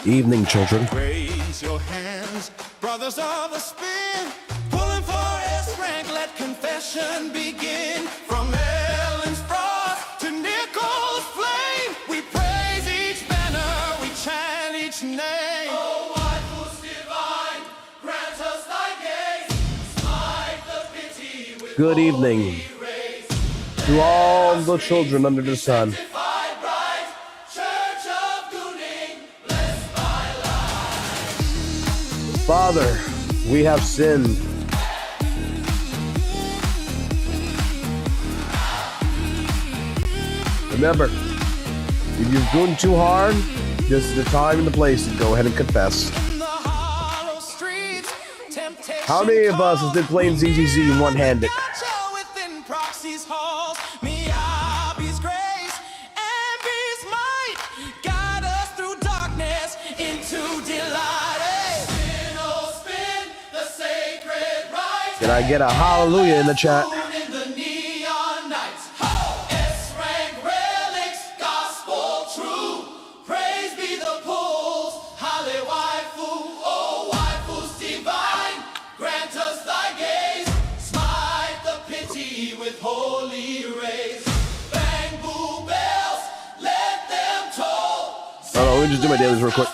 evening, children. Raise your hands, brothers of the spin, pulling for S-rank, let confession begin. From Ellen's frost to Nichols' flame, we praise each banner, we chant each name. Oh, what was divine, grant us thy gaze, smite the pity with Good evening to all the children under the sun. Father, we have sinned. Remember, if you're doing too hard, this is the time and the place to go ahead and confess. How many of us has been playing Z.Z.Z one-handed? Can I get a hallelujah in the chat? Let me just do my dailies real quick.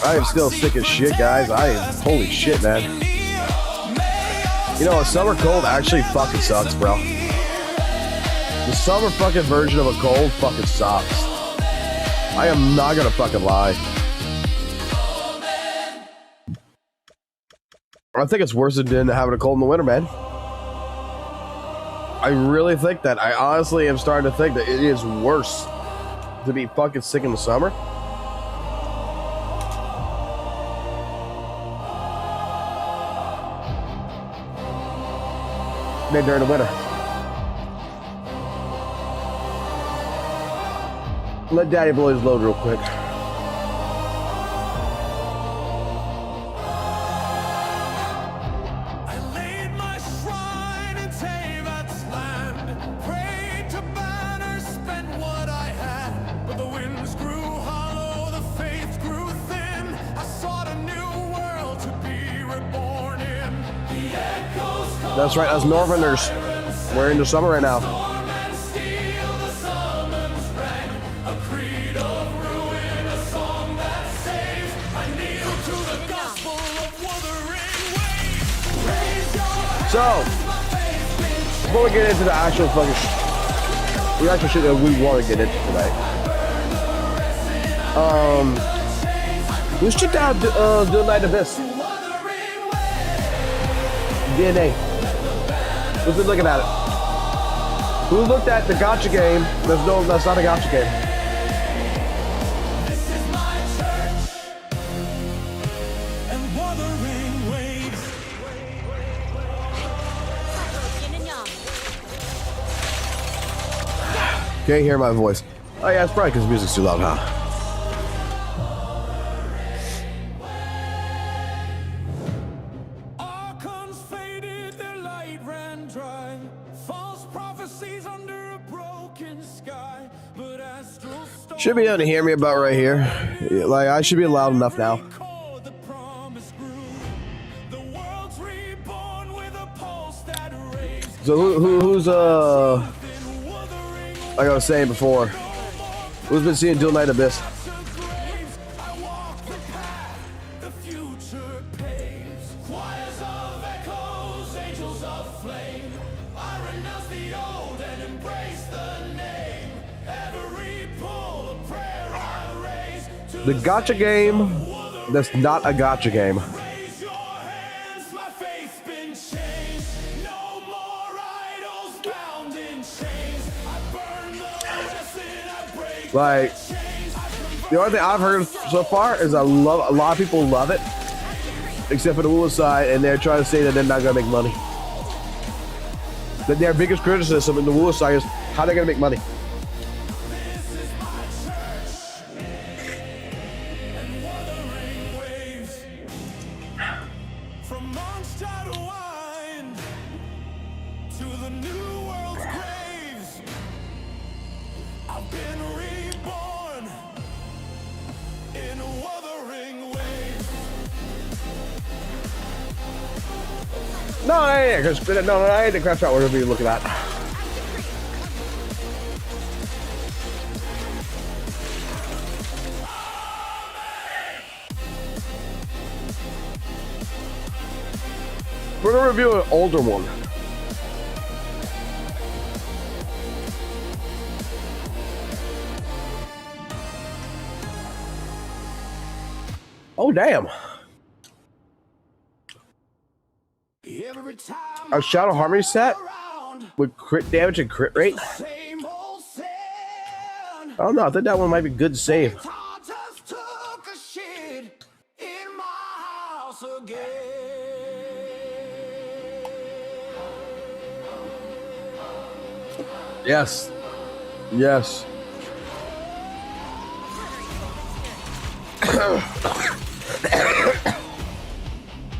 I am still sick as shit, guys. Holy shit, man. You know, a summer cold actually fucking sucks, bro. The summer fucking version of a cold fucking sucks. I am not gonna fucking lie. I think it's worse than having a cold in the winter, man. I really think that. I honestly am starting to think that it is worse to be fucking sick in the summer. Than during the winter. Let Daddy blow his load real quick. That's right, us Northerners, we're in the summer right now. So, before we get into the actual fucking the actual shit that we want to get into today, let's check out the Night Abyss DNA. Who's been looking at it? Who looked at the gotcha game? That's not a gotcha game. Can't hear my voice. Oh yeah, it's probably because the music's too loud, huh? Should be able to hear me about right here. Like, I should be loud enough now. So who's like I was saying before, who's been seeing Dual Night Abyss? The gotcha game that's not a gotcha game. Like, the only thing I've heard so far is a lot of people love it, except for the WUWA side, and they're trying to say that they're not gonna make money. That their biggest criticism in the WUWA side is how they're gonna make money. No, I ain't the Crashout we're gonna be looking at. We're gonna review an older one. Oh damn! A Shadow Harmony set with crit damage and crit rate. I don't know. I think that one might be good to save. Yes. Yes.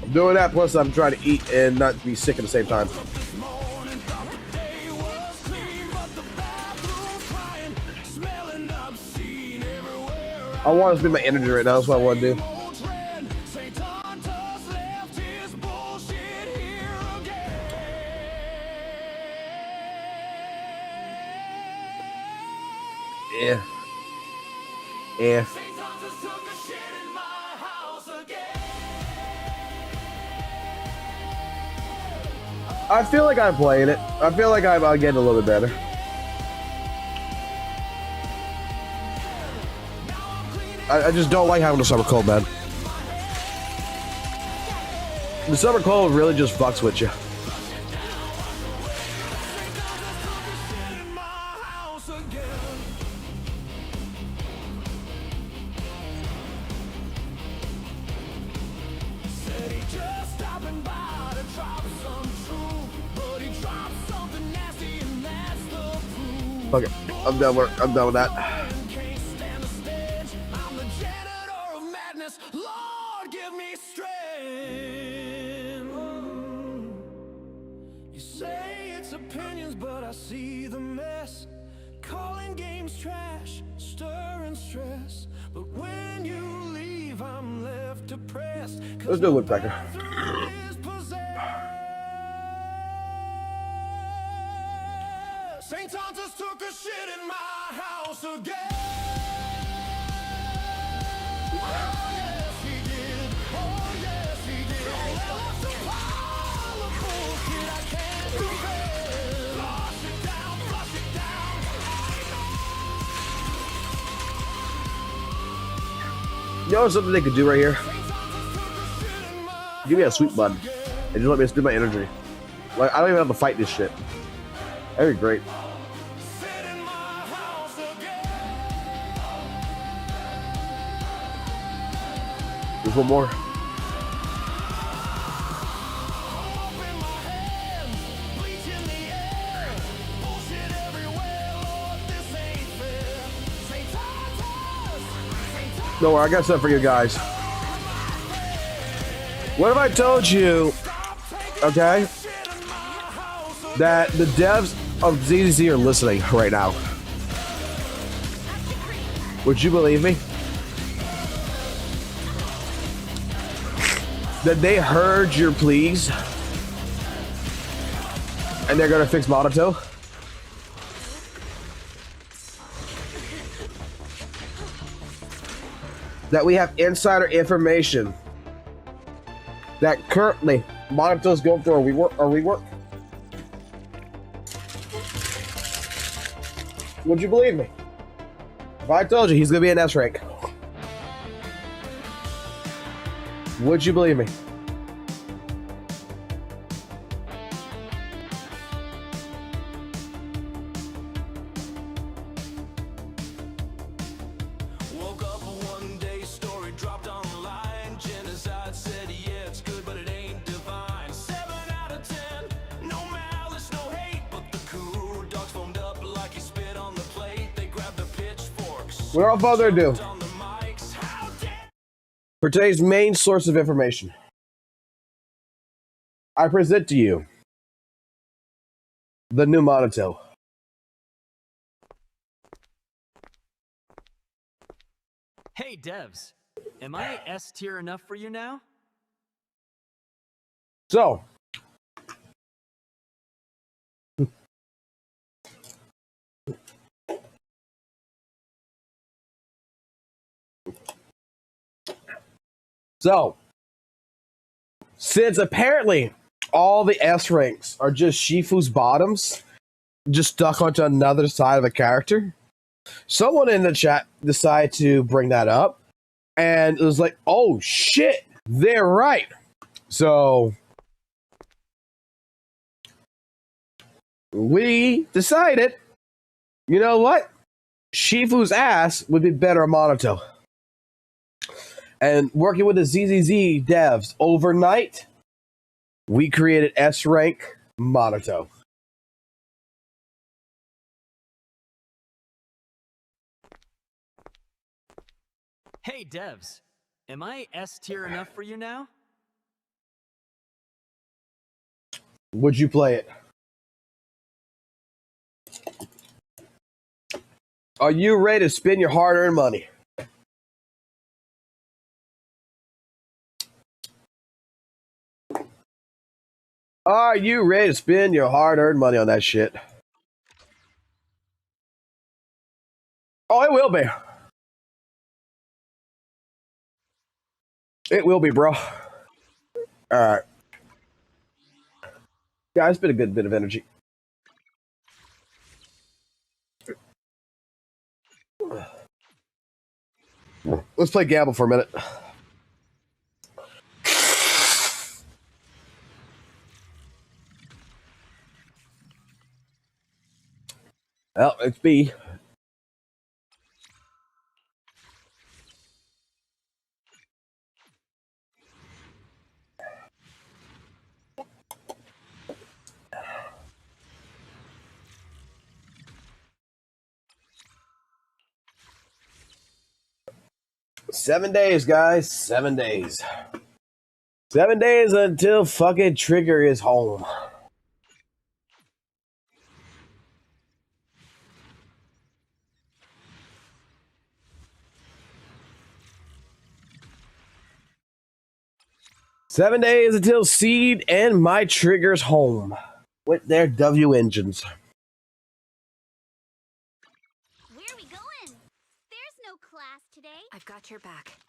I'm doing that, plus I'm trying to eat and not be sick at the same time. I want to spend my energy right now, that's what I want to do. Yeah. Yeah. I feel like I'm playing it. I feel like I'm getting a little bit better. I just don't like having the summer cold, man. The summer cold really just fucks with you. Fuck it. I'm done with that. You say it's opinions, but I see the mess. Calling games trash, stirring stress. But when you leave, I'm left depressed. Let's do a woodpecker. Saintontas took a shit in my house again. Oh yes he did. Oh yes he did. Well, that's a pile of bullshit I can't defend. Flush it down, flush it down. You know something they could do right here? Give me a sweet bud and just let me spend my energy. Like I don't even have to fight this shit. That'd be great. There's one more. Don't worry, I got something for you guys. What if I told you, okay, that the devs of Z.Z.Z are listening right now? Would you believe me? That they heard your pleas and they're gonna fix Monato? That we have insider information that currently Monato's going through a rework? Would you believe me? If I told you he's gonna be an S rank, would you believe me? Woke up one day, story dropped online. Genocide said, yeah, it's good, but it ain't divine. 7 out of 10, no malice, no hate. But the cool dogs foamed up like he spit on the plate. They grabbed their pitchforks. Without further ado, for today's main source of information, I present to you the new Monato. Hey devs, am I S tier enough for you now? So, So, since apparently all the S ranks are just Shifu's bottoms, just stuck onto another side of a character, someone in the chat decided to bring that up, and it was like, oh shit, they're right. So, we decided, you know what? Shifu's ass would be better on Monato. And working with the ZZZ devs overnight, we created S rank Monato. Hey, devs. Am I S tier enough for you now? Would you play it? Are you ready to spend your hard-earned money? Are you ready to spend your hard-earned money on that shit? Oh, it will be. It will be, bro. All right. Yeah, it's been a good bit of energy. Let's play Gamble for a minute. Well, it's B. Seven days, guys. 7 days. 7 days until fucking Trigger is home. Seven days until Seed and my Trigger's home with their W engines. Where are we going? There's no class today. I've got your back.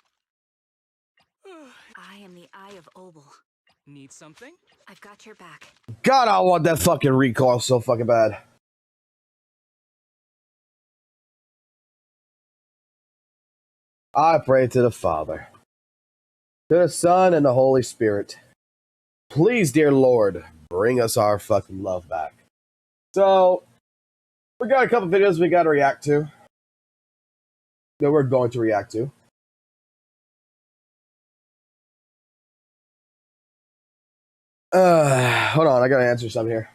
I am the Eye of Obel. Need something? I've got your back. God, I want that fucking recall so fucking bad. I pray to the Father, to the Son, and the Holy Spirit. Please, dear Lord, bring us our fucking love back. So, we got a couple videos we got to react to. That we're going to react to. Hold on, I gotta answer something here.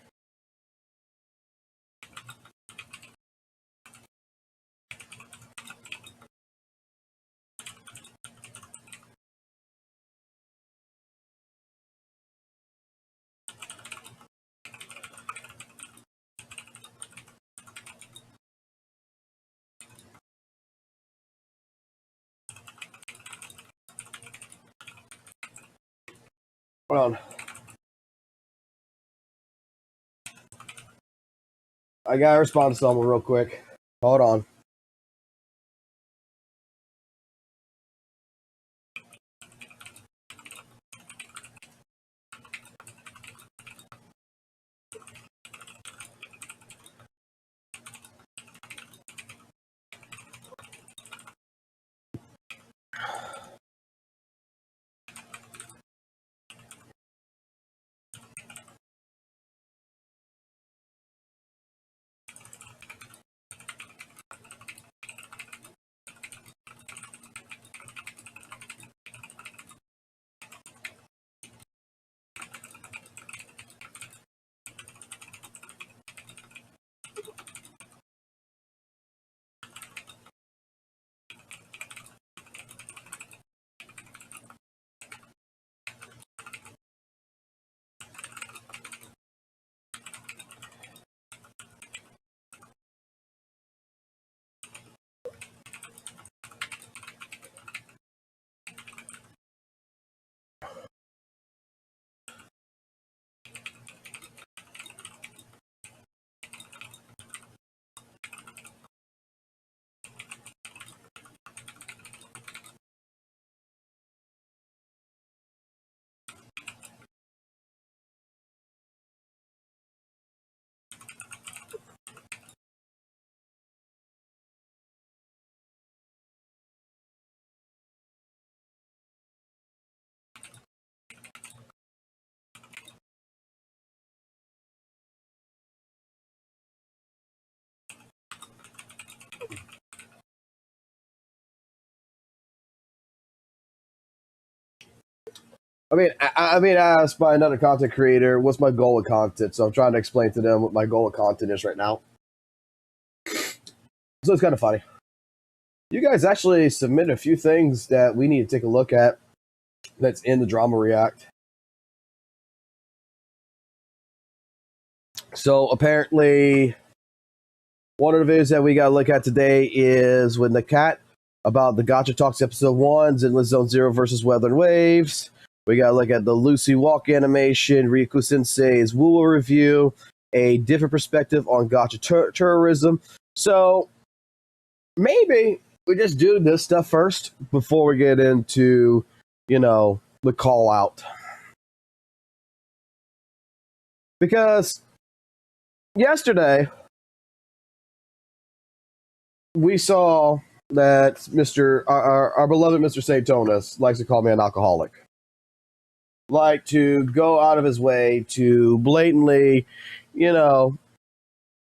Hold on. I gotta respond to someone real quick. Hold on. I mean, asked by another content creator, what's my goal of content? So I'm trying to explain to them what my goal of content is right now. So it's kind of funny. You guys actually submitted a few things that we need to take a look at that's in the Drama React. So apparently, one of the videos that we got to look at today is with the cat about the Gotcha Talks episode 1, Zenless Zone Zero versus Weather and Waves. We got to look at the Lucy Walk animation, Riku Sensei's WUWA review, a different perspective on Gotcha tourism. So maybe we just do this stuff first before we get into, you know, the call out. Because yesterday, we saw that our beloved Mr. Saintontas likes to call me an alcoholic. Like to go out of his way to blatantly, you know,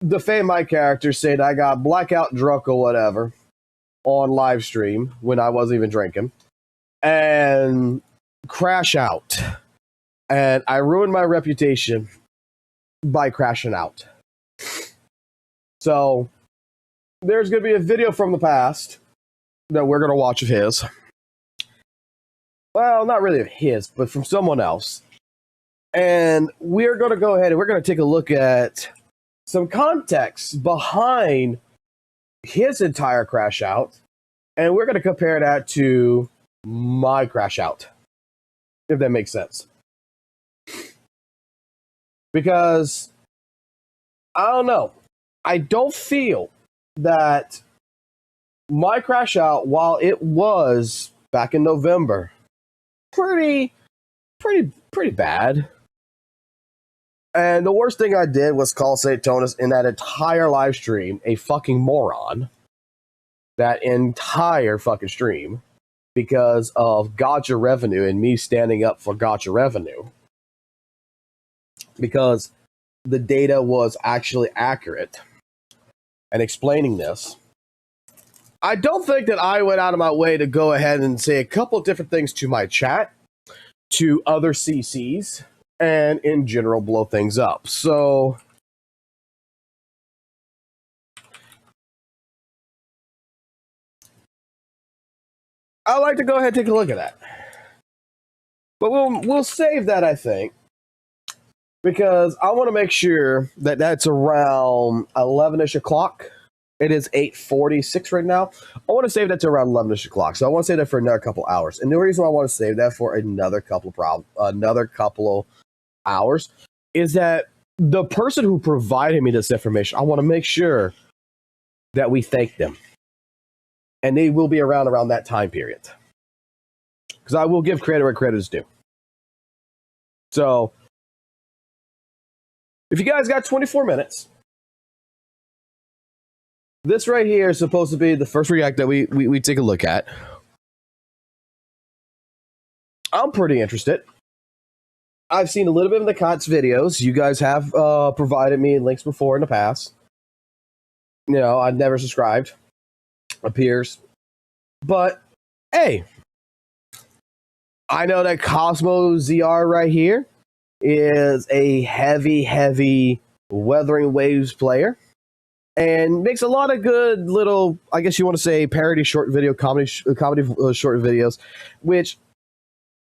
defame my character, saying I got blackout drunk or whatever on live stream when I wasn't even drinking, and crash out. And I ruined my reputation by crashing out. So there's going to be a video from the past that we're going to watch of his. Well, not really of his, but from someone else. And we're going to go ahead and we're going to take a look at some context behind his entire crash out. And we're going to compare that to my crash out, if that makes sense. Because, I don't know, I don't feel that my crash out, while it was back in November, pretty bad. And the worst thing I did was call Saintontas in that entire live stream a fucking moron. That entire fucking stream, because of gotcha revenue and me standing up for gotcha revenue. Because the data was actually accurate and explaining this. I don't think that I went out of my way to go ahead and say a couple of different things to my chat, to other CCs, and in general blow things up. So I'd like to go ahead and take a look at that. But we'll save that, I think, because I want to make sure that that's around 11-ish o'clock. It is 8:46 right now. I want to save that to around 11-ish o'clock. So I want to save that for another couple hours. And the reason why I want to save that for another couple of hours is that the person who provided me this information, I want to make sure that we thank them. And they will be around that time period. Because I will give credit where credit is due. So, if you guys got 24 minutes, this right here is supposed to be the first react that we take a look at. I'm pretty interested. I've seen a little bit of the COTS videos. You guys have provided me links before in the past. You know, I've never subscribed. Appears. But, hey, I know that Cosmo ZR right here is a heavy Weathering Waves player. And makes a lot of good little, I guess you want to say, parody short video, comedy short videos, which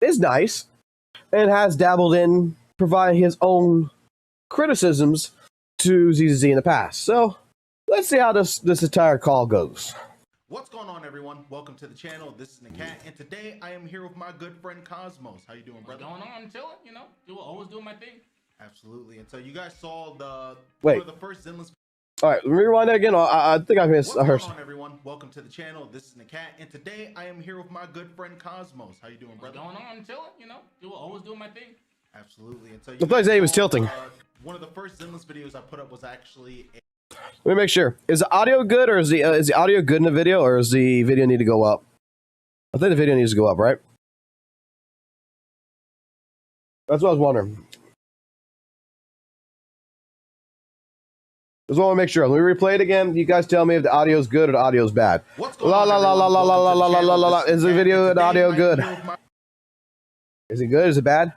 is nice, and has dabbled in providing his own criticisms to Z.Z.Z in the past. So let's see how this entire call goes. What's going on, everyone? Welcome to the channel. This is Nakat, and today I am here with my good friend Cosmos. How you doing, brother? What's going on? Chilling, you know, always doing my thing. Absolutely. And so you guys saw the Wait. one of the first Zenless. All right, let me rewind that again. I think I missed. What's going on, everyone? Welcome to the channel. This is Nakat, and today I am here with my good friend Cosmos. How you doing, brother? What's going on? Chilling, you know, always doing my thing. Absolutely. And so you The place he was tilting. One of the first Zenless videos I put up was actually Let me make sure. Is the audio good, or is the audio good in the video, or does the video need to go up? I think the video needs to go up, right? That's what I was wondering. Just want to make sure. Let me replay it again. You guys tell me if the audio is good or the audio is bad. What's going on, everyone? Is the video and audio good? Is it good? Is it bad?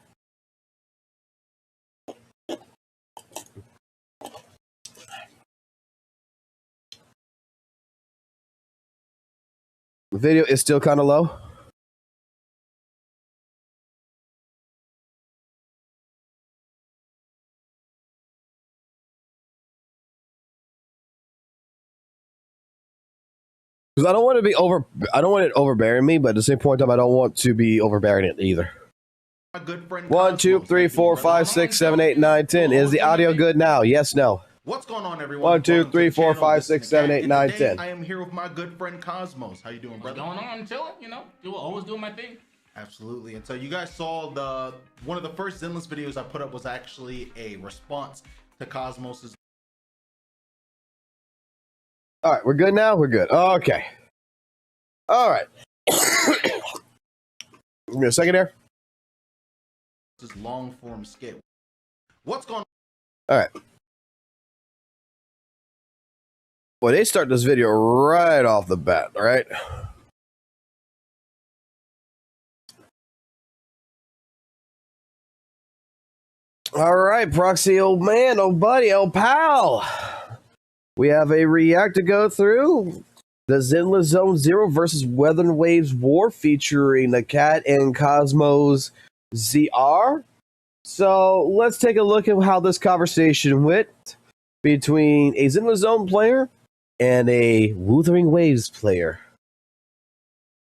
The video is still kind of low. Because I don't want to be I don't want it overbearing me, but at the same point in time, I don't want to be overbearing it either. My good friend 1, 2, 3, 4, 5, 6, 7, 8, 9, 10. Is the audio good now? Yes, no. What's going on, everyone? 1, 2, Welcome to 3, the 4, channel. 5, This is 6, 7, Nikat, 8, 9, and today 10. I am here with my good friend Cosmos. How you doing, brother? What's going on? I'm chilling, you know. Always doing my thing. Absolutely. And so you guys saw one of the first Zenless videos I put up was actually a response to Cosmos's. All right, we're good now? We're good. Okay. All right. Give me a second here. This long form skit. What's going on? All right. Well, they start this video right off the bat, all right? All right, Proxy, old man, old buddy, old pal. We have a react to go through. The Zenless Zone Zero versus Weather Waves War featuring Nikat and Cosmos ZR. So let's take a look at how this conversation went between a Zenless Zone player and a Wuthering Waves player.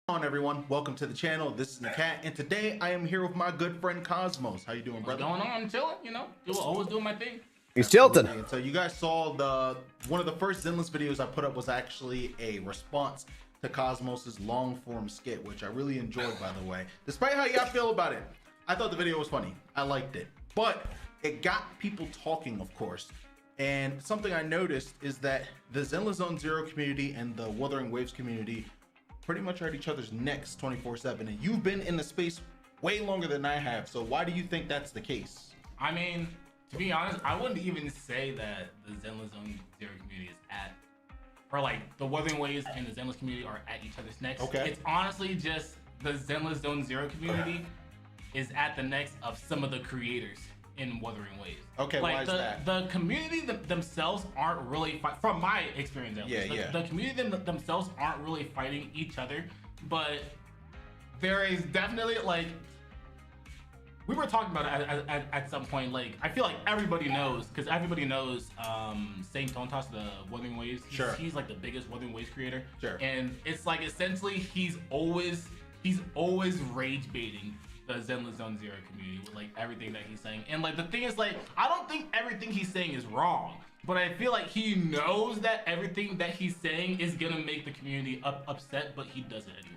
On everyone, welcome to the channel. This is Nikat, and today I am here with my good friend Cosmos. How you doing, brother? What's going on? I'm chilling, you know. Always doing my thing. He's tilted. And so you guys saw one of the first Zenless videos I put up was actually a response to Cosmos's long form skit, which I really enjoyed, by the way. Despite how y'all feel about it, I thought the video was funny. I liked it, but it got people talking, of course. And something I noticed is that the Zenless Zone Zero community and the Wuthering Waves community pretty much are at each other's necks 24/7, and you've been in the space way longer than I have. So why do you think that's the case? I mean, to be honest, I wouldn't even say that the Zenless Zone Zero community is or like the Wuthering Waves and the Zenless community are at each other's necks. Okay. It's honestly just the Zenless Zone Zero community is at the necks of some of the creators in Wuthering Waves. Okay, like why is that? The community themselves aren't really from my experience at least. The community themselves aren't really fighting each other, but there is definitely like we were talking about it at some point. Like I feel like everybody knows because everybody knows Saintontas, the Wuthering Waves. Sure. He's like the biggest Wuthering Waves creator. Sure. And it's like essentially he's always rage baiting the Zenless Zone Zero community with like everything that he's saying. And like the thing is like I don't think everything he's saying is wrong, but I feel like he knows that everything that he's saying is gonna make the community upset, but he does it anyway.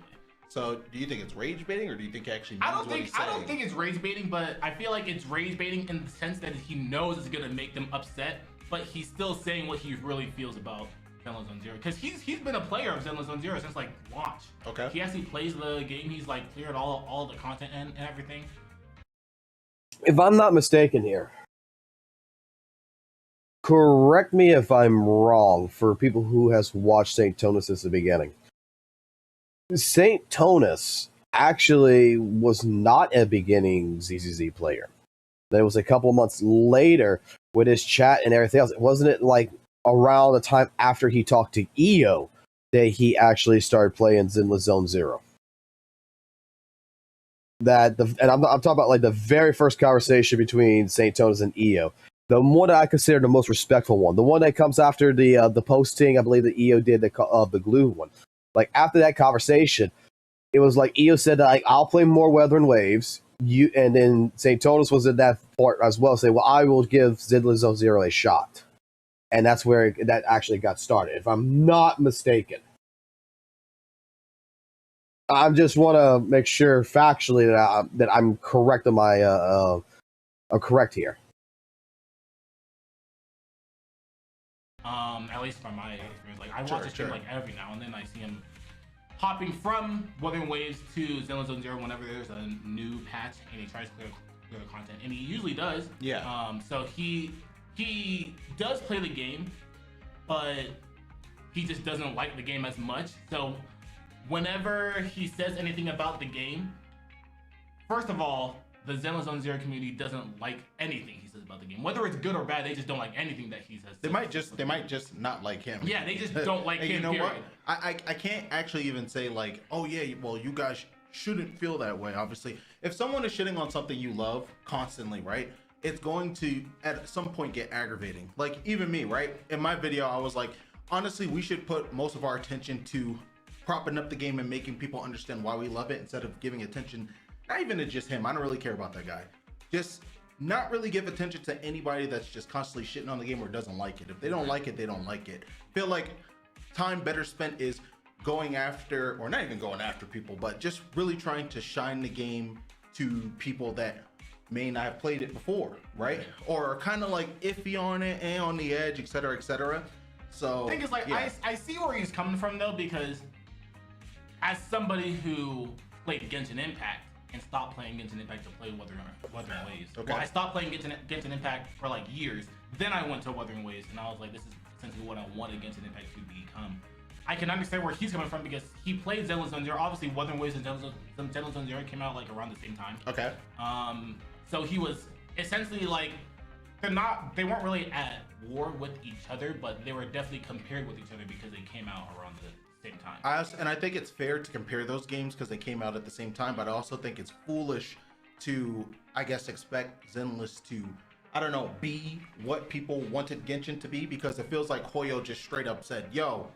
So do you think it's rage baiting, or do you think he actually means I don't what he's saying? I don't think it's rage baiting, but I feel like it's rage baiting in the sense that he knows it's gonna make them upset, but he's still saying what he really feels about Zenless Zone Zero, because he's been a player of Zenless Zone Zero since like launch. Okay. He actually plays the game. He's like cleared all the content and everything. If I'm not mistaken here, correct me if I'm wrong for people who has watched Saintontas since the beginning. Saintontas actually was not a beginning ZZZ player. There was a couple months later with his chat and everything else. Wasn't it like around the time after he talked to EO that he actually started playing Zenless Zone Zero? And I'm talking about like the very first conversation between Saintontas and EO. The one that I consider the most respectful one. The one that comes after the posting, I believe that EO did the glue one. Like after that conversation, it was like EO said that like I'll play more Weather Waves. And then Saintontas was in that part as well, saying, well, I will give Zenless Zone Zero a shot. And that's where that actually got started, if I'm not mistaken. I just want to make sure factually that I'm correct in my I'm correct here. At least from my experience, like I watch this stream like every now and then. I see him hopping from Wuthering Waves to Zenless Zone Zero whenever there's a new patch and he tries to clear the content, and he usually does. Yeah. So he does play the game, but he just doesn't like the game as much. So whenever he says anything about the game, first of all, the Zenless Zone Zero community doesn't like anything he says about the game. Whether it's good or bad, they just don't like anything that he says. They might just not like him. Yeah, they just don't like him. You know period. what? I can't actually even say like, oh yeah, well you guys shouldn't feel that way. Obviously, if someone is shitting on something you love constantly, right? It's going to at some point get aggravating. Like even me, right? In my video, I was like, honestly, we should put most of our attention to propping up the game and making people understand why we love it instead of giving attention, not even to just him. I don't really care about that guy. Just not really give attention to anybody that's just constantly shitting on the game or doesn't like it. If they don't like it, they don't like it. Feel like time better spent is going after, or not even going after people, but just really trying to shine the game to people that may not have played it before, right? Or are kind of like iffy on it and on the edge, etc., etc. So the thing is, like, yeah. I see where he's coming from though, because as somebody who played Genshin Impact and stopped playing Genshin Impact to play Wuthering Waves. Okay. Well, I stopped playing Genshin Impact for like years. Then I went to Wuthering Waves, and I was like, this is essentially what I wanted Genshin Impact to become. I can understand where he's coming from because he played Zenless Zone Zero. Obviously, Wuthering Waves and Zenless Zone Zero came out like around the same time. Okay. So he was essentially like, they weren't really at war with each other, but they were definitely compared with each other because they came out around the same time. I think it's fair to compare those games because they came out at the same time, but I also think it's foolish to, I guess, expect Zenless to, I don't know, be what people wanted Genshin to be, because it feels like Hoyo just straight up said, yo,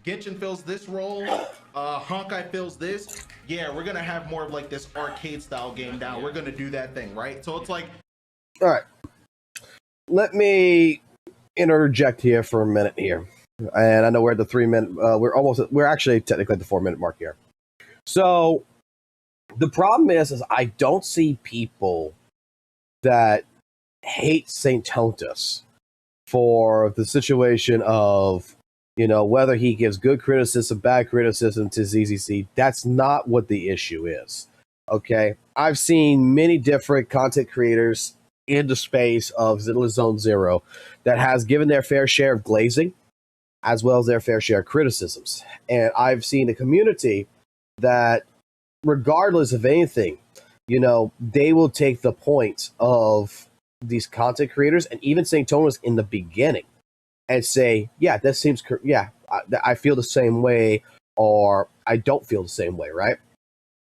Genshin fills this role, Honkai fills this. Yeah, we're gonna have more of like this arcade style game now. We're gonna do that thing, right? So it's like, all right, let me interject here for a minute here. And I know we're at the 3 minute, we're actually technically at the 4 minute mark here. So the problem is I don't see people that hate Saintontas for the situation of, you know, whether he gives good criticism, bad criticism to Z.Z.Z. That's not what the issue is. Okay. I've seen many different content creators in the space of Zenless Zone Zero that has given their fair share of glazing as well as their fair share of criticisms. And I've seen a community that, regardless of anything, you know, they will take the point of these content creators and even Saintontas in the beginning and say, yeah, that seems, yeah, I feel the same way, or I don't feel the same way, right?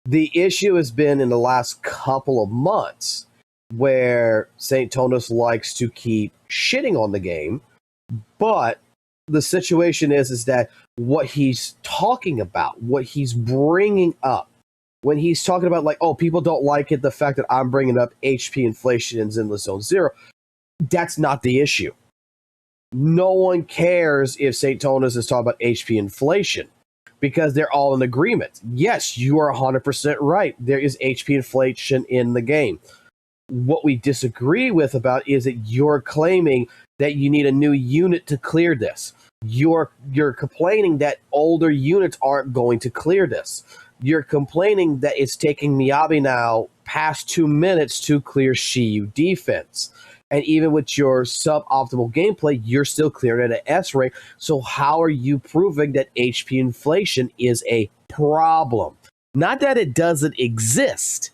The issue has been in the last couple of months where Saintontas likes to keep shitting on the game, but the situation is that what he's talking about, what he's bringing up, when he's talking about like, oh, people don't like it, the fact that I'm bringing up HP inflation in Zenless Zone Zero, that's not the issue. No one cares if Saintontas is talking about HP inflation because they're all in agreement. Yes, you are 100% right. There is HP inflation in the game. What we disagree with about is that you're claiming that you need a new unit to clear this. You're complaining that older units aren't going to clear this. You're complaining that it's taking Miyabi now past 2 minutes to clear Shiyu defense. And even with your suboptimal gameplay, you're still clearing at an S rank. So how are you proving that HP inflation is a problem? Not that it doesn't exist.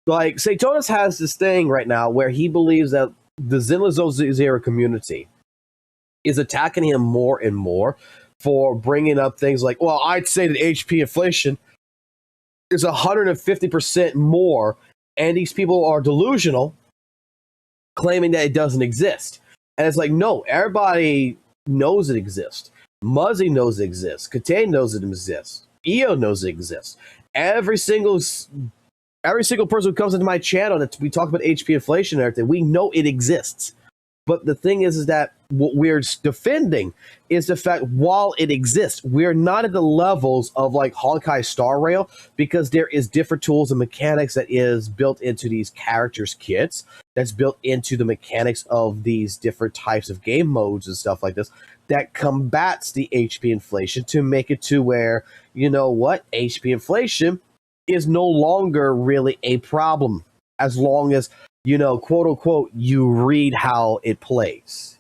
Like, Saintontas has this thing right now where he believes that the Zenless Zone Zero community is attacking him more and more for bringing up things like, well, I'd say that HP inflation is 150% more, and these people are delusional, claiming that it doesn't exist. And it's like, no, everybody knows it exists. Muzzy knows it exists. Katane knows it exists. EO knows it exists. Every single person who comes into my channel that we talk about HP inflation and everything, we know it exists. But the thing is that what we're defending is the fact, while it exists, we're not at the levels of like Honkai Star Rail, because there is different tools and mechanics that is built into these characters' kits, that's built into the mechanics of these different types of game modes and stuff like this, that combats the HP inflation to make it to where, you know what, HP inflation is no longer really a problem, as long as, you know, quote unquote, you read how it plays.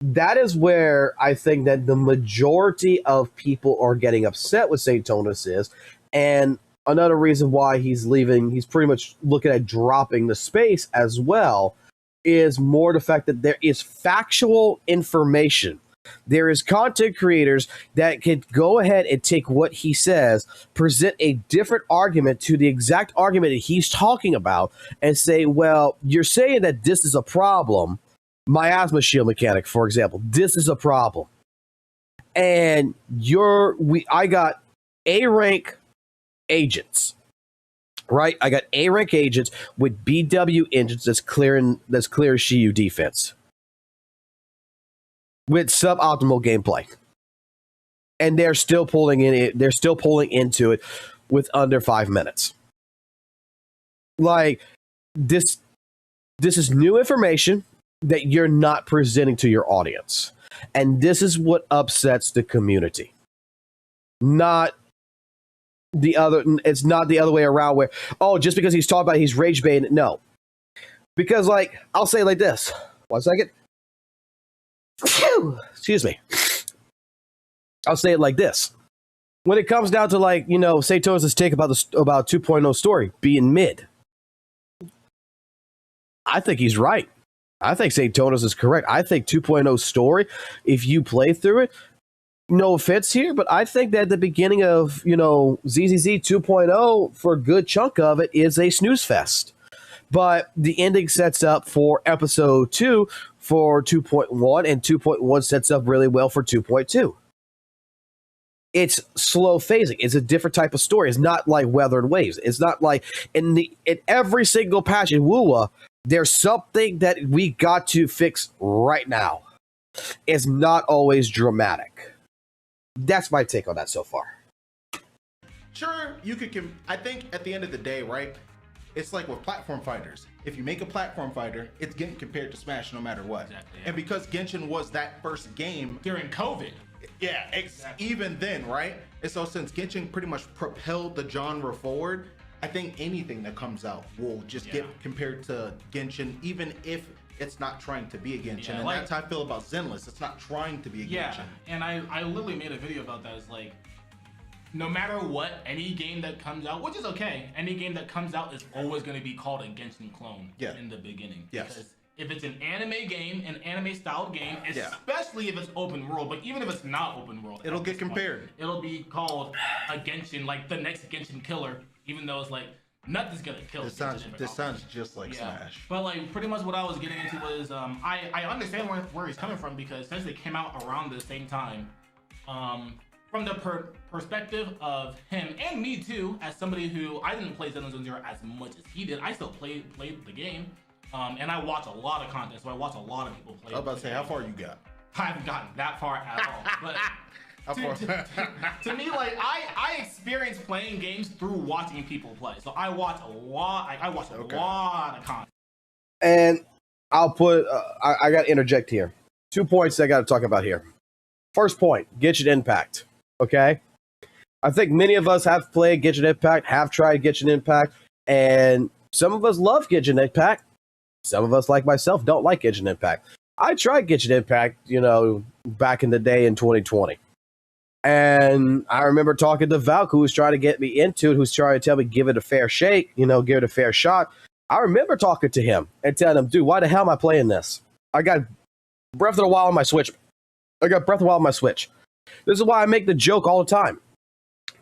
That is where I think that the majority of people are getting upset with Saintontas is, and another reason why he's leaving, he's pretty much looking at dropping the space as well, is more the fact that there is factual information. There is content creators that can go ahead and take what he says, present a different argument to the exact argument that he's talking about, and say, well, you're saying that this is a problem. Miasma shield mechanic, for example, this is a problem. And I got A rank agents, right? I got A rank agents with BW engines that's clear Shiyu defense with suboptimal gameplay, and they're still pulling into it with under 5 minutes. Like, this is new information that you're not presenting to your audience, and this is what upsets the community. Not the other. It's not the other way around where, oh, just because he's talking about it, he's rage baiting. No, because, like, I'll say it like this. 1 second. Excuse me. I'll say it like this. When it comes down to, like, you know, Saintontas' take about 2.0 story being mid, I think he's right. I think Saintontas is correct. I think 2.0 story, if you play through it, no offense here, but I think that the beginning of, you know, ZZZ 2.0 for a good chunk of it is a snooze fest. But the ending sets up for episode 2 for 2.1, and 2.1 sets up really well for 2.2. It's slow phasing. It's a different type of story. It's not like Weather and Waves. It's not like in every single patch in WUWA, there's something that we got to fix right now. It's not always dramatic. That's my take on that so far. Sure, you could. I think at the end of the day, right? It's like with platform fighters. If you make a platform fighter, it's getting compared to Smash no matter what. Exactly, yeah. And because Genshin was that first game during COVID. Yeah, exactly. Even then, right? And so since Genshin pretty much propelled the genre forward, I think anything that comes out will just get compared to Genshin, even if it's not trying to be a Genshin. Yeah, and like, that's how I feel about Zenless. It's not trying to be a Genshin. Yeah, and I literally made a video about that. It's like, no matter what, any game that comes out, which is okay, any game that comes out is always going to be called a Genshin clone in the beginning. Yes. Because if it's an anime game, an anime-styled game, especially if it's open world, but even if it's not open world, it'll get compared. It'll be called a Genshin, like the next Genshin killer, even though it's like, nothing's going to kill this. Sounds just like Smash. But like, pretty much what I was getting into was, I understand where he's coming from, because since they came out around the same time, from the perspective of him and me too, as somebody who, I didn't play Zenless Zone Zero as much as he did. I still played the game, and I watch a lot of content, so I watch a lot of people play. I was about to say, how far you got? I haven't gotten that far at all. But to me, like, I experience playing games through watching people play. So I watch a lot. I watch a lot of content. And I'll put, I got to interject here. 2 points I got to talk about here. First point, Genshin Impact. Okay, I think many of us have played Genshin Impact, have tried Genshin Impact, and some of us love Genshin Impact. Some of us, like myself, don't like Genshin Impact. I tried Genshin Impact, you know, back in the day in 2020. And I remember talking to Valk, who was trying to get me into it, who's trying to tell me, give it a fair shake, you know, give it a fair shot. I remember talking to him and telling him, dude, why the hell am I playing this? I got Breath of the Wild on my Switch. This is why I make the joke all the time.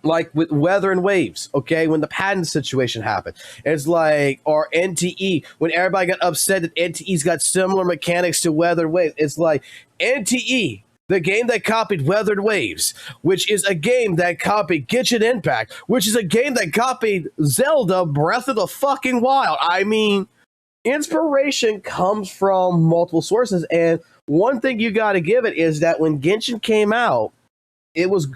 Like with Weather and Waves, okay? When the patent situation happened. It's like, or NTE, when everybody got upset that NTE's got similar mechanics to Weather and Waves. It's like, NTE, the game that copied Weather and Waves, which is a game that copied Genshin Impact, which is a game that copied Zelda Breath of the fucking Wild. I mean, inspiration comes from multiple sources, and one thing you got to give it is that when Genshin came out, it was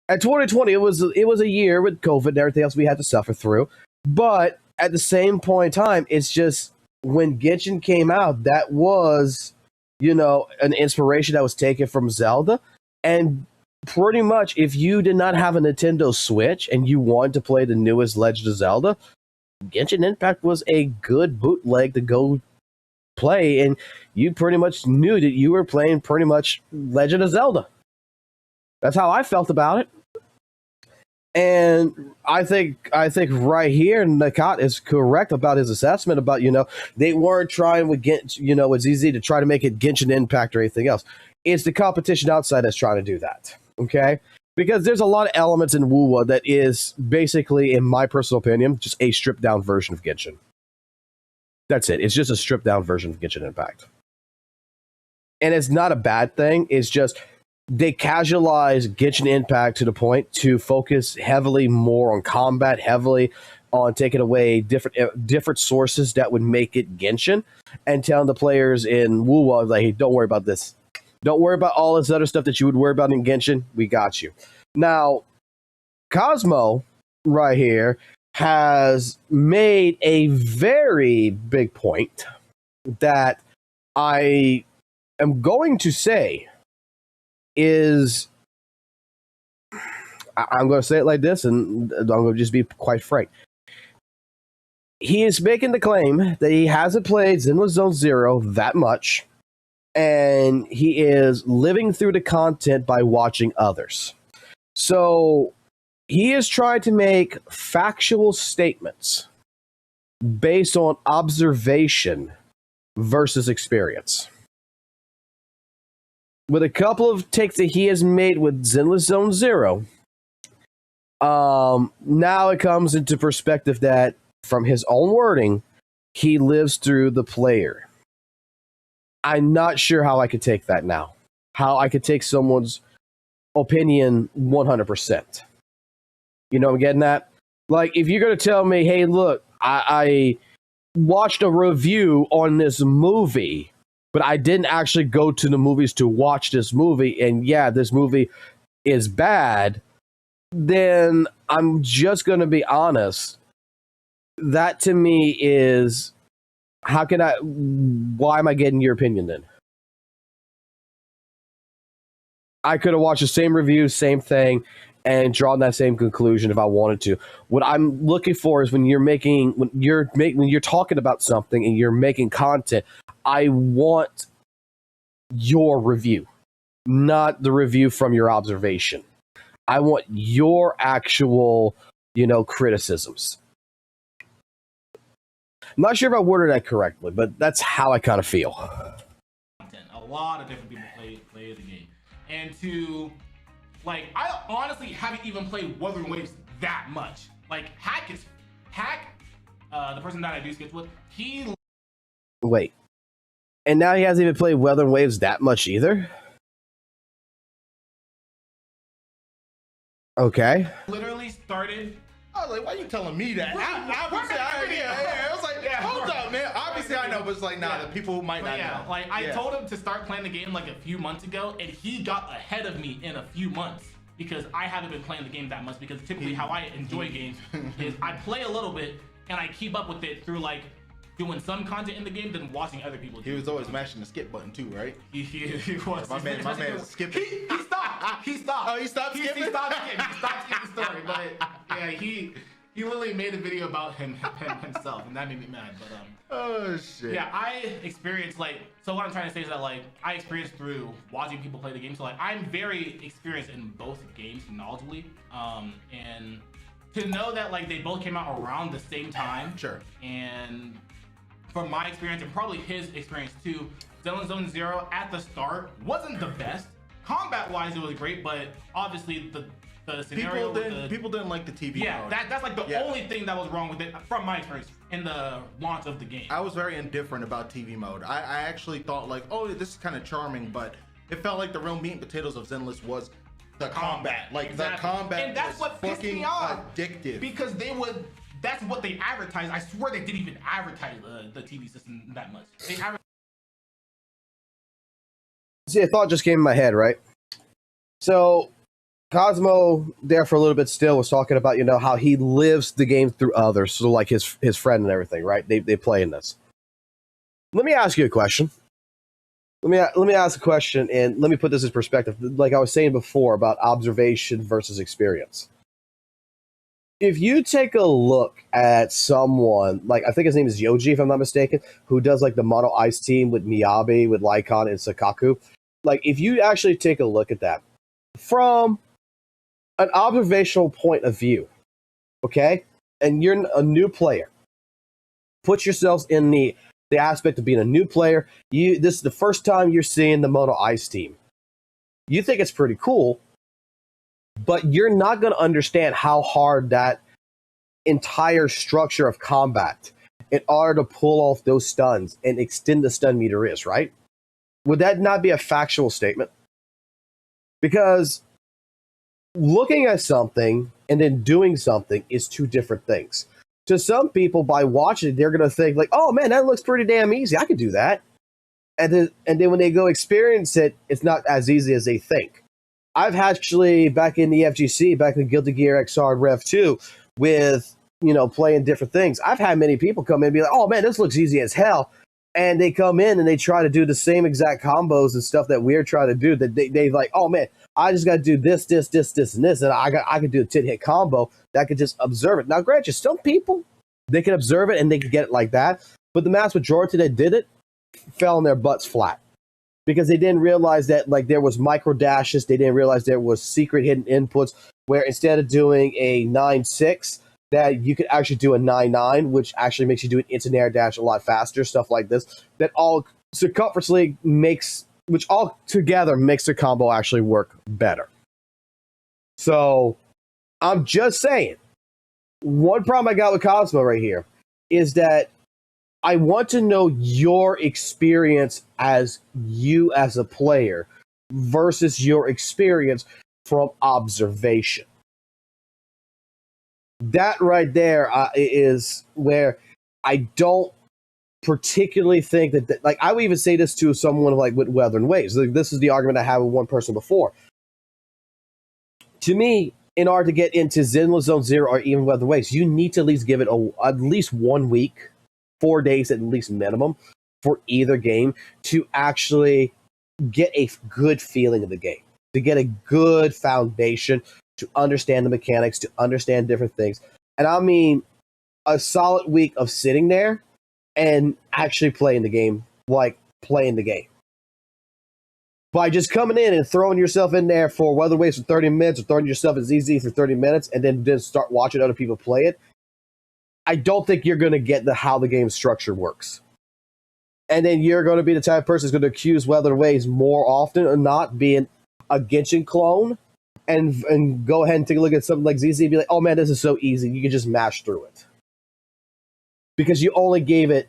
at 2020. It was a year with COVID and everything else we had to suffer through. But at the same point in time, it's just when Genshin came out, that was, you know, an inspiration that was taken from Zelda. And pretty much, if you did not have a Nintendo Switch and you wanted to play the newest Legend of Zelda, Genshin Impact was a good bootleg to go play, and you pretty much knew that you were playing pretty much Legend of Zelda. That's how I felt about it. And I think right here, Nakat is correct about his assessment about, they weren't trying with with ZZ to try to make it Genshin Impact or anything else. It's the competition outside that's trying to do that. Okay? Because there's a lot of elements in WUWA that is basically, in my personal opinion, just a stripped down version of Genshin. That's it. It's just a stripped down version of Genshin Impact. And it's not a bad thing. It's just they casualize Genshin Impact to the point to focus heavily more on combat, heavily on taking away different sources that would make it Genshin, and telling the players in WUWA, like, hey, don't worry about this. Don't worry about all this other stuff that you would worry about in Genshin. We got you. Now, Cosmo, right here, has made a very big point that I am going to say is, I'm going to say it like this, and I'm going to just be quite frank. He is making the claim that he hasn't played Zenless Zone Zero that much, and he is living through the content by watching others. So he is trying to make factual statements based on observation versus experience. With a couple of takes that he has made with Zenless Zone Zero, now it comes into perspective that, from his own wording, he lives through the player. I'm not sure how I could take that now. How I could take someone's opinion 100%. You know what I'm getting at? Like, if you're going to tell me, hey, look, I watched a review on this movie, but I didn't actually go to the movies to watch this movie, and yeah, this movie is bad, then I'm just going to be honest. That to me is, why am I getting your opinion then? I could have watched the same review, same thing, and drawn that same conclusion if I wanted to. What I'm looking for is when you're talking about something and you're making content, I want your review, not the review from your observation. I want your actual, criticisms. I'm not sure if I worded that correctly, but that's how I kind of feel. A lot of different people play the game. And I honestly haven't even played Wuthering Waves that much. Like, Hack, the person that I do sketch with, Wait. And now he hasn't even played Wuthering Waves that much either? Okay. literally started. I was like, why are you telling me that? I was like, hold up, man. Obviously, I know, but it's like, the people might not know. Like, I told him to start playing the game like a few months ago, and he got ahead of me in a few months because I haven't been playing the game that much. Because typically, how I enjoy games is I play a little bit and I keep up with it through like doing some content in the game than watching other people do. He was always mashing the skip button too, right? He was. My man skipping. He stopped. He stopped. Oh, he stopped skipping? He stopped skipping. He stopped skipping the story. But yeah, he literally made a video about himself, and that made me mad. But oh shit. Yeah, I experienced so what I'm trying to say is that I experienced through watching people play the game. So I'm very experienced in both games knowledgeably. And to know that they both came out around the same time. Sure. And from my experience and probably his experience too, Zenless Zone Zero at the start wasn't the best. Combat-wise, it was great, but obviously the scenario people didn't like the TV mode. That's the only thing that was wrong with it from my experience in the launch of the game. I was very indifferent about TV mode. I actually thought this is kind of charming, but it felt like the real meat and potatoes of Zenless was the combat. The combat, and that's what pissed me off. Addictive. Because that's what they advertised. I swear they didn't even advertise the TV system that much. They advertised. See, a thought just came in my head, right? So, Cosmo, there for a little bit still, was talking about, how he lives the game through others. So, like his friend and everything, right? They play in this. Let me ask you a question. Let me ask a question, and let me put this in perspective. Like I was saying before about observation versus experience. If you take a look at someone, I think his name is Yoji, if I'm not mistaken, who does the Mono Ice team with Miyabi, with Lycon, and Sakaku. If you actually take a look at that, from an observational point of view, okay, and you're a new player, put yourselves in the aspect of being a new player. This is the first time you're seeing the Mono Ice team. You think it's pretty cool, but you're not going to understand how hard that entire structure of combat in order to pull off those stuns and extend the stun meter is, right? Would that not be a factual statement? Because looking at something and then doing something is two different things. To some people, by watching it, they're going to think like, oh man, that looks pretty damn easy. I could do that. And then when they go experience it, it's not as easy as they think. I've actually, back in the FGC, back in Guilty Gear XR Rev 2, with, playing different things, I've had many people come in and be like, oh man, this looks easy as hell. And they come in and they try to do the same exact combos and stuff that we're trying to do. That they like, oh man, I just got to do this, and this, and I could do a 10-hit combo that could just observe it. Now, granted, some people, they can observe it and they can get it like that. But the mass majority that did it fell on their butts flat because they didn't realize that like there was micro dashes. They didn't realize there was secret hidden inputs where instead of doing a 9-6, that you could actually do a 9-9, which actually makes you do an instant air dash a lot faster, stuff like this. That all circumferentially which all together makes the combo actually work better. So I'm just saying, one problem I got with Cosmo right here is that I want to know your experience as you as a player versus your experience from observation. That right there is where I don't particularly think that, like, I would even say this to someone like with Weathering Waves. Like, this is the argument I had with one person before. To me, in order to get into Zenless Zone Zero or even Weathering Waves, you need to at least give it at least 1 week, 4 days at least minimum for either game to actually get a good feeling of the game, to get a good foundation, to understand the mechanics, to understand different things. And I mean a solid week of sitting there and actually playing the game, like playing the game. By just coming in and throwing yourself in there for Weather Waves for 30 minutes or throwing yourself at ZZ for 30 minutes and then just start watching other people play it, I don't think you're going to get how the game structure works. And then you're going to be the type of person who's going to accuse Weather Waves more often or not being a Genshin clone and go ahead and take a look at something like ZZ and be like, oh man, this is so easy. You can just mash through it. Because you only gave it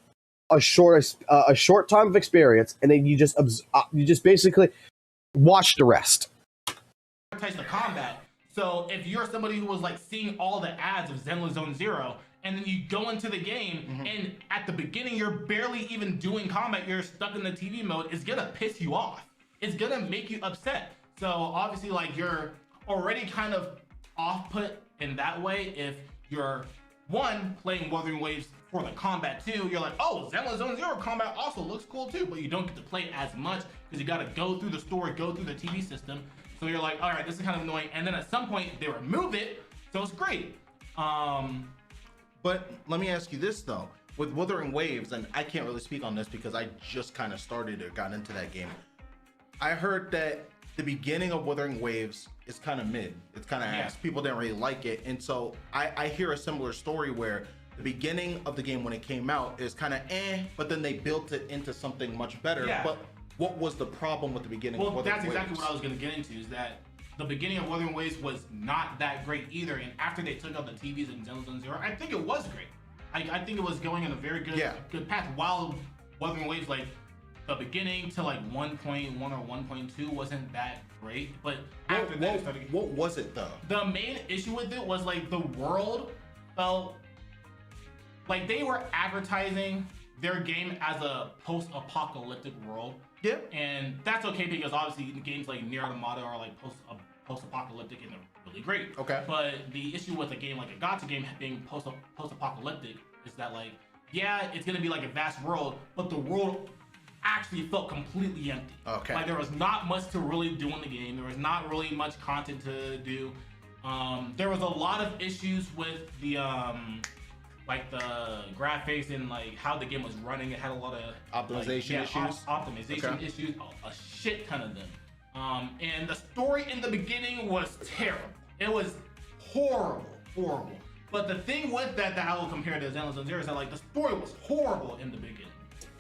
a short time of experience, and then you just basically watch the rest. The combat. So if you're somebody who was like seeing all the ads of Zenless Zone Zero, and then you go into the game, and at the beginning you're barely even doing combat, you're stuck in the TV mode, it's gonna piss you off. It's gonna make you upset. So obviously, like, you're already kind of off-put in that way if you're, one, playing Wuthering Waves for the combat, too. You're like, oh, Zenless Zone Zero combat also looks cool, too, but you don't get to play as much because you got to go through the story, go through the TV system. So you're like, all right, this is kind of annoying. And then at some point, they remove it, so it's great. But let me ask you this, though. With Wuthering Waves, and I can't really speak on this because I just kind of started or got into that game. I heard that the beginning of Wuthering Waves is kind of mid. It's kind of ass. People didn't really like it. And so I hear a similar story where the beginning of the game when it came out is kind of but then they built it into something much better. Yeah. But what was the problem with the beginning of Wuthering Waves? Well, that's exactly what I was going to get into, is that the beginning of Wuthering Waves was not that great either. And after they took out the TVs in Zenless Zone Zero, I think it was great. I think it was going in a very good path. While Wuthering Waves, like, the beginning to like 1.1 or 1.2 wasn't that great, but after that, what was it though? The main issue with it was like the world felt like they were advertising their game as a post-apocalyptic world. Yeah, and that's okay because obviously the games like Nier Automata are like post-apocalyptic and they're really great. Okay, but the issue with a game like a gacha game being post-apocalyptic is that, like, yeah, it's gonna be like a vast world, but the world actually felt completely empty. Okay. Like, there was not much to really do in the game. There was not really much content to do. There was a lot of issues with the like the graphics and like how the game was running. It had a lot of optimization issues. Optimization issues, a shit ton of them. And the story in the beginning was terrible. It was horrible. But the thing with that I will compare to Zenless Zone Zero is that like the story was horrible in the beginning.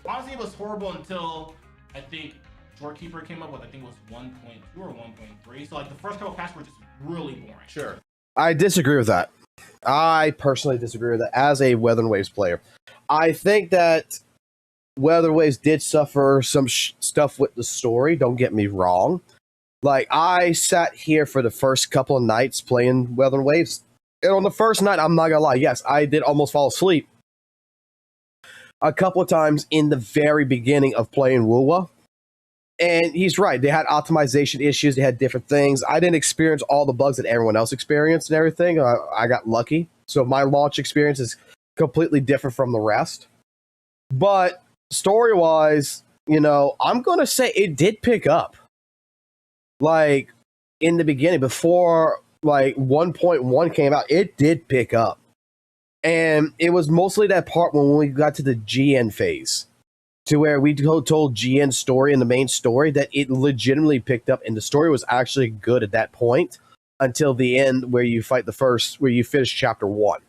Honestly, it was horrible until I think Doorkeeper came up with, I think it was 1.2 or 1.3. So like the first couple patches were just really boring. Sure. I disagree with that. I personally disagree with that as a Weather Waves player. I think that Weather Waves did suffer some stuff with the story, don't get me wrong. Like, I sat here for the first couple of nights playing Weather Waves, and on the first night, I'm not gonna lie, yes, I did almost fall asleep a couple of times in the very beginning of playing WUWA. And he's right, they had optimization issues, they had different things. I didn't experience all the bugs that everyone else experienced and everything. I got lucky. So my launch experience is completely different from the rest. But story-wise, you know, I'm gonna say it did pick up. Like, in the beginning, before like 1.1 came out, it did pick up. And it was mostly that part when we got to the GN phase, to where we told GN's story in the main story that it legitimately picked up, and the story was actually good at that point until the end where you fight where you finish chapter 1.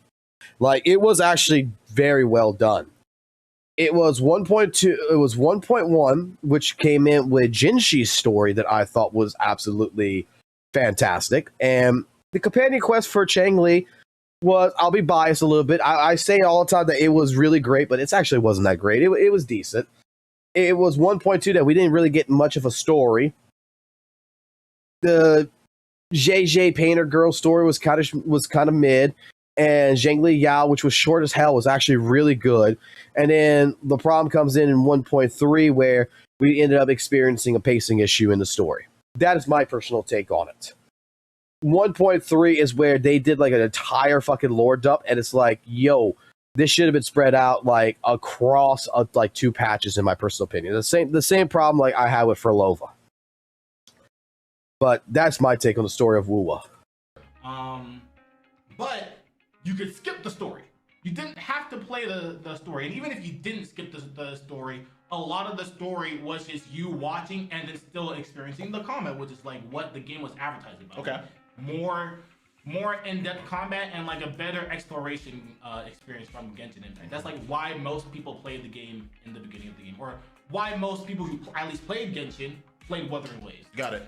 Like, it was actually very well done. It was 1.2, it was 1.1, which came in with Jinshi's story that I thought was absolutely fantastic. And the companion quest for Chang Li was, I'll be biased a little bit. I say all the time that it was really great, but it actually wasn't that great. It was decent. It was 1.2 that we didn't really get much of a story. The ZZ Painter Girl story was kind of mid. And Zhengli Yao, which was short as hell, was actually really good. And then the problem comes in 1.3, where we ended up experiencing a pacing issue in the story. That is my personal take on it. 1.3 is where they did like an entire fucking lore dump, and it's like, yo, this should have been spread out like across like 2 patches, in my personal opinion. The same problem like I had with Furlova. But that's my take on the story of WUWA. But you could skip the story. You didn't have to play the story. And even if you didn't skip the story, a lot of the story was just you watching and then still experiencing the combat, which is like what the game was advertising about. Okay. More in-depth combat and like a better exploration experience from Genshin Impact. That's like why most people played the game in the beginning of the game, or why most people who at least played Genshin played Wuthering Waves. Got it.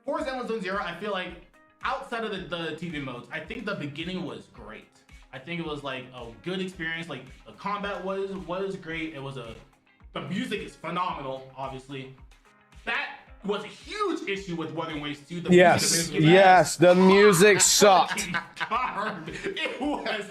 For Zenless Zone Zero, I feel like outside of the TV modes, I think the beginning was great. I think it was like a good experience. Like the combat was great. It was the music is phenomenal, obviously. That was a huge issue with Wuthering Waves 2. The music sucked. It was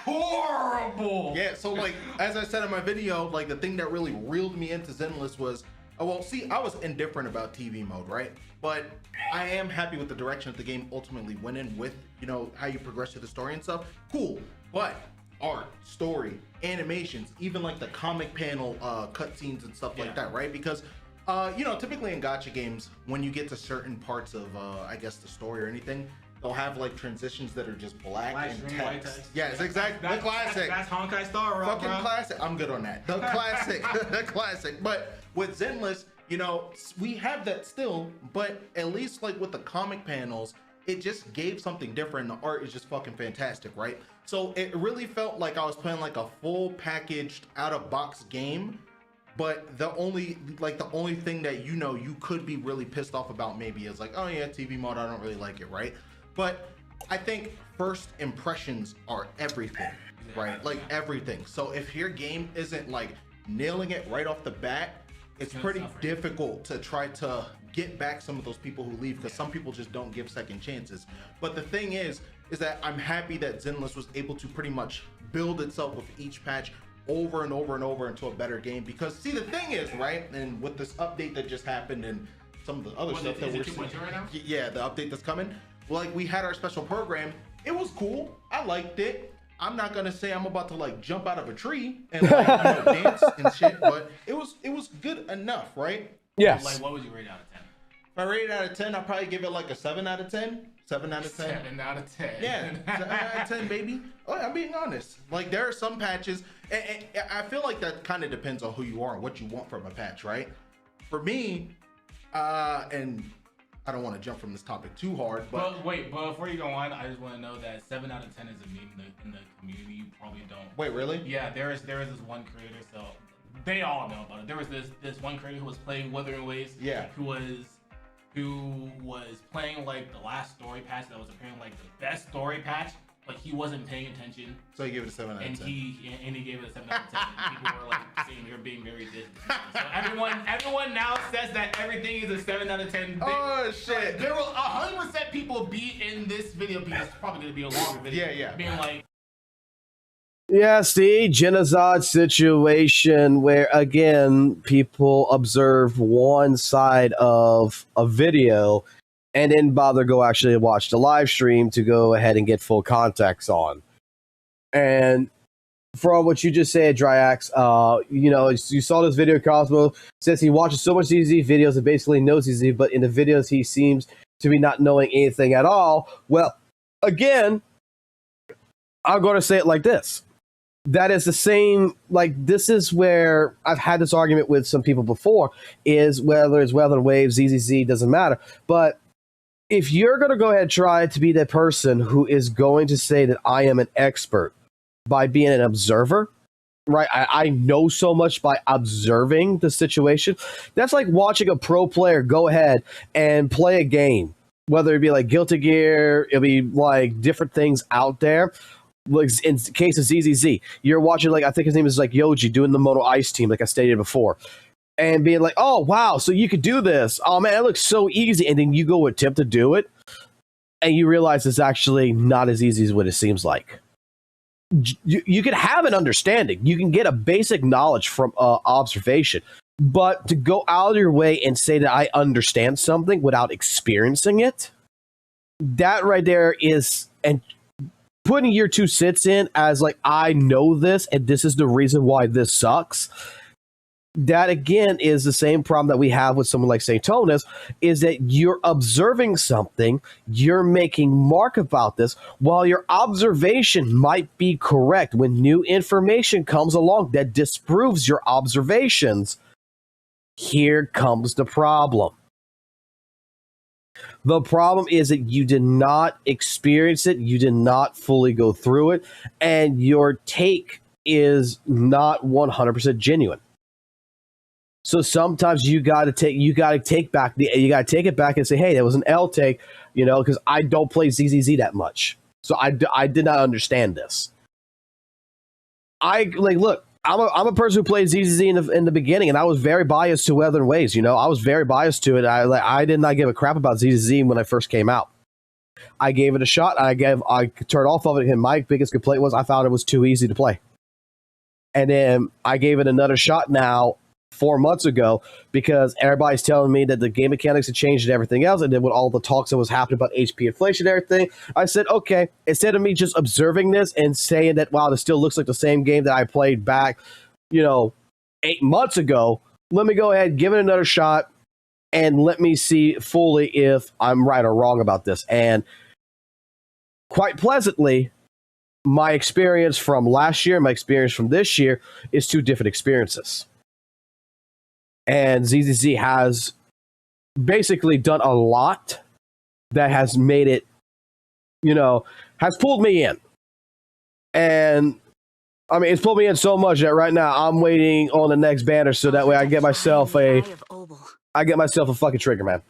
horrible. Yeah, so like as I said in my video, like the thing that really reeled me into Zenless was, I was indifferent about TV mode, right? But I am happy with the direction that the game ultimately went in with, you know, how you progress through the story and stuff. Cool. But art, story, animations, even like the comic panel cutscenes and stuff like that, right? Because you know, typically in gacha games, when you get to certain parts of I guess the story or anything, they'll have like transitions that are just black and text. Yes, exactly. The classic. That's Honkai Star Rail, fucking classic. I'm good on that. The classic. The classic. But with Zenless, you know, we have that still, but at least like with the comic panels, it just gave something different. The art is just fucking fantastic, right? So it really felt like I was playing like a full packaged out of box game. But the only thing that, you know, you could be really pissed off about maybe is like, oh yeah, TV mode, I don't really like it, right? But I think first impressions are everything, right? Like everything. So if your game isn't like nailing it right off the bat, it's pretty difficult to try to get back some of those people who leave, because some people just don't give second chances. But the thing is that I'm happy that Zenless was able to pretty much build itself with each patch over and over and over into a better game. Because see, the thing is, right, and with this update that just happened and some of the other stuff that we're seeing right now? Yeah, the update that's coming, like we had our special program. It was cool. I liked it. I'm not gonna say I'm about to like jump out of a tree and like, you know, dance and shit, but it was good enough, right? Yes. Like, what would you rate out of 10? If I rate it out of 10, I'll probably give it like a 7 out of 10. 7 out of 10. 7 out of 10. Yeah, 7 out of 10, baby. Oh, I'm being honest. Like, there are some patches, and I feel like that kind of depends on who you are and what you want from a patch, right? For me, and I don't want to jump from this topic too hard, but wait, but before you go on, I just want to know that 7 out of 10 is a meme in the community. You probably don't. Wait, really? Yeah, there is this one creator, so they all know about it. There was this one creator who was playing Wuthering Waves. Yeah. Who was playing like the last story patch that was apparently like the best story patch, but he wasn't paying attention. So he gave it a 7 out of 10. And he gave it a 7 out of 10. And people were like saying they're being very disrespectful. So everyone now says that everything is a 7 out of 10. Oh shit! There will 100% people be in this video because it's probably gonna be a longer video. Yeah. Being like, Yeah, see, genocide situation where, again, people observe one side of a video and didn't bother go actually watch the live stream to go ahead and get full context on. And from what you just said, Dryax, you know, you saw this video, Cosmo says he watches so much ZZ videos and basically knows ZZ, but in the videos he seems to be not knowing anything at all. Well, again, I'm going to say it like this. That is the same, like, this is where I've had this argument with some people before, is whether it's Weather Waves, ZZZ, doesn't matter. But if you're going to go ahead and try to be that person who is going to say that I am an expert by being an observer, right? I know so much by observing the situation. That's like watching a pro player go ahead and play a game, whether it be like Guilty Gear, it'll be like different things out there. Like in the case of ZZZ, you're watching, like, I think his name is like Yoji doing the Mono Ice team, like I stated before, and being like, oh wow, so you could do this, oh man, it looks so easy, and then you go attempt to do it and you realize it's actually not as easy as what it seems like. You can have an understanding, you can get a basic knowledge from observation, but to go out of your way and say that I understand something without experiencing it, that right there is, and putting your 2 cents in as like, I know this and this is the reason why this sucks, that again is the same problem that we have with someone like Saintontas, is that you're observing something, you're making mark about this, while your observation might be correct. When new information comes along that disproves your observations, here comes the problem. The problem is that you did not experience it, you did not fully go through it, and your take is not 100% genuine. So sometimes you got to take it back and say, hey, that was an L take, you know, because I don't play ZZZ that much, so I did not understand this. Look, I'm a person who played ZZZ in the beginning, and I was very biased to Weather and Waves. You know, I was very biased to it. I did not give a crap about ZZZ when I first came out. I gave it a shot. I turned off of it, and my biggest complaint was I found it was too easy to play. And then I gave it another shot now 4 months ago, because everybody's telling me that the game mechanics had changed and everything else, and then with all the talks that was happening about HP inflation and everything, I said, okay, instead of me just observing this and saying that, wow, this still looks like the same game that I played back, you know, 8 months ago, let me go ahead, give it another shot, and let me see fully if I'm right or wrong about this. And quite pleasantly, my experience from last year, my experience from this year is 2 different experiences. And Z.Z.Z has basically done a lot that has made it, you know, has pulled me in. And, I mean, it's pulled me in so much that right now I'm waiting on the next banner so that way I get myself a fucking trigger, man.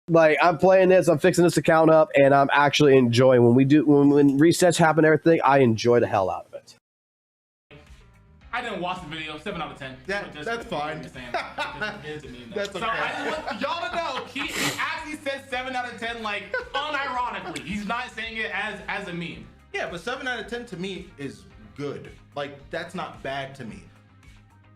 Like, I'm playing this, I'm fixing this account up, and I'm actually enjoying when resets happen and everything, I enjoy the hell out of it. I didn't watch the video. 7 out of 10. That's fine. That's okay. So I just want y'all to know he actually said 7 out of 10, like, unironically. He's not saying it as a meme. Yeah, but 7 out of 10 to me is good. Like, that's not bad to me.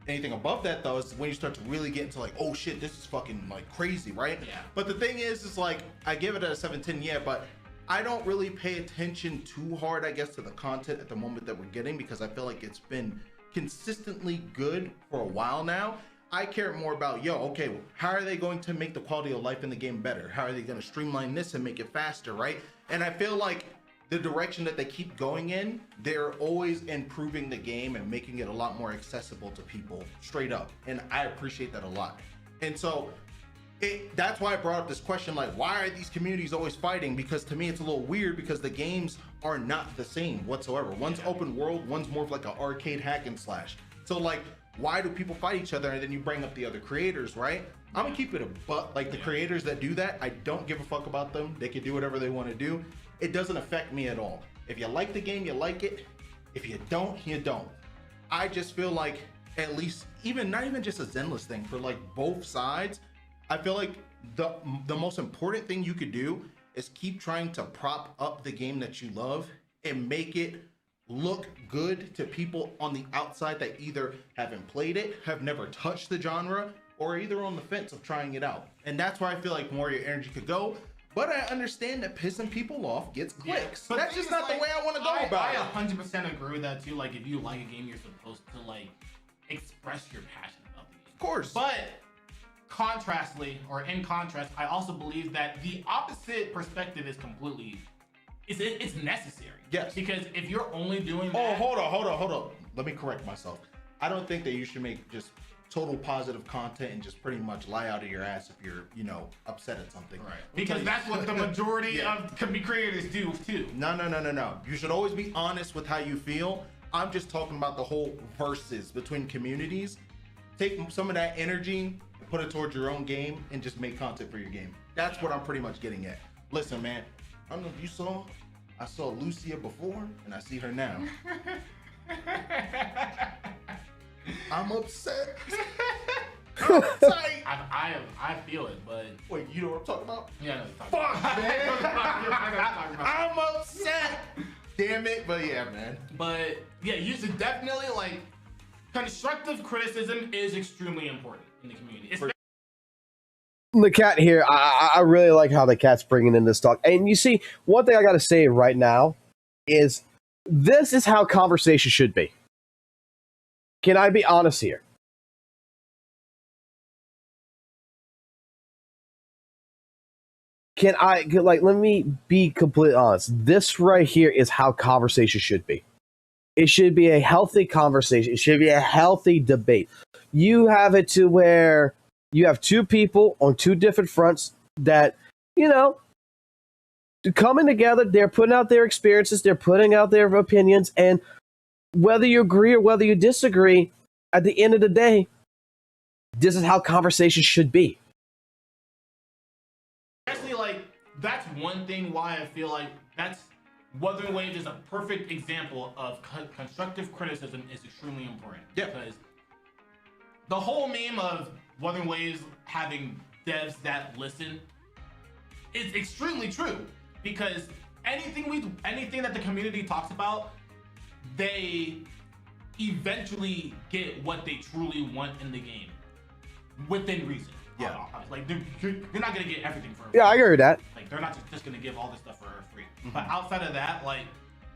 Anything above that, though, is when you start to really get into like, oh shit, this is fucking like crazy, right? Yeah. But the thing is like, I give it a 7/10, yeah, but I don't really pay attention too hard, I guess, to the content at the moment that we're getting, because I feel like it's been consistently good for a while now. I care more about, okay, how are they going to make the quality of life in the game better? How are they going to streamline this and make it faster, right? And I feel like the direction that they keep going in, they're always improving the game and making it a lot more accessible to people, straight up. And I appreciate that a lot. And so That's why I brought up this question, like, why are these communities always fighting? Because to me, it's a little weird because the games are not the same whatsoever. One's open world, one's more of like an arcade hack and slash. So like, why do people fight each other? And then you bring up the other creators, right? I'm gonna keep it a butt. Like the creators that do that, I don't give a fuck about them. They can do whatever they want to do. It doesn't affect me at all. If you like the game, you like it. If you don't, you don't. I just feel like, at least, not even just a Zenless thing, for like both sides, I feel like the most important thing you could do is keep trying to prop up the game that you love and make it look good to people on the outside that either haven't played it, have never touched the genre, or either on the fence of trying it out. And that's where I feel like more of your energy could go. But I understand that pissing people off gets clicks. But that's just not the way I want to go about it. I 100% agree with that too. Like, if you like a game, you're supposed to like express your passion about the game. Of course. But in contrast, I also believe that the opposite perspective is completely, it's necessary. Yes. Because if you're only doing Oh, that. hold on. Let me correct myself. I don't think that you should make just total positive content and just pretty much lie out of your ass if you're, upset at something. Right. Because that's what the majority of creators do too. No. You should always be honest with how you feel. I'm just talking about the whole versus between communities. Take some of that energy, put it towards your own game, and just make content for your game. That's what I'm pretty much getting at. Listen, man, I don't know if you saw, I saw Lucia before, and I see her now. I'm upset. I'm tight. I feel it, but wait, you know what I'm talking about? Yeah, no, fuck, man. I'm upset. Damn it, but yeah, man. But yeah, you should definitely like constructive criticism is extremely important in the community. The cat here, I really like how the cat's bringing in this talk. And you see, one thing I got to say right now is this is how conversation should be. Can I be honest here? Let me be completely honest. This right here is how conversation should be. It should be a healthy conversation. It should be a healthy debate. You have it to where you have two people on two different fronts that, coming together, they're putting out their experiences, they're putting out their opinions, and whether you agree or whether you disagree, at the end of the day, this is how conversation should be. Actually, like, that's one thing why I feel like Wuthering Waves is a perfect example of constructive criticism is extremely important. Yeah. Because the whole meme of Wuthering Waves having devs that listen is extremely true. Because anything that the community talks about, they eventually get what they truly want in the game within reason. Yeah. Like you're not gonna get everything for free. Yeah, I agree with that. Like they're not just gonna give all this stuff for free. Mm-hmm. But outside of that, like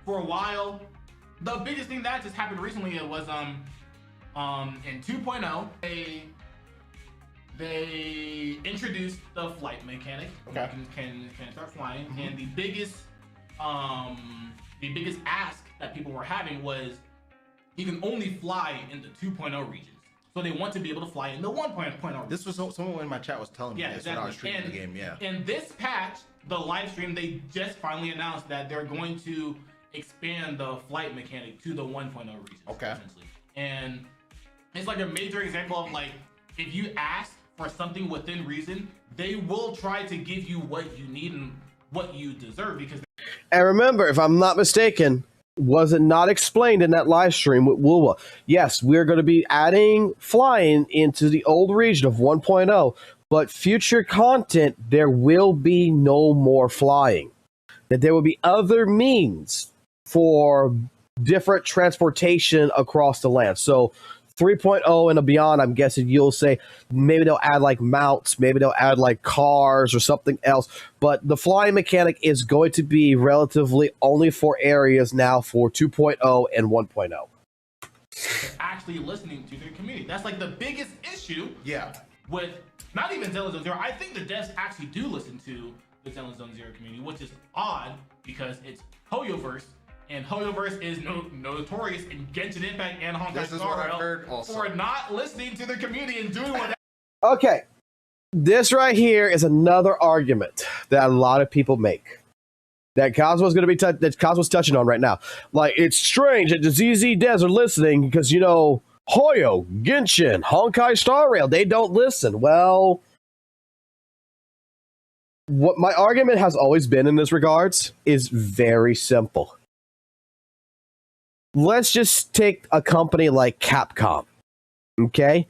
for a while, the biggest thing that just happened recently was in 2.0 they introduced the flight mechanic. Okay. You can start flying, mm-hmm. And the biggest ask that people were having was you can only fly in the 2.0 regions. So they want to be able to fly in the 1.0 regions. This was someone in my chat was telling me this exactly. when I was streaming the game. Yeah. In this patch, the live stream, they just finally announced that they're going to expand the flight mechanic to the 1.0 regions. Okay. Essentially. And it's like a major example of like, if you ask for something within reason, they will try to give you what you need and what you deserve. Because and remember, if I'm not mistaken, was it not explained in that live stream with WUWA? Yes, we're going to be adding flying into the old region of 1.0, but future content, there will be no more flying. That there will be other means for different transportation across the land. So 3.0 and beyond, I'm guessing you'll say maybe they'll add like mounts, maybe they'll add like cars or something else. But the flying mechanic is going to be relatively only for areas now for 2.0 and 1.0. Actually listening to their community. That's like the biggest issue. Yeah. With not even Zenless Zone Zero. I think the devs actually do listen to the Zenless Zone Zero community, which is odd because it's Hoyoverse. And Hoyoverse is notorious in Genshin Impact and Honkai Star Rail for not listening to the community and doing what. Okay, This right here is another argument that a lot of people make. That Cosmo's going to be that Cosmo's touching on right now. Like, it's strange that the ZZ devs are listening because, you know, Hoyo, Genshin, Honkai Star Rail, they don't listen. Well, what my argument has always been in this regards is very simple. Let's just take a company like Capcom, okay?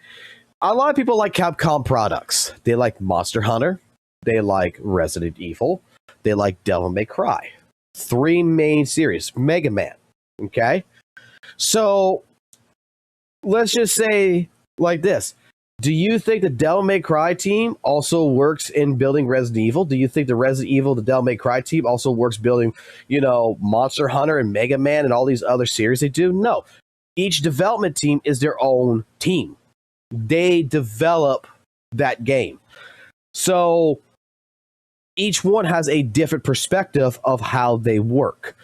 A lot of people like Capcom products. They like Monster Hunter. They like Resident Evil. They like Devil May Cry. 3 main series. Mega Man, okay? So, let's just say like this. Do you think the Devil May Cry team also works in building Resident Evil? Do you think the Resident Evil, the Devil May Cry team also works building, you know, Monster Hunter and Mega Man and all these other series they do? No. Each development team is their own team. They develop that game. So each one has a different perspective of how they work.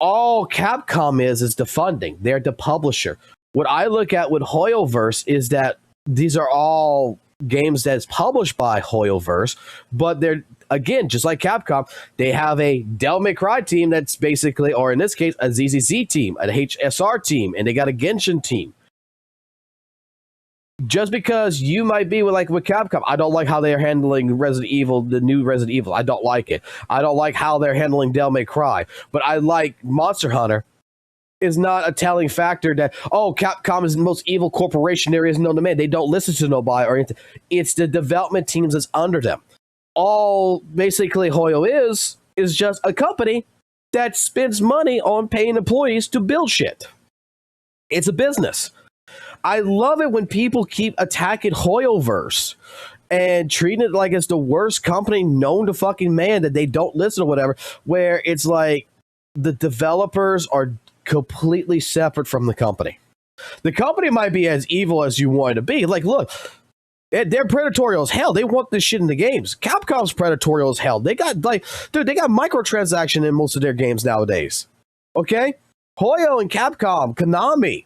All Capcom is the funding. They're the publisher. What I look at with Hoyoverse is that these are all games that's published by Hoyoverse, but they're, again, just like Capcom, they have a Devil May Cry team that's basically, or in this case, a ZZZ team, an HSR team, and they got a Genshin team. Just because you might be with Capcom, I don't like how they're handling Resident Evil, the new Resident Evil. I don't like it. I don't like how they're handling Devil May Cry, but I like Monster Hunter. Is not a telling factor that, oh, Capcom is the most evil corporation there is known to man. They don't listen to nobody or anything. It's the development teams that's under them. All basically Hoyo is just a company that spends money on paying employees to build shit. It's a business. I love it when people keep attacking Hoyoverse and treating it like it's the worst company known to fucking man, that they don't listen or whatever, where it's like the developers are completely separate from the company. The company might be as evil as you want it to be. Like, look, they're predatorial as hell. They want this shit in the games. Capcom's predatorial as hell. They got they got microtransaction in most of their games nowadays. Okay? Hoyo and Capcom, Konami,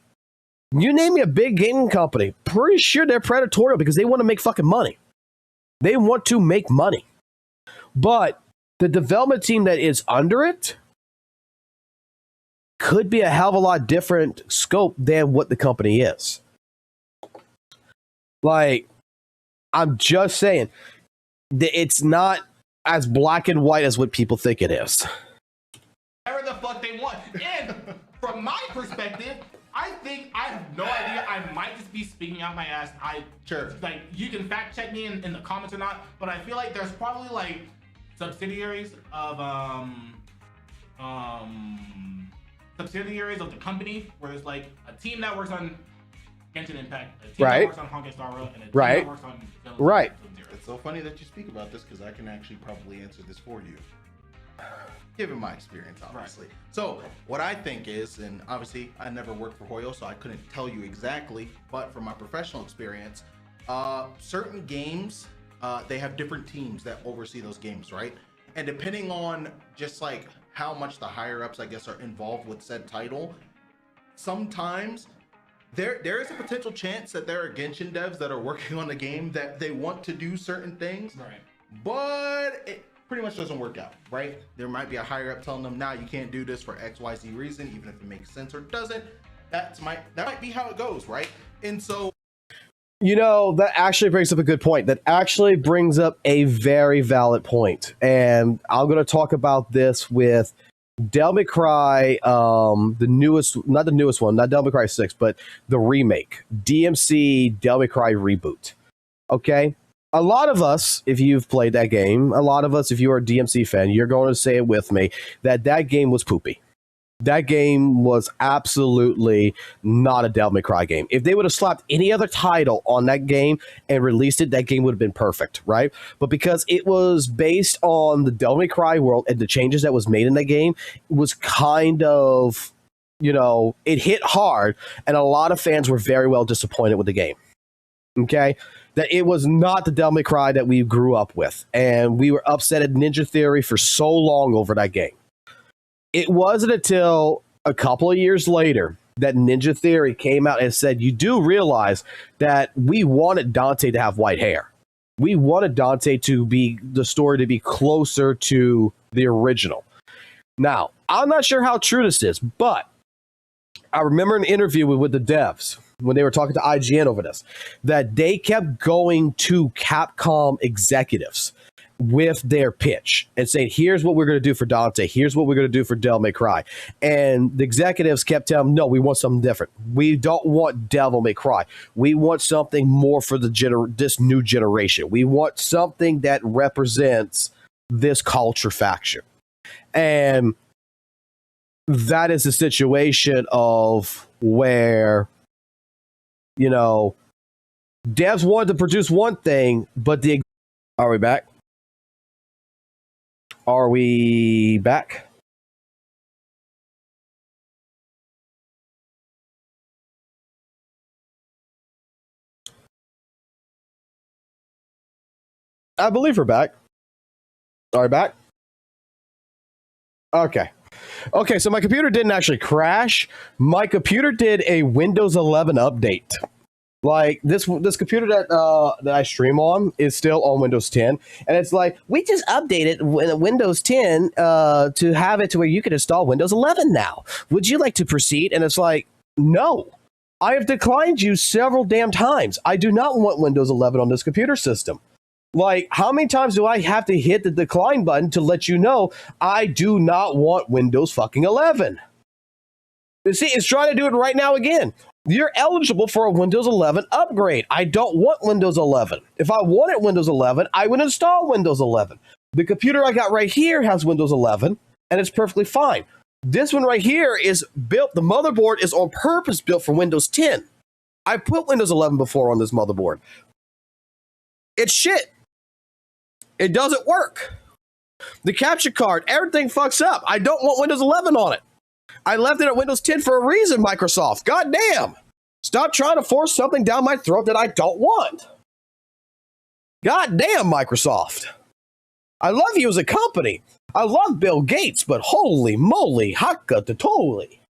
you name me a big gaming company, pretty sure they're predatorial because they want to make fucking money. They want to make money. But the development team that is under it could be a hell of a lot different scope than what the company is. Like, I'm just saying, it's not as black and white as what people think it is. Whatever the fuck they want. And from my perspective, I think, I have no idea, I might just be speaking out my ass. Sure. Like, you can fact check me in the comments or not, but I feel like there's probably like subsidiaries of the company where there's like a team that works on Genshin Impact, a team that works on Honkai Star Rail, and a team that works on Zenless Zone Zero. It's so funny that you speak about this because I can actually probably answer this for you, given my experience, obviously. Right. So what I think is, and obviously I never worked for Hoyo, so I couldn't tell you exactly, but from my professional experience, certain games, they have different teams that oversee those games, right? And depending on just like how much the higher ups, I guess, are involved with said title, sometimes there is a potential chance that there are Genshin devs that are working on the game that they want to do certain things, right? But it pretty much doesn't work out, right? There might be a higher up telling them, nah, you can't do this for XYZ reason, even if it makes sense or doesn't. That might be how it goes, right? And so, you know, that actually brings up a good point. That actually brings up a very valid point. And I'm going to talk about this with Devil May Cry, the newest, not the newest one, not Devil May Cry 6, but the remake, DMC Devil May Cry reboot. Okay? A lot of us, if you've played that game, a lot of us, if you're a DMC fan, you're going to say it with me, that game was poopy. That game was absolutely not a Devil May Cry game. If they would have slapped any other title on that game and released it, that game would have been perfect, right? But because it was based on the Devil May Cry world and the changes that was made in that game, it was kind of, you know, it hit hard, and a lot of fans were very well disappointed with the game. Okay? That it was not the Devil May Cry that we grew up with, and we were upset at Ninja Theory for so long over that game. It wasn't until a couple of years later that Ninja Theory came out and said, you do realize that we wanted Dante to have white hair. We wanted Dante to be the story to be closer to the original. Now, I'm not sure how true this is, but I remember an interview with the devs when they were talking to IGN over this, that they kept going to Capcom executives with their pitch and saying, here's what we're going to do for Dante. Here's what we're going to do for Devil May Cry. And the executives kept telling them, no, we want something different. We don't want Devil May Cry. We want something more for this new generation. We want something that represents this culture faction. And that is the situation of where, you know, devs wanted to produce one thing, but the... Are we back? Are we back? I believe we're back. Are we back? Okay. Okay, so my computer didn't actually crash. My computer did a Windows 11 update. Like, this computer that I stream on is still on Windows 10, and it's like, we just updated Windows 10 to have it to where you can install Windows 11 now. Would you like to proceed? And it's like, no. I have declined you several damn times. I do not want Windows 11 on this computer system. Like, how many times do I have to hit the decline button to let you know I do not want Windows fucking 11? You see, it's trying to do it right now again. You're eligible for a Windows 11 upgrade. I don't want Windows 11. If I wanted Windows 11, I would install Windows 11. The computer I got right here has Windows 11, and it's perfectly fine. This one right here is built, the motherboard is on purpose built for Windows 10. I put Windows 11 before on this motherboard. It's shit. It doesn't work. The capture card, everything fucks up. I don't want Windows 11 on it. I left it at Windows 10 for a reason, Microsoft. God damn. Stop trying to force something down my throat that I don't want. God damn, Microsoft. I love you as a company. I love Bill Gates, but holy moly, haka tatoli.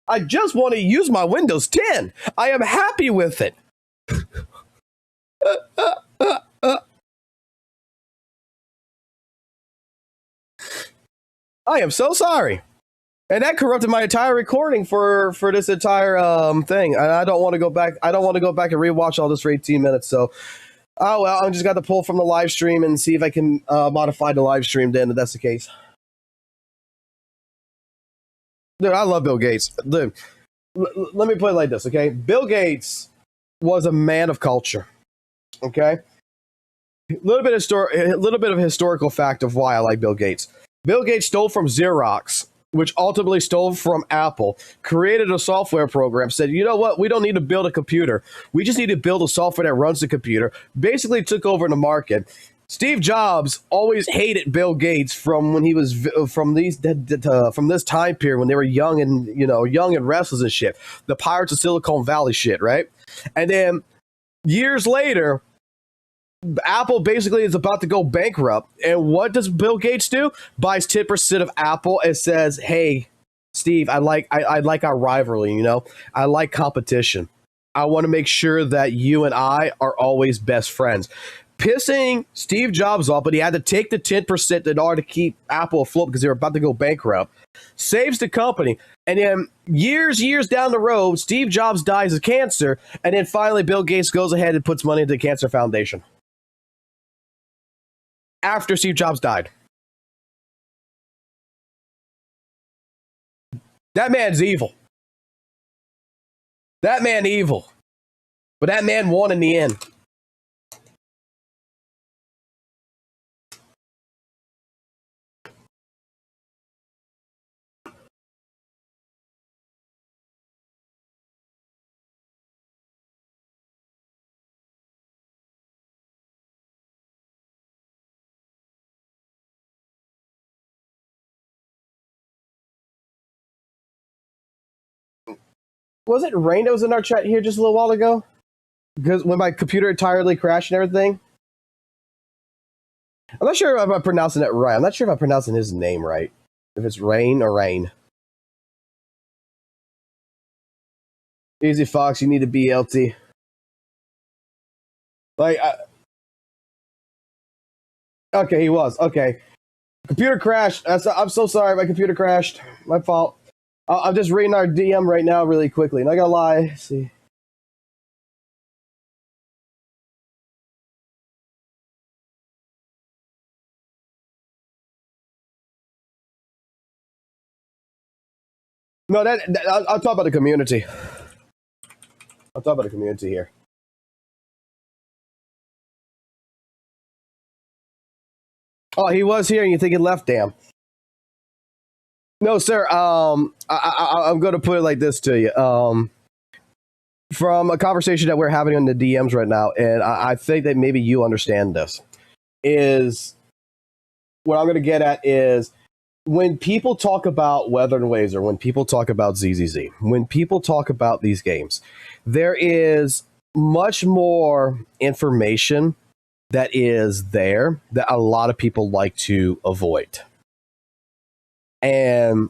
I just want to use my Windows 10. I am happy with it. I am so sorry. And that corrupted my entire recording for this entire thing. And I don't want to go back. I don't want to go back and rewatch all this for 18 minutes. So, oh well, I'm just got to pull from the live stream and see if I can modify the live stream then, if that's the case. Dude, I love Bill Gates. Dude, let me put it like this, okay? Bill Gates was a man of culture, okay? A little bit of historical fact of why I like Bill Gates. Bill Gates stole from Xerox, which ultimately stole from Apple, created a software program, said, you know what, we don't need to build a computer. We just need to build a software that runs the computer. Basically took over the market. Steve Jobs always hated Bill Gates from when he was from this time period when they were young and restless and shit. The Pirates of Silicon Valley shit, right? And then years later, Apple basically is about to go bankrupt. And what does Bill Gates do? Buys 10% of Apple and says, hey, Steve, I like our rivalry, you know? I like competition. I want to make sure that you and I are always best friends. Pissing Steve Jobs off, but he had to take the 10% in order to keep Apple afloat because they were about to go bankrupt. Saves the company. And then years down the road, Steve Jobs dies of cancer. And then finally, Bill Gates goes ahead and puts money into the Cancer Foundation. After Steve Jobs died. That man's evil. That man evil. But that man won in the end. Was it Rain that was in our chat here just a little while ago? Because when my computer entirely crashed and everything? I'm not sure if I'm pronouncing it right. I'm not sure if I'm pronouncing his name right. If it's Rain or Rain. Easy Fox, you need a BLT. Like, okay, he was. Okay. Computer crashed. I'm so sorry. My computer crashed. My fault. I'm just reading our DM right now really quickly. Not gonna lie. Let's see. No, I'll talk about the community. I'll talk about the community here. Oh, he was here and you think he left? Damn. No, sir. I'm going to put it like this to you. From a conversation that we're having on the DMs right now, and I think that maybe you understand this, is what I'm going to get at is when people talk about Weather and Waves, or when people talk about ZZZ, when people talk about these games, there is much more information that is there that a lot of people like to avoid. And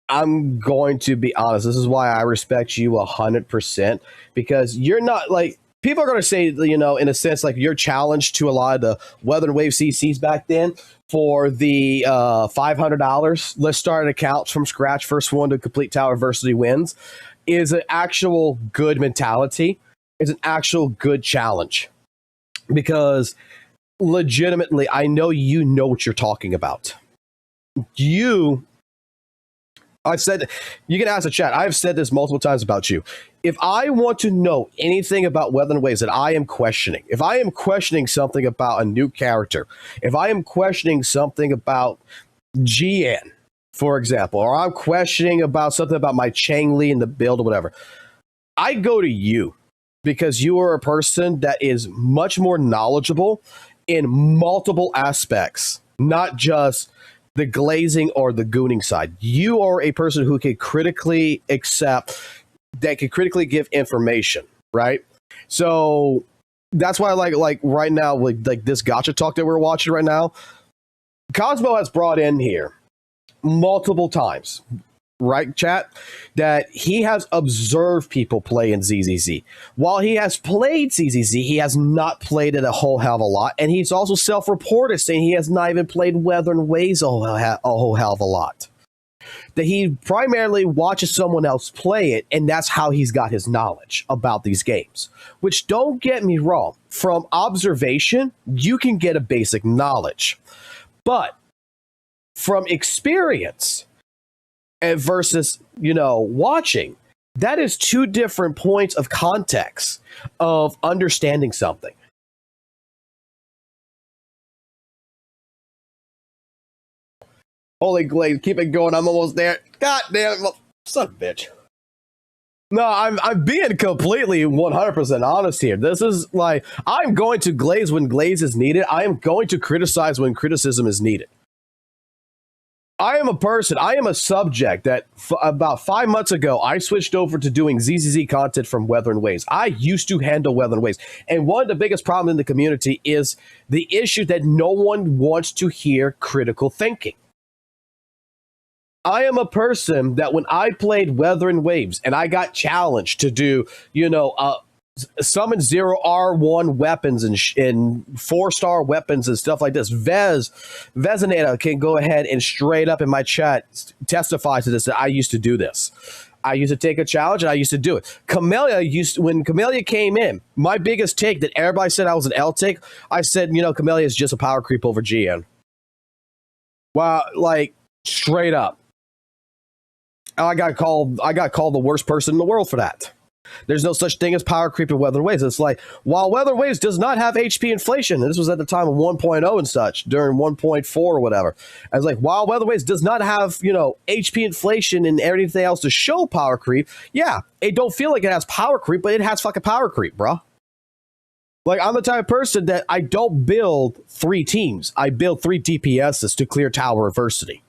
I'm going to be honest, this is why I respect you 100%, because you're not like, people are going to say, you know, in a sense, like you're challenged to a lot of the Weather and Wave CCs back then for the $500. Let's start an account from scratch. First one to complete Tower Adversity wins is an actual good mentality. It's an actual good challenge. Because legitimately, I know you know what you're talking about. I've said, you can ask the chat, I've said this multiple times about you. If I want to know anything about Weather and Waves that I am questioning, if I am questioning something about a new character, if I am questioning something about GN, for example, or I'm questioning about something about my Chang Li in the build or whatever, I go to you. Because you are a person that is much more knowledgeable in multiple aspects, not just the glazing or the gooning side. You are a person who can critically accept, that can critically give information, right? So that's why I like right now, like this gotcha talk that we're watching right now, Cosmo has brought in here multiple times. Right, chat, that he has observed people play in ZZZ. While he has played ZZZ, he has not played it a whole hell of a lot, and he's also self-reported saying he has not even played Weather and Waves a whole hell of a lot. That he primarily watches someone else play it, and that's how he's got his knowledge about these games. Which, don't get me wrong, from observation, you can get a basic knowledge. But from experience versus, you know, watching, that is two different points of context of understanding something. Holy glaze, keep it going. I'm almost there. God damn it, son of a bitch. No, I'm being completely 100% honest here. This is like, I'm going to glaze when glaze is needed. I am going to criticize when criticism is needed. I am a person, I am a subject that about 5 months ago, I switched over to doing ZZZ content from Weather and Waves. I used to handle Weather and Waves. And one of the biggest problems in the community is the issue that no one wants to hear critical thinking. I am a person that when I played Weather and Waves and I got challenged to do, you know, summon 0 R1 weapons and 4-star weapons and stuff like this. Vezinator can go ahead and straight up in my chat testify to this, that I used to do this. I used to take a challenge and I used to do it. When Camellia came in, my biggest take that everybody said I was an L take, I said, you know, Camellia is just a power creep over GN. Wow, like straight up. I got called the worst person in the world for that. There's no such thing as power creep in Weather and Waves. It's like, while Weather and Waves does not have HP inflation, and this was at the time of 1.0 and such, during 1.4 or whatever. I was like, while Weather and Waves does not have, you know, HP inflation and everything else to show power creep, yeah, it don't feel like it has power creep, but it has fucking power creep, bro. Like, I'm the type of person that I don't build 3 teams. I build 3 DPSs to clear tower adversity.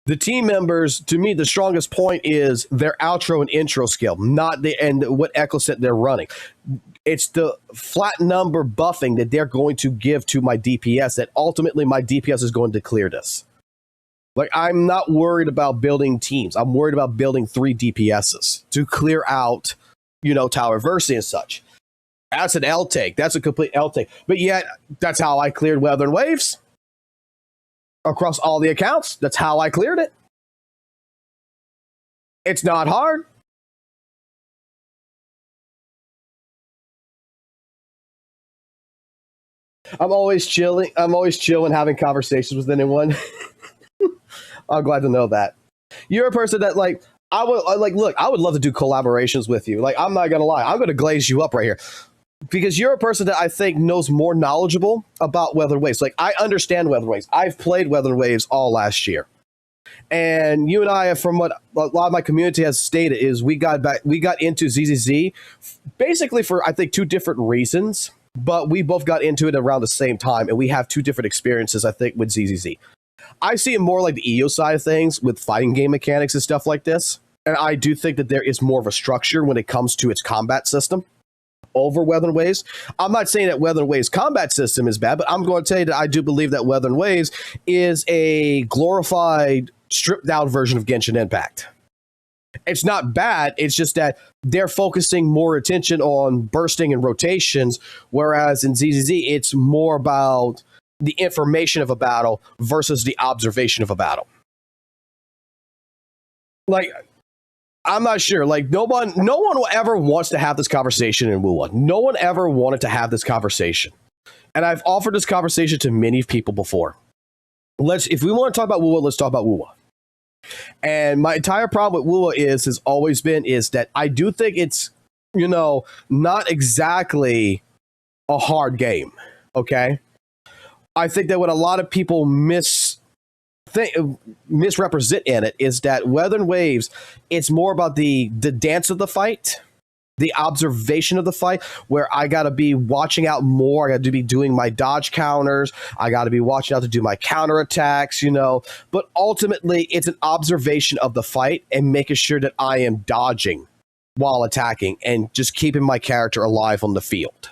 The team members, to me, the strongest point is their outro and intro skill, not what echo set they're running. It's the flat number buffing that they're going to give to my DPS that ultimately my DPS is going to clear this. Like, I'm not worried about building teams. I'm worried about building 3 DPSs to clear out, tower versity and such. That's an L take. That's a complete L take. But yet, that's how I cleared Weather and Waves. Across all the accounts, that's how I cleared it. It's not hard. I'm always chilling. Having conversations with anyone. I'm glad to know that. You're a person that, I would love to do collaborations with you. Like, I'm not going to lie. I'm going to glaze you up right here. Because you're a person that I think knows more knowledgeable about Weather Waves. Like, I understand Weather Waves. I've played Weather Waves all last year. And you and I, from what a lot of my community has stated, is we got into ZZZ basically for, I think, 2 different reasons. But we both got into it around the same time, and we have 2 different experiences, I think, with ZZZ. I see it more like the EO side of things with fighting game mechanics and stuff like this. And I do think that there is more of a structure when it comes to its combat system over Weather and Waves. I'm not saying that Weather and Waves combat system is bad, but I'm going to tell you that I do believe that Weather and Waves is a glorified, stripped down version of Genshin Impact. It's not bad. It's just that they're focusing more attention on bursting and rotations, whereas in ZZZ, it's more about the information of a battle versus the observation of a battle. Like, I'm not sure. Like, no one ever wants to have this conversation in WUWA. No one ever wanted to have this conversation. And I've offered this conversation to many people before. If we want to talk about WUWA, let's talk about WUWA. And my entire problem with WUWA has always been that I do think it's, not exactly a hard game. Okay. I think that what a lot of people misrepresent in it is that Weather and Waves, it's more about the dance of the fight, the observation of the fight, where I got to be watching out more. I got to be doing my dodge counters. I got to be watching out to do my counter attacks, But ultimately, it's an observation of the fight and making sure that I am dodging while attacking and just keeping my character alive on the field.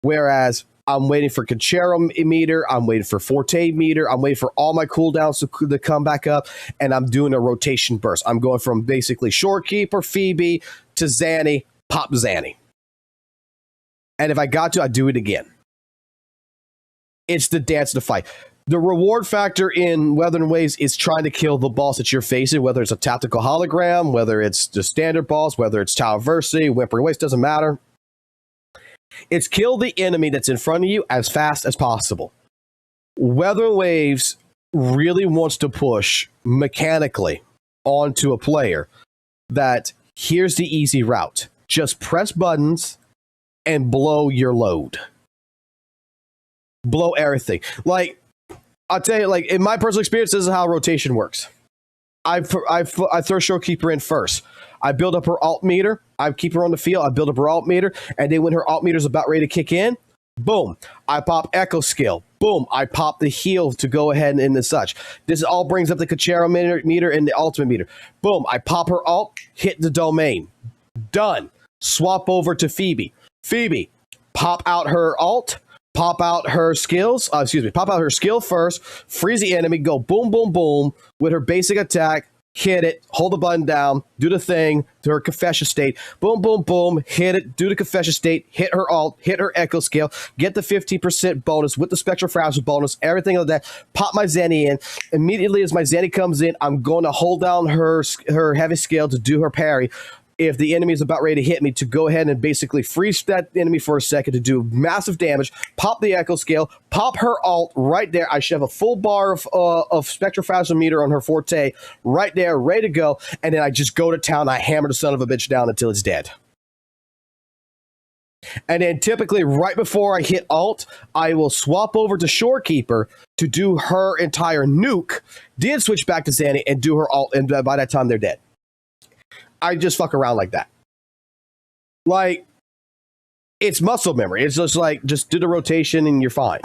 Whereas I'm waiting for Conchero meter, I'm waiting for Forte meter, I'm waiting for all my cooldowns to come back up, and I'm doing a rotation burst. I'm going from basically Shorekeeper, Phoebe, to Zanny, pop Zanny. And if I got to, I'd do it again. It's the dance to fight. The reward factor in Weather and Waves is trying to kill the boss that you're facing, whether it's a tactical hologram, whether it's the standard boss, whether it's Tower Versity, Whimpering Waste, doesn't matter. It's kill the enemy that's in front of you as fast as possible. Weather and Waves really wants to push mechanically onto a player that here's the easy route. Just press buttons and blow your load. Blow everything. Like, I'll tell you, in my personal experience, this is how rotation works. I throw Shorekeeper in first. I build up her alt meter. I keep her on the field. I build up her alt meter. And then when her alt meter is about ready to kick in, boom, I pop Echo Skill. Boom, I pop the heal to go ahead and such. This all brings up the Conchero meter and the ultimate meter. Boom, I pop her alt, hit the domain. Done. Swap over to Phoebe. Phoebe, pop out her alt. Pop out her skills. Pop out her skill first. Freeze the enemy. Go boom, boom, boom with her basic attack. Hit it, hold the button down, do the thing to her confession state. Boom, boom, boom, hit it, do the confession state, hit her alt, hit her echo scale, get the 15% bonus with the spectral fragile bonus, everything like that. Pop my Zenny in. Immediately as my Zenny comes in, I'm going to hold down her heavy scale to do her parry. If the enemy is about ready to hit me, to go ahead and basically freeze that enemy for a second to do massive damage, pop the echo scale, pop her alt right there. I should have a full bar of spectral meter on her Forte right there, ready to go. And then I just go to town. I hammer the son of a bitch down until it's dead. And then typically right before I hit alt, I will swap over to Shorekeeper to do her entire nuke, then switch back to Zanny and do her alt. And by that time, they're dead. I just fuck around like that. It's muscle memory. It's just do the rotation and you're fine.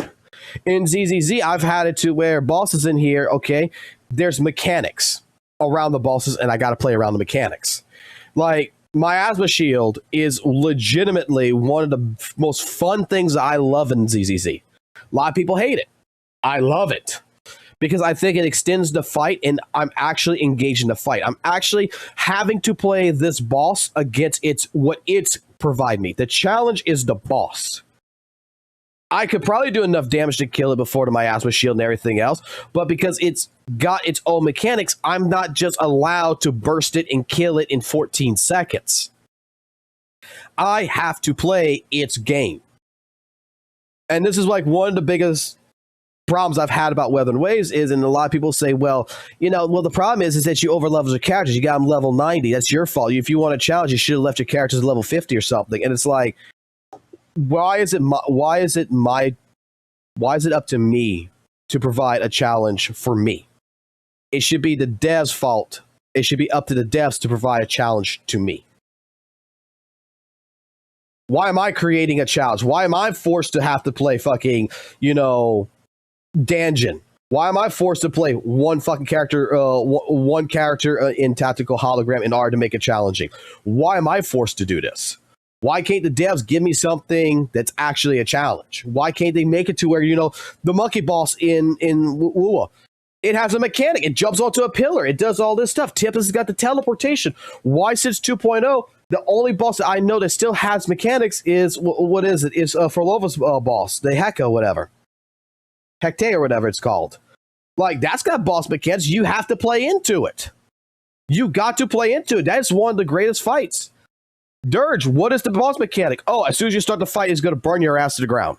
In ZZZ, I've had it to where bosses in here, okay, there's mechanics around the bosses and I got to play around the mechanics. Miasma Shield is legitimately one of the most fun things I love in ZZZ. A lot of people hate it. I love it. because I think it extends the fight and I'm actually engaged in the fight. I'm actually having to play this boss against what it's provide me. The challenge is the boss. I could probably do enough damage to kill it before to my asthma shield and everything else, but because it's got its own mechanics, I'm not just allowed to burst it and kill it in 14 seconds. I have to play its game. And this is like one of the biggest problems I've had about Weather and Waves is, and a lot of people say, well, the problem is that you overlevel your characters. You got them level 90. That's your fault. If you want a challenge, you should have left your characters at level 50 or something. And it's like, why is it up to me to provide a challenge for me? It should be the devs' fault. It should be up to the devs to provide a challenge to me. Why am I creating a challenge? Why am I forced to have to play fucking, Danjin? Why am I forced to play one fucking character, one character in tactical hologram in order to make it challenging? Why am I forced to do this? Why can't the devs give me something that's actually a challenge? Why can't they make it to where, the monkey boss in WUWA, it has a mechanic. It jumps onto a pillar. It does all this stuff. Tip has got the teleportation. Why since 2.0, the only boss that I know that still has mechanics is, what is it? It's Forlova's boss, the Heka, whatever. Hecte or whatever it's called. Like, that's got boss mechanics. You have to play into it. You got to play into it. That's one of the greatest fights. Dirge, what is the boss mechanic? Oh, as soon as you start the fight, it's going to burn your ass to the ground.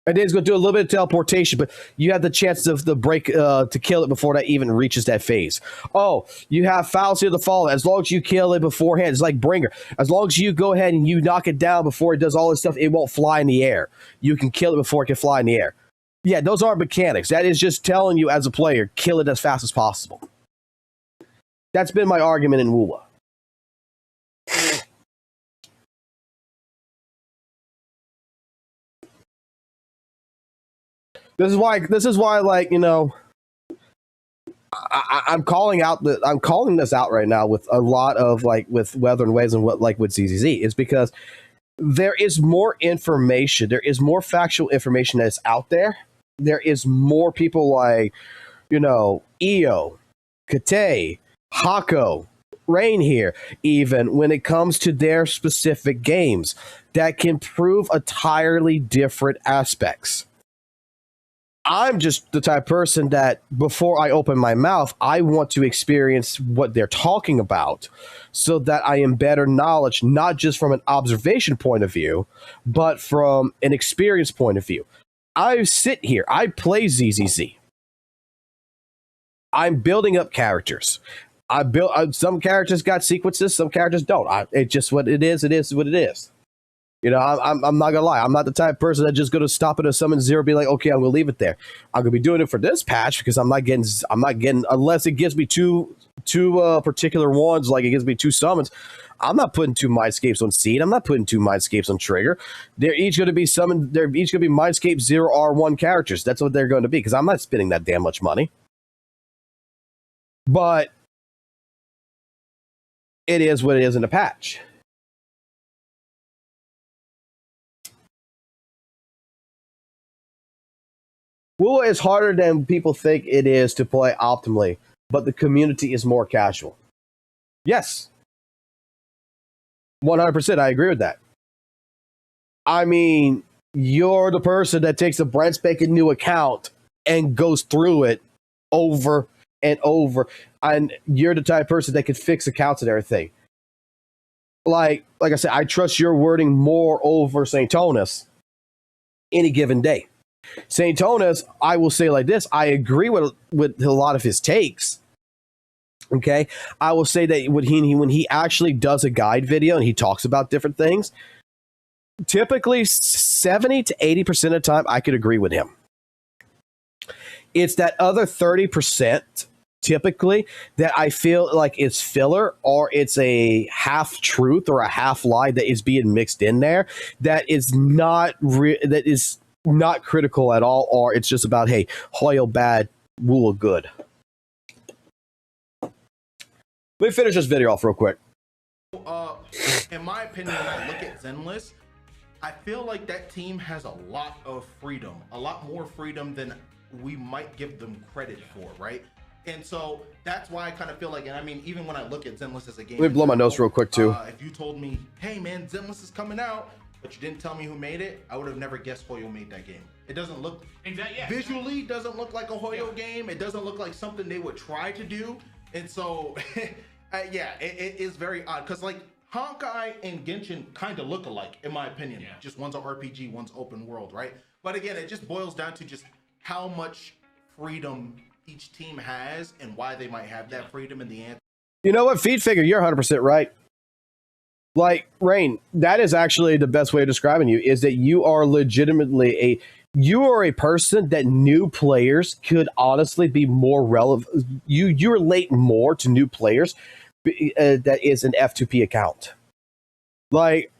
And then it's going to do a little bit of teleportation, but you have the chance of the break to kill it before that even reaches that phase. Oh, you have Fallacy of the Fall. As long as you kill it beforehand, it's like Bringer. As long as you go ahead and you knock it down before it does all this stuff, it won't fly in the air. You can kill it before it can fly in the air. Yeah, those aren't mechanics. That is just telling you as a player, kill it as fast as possible. That's been my argument in WUWA. This is why, like, I'm calling this out right now with a lot of, like, with Weather and Waves and with Z.Z.Z. It's because there is more information. There is more factual information that's out there. There is more people like, EO, Kate, Hako, Rain here, even when it comes to their specific games that can prove entirely different aspects. I'm just the type of person that before I open my mouth, I want to experience what they're talking about so that I am better knowledge, not just from an observation point of view, but from an experience point of view. I sit here, I play Z.Z.Z. I'm building up characters. Some characters got sequences, some characters don't. It's just what it is. It is what it is. I'm not gonna lie. I'm not the type of person that's just gonna stop at a summon zero, be like, okay, I'm gonna leave it there. I'm gonna be doing it for this patch because I'm not getting unless it gives me two particular ones, like it gives me 2 summons. I'm not putting 2 Mindscapes on Seed. I'm not putting 2 Mindscapes on Trigger. They're each gonna be summoned. They're each gonna be Mindscape 0 R1 characters. That's what they're going to be because I'm not spending that damn much money. But it is what it is in the patch. WUWA is harder than people think it is to play optimally, but the community is more casual. Yes. 100%, I agree with that. I mean, you're the person that takes a brand spanking new account and goes through it over and over, and you're the type of person that can fix accounts and everything. Like I said, I trust your wording more over Saintontas any given day. Saintontas, I will say like this, I agree with a lot of his takes. Okay, I will say that when he actually does a guide video and he talks about different things, typically 70 to 80% of the time I could agree with him. It's that other 30% typically that I feel like it's filler or it's a half truth or a half lie that is being mixed in there that is not not critical at all, or it's just about, hey, Hoyo bad, WUWA good. Let me finish this video off real quick. In my opinion, when I look at Zenless, I feel like that team has a lot of freedom, a lot more freedom than we might give them credit for, right? And so that's why I kind of feel like, and I mean, even when I look at Zenless as a game, Let me blow my nose real quick too. If you told me, hey man, Zenless is coming out, but you didn't tell me who made it, I would have never guessed Hoyo made that game. It doesn't look, visually doesn't look like a Hoyo game. It doesn't look like something they would try to do. And so, yeah, it is very odd. Because like Honkai and Genshin kind of look alike, in my opinion. Yeah. Just one's an RPG, one's open world, right? But again, it just boils down to just how much freedom each team has and why they might have that freedom in the answer. You know what, Feed Figure, you're 100% right. Like, Rain, that is actually the best way of describing you, is that you are legitimately you are a person that new players could honestly be more relevant. You relate more to new players that is an F2P account. Like,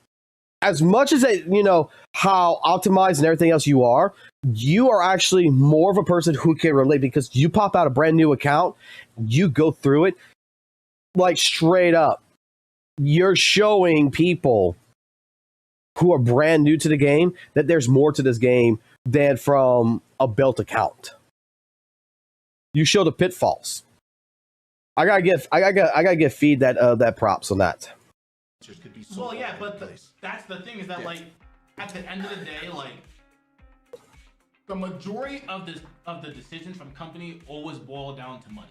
as much as you know how optimized and everything else you are actually more of a person who can relate, because you pop out a brand new account, you go through it, like straight up, you're showing people who are brand new to the game that there's more to this game than from a built account. You show the pitfalls. I gotta give Feed that props on that. Could be so well, yeah, but that's the thing, is that like at the end of the day, like the majority of the decisions from company always boil down to money.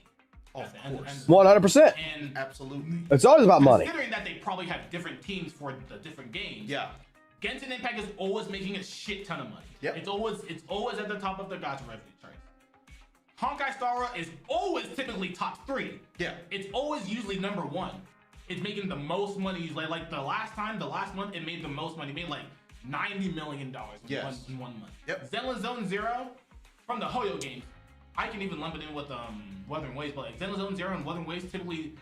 Of course. 100%. And absolutely. It's always about money. Considering that they probably have different teams for the different games. Yeah. Genshin Impact is always making a shit ton of money. Yep. It's always at the top of the gacha revenue charts. Honkai Star Rail is always typically top 3. Yeah. It's always usually number 1. It's making the most money usually. Like the last month, it made the most money. It made like $90 million in one month. Yep. Zenless Zone Zero from the Hoyo games, I can even lump it in with Wuthering Waves, but like Zenless Zone Zero and Wuthering Waves typically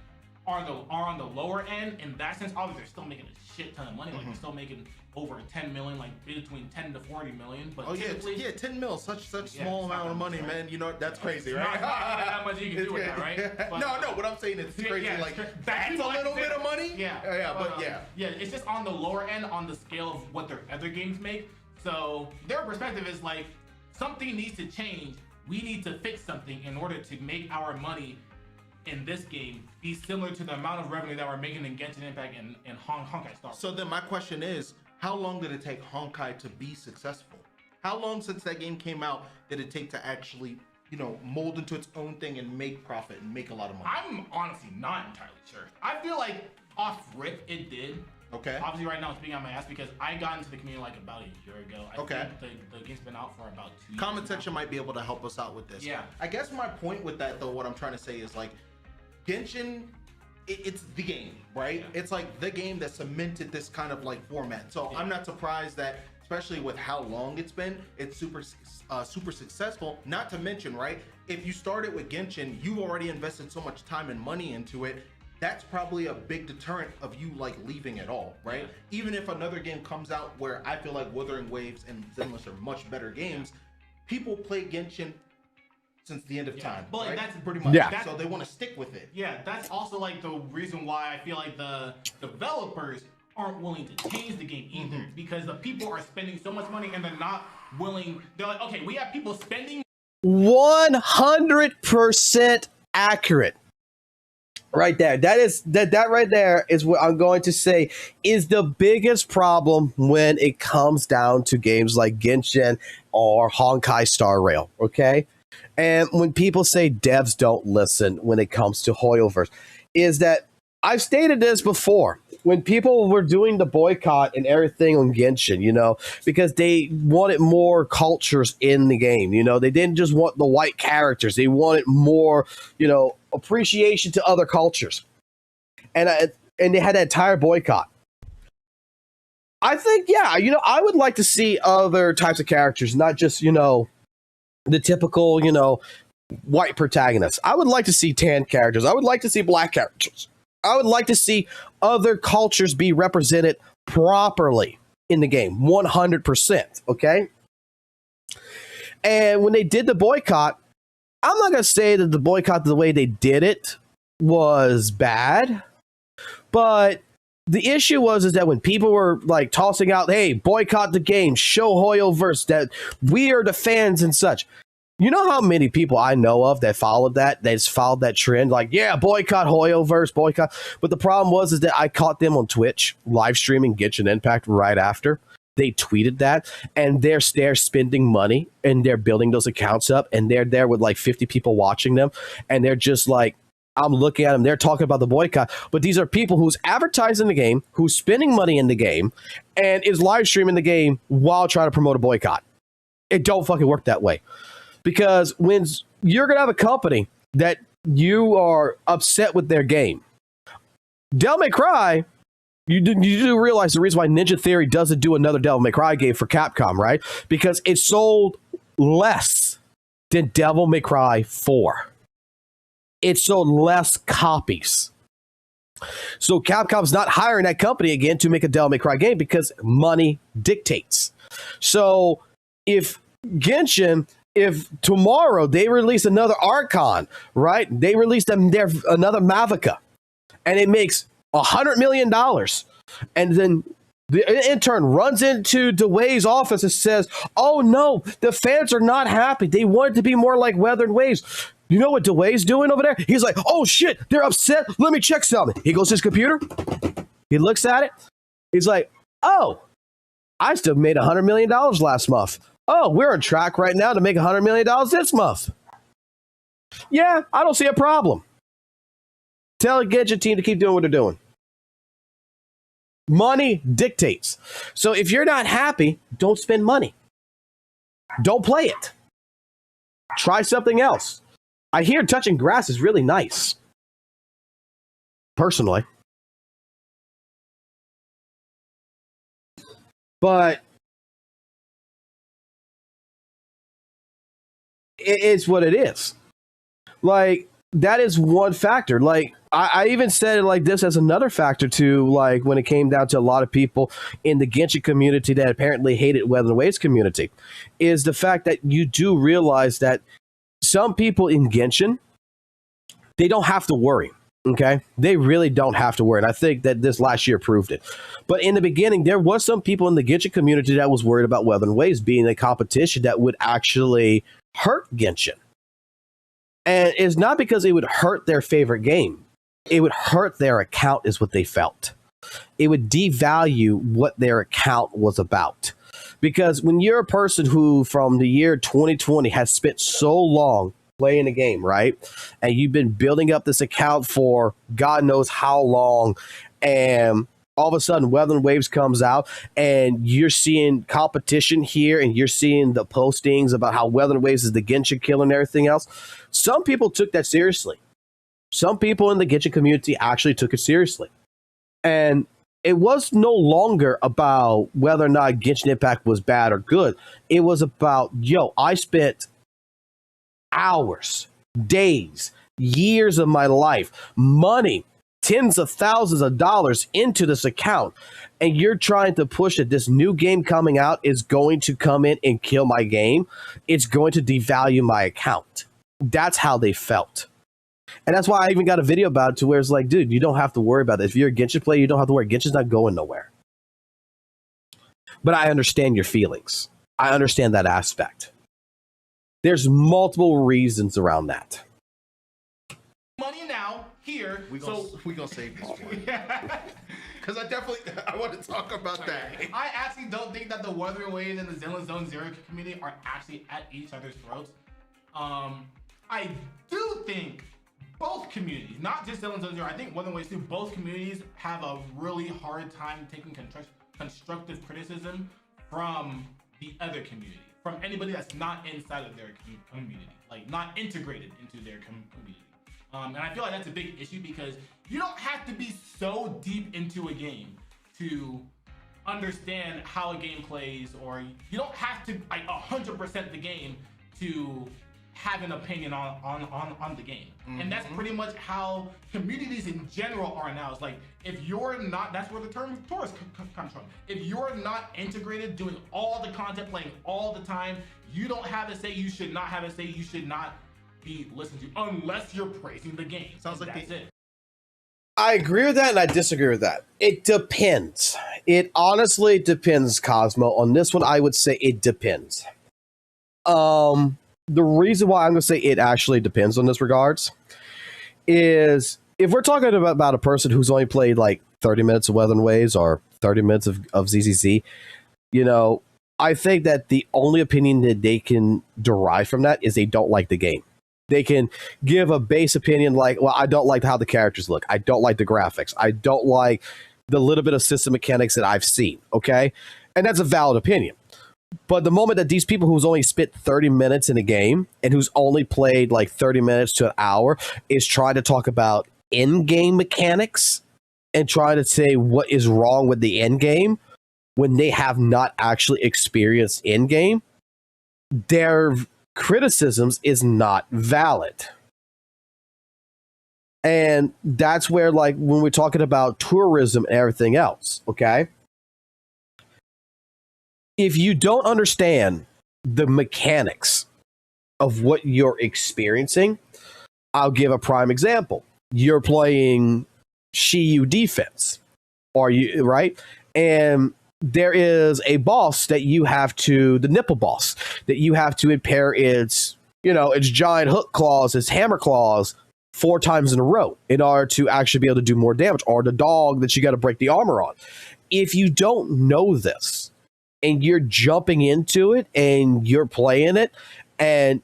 are on the lower end. In that sense, obviously they're still making a shit ton of money. Like they're still making over 10 million, like between 10 to 40 million. But yeah, 10 mil, such small amount of money, man. You know that's crazy, right? Not that much you can do with that, right? But, no. What I'm saying is crazy. Yeah, like that's a little bit of money. But it's just on the lower end on the scale of what their other games make. So their perspective is like, something needs to change. We need to fix something in order to make our money in this game be similar to the amount of revenue that we're making in Genshin Impact and Honkai Star. So then my question is, how long did it take Honkai to be successful? How long since that game came out did it take to actually, you know, mold into its own thing and make profit and make a lot of money? I'm honestly not entirely sure. I feel like off rip it did. Okay. Obviously right now I'm speaking on my ass because I got into the community like about a year ago. I think the game's been out for about 2 years. Comment section might be able to help us out with this. Yeah. I guess my point with that though, what I'm trying to say is like, Genshin, it's the game, right? Yeah. It's like the game that cemented this kind of like format. So I'm not surprised that, especially with how long it's been, it's super successful. Not to mention, right, if you started with Genshin, you already invested so much time and money into it. That's probably a big deterrent of you like leaving at all, right? Yeah. Even if another game comes out where I feel like Wuthering Waves and Zenless are much better games, people play Genshin since the end of time, but right? That's pretty much. Yeah. So they want to stick with it. Yeah, that's also like the reason why I feel like the developers aren't willing to change the game either, because the people are spending so much money and they're not willing. They're like, okay, we have people spending 100% accurate. Right there. That right there is what I'm going to say is the biggest problem when it comes down to games like Genshin or Honkai Star Rail. Okay. And when people say devs don't listen when it comes to Hoyoverse, is that I've stated this before. When people were doing the boycott and everything on Genshin, you know, because they wanted more cultures in the game, you know, they didn't just want the white characters. They wanted more, you know, appreciation to other cultures. And they had that entire boycott. I think, yeah, you know, I would like to see other types of characters, not just, you know, the typical, you know, white protagonists. I would like to see tan characters. I would like to see black characters. I would like to see other cultures be represented properly in the game, 100%, okay? And when they did the boycott, I'm not going to say that the boycott, the way they did it, was bad, but the issue was that when people were like tossing out, hey, boycott the game, show Hoyoverse that we are the fans and such, You know how many people I know of that followed that's followed that trend? Like, yeah, boycott Hoyoverse, boycott. But the problem is that I caught them on Twitch live streaming Genshin Impact right after. They tweeted that, and they're spending money, and they're building those accounts up, and they're there with like 50 people watching them, and they're just like, I'm looking at them, they're talking about the boycott, but these are people who's advertising the game, who's spending money in the game, and is live streaming the game while trying to promote a boycott. It don't fucking work that way. Because when you're going to have a company that you are upset with their game, Devil May Cry, you do realize the reason why Ninja Theory doesn't do another Devil May Cry game for Capcom, right? Because it sold less than Devil May Cry 4. It sold less copies. So Capcom's not hiring that company again to make a Devil May Cry game because money dictates. So if Genshin, if tomorrow they release another Archon, right? They release another Mavica, and it makes $100 million. And then the intern runs into DeWay's office and says, oh no, the fans are not happy. They want it to be more like Weathered Waves. You know what DeWay's doing over there? He's like, oh shit, they're upset. Let me check something. He goes to his computer. He looks at it. He's like, oh, I still made $100 million last month. Oh, we're on track right now to make $100 million this month. Yeah, I don't see a problem. Tell the Genshin team to keep doing what they're doing. Money dictates. So if you're not happy, don't spend money. Don't play it. Try something else. I hear touching grass is really nice. Personally. But it's what it is. Like, that is one factor. Like, I even said it like this as another factor too, like when it came down to a lot of people in the Genshin community that apparently hated Weathered Waves community, is the fact that you do realize that some people in Genshin, they don't have to worry. Okay, they really don't have to worry. And I think that this last year proved it. But in the beginning, there was some people in the Genshin community that was worried about Weathered Waves being a competition that would actually hurt Genshin. And it's not because it would hurt their favorite game. It would hurt their account is what they felt. It would devalue what their account was about. Because when you're a person who from the year 2020 has spent so long playing a game, right? And you've been building up this account for God knows how long, and all of a sudden Weathered Waves comes out and you're seeing competition here and you're seeing the postings about how Weathered Waves is the Genshin killer and everything else. Some people took that seriously. Some people in the Genshin community actually took it seriously. And it was no longer about whether or not Genshin Impact was bad or good. It was about, yo, I spent hours, days, years of my life, money, tens of thousands of dollars into this account, and you're trying to push that this new game coming out is going to come in and kill my game. It's going to devalue my account. That's how they felt. And that's why I even got a video about it to where it's like, dude, you don't have to worry about it. If you're a Genshin player, you don't have to worry. Genshin's not going nowhere. But I understand your feelings. I understand that aspect. There's multiple reasons around that. Money now, here. We gonna save this one. Because I want to talk about that. I actually don't think that the Weathered Waves and the Zenless Zone Zero community are actually at each other's throats. I do think both communities, not just Zenless Zone Zero, I think Weathered Waves too, both communities have a really hard time taking constructive criticism from the other community, from anybody that's not inside of their community, like not integrated into their community. And I feel like that's a big issue because you don't have to be so deep into a game to understand how a game plays, or you don't have to like 100% the game to have an opinion on the game. Mm-hmm. And that's pretty much how communities in general are now. It's like, if you're not, that's where the term tourist comes from. If you're not integrated, doing all the content, playing all the time, you don't have a say, you should not have a say, you should not be listened to unless you're praising the game. Sounds like that's it. I agree with that and I disagree with that. It depends. It honestly depends, Cosmo. On this one, I would say it depends. the reason why I'm going to say it actually depends on this regards is if we're talking about a person who's only played like 30 minutes of Weather and Waves or 30 minutes of ZZZ, I think that the only opinion that they can derive from that is they don't like the game. They can give a base opinion like, well, I don't like how the characters look. I don't like the graphics. I don't like the little bit of system mechanics that I've seen. Okay. And that's a valid opinion. But the moment that these people who's only spent 30 minutes in a game and who's only played like 30 minutes to an hour is trying to talk about in-game mechanics and trying to say what is wrong with the end game when they have not actually experienced in-game, their criticisms is not valid. And that's where, like, when we're talking about tourism and everything else, okay? If you don't understand the mechanics of what you're experiencing, I'll give a prime example. You're playing Shiyu defense, right? And there is a boss that you have to, the nipple boss, that you have to impair its giant hook claws, its hammer claws 4 times in a row in order to actually be able to do more damage, or the dog that you got to break the armor on. If you don't know this and you're jumping into it and you're playing it and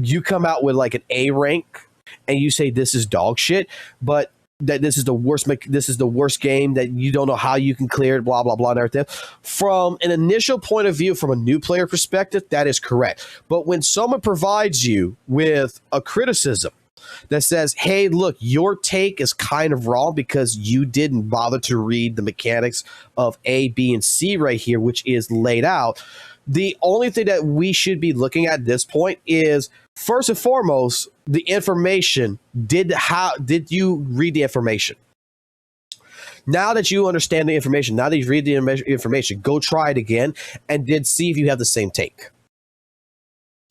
you come out with like an A rank and you say this is dog shit, but that this is the worst game, that you don't know how you can clear it, blah, blah, blah, and everything. From an initial point of view, from a new player perspective, that is correct. But when someone provides you with a criticism that says, hey, look, your take is kind of wrong because you didn't bother to read the mechanics of A, B, and C right here, which is laid out, the only thing that we should be looking at this point is, first and foremost, the information. Did you read the information? Now that you understand the information, now that you've read the information, go try it again and then see if you have the same take.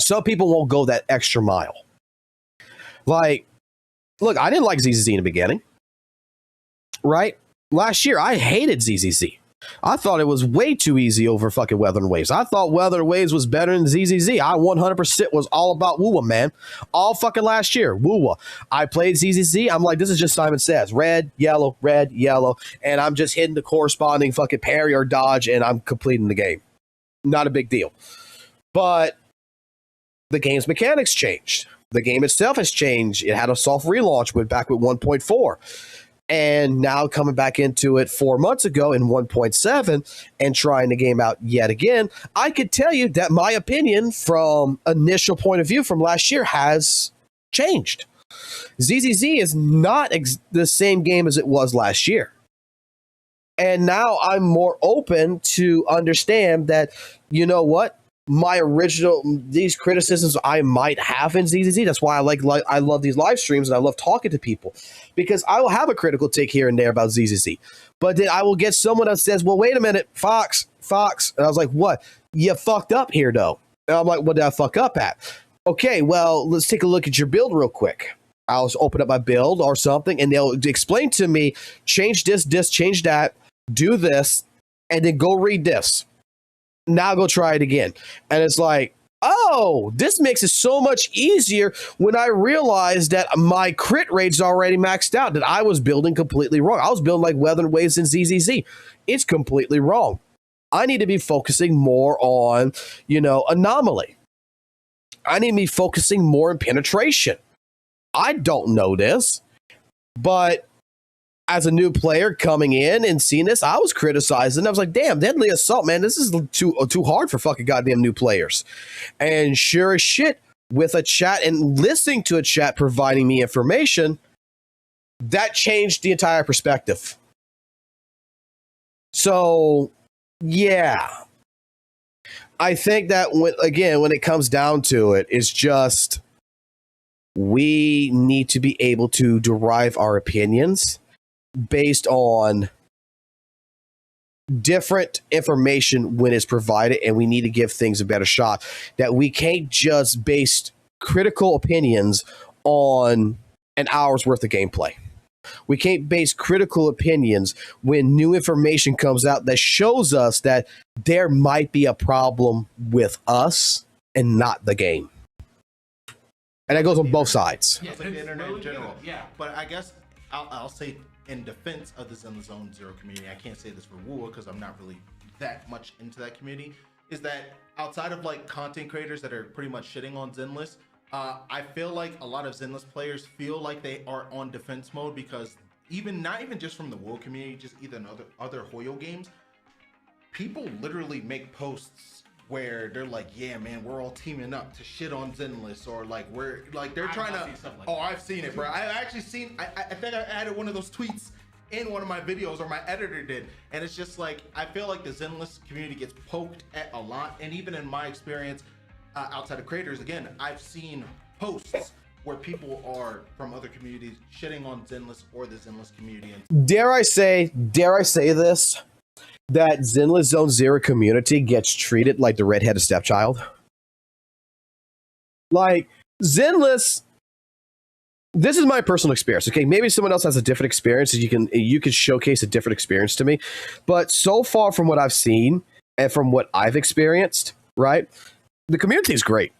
Some people won't go that extra mile. Like, look, I didn't like ZZZ in the beginning, right? Last year, I hated ZZZ. I thought it was way too easy over fucking Weather and Waves. I thought Weather and Waves was better than ZZZ. I 100% was all about WUWA, man. All fucking last year, WUWA. I played ZZZ. I'm like, this is just Simon Says. Red, yellow, and I'm just hitting the corresponding fucking parry or dodge, and I'm completing the game. Not a big deal. But the game's mechanics changed. The game itself has changed. It had a soft relaunch, went back with 1.4. And now coming back into it 4 months ago in 1.7 and trying the game out yet again, I could tell you that my opinion from initial point of view from last year has changed. ZZZ is not the same game as it was last year. And now I'm more open to understand that, you know what? These criticisms I might have in ZZZ. That's why I love these live streams and I love talking to people, because I will have a critical take here and there about ZZZ, but then I will get someone that says, well, wait a minute, Fox. And I was like, what? You fucked up here though. And I'm like, what did I fuck up at? Okay, well, let's take a look at your build real quick. I'll just open up my build or something and they'll explain to me, change this, change that, do this, and then go read this. Now go try it again. And it's like, oh, this makes it so much easier when I realized that my crit rate's already maxed out, that I was building completely wrong. I was building like Weather and Waves and ZZZ. It's completely wrong. I need to be focusing more on, anomaly. I need to be focusing more on penetration. I don't know this, but as a new player coming in and seeing this, I was criticizing. I was like, damn, Deadly Assault, man, this is too hard for fucking goddamn new players. And sure as shit, with a chat and listening to a chat providing me information, that changed the entire perspective. So, yeah. I think that, when it comes down to it, it's just we need to be able to derive our opinions based on different information when it's provided, and we need to give things a better shot. That we can't just base critical opinions on an hour's worth of gameplay. We can't base critical opinions when new information comes out that shows us that there might be a problem with us and not the game. And that goes on both sides. Yeah, it's like the internet in really general. good, yeah. But I guess I'll say in defense of the Zenless Zone Zero community, I can't say this for WUWA because I'm not really that much into that community, is that outside of like content creators that are pretty much shitting on Zenless, I feel like a lot of Zenless players feel like they are on defense mode because not even just from the WUWA community, just even other Hoyo games, people literally make posts where they're like, yeah, man, we're all teaming up to shit on Zenless, or like they're trying to. I've seen it, bro. I've actually seen. I think I added one of those tweets in one of my videos, or my editor did, and it's just like I feel like the Zenless community gets poked at a lot, and even in my experience outside of creators, again, I've seen posts where people are from other communities shitting on Zenless or the Zenless community. And Dare I say this? That Zenless Zone Zero community gets treated like the redheaded stepchild. Like, Zenless, this is my personal experience, okay? Maybe someone else has a different experience, and you can showcase a different experience to me. But so far from what I've seen and from what I've experienced, right, the community is great.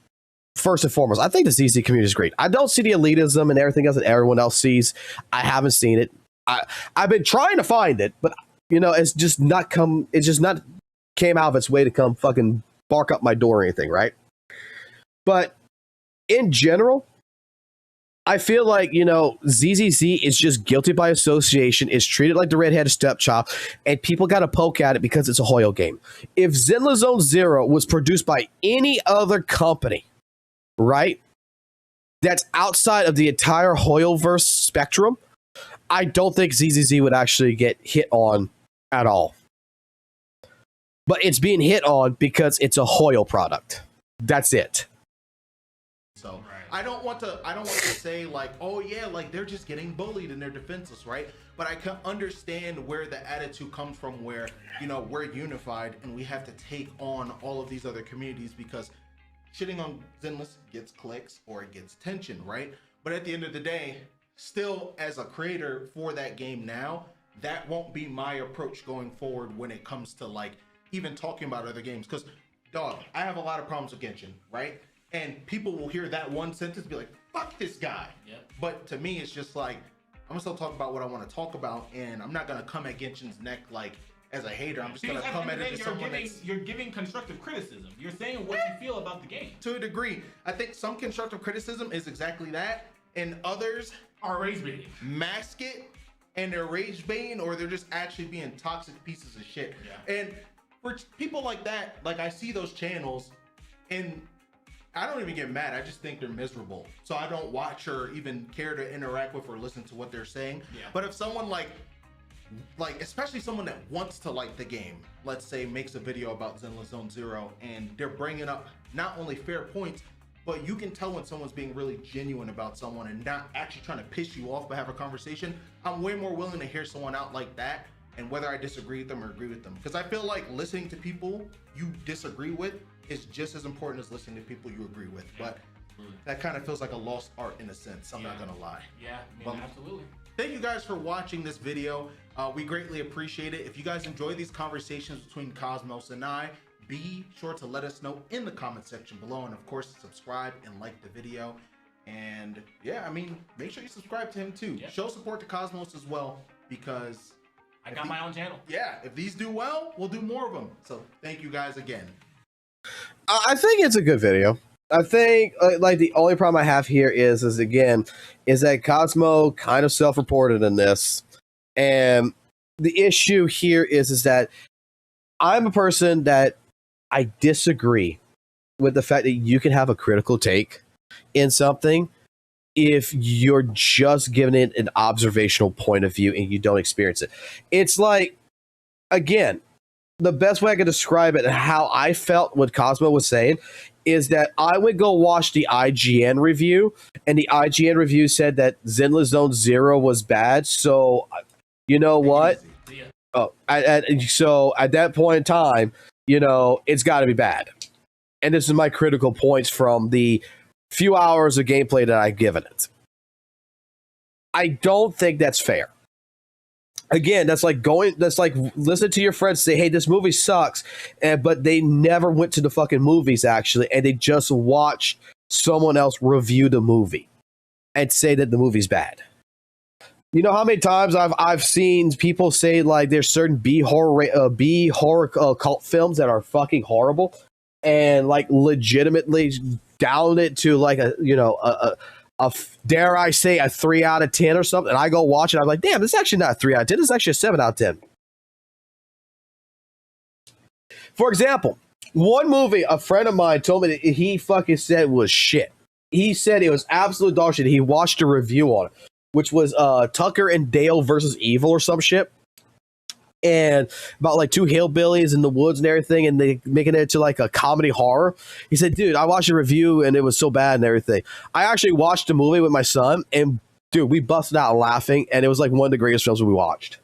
First and foremost, I think the ZZ community is great. I don't see the elitism and everything else that everyone else sees. I haven't seen it. I've been trying to find it, but you know, it's just not came out of its way to come fucking bark up my door or anything, right? But in general, I feel like, you know, ZZZ is just guilty by association, is treated like the redheaded stepchild, and people got to poke at it because it's a Hoyo game. If Zenless Zone Zero was produced by any other company, right, that's outside of the entire Hoyoverse spectrum, I don't think ZZZ would actually get hit on at all. But it's being hit on because it's a Hoyo product. That's it. So I don't want to say like, oh yeah, like they're just getting bullied and they're defenseless, right? But I can understand where the attitude comes from, where, you know, we're unified and we have to take on all of these other communities because shitting on Zenless gets clicks or it gets tension, right? But at the end of the day, still as a creator for that game now, that won't be my approach going forward when it comes to like even talking about other games. Because dog, I have a lot of problems with Genshin, right? And people will hear that one sentence and be like, fuck this guy. Yep. But to me, it's just like, I'm gonna still talk about what I want to talk about, and I'm not gonna come at Genshin's neck like as a hater. I'm just gonna come at it as someone you're giving constructive criticism. You're saying what you feel about the game. To a degree. I think some constructive criticism is exactly that, and others are rage baiting. Mask it, and they're rage baiting, or they're just actually being toxic pieces of shit. Yeah. And for people like that, like I see those channels, and I don't even get mad. I just think they're miserable. So I don't watch or even care to interact with or listen to what they're saying. Yeah. But if someone like especially someone that wants to like the game, let's say makes a video about Zenless Zone Zero, and they're bringing up not only fair points, but you can tell when someone's being really genuine about someone and not actually trying to piss you off but have a conversation, I'm way more willing to hear someone out like that, and whether I disagree with them or agree with them. Because I feel like listening to people you disagree with is just as important as listening to people you agree with. But that kind of feels like a lost art in a sense. I'm not gonna lie. Yeah, I mean, absolutely. Thank you guys for watching this video. We greatly appreciate it. If you guys enjoy these conversations between Cosmos and I, be sure to let us know in the comment section below, and of course subscribe and like the video. And yeah, I mean, make sure you subscribe to him too. Yep. Show support to Cosmos as well, because I got my own channel. Yeah, if these do well, we'll do more of them. So thank you guys again. I think it's a good video. I think like the only problem I have here is that Cosmo kind of self-reported in this, and the issue here is that I'm a person that I disagree with the fact that you can have a critical take in something if you're just giving it an observational point of view and you don't experience it. It's like, again, the best way I could describe it and how I felt what Cosmo was saying is that I would go watch the IGN review, and the IGN review said that Zenless Zone Zero was bad. So, you know what? Oh, so at that point in time, you know, it's got to be bad. And this is my critical points from the few hours of gameplay that I've given it. I don't think that's fair. Again, that's like listen to your friends say, hey, this movie sucks, but they never went to the fucking movies actually, and they just watched someone else review the movie and say that the movie's bad. You know how many times I've seen people say like there's certain B horror cult films that are fucking horrible, and like legitimately down it to like a dare I say a 3 out of 10 or something, and I go watch it. I'm like, damn, this is actually not a 3 out of 10. This is actually a 7 out of 10. For example, one movie a friend of mine told me that he fucking said was shit. He said it was absolute dog shit. He watched a review on it, which was Tucker and Dale versus Evil or some shit. And about like two hillbillies in the woods and everything, and they making it to like a comedy horror. He said, dude, I watched a review and it was so bad and everything. I actually watched the movie with my son, and dude, we busted out laughing, and it was like one of the greatest films we watched.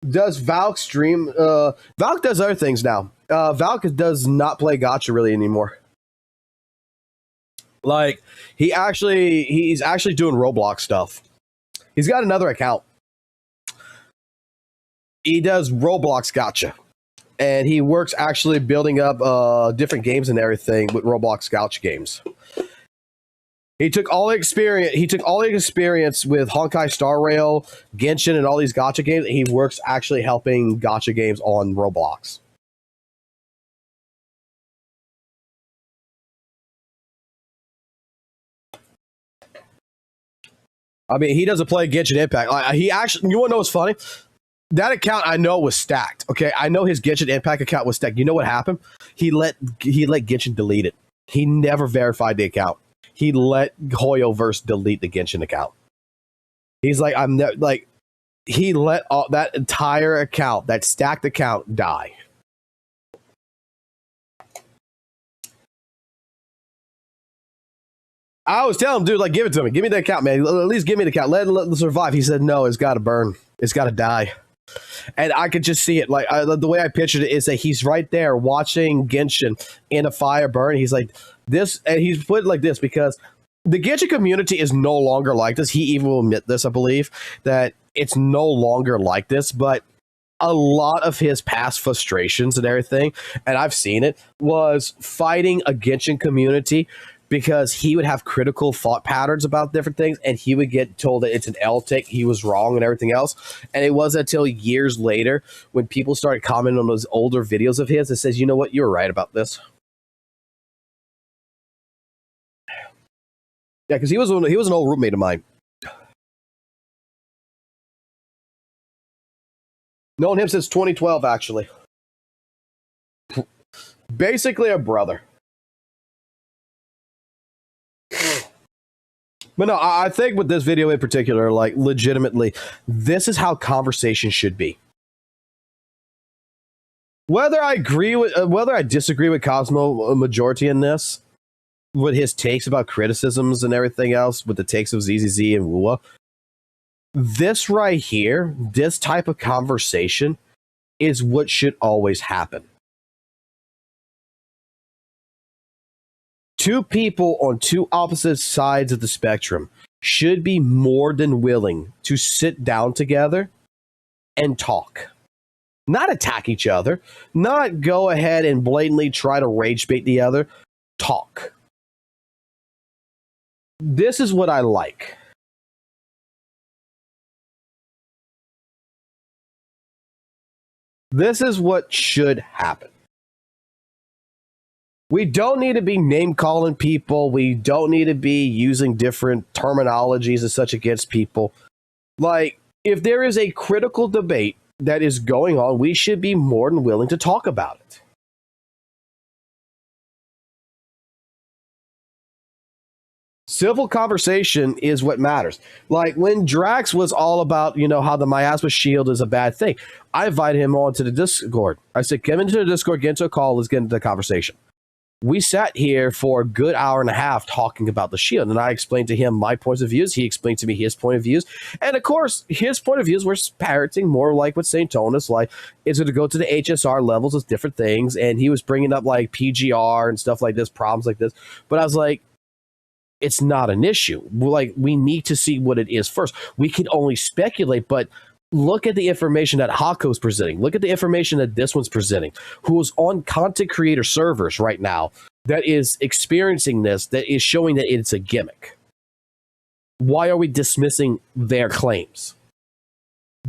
Does Valk stream? Valk does other things now. Valk does not play gacha really anymore. Like he's actually doing Roblox stuff. He's got another account. He does Roblox gacha, and he works actually building up different games and everything with Roblox gacha games. He took all the experience with Honkai Star Rail, Genshin, and all these gacha games. And he works actually helping gacha games on Roblox. I mean, he doesn't play Genshin Impact. He actually, you want to know what's funny? That account I know was stacked. Okay, I know his Genshin Impact account was stacked. You know what happened? He let Genshin delete it. He never verified the account. He let Hoyoverse delete the Genshin account. He's like, he let that entire account, that stacked account, die. I was telling him, dude, like, give it to me. Give me the account, man. At least give me the account. Let it survive. He said, no, it's got to burn. It's got to die. And I could just see it. Like, the way I pictured it is that he's right there watching Genshin in a fire burn. He's like, this, and he's put it like this because the Genshin community is no longer like this. He even will admit this, I believe, that it's no longer like this. But a lot of his past frustrations and everything, and I've seen it, was fighting a Genshin community because he would have critical thought patterns about different things, and he would get told that it's an L tick, he was wrong, and everything else. And it wasn't until years later when people started commenting on those older videos of his that says, you know what, you're right about this. Yeah, because he was an old roommate of mine. Known him since 2012, actually. Basically a brother. But no, I think with this video in particular, like legitimately, this is how conversation should be. Whether I disagree with Cosmo majority in this, with his takes about criticisms and everything else, with the takes of Z.Z.Z and WUWA, this right here, this type of conversation is what should always happen. Two people on two opposite sides of the spectrum should be more than willing to sit down together and talk. Not attack each other, not go ahead and blatantly try to rage bait the other. Talk. This is what I like. This is what should happen. We don't need to be name-calling people. We don't need to be using different terminologies and such against people. Like, if there is a critical debate that is going on, we should be more than willing to talk about it. Civil conversation is what matters. Like when Drax was all about, how the miasma shield is a bad thing. I invited him onto the Discord. I said, come into the Discord, get into a call, let's get into the conversation. We sat here for a good hour and a half talking about the shield, and I explained to him my points of views. He explained to me his point of views, and of course, his point of views were parroting more like with Saintontas, like is it to go to the HSR levels with different things, and he was bringing up like PGR and stuff like this, problems like this. But I was like, it's not an issue. Like, we need to see what it is first. We can only speculate, but look at the information that Hako's presenting. Look at the information that this one's presenting, who's on content creator servers right now that is experiencing this, that is showing that it's a gimmick. Why are we dismissing their claims?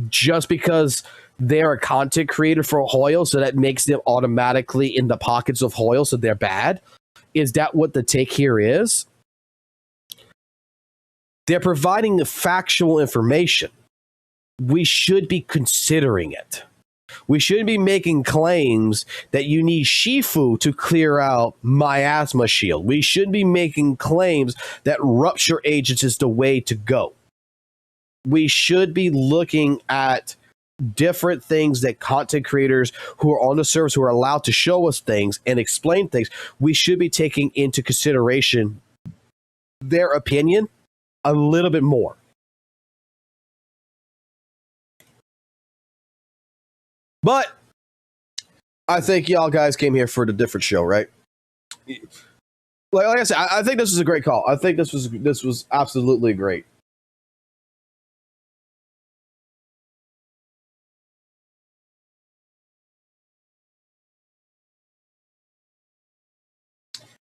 Just because they're a content creator for Hoyle, so that makes them automatically in the pockets of Hoyle, so they're bad? Is that what the take here is? They're providing the factual information. We should be considering it. We shouldn't be making claims that you need Shifu to clear out miasma shield. We shouldn't be making claims that rupture agents is the way to go. We should be looking at different things that content creators who are on the service, who are allowed to show us things and explain things, we should be taking into consideration their opinion a little bit more. But I think y'all guys came here for the different show, right? Like I said, I think this was a great call. I think this was absolutely great.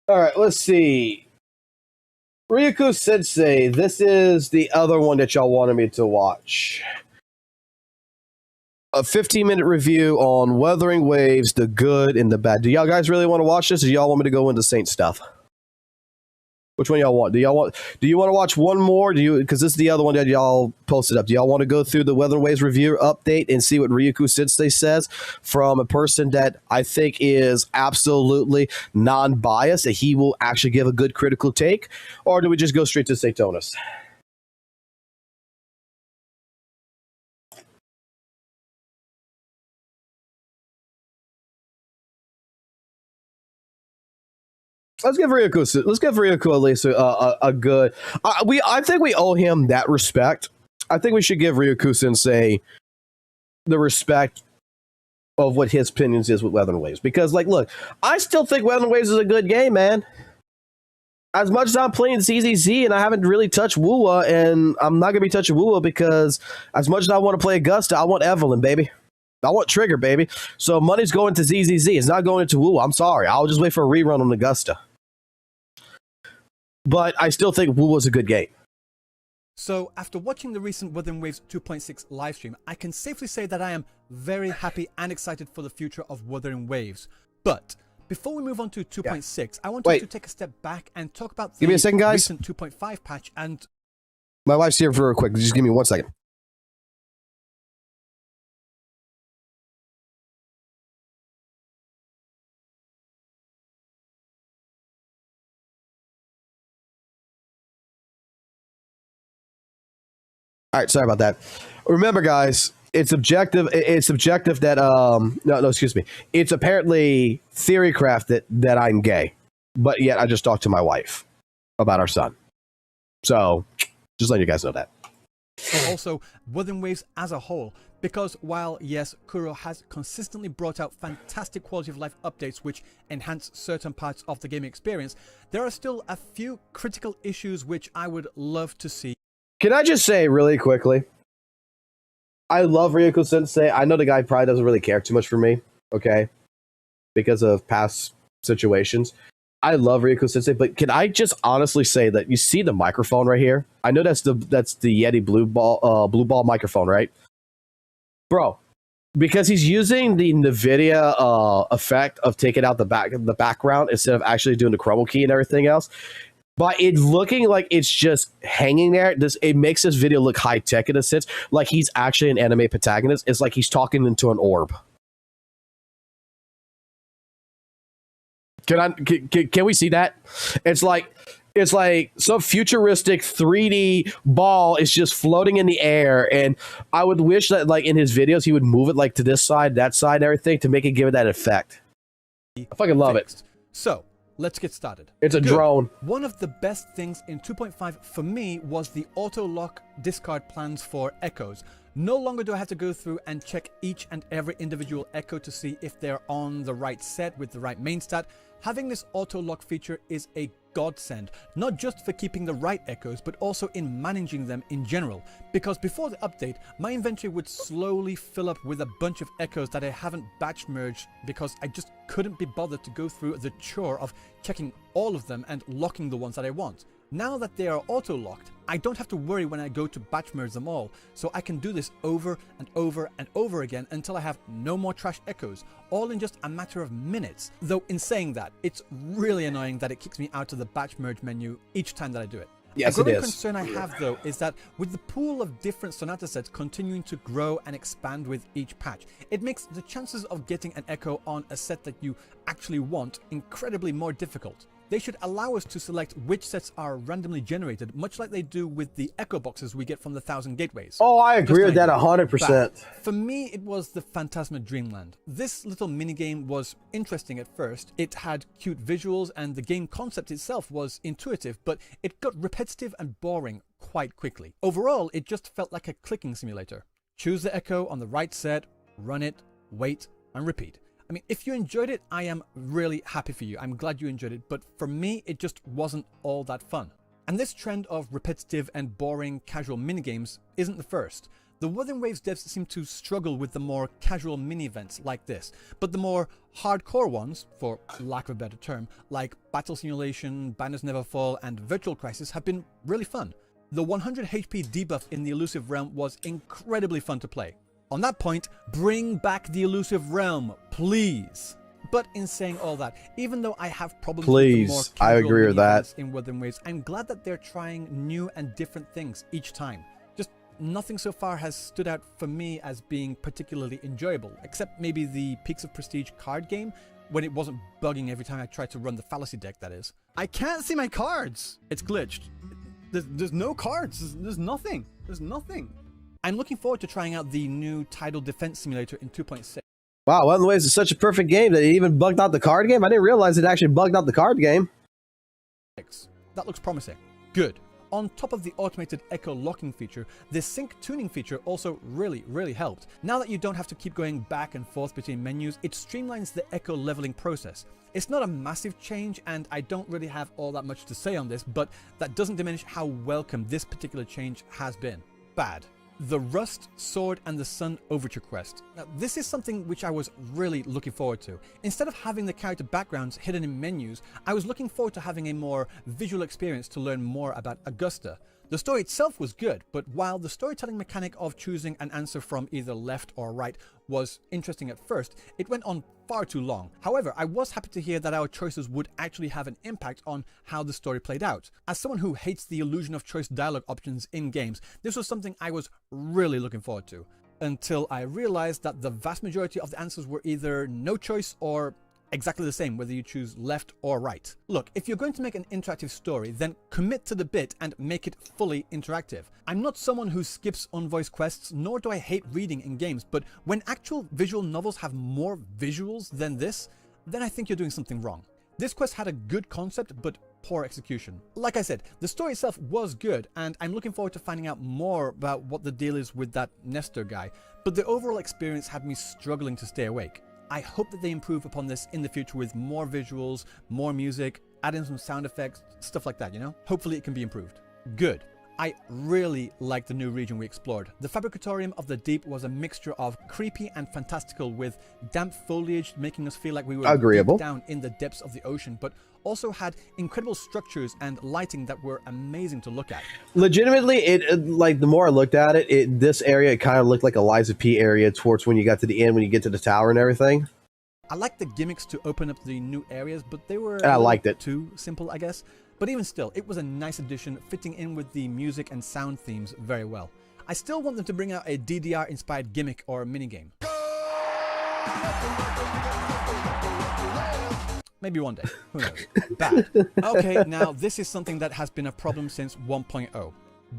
All right, let's see. Ryuko Sensei, this is the other one that y'all wanted me to watch. A 15-minute review on Weathering Waves, the good and the bad. Do y'all guys really want to watch this, or do y'all want me to go into Saint stuff? Which one y'all want? Do you want to watch one more? Because this is the other one that y'all posted up. Do y'all want to go through the Weathering Waves review update and see what Ryuko Sensei says from a person that I think is absolutely non-biased, that he will actually give a good critical take? Or do we just go straight to Saintontas? Let's give Ryuko at least a good. I think we owe him that respect. I think we should give Ryuko Sensei the respect of what his opinions is with Weathering Waves, because, like, look, I still think Weathering Waves is a good game, man. As much as I'm playing ZZZ and I haven't really touched WUWA, and I'm not gonna be touching WUWA because as much as I want to play Augusta, I want Evelyn, baby. I want Trigger, baby. So money's going to ZZZ. It's not going into WUWA. I'm sorry. I'll just wait for a rerun on Augusta. But I still think WUWA was a good game. So, after watching the recent Wuthering Waves 2.6 livestream, I can safely say that I am very happy and excited for the future of Wuthering Waves. But, before we move on to 2.6, I wanted to take a step back and talk about the recent 2.5 patch and... My wife's here for real quick. Just give me 1 second. All right, sorry about that. Remember, guys, it's objective. It's subjective that no, excuse me. It's apparently theorycraft that I'm gay, but yet I just talked to my wife about our son. So, just letting you guys know that. Also, Wuthering Waves as a whole, because while yes, Kuro has consistently brought out fantastic quality of life updates which enhance certain parts of the gaming experience, there are still a few critical issues which I would love to see. Can I just say really quickly, I love Ryuko Sensei. I know the guy probably doesn't really care too much for me, okay, because of past situations. I love Ryuko Sensei, but can I just honestly say that you see the microphone right here? I know that's the Yeti blue ball microphone, right? Bro, because he's using the NVIDIA effect of taking out the background instead of actually doing the chroma key and everything else. By it looking like it's just hanging there, it makes this video look high tech in a sense, like he's actually an anime protagonist. It's like he's talking into an orb. Can we see that? It's like some futuristic 3D ball is just floating in the air, and I would wish that, like, in his videos he would move it like to this side, that side, and everything to make it give it that effect. I fucking love it. So let's get started. It's a drone. One of the best things in 2.5 for me was the auto lock discard plans for echoes. No longer do I have to go through and check each and every individual echo to see if they're on the right set with the right main stat. Having this auto lock feature is a godsend, not just for keeping the right echoes, but also in managing them in general. Because before the update, my inventory would slowly fill up with a bunch of echoes that I haven't batch merged because I just couldn't be bothered to go through the chore of checking all of them and locking the ones that I want. Now that they are auto-locked, I don't have to worry when I go to batch merge them all, so I can do this over and over and over again until I have no more trash echoes, all in just a matter of minutes. Though in saying that, it's really annoying that it kicks me out of the batch merge menu each time that I do it. Yes, a it growing is. concern I have though is that with the pool of different Saintontas sets continuing to grow and expand with each patch, it makes the chances of getting an echo on a set that you actually want incredibly more difficult. They should allow us to select which sets are randomly generated, much like they do with the echo boxes we get from the 1,000 gateways. Oh, I agree with that 100%. For me, it was the Phantasma Dreamland. This little minigame was interesting at first. It had cute visuals and the game concept itself was intuitive, but it got repetitive and boring quite quickly. Overall, it just felt like a clicking simulator. Choose the echo on the right set, run it, wait, and repeat. I mean, if you enjoyed it, I am really happy for you. I'm glad you enjoyed it, but for me, it just wasn't all that fun. And this trend of repetitive and boring casual minigames isn't the first. The Wuthering Waves devs seem to struggle with the more casual mini-events like this, but the more hardcore ones, for lack of a better term, like Battle Simulation, Banners Never Fall, and Virtual Crisis have been really fun. The 100 HP debuff in the Elusive Realm was incredibly fun to play. On that point, bring back the Elusive Realm, please. But in saying all that, even though I have problems with the more casual I agree with that. In Wuthering Waves, I'm glad that they're trying new and different things each time. Just nothing so far has stood out for me as being particularly enjoyable, except maybe the Peaks of Prestige card game, when it wasn't bugging every time I tried to run the fallacy deck, that is. I can't see my cards! It's glitched. There's no cards. There's nothing. There's nothing. I'm looking forward to trying out the new Tidal Defense Simulator in 2.6. Wow, Wuthering Waves is such a perfect game that it even bugged out the card game? I didn't realize it actually bugged out the card game. That looks promising. Good. On top of the automated echo locking feature, the sync tuning feature also really helped. Now that you don't have to keep going back and forth between menus, it streamlines the echo leveling process. It's not a massive change, and I don't really have all that much to say on this, but that doesn't diminish how welcome this particular change has been. Bad. The Rust, Sword, and the Sun Overture Quest. Now, this is something which I was really looking forward to. Instead of having the character backgrounds hidden in menus, I was looking forward to having a more visual experience to learn more about Augusta. The story itself was good, but while the storytelling mechanic of choosing an answer from either left or right was interesting at first, it went on far too long. However, I was happy to hear that our choices would actually have an impact on how the story played out. As someone who hates the illusion of choice dialogue options in games, this was something I was really looking forward to. Until I realized that the vast majority of the answers were either no choice or exactly the same whether you choose left or right. Look, if you're going to make an interactive story, then commit to the bit and make it fully interactive. I'm not someone who skips unvoiced quests, nor do I hate reading in games, but when actual visual novels have more visuals than this, then I think you're doing something wrong. This quest had a good concept, but poor execution. Like I said, the story itself was good, and I'm looking forward to finding out more about what the deal is with that Nestor guy, but the overall experience had me struggling to stay awake. I hope that they improve upon this in the future with more visuals, more music, add in some sound effects, stuff like that, you know? Hopefully it can be improved. Good. I really liked the new region we explored. The Fabricatorium of the Deep was a mixture of creepy and fantastical, with damp foliage making us feel like we were deep down in the depths of the ocean, but also had incredible structures and lighting that were amazing to look at. Legitimately, it like the more I looked at it, this area, it kind of looked like a Liza P area towards when you got to the end, when you get to the tower and everything. I liked the gimmicks to open up the new areas, but they were too simple, I guess. But even still, it was a nice addition, fitting in with the music and sound themes very well. I still want them to bring out a DDR-inspired gimmick or minigame. Maybe one day. Who knows? Bad. Okay, now this is something that has been a problem since 1.0.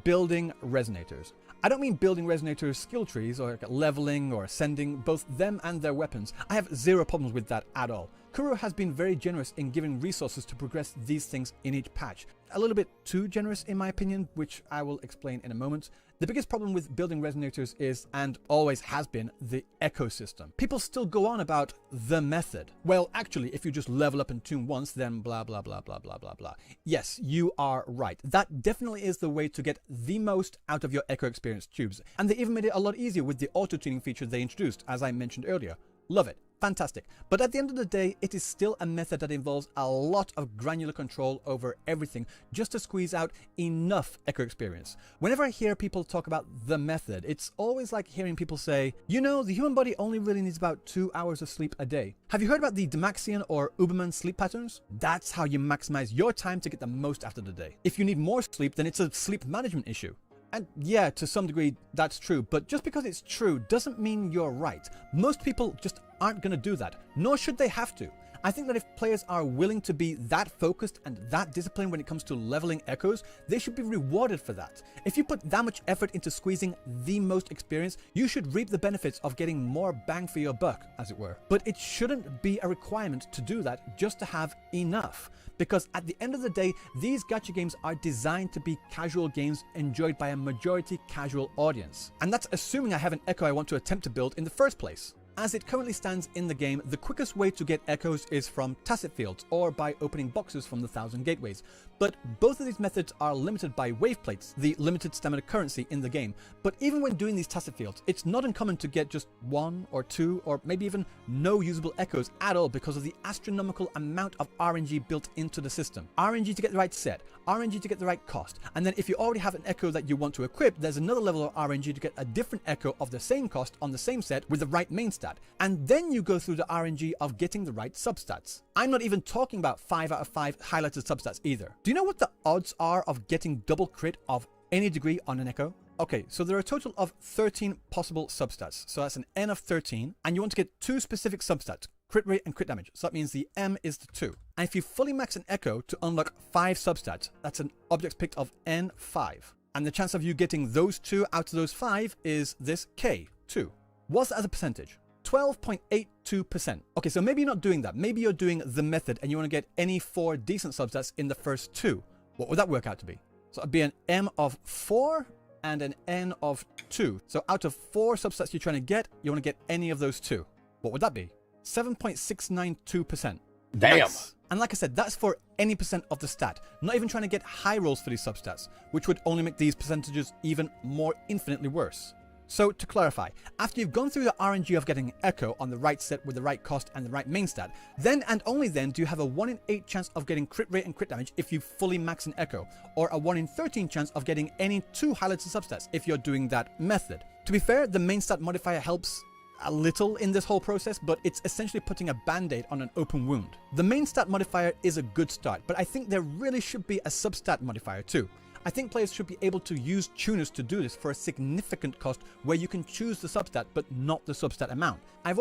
Building resonators. I don't mean building resonators skill trees or leveling or ascending, both them and their weapons. I have zero problems with that at all. Kuro has been very generous in giving resources to progress these things in each patch. A little bit too generous in my opinion, which I will explain in a moment. The biggest problem with building resonators is, and always has been, the ecosystem. People still go on about the method. Well, actually, if you just level up and tune once, then blah, blah, blah, blah, blah, blah, blah. Yes, you are right. That definitely is the way to get the most out of your Echo Experience tubes. And they even made it a lot easier with the auto-tuning feature they introduced, as I mentioned earlier. Love it. Fantastic. But at the end of the day, it is still a method that involves a lot of granular control over everything just to squeeze out enough Echo Experience. Whenever I hear people talk about the method, it's always like hearing people say, you know, the human body only really needs about 2 hours of sleep a day. Have you heard about the Damaxian or Uberman sleep patterns? That's how you maximize your time to get the most out of the day. If you need more sleep, then it's a sleep management issue. And yeah, to some degree, that's true, but just because it's true doesn't mean you're right. Most people just aren't going to do that, nor should they have to. I think that if players are willing to be that focused and that disciplined when it comes to leveling echoes, they should be rewarded for that. If you put that much effort into squeezing the most experience, you should reap the benefits of getting more bang for your buck, as it were. But it shouldn't be a requirement to do that just to have enough. Because at the end of the day, these gacha games are designed to be casual games enjoyed by a majority casual audience. And that's assuming I have an echo I want to attempt to build in the first place. As it currently stands in the game, the quickest way to get echoes is from tacit fields or by opening boxes from the 1,000 gateways. But both of these methods are limited by wave plates, the limited stamina currency in the game. But even when doing these tacit fields, it's not uncommon to get just 1 or 2 or maybe even no usable echoes at all because of the astronomical amount of RNG built into the system. RNG to get the right set, RNG to get the right cost, and then if you already have an echo that you want to equip, there's another level of RNG to get a different echo of the same cost on the same set with the right main stat. And then you go through the RNG of getting the right substats. I'm not even talking about 5 out of 5 highlighted substats either. Do you know what the odds are of getting double crit of any degree on an echo? Okay, so there are a total of 13 possible substats. So that's an N of 13, and you want to get 2 specific substats, crit rate and crit damage. So that means the M is the 2. And if you fully max an echo to unlock 5 substats, that's an object picked of N5. And the chance of you getting those 2 out of those 5 is this K2. What's that as a percentage? 12.82%. Okay, so maybe you're not doing that. Maybe you're doing the method and you want to get any 4 decent substats in the first 2. What would that work out to be? So it'd be an M of 4 and an N of 2. So out of 4 substats you're trying to get, you want to get any of those 2. What would that be? 7.692%. Damn. Nice. And like I said, that's for any percent of the stat. Not even trying to get high rolls for these substats, which would only make these percentages even more infinitely worse. So to clarify, after you've gone through the RNG of getting an echo on the right set with the right cost and the right main stat, then and only then do you have a 1 in 8 chance of getting crit rate and crit damage if you fully max an echo, or a 1 in 13 chance of getting any 2 highlighted substats if you're doing that method. To be fair, the main stat modifier helps a little in this whole process, but it's essentially putting a band-aid on an open wound. The main stat modifier is a good start, but I think there really should be a substat modifier too. I think players should be able to use tuners to do this for a significant cost where you can choose the substat but not the substat amount. I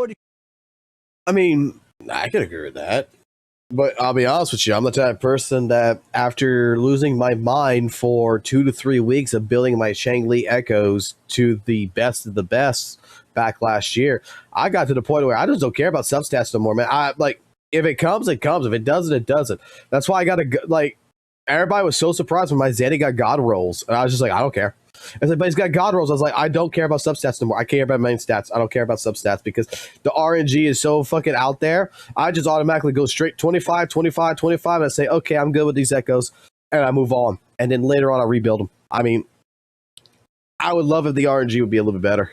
mean, I can agree with that. But I'll be honest with you, I'm the type of person that after losing my mind for 2 to 3 weeks of building my Shangli echoes to the best of the best back last year, I got to the point where I just don't care about substats no more, man. If it comes, it comes. If it doesn't, it doesn't. That's why I got to, everybody was so surprised when my Zanny got God rolls. And I was just like, I don't care. I was like, but he's got God rolls. I was like, I don't care about substats no more. I care about main stats. I don't care about substats because the RNG is so fucking out there. I just automatically go straight 25, 25, 25. And I say, okay, I'm good with these echoes. And I move on. And then later on, I rebuild them. I mean, I would love if the RNG would be a little bit better.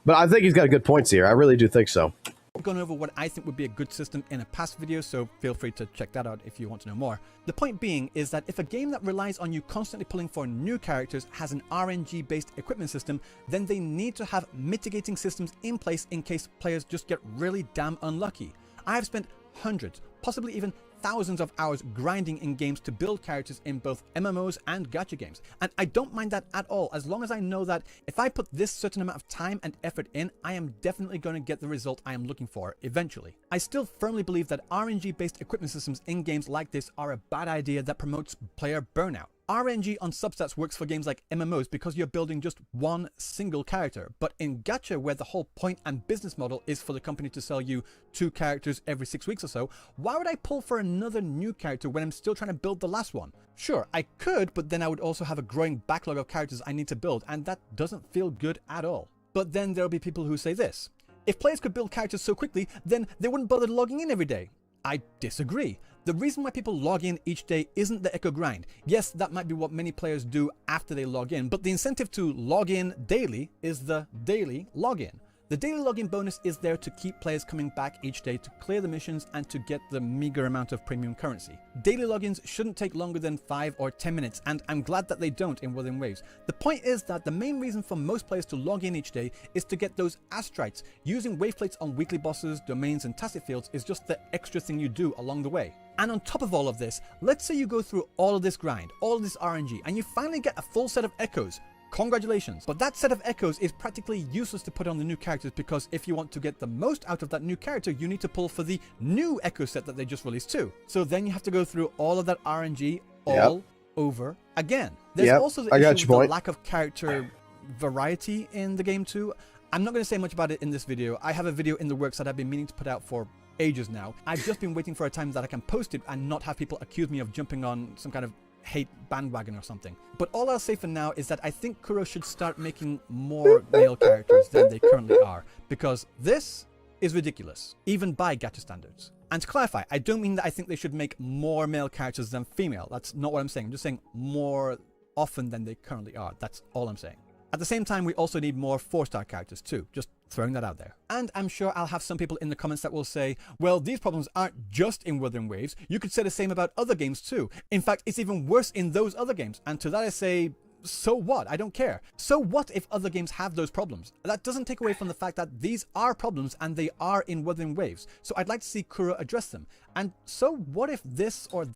But I think he's got good points here. I really do think so. I've gone over what I think would be a good system in a past video, so feel free to check that out if you want to know more. The point being is that if a game that relies on you constantly pulling for new characters has an RNG based equipment system, then they need to have mitigating systems in place in case players just get really damn unlucky. I have spent hundreds, possibly even thousands of hours grinding in games to build characters in both MMOs and gacha games. And I don't mind that at all, as long as I know that if I put this certain amount of time and effort in, I am definitely going to get the result I am looking for eventually. I still firmly believe that RNG-based equipment systems in games like this are a bad idea that promotes player burnout. RNG on substats works for games like MMOs because you're building just one single character, but in gacha, where the whole point and business model is for the company to sell you 2 characters every 6 weeks or so, why would I pull for another new character when I'm still trying to build the last one? Sure, I could, but then I would also have a growing backlog of characters I need to build, and that doesn't feel good at all. But then there'll be people who say this: if players could build characters so quickly, then they wouldn't bother logging in every day. I disagree. The reason why people log in each day isn't the echo grind. Yes, that might be what many players do after they log in, but the incentive to log in daily is the daily login. The daily login bonus is there to keep players coming back each day to clear the missions and to get the meager amount of premium currency. Daily logins shouldn't take longer than 5 or 10 minutes, and I'm glad that they don't in Wuthering Waves. The point is that the main reason for most players to log in each day is to get those astrites. Using wave plates on weekly bosses, domains, and tacit fields is just the extra thing you do along the way. And on top of all of this, let's say you go through all of this grind, all of this RNG, and you finally get a full set of echoes. Congratulations. But that set of echoes is practically useless to put on the new characters, because if you want to get the most out of that new character, you need to pull for the new echo set that they just released too. So then you have to go through all of that RNG all over again. There's also the issue with the lack of character variety in the game too. I'm not going to say much about it in this video. I have a video in the works that I've been meaning to put out for ages now. I've just been waiting for a time that I can post it and not have people accuse me of jumping on some kind of hate bandwagon or something. But all I'll say for now is that I think Kuro should start making more male characters than they currently are, because this is ridiculous, even by gacha standards. And to clarify, I don't mean that I think they should make more male characters than female. That's not what I'm saying. I'm just saying more often than they currently are. That's all I'm saying. At the same time, we also need more 4-star characters too. Just throwing that out there. And I'm sure I'll have some people in the comments that will say, well, these problems aren't just in Wuthering Waves. You could say the same about other games too. In fact, it's even worse in those other games. And to that I say, so what? I don't care. So what if other games have those problems? That doesn't take away from the fact that these are problems and they are in Wuthering Waves. So I'd like to see Kuro address them. And so what if this or...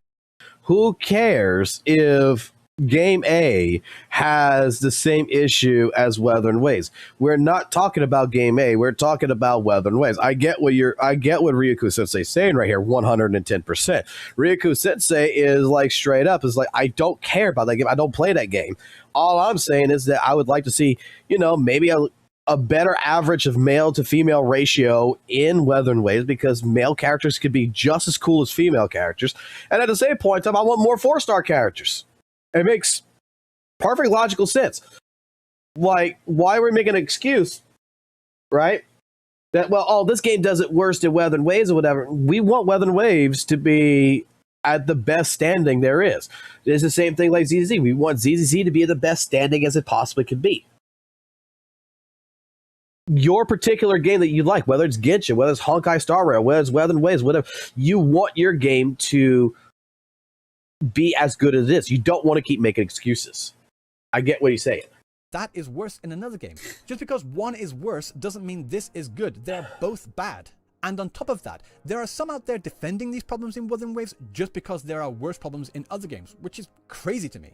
Who cares if Game A has the same issue as Wuthering Waves? We're not talking about Game A. We're talking about Wuthering Waves. I get what Ryoku Sensei is saying right here, 110%. Ryoku Sensei is like straight up is like, I don't care about that game. I don't play that game. All I'm saying is that I would like to see, you know, maybe a better average of male to female ratio in Wuthering Waves, because male characters could be just as cool as female characters. And at the same point in time, I want more 4-star characters. It makes perfect logical sense. Like, why are we making an excuse, right? That, well, oh, this game does it worse than Wuthering Waves or whatever. We want Wuthering Waves to be at the best standing there is. It's the same thing like Z.Z.Z. We want Z.Z.Z. to be the best standing as it possibly could be. Your particular game that you like, whether it's Genshin, whether it's Honkai Star Rail, whether it's Wuthering Waves, whatever, you want your game to be as good as this. You don't want to keep making excuses. I get what he's saying. That is worse in another game. Just because one is worse doesn't mean this is good. They're both bad. And on top of that, there are some out there defending these problems in Wuthering Waves just because there are worse problems in other games, which is crazy to me.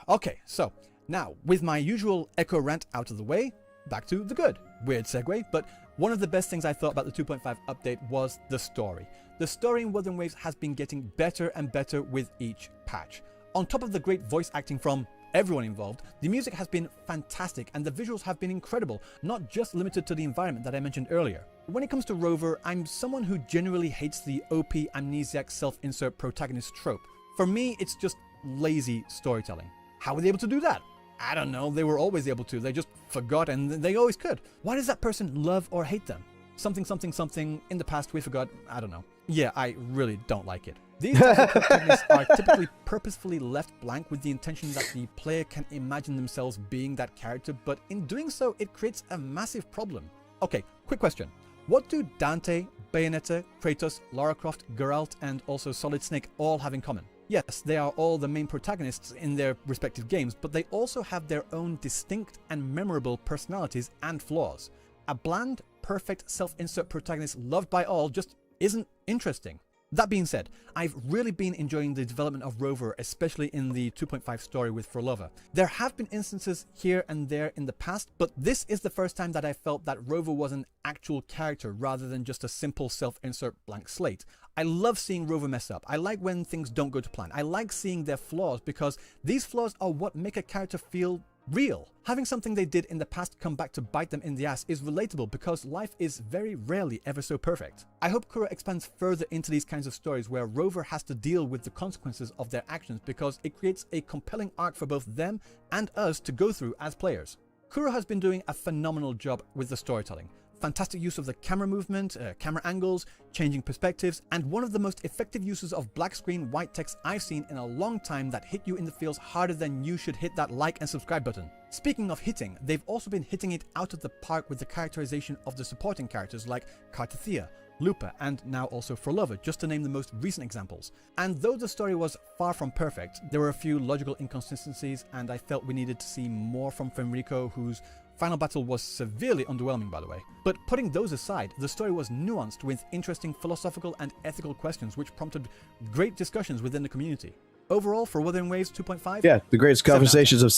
Okay, so now with my usual echo rant out of the way, back to the good. Weird segue, but one of the best things I thought about the 2.5 update was the story. The story in Wuthering Waves has been getting better and better with each patch. On top of the great voice acting from everyone involved, the music has been fantastic and the visuals have been incredible, not just limited to the environment that I mentioned earlier. When it comes to Rover, I'm someone who generally hates the OP amnesiac self-insert protagonist trope. For me, it's just lazy storytelling. How were they able to do that? I don't know, they were always able to. They just forgot and they always could. Why does that person love or hate them? Something, something, something, in the past we forgot, I don't know. Yeah, I really don't like it. These types of protagonists are typically purposefully left blank with the intention that the player can imagine themselves being that character, but in doing so, it creates a massive problem. Okay, quick question. What do Dante, Bayonetta, Kratos, Lara Croft, Geralt, and also Solid Snake all have in common? Yes, they are all the main protagonists in their respective games, but they also have their own distinct and memorable personalities and flaws. A bland, perfect self-insert protagonist loved by all just isn't interesting. That being said, I've really been enjoying the development of Rover, especially in the 2.5 story with For Lover. There have been instances here and there in the past, but this is the first time that I felt that Rover was an actual character rather than just a simple self-insert blank slate. I love seeing Rover mess up. I like when things don't go to plan. I like seeing their flaws because these flaws are what make a character feel real. Having something they did in the past come back to bite them in the ass is relatable because life is very rarely ever so perfect. I hope Kuro expands further into these kinds of stories where Rover has to deal with the consequences of their actions because it creates a compelling arc for both them and us to go through as players. Kuro has been doing a phenomenal job with the storytelling. Fantastic use of the camera movement, camera angles, changing perspectives, and one of the most effective uses of black screen white text I've seen in a long time that hit you in the feels harder than you should hit that like and subscribe button. Speaking of hitting, they've also been hitting it out of the park with the characterization of the supporting characters like Cartathea, Lupa, and now also For Lover, just to name the most recent examples. And though the story was far from perfect, there were a few logical inconsistencies, and I felt we needed to see more from Fenrico, whose final battle was severely underwhelming, by the way. But putting those aside, the story was nuanced with interesting philosophical and ethical questions which prompted great discussions within the community. Overall, for Wuthering Waves 2.5... Yeah, the greatest conversations of...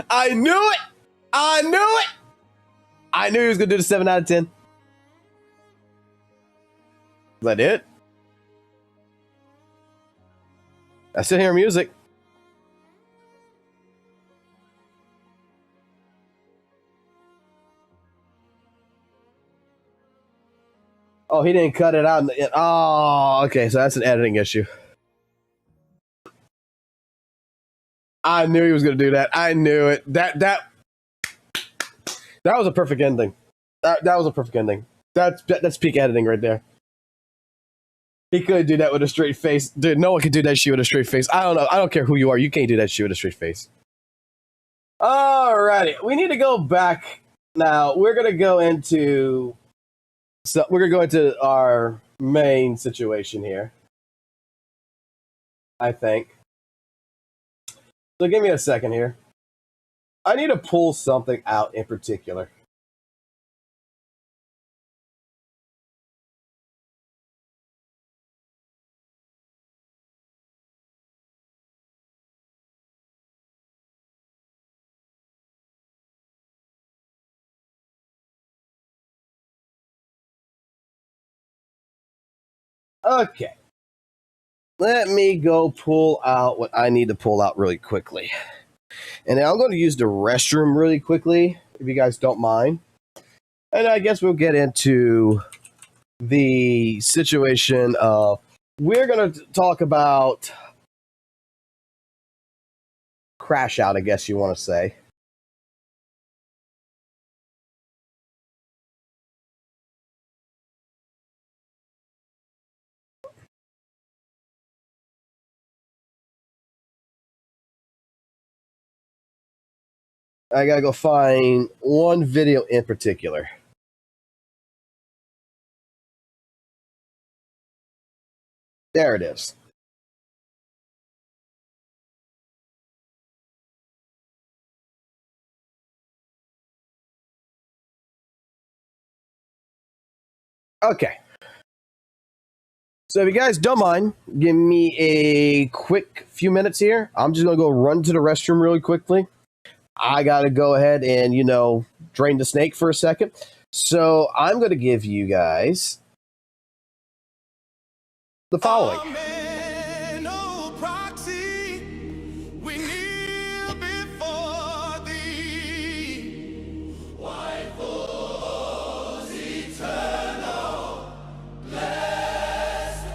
I knew it! I knew it! I knew he was going to do the 7 out of 10. Is that it? I still hear music. Oh, he didn't cut it out. Oh, okay, so that's an editing issue. I knew he was going to do that. I knew it. That was a perfect ending. That was a perfect ending. That's peak editing right there. He could do that with a straight face. Dude, no one can do that shit with a straight face. I don't know. I don't care who you are. You can't do that shit with a straight face. Alrighty. We need to go back now. We're going to go into... So we're going to go into our main situation here, I think. So give me a second here. I need to pull something out in particular. Okay. Let me go pull out what I need to pull out really quickly. And I'm going to use the restroom really quickly, if you guys don't mind. And I guess we'll get into the situation of... We're going to talk about Crashout, I guess you want to say. I gotta go find one video in particular. There it is. Okay. So if you guys don't mind, give me a quick few minutes here. I'm just gonna go run to the restroom really quickly. I got to go ahead and, drain the snake for a second. So I'm going to give you guys the following. Amen, oh proxy, we kneel before thee. White bulls eternal, blessed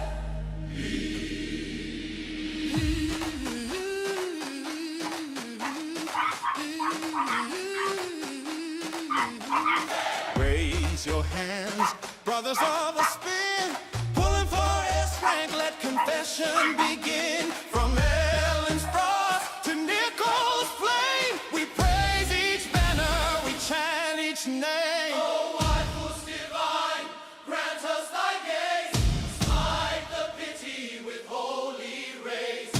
Raise your hands, brothers of the spin, pulling for his strength, let confession begin. From Ellen's frost to Nichols' flame, we praise each banner, we chant each name. Oh, white bulls divine, grant us thy gaze, smite the pity with holy rays.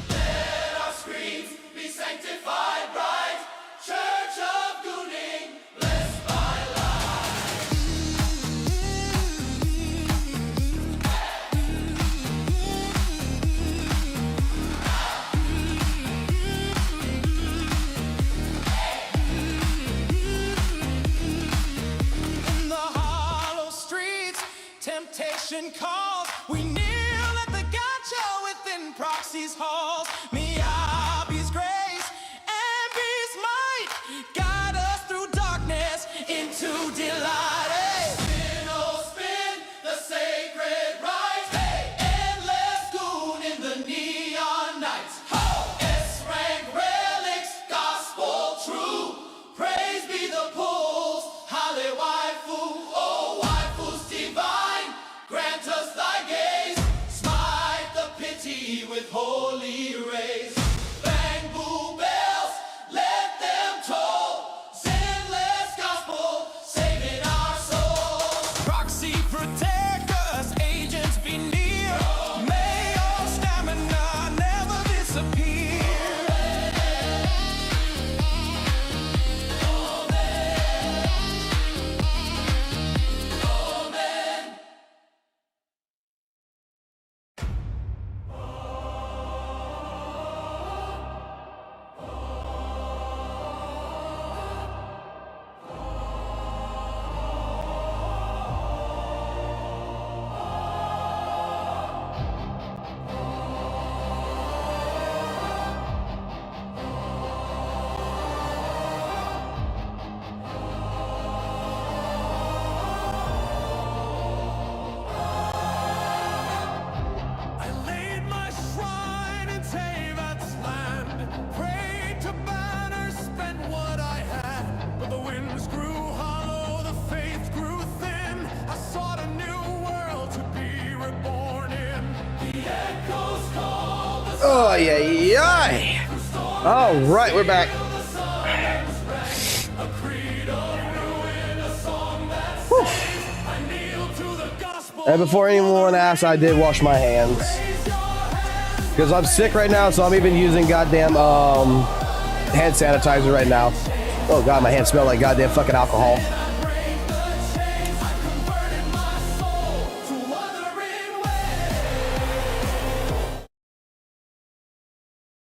Let our screams be sanctified bright, Church of Gooning, blessed by light. Salvation calls. We kneel at the gotcha within proxy's halls. Miyabi's grace and B's might guide us through darkness into delight. Hey. Spin, oh spin, the sacred rites. Hey. Endless goon in the neon nights. Ho. S-rank relics, gospel true. Praise be the pools, Holly waifu. Oh, waifus divine, grant us thy gaze. Smite the pity with holy rays. Bang, boo, bells, let them toll. Zenless gospel, saving our souls. Proxy protect us, agents be near. May our stamina never disappear. I laid my shrine in Tevat's land, prayed to banners, spent what I had. But the winds grew hollow, the faith grew thin. I sought a new world to be reborn in. The echoes call the Oh, yeah. All right, we're back. a creed of ruin, a song that saves. I kneel to the gospel. And before anyone asks, I did wash my hands. Because I'm sick right now, so I'm even using goddamn hand sanitizer right now. Oh god, my hands smell like goddamn fucking alcohol.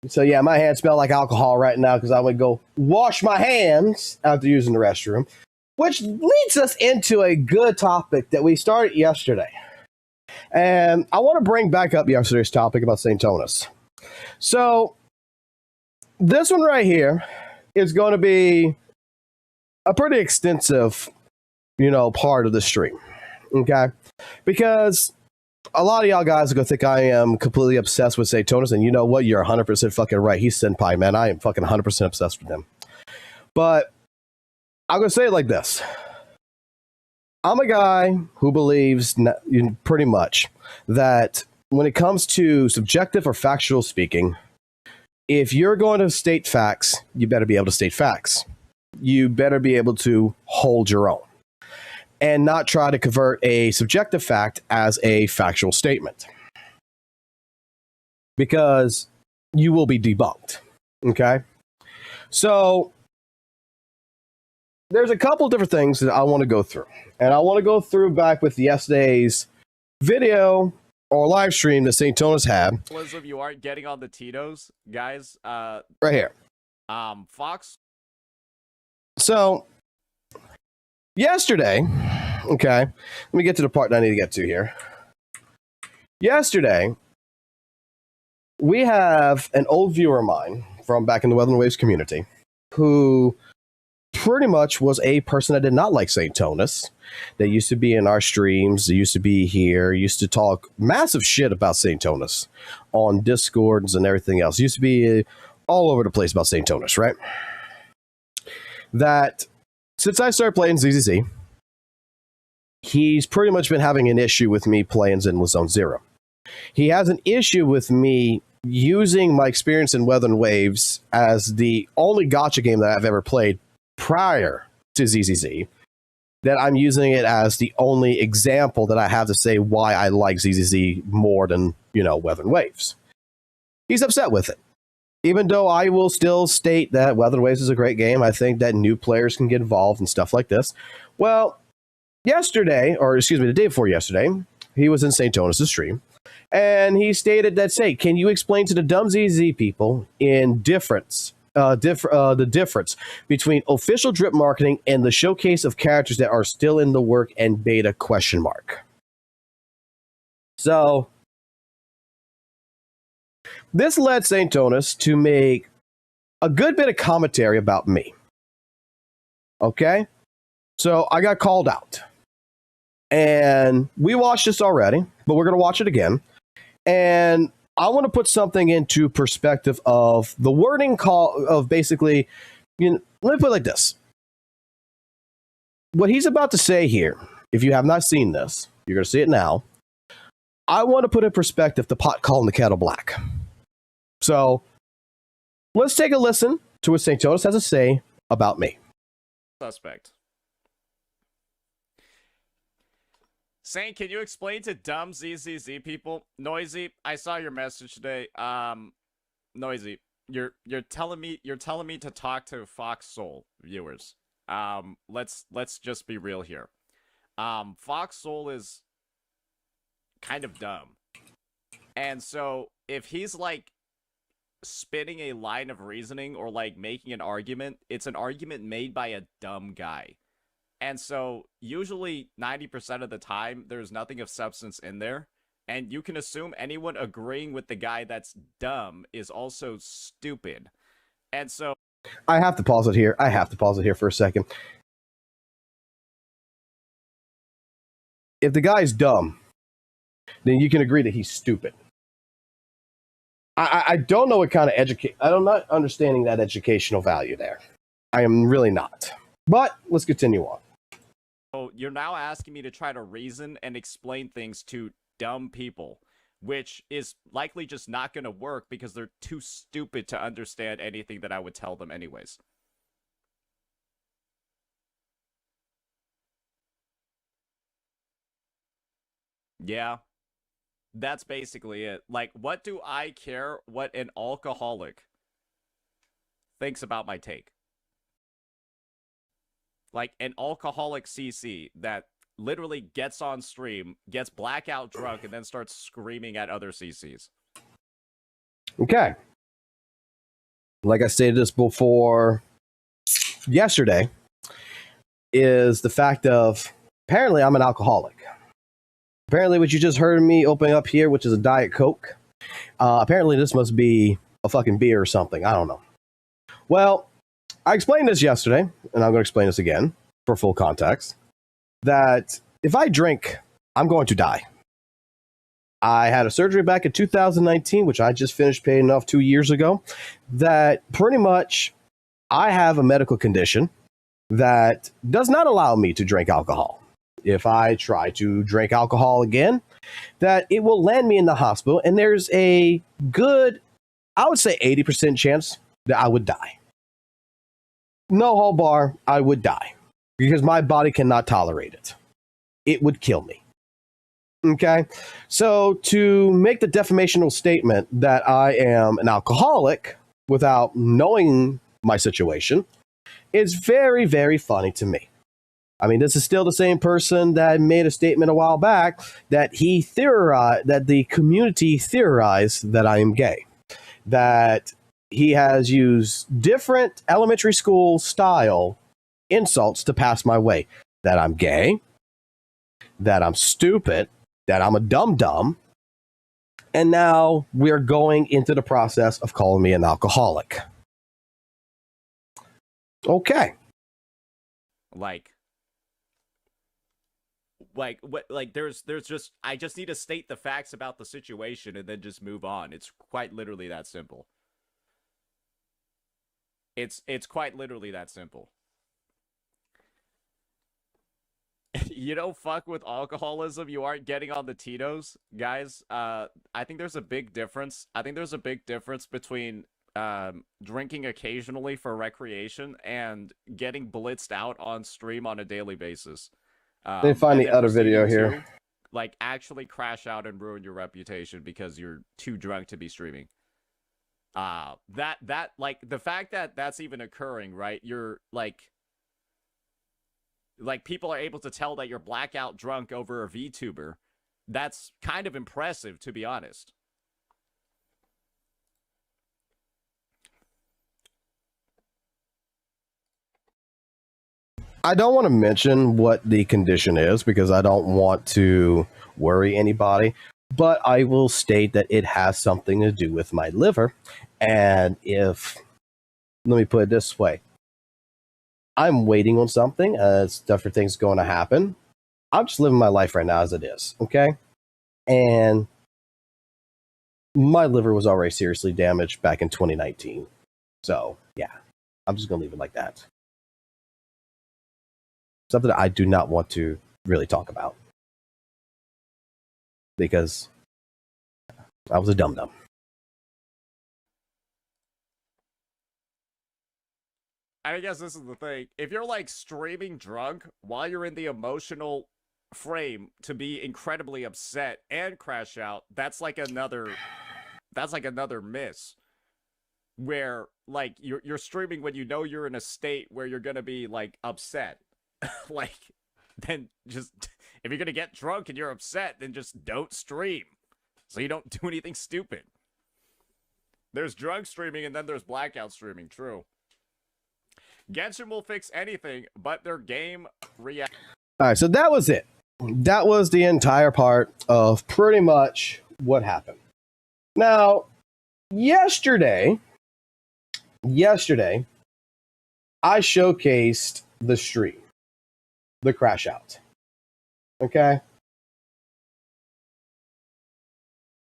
So yeah, my hands smell like alcohol right now because I would go wash my hands after using the restroom. Which leads us into a good topic that we started yesterday. And I want to bring back up yesterday's topic about Saintontas. So this one right here is going to be a pretty extensive, part of the stream. Okay? Because a lot of y'all guys are going to think I am completely obsessed with Saintontas, and you know what? You're 100% fucking right. He's senpai, man. I am fucking 100% obsessed with him. But I'm going to say it like this. I'm a guy who believes pretty much that when it comes to subjective or factual speaking, if you're going to state facts, you better be able to state facts. You better be able to hold your own and not try to convert a subjective fact as a factual statement, because you will be debunked. Okay? So there's a couple different things that I want to go through. And I want to go through back with yesterday's video or live stream that Saintontas had. If you aren't getting on the Tito's, guys, right here. Fox. So yesterday, okay, let me get to the part that I need to get to here. Yesterday, we have an old viewer of mine from back in the Weather and Waves community who pretty much was a person that did not like Saintontas. They used to be in our streams. They used to be here. Used to talk massive shit about Saintontas on Discords and everything else. Used to be all over the place about Saintontas, right? That since I started playing Z.Z.Z, he's pretty much been having an issue with me playing Zenless Zone Zero. He has an issue with me using my experience in Weather and Waves as the only gacha game that I've ever played prior to Z.Z.Z, that I'm using it as the only example that I have to say why I like Z.Z.Z more than, Weather and Waves. He's upset with it. Even though I will still state that Weather and Waves is a great game, I think that new players can get involved and stuff like this. Well, the day before yesterday, he was in Saintontas' stream, and he stated that, can you explain to the dumb ZZ people the difference between official drip marketing and the showcase of characters that are still in the work and beta ? So this led Saintontas to make a good bit of commentary about me. Okay? So I got called out. And we watched this already, but we're going to watch it again. And I want to put something into perspective of the wording call of basically, let me put it like this. What he's about to say here, if you have not seen this, you're going to see it now. I want to put in perspective the pot calling the kettle black. So let's take a listen to what Saintontas has to say about me. Suspect. Saint, can you explain to dumb ZZZ people? Noisy, I saw your message today. Noisy, you're telling me to talk to Fox Soul viewers. Let's just be real here. Fox Soul is kind of dumb. And so if he's like spinning a line of reasoning or like making an argument, it's an argument made by a dumb guy. And so usually 90% of the time there's nothing of substance in there, and you can assume anyone agreeing with the guy that's dumb is also stupid. And so I have to pause it here. I have to pause it here for a second. If the guy's dumb, then you can agree that he's stupid. I don't know what kind of I'm not understanding that educational value there. I am really not. But let's continue on. So you're now asking me to try to reason and explain things to dumb people, which is likely just not going to work because they're too stupid to understand anything that I would tell them anyways. Yeah. That's basically it. Like, what do I care what an alcoholic thinks about my take? Like, an alcoholic CC that literally gets on stream, gets blackout drunk, and then starts screaming at other CCs. Okay. Like I stated this before yesterday, is the fact of, apparently I'm an alcoholic. Apparently what you just heard me opening up here, which is a Diet Coke, apparently this must be a fucking beer or something. I don't know. Well, I explained this yesterday, and I'm going to explain this again for full context, that if I drink, I'm going to die. I had a surgery back in 2019, which I just finished paying off 2 years ago, that pretty much I have a medical condition that does not allow me to drink alcohol. If I try to drink alcohol again, that it will land me in the hospital, and there's a good, I would say 80% chance that I would die. No whole bar, I would die because my body cannot tolerate it. It would kill me. Okay? So to make the defamational statement that I am an alcoholic without knowing my situation is very, very funny to me. I mean, this is still the same person that made a statement a while back that he theorized, that the community theorized that I am gay. That he has used different elementary school style insults to pass my way. That I'm gay, that I'm stupid, that I'm a dum-dum, and now we're going into the process of calling me an alcoholic. Okay. There's just, I just need to state the facts about the situation and then just move on. It's quite literally that simple. It's quite literally that simple. You don't fuck with alcoholism, you aren't getting on the Tito's, guys. I think there's a big difference. I think there's a big difference between drinking occasionally for recreation and getting blitzed out on stream on a daily basis. They find the other video here. Like, actually crash out and ruin your reputation because you're too drunk to be streaming. Like, the fact that that's even occurring, right? You're, like, people are able to tell that you're blackout drunk over a VTuber. That's kind of impressive, to be honest. I don't want to mention what the condition is because I don't want to worry anybody. but I will state that it has something to do with my liver. And let me put it this way, I'm waiting on something, different things going to happen. I'm just living my life right now as it is, okay? And my liver was already seriously damaged back in 2019. So, yeah, I'm just going to leave it like that. Something that I do not want to really talk about. Because I was a dum-dum. I guess this is the thing. If you're like streaming drunk while you're in the emotional frame to be incredibly upset and crash out, that's like another miss. Where like you're streaming when you know you're in a state where you're gonna be like upset. Like, then just if you're gonna get drunk and you're upset, then just don't stream. So you don't do anything stupid. There's drunk streaming and then there's blackout streaming, true. Genshin will fix anything but their game react. Alright, so that was it. That was the entire part of pretty much what happened. Now, yesterday, I showcased the stream, the Crashout. Okay?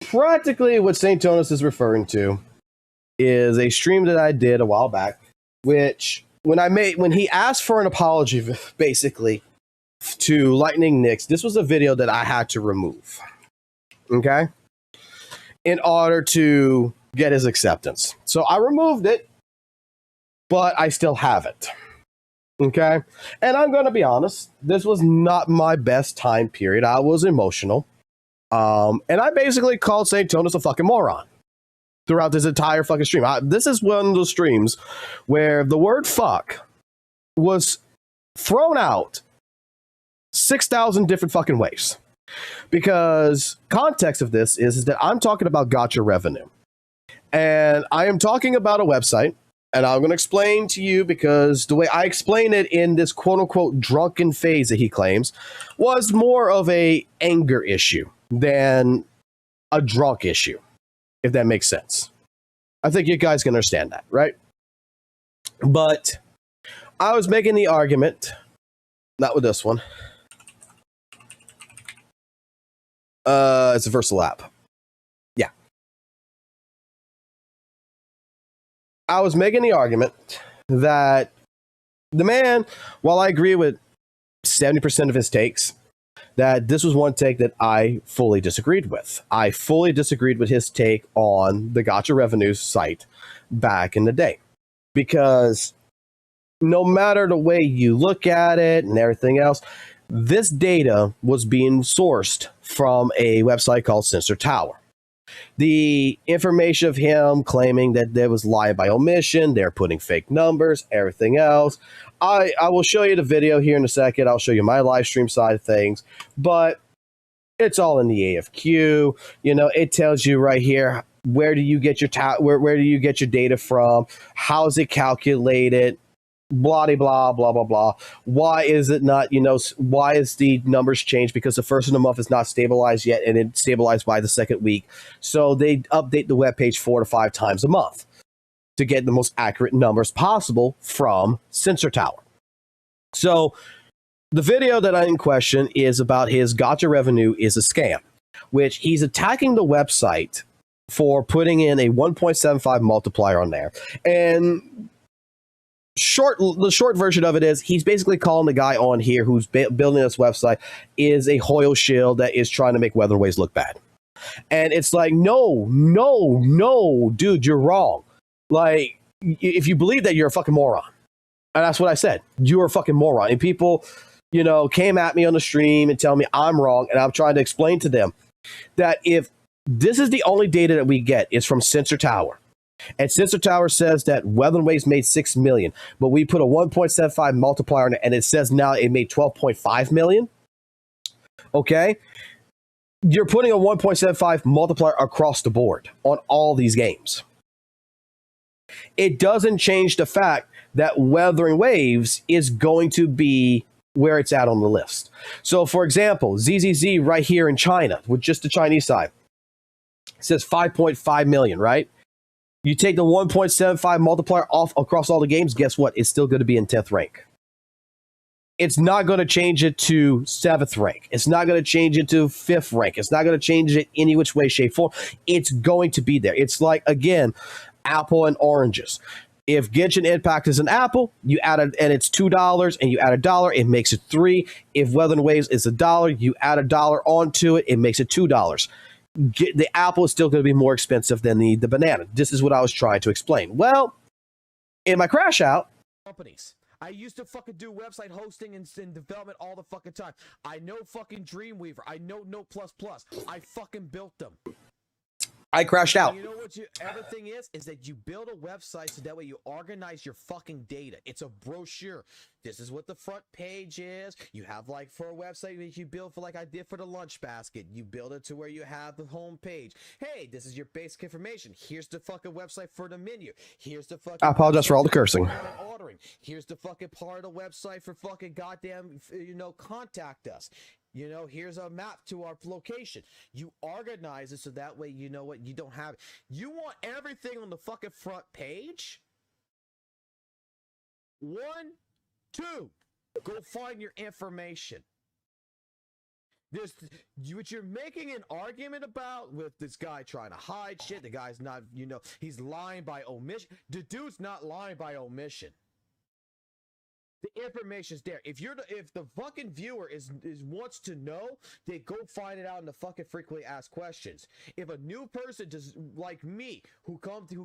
Practically what Saintontas is referring to is a stream that I did a while back, which when he asked for an apology, basically, to Lightning Nix, this was a video that I had to remove. Okay? In order to get his acceptance. So I removed it, but I still have it. Okay? And I'm going to be honest, this was not my best time period. I was emotional. And I basically called Saintontas a fucking moron throughout this entire fucking stream. This is one of those streams where the word fuck was thrown out 6,000 different fucking ways. Because context of this is that I'm talking about gacha revenue. And I am talking about a website, and I'm going to explain to you because the way I explain it in this quote-unquote drunken phase that he claims was more of a anger issue than a drunk issue, if that makes sense. I think you guys can understand that, right? But I was making the argument, not with this one. It's a Versal app. Yeah. I was making the argument that the man, while I agree with 70% of his takes, that this was one take that I fully disagreed with. I fully disagreed with his take on the gacha revenue site back in the day. Because no matter the way you look at it and everything else, this data was being sourced from a website called Sensor Tower. The information of him claiming that there was lie by omission, they're putting fake numbers, everything else. I will show you the video here in a second. I'll show you my live stream side of things, but it's all in the AFQ. You know, it tells you right here, where do you get your where do you get your data from? How is it calculated? Blah, blah, blah, blah, blah. Why is it not, why is the numbers changed? Because the first of the month is not stabilized yet, and it's stabilized by the second week. So they update the webpage 4 to 5 times a month to get the most accurate numbers possible from Sensor Tower. So the video that I in question is about his gacha revenue is a scam, which he's attacking the website for putting in a 1.75 multiplier on there. And the short version of it is he's basically calling the guy on here who's building this website is a Hoyle shield that is trying to make Weatherways look bad. And it's like, no, dude, you're wrong. Like, if you believe that, you're a fucking moron. And that's what I said. You're a fucking moron. And people, came at me on the stream and tell me I'm wrong. And I'm trying to explain to them that if this is the only data that we get is from Sensor Tower, and Sensor Tower says that Weatherways made 6 million, but we put a 1.75 multiplier on it, and it says now it made 12.5 million. Okay? You're putting a 1.75 multiplier across the board on all these games. It doesn't change the fact that Weathering Waves is going to be where it's at on the list. So, for example, ZZZ right here in China, with just the Chinese side, it says 5.5 million, right? You take the 1.75 multiplier off across all the games, guess what? It's still going to be in 10th rank. It's not going to change it to 7th rank. It's not going to change it to 5th rank. It's not going to change it any which way, shape, form. It's going to be there. It's like, again, apple and oranges. If Genshin Impact is an apple, you add it, and it's $2, and you add $1, it makes it $3. If Weather and Waves is $1, you add $1 onto it, it makes it $2. The apple is still going to be more expensive than the banana. This is what I was trying to explain. Well, in my crash out, companies. I used to fucking do website hosting and development all the fucking time. I know fucking Dreamweaver. I know Note++. I fucking built them. I crashed out. You know what everything is that you build a website so that way you organize your fucking data. It's a brochure. This is what the front page is. You have, like, for a website that you build for, like I did for the lunch basket, you build it to where you have the home page. Hey, this is your basic information. Here's the fucking website for the menu. Here's the fucking... I apologize for all the cursing. Ordering. Here's the fucking part of the website for fucking goddamn, contact us. Here's a map to our location. You organize it so that way you know what you don't have. You want everything on the fucking front page? 1, 2, go find your information. What you're making an argument about with this guy trying to hide shit, the guy's not, he's lying by omission. The dude's not lying by omission. The information's there. If the fucking viewer wants to know, they go find it out in the fucking frequently asked questions. If a new person just like me who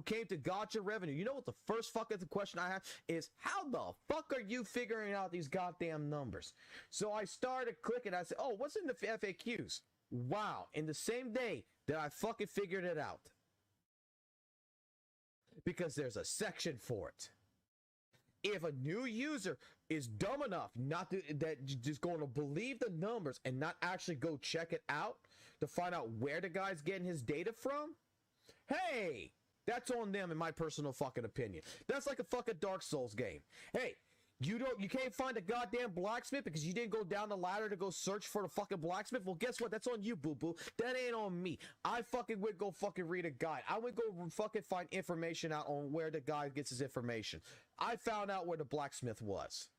came to Gotcha Revenue, you know what the first fucking question I have is, how the fuck are you figuring out these goddamn numbers? So I started clicking. I said, oh, what's in the FAQs? Wow! In the same day that I fucking figured it out, because there's a section for it. If a new user is dumb enough that just going to believe the numbers and not actually go check it out to find out where the guy's getting his data from, hey, that's on them in my personal fucking opinion. That's like a fucking Dark Souls game. Hey, you can't find a goddamn blacksmith because you didn't go down the ladder to go search for the fucking blacksmith. Well, guess what? That's on you, boo-boo. That ain't on me. I fucking would go fucking read a guide. I would go fucking find information out on where the guy gets his information. I found out where the blacksmith was.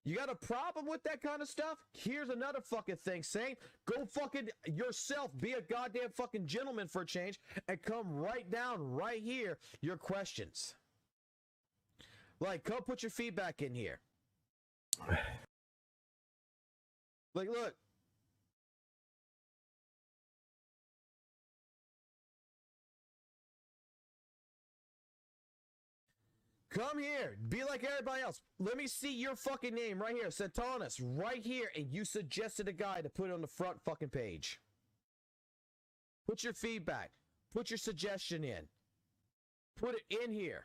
You got a problem with that kind of stuff? Here's another fucking thing, Saint. Go fucking yourself. Be a goddamn fucking gentleman for a change and come right down right here your questions. Like, come put your feedback in here. Like, look. Come here. Be like everybody else. Let me see your fucking name right here. Saintontas, right here. And you suggested a guy to put it on the front fucking page. Put your feedback. Put your suggestion in. Put it in here.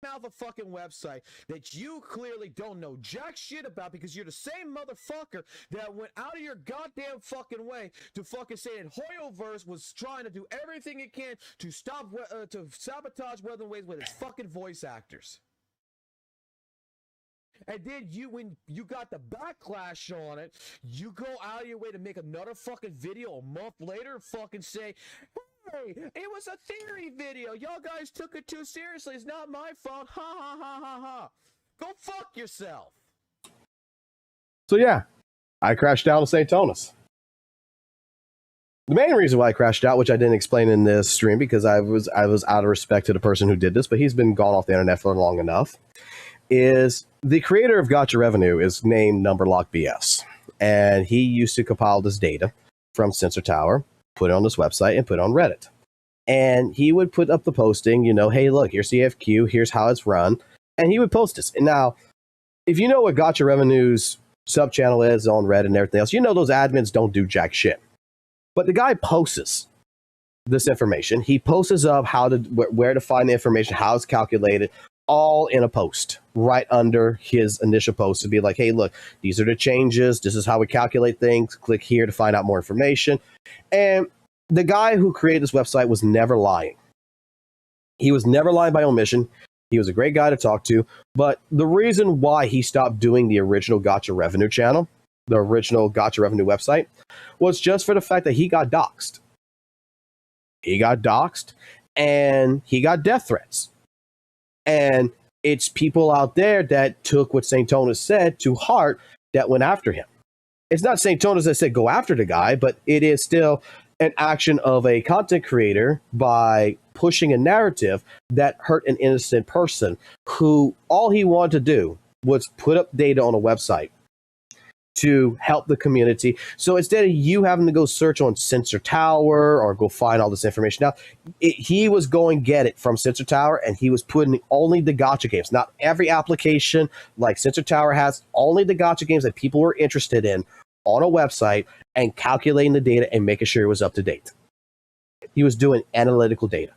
Out a fucking website that you clearly don't know jack shit about because you're the same motherfucker that went out of your goddamn fucking way to fucking say that Hoyoverse was trying to do everything it can to stop to sabotage Weather and Waves with its fucking voice actors. And then when you got the backlash on it, you go out of your way to make another fucking video a month later and fucking say, hey, it was a theory video. Y'all guys took it too seriously. It's not my fault. Ha ha ha ha ha. Go fuck yourself. So yeah, I crashed out of Saintontas. The main reason why I crashed out, which I didn't explain in this stream because I was out of respect to the person who did this, but he's been gone off the internet for long enough, is the creator of Gotcha Revenue is named Numberlock BS. And he used to compile this data from Sensor Tower, put it on this website, and put it on Reddit. And he would put up the posting, hey, look, here's CFQ, here's how it's run. And he would post this. And now, if you know what Gotcha Revenue's sub-channel is on Reddit and everything else, those admins don't do jack shit. But the guy posts this information. He posts up where to find the information, how it's calculated, all in a post right under his initial post to be like, hey, look, these are the changes. This is how we calculate things. Click here to find out more information. And the guy who created this website was never lying. He was never lying by omission. He was a great guy to talk to. But the reason why he stopped doing the original Gotcha Revenue channel, the original Gotcha Revenue website, was just for the fact that he got doxxed. He got doxxed and he got death threats. And it's people out there that took what Saintontas said to heart that went after him. It's not Saintontas that said go after the guy, but it is still an action of a content creator by pushing a narrative that hurt an innocent person who all he wanted to do was put up data on a website to help the community. So instead of you having to go search on Sensor Tower or go find all this information out, he was going to get it from Sensor Tower, and he was putting only the gotcha games, not every application like Sensor Tower has, only the gotcha games that people were interested in on a website, and calculating the data and making sure it was up to date. He was doing analytical data.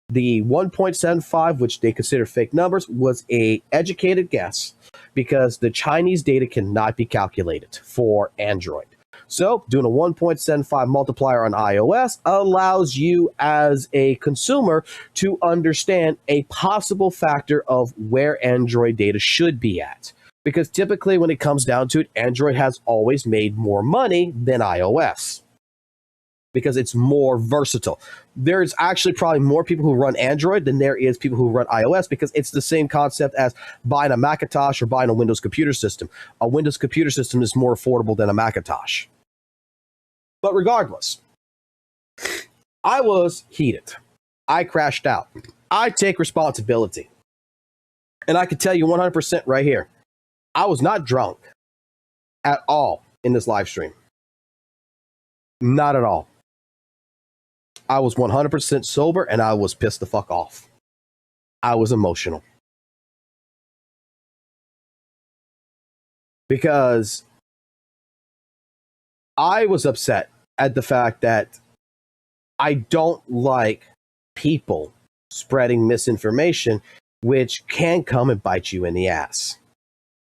The 1.75, which they consider fake numbers, was a educated guess because the Chinese data cannot be calculated for Android. So doing a 1.75 multiplier on iOS allows you as a consumer to understand a possible factor of where Android data should be at. Because typically when it comes down to it, Android has always made more money than iOS because it's more versatile. There's actually probably more people who run Android than there is people who run iOS because it's the same concept as buying a Macintosh or buying a Windows computer system. A Windows computer system is more affordable than a Macintosh. But regardless, I was heated. I crashed out. I take responsibility. And I can tell you 100% right here, I was not drunk at all in this live stream. Not at all. I was 100% sober and I was pissed the fuck off. I was emotional. Because I was upset at the fact that I don't like people spreading misinformation, which can come and bite you in the ass.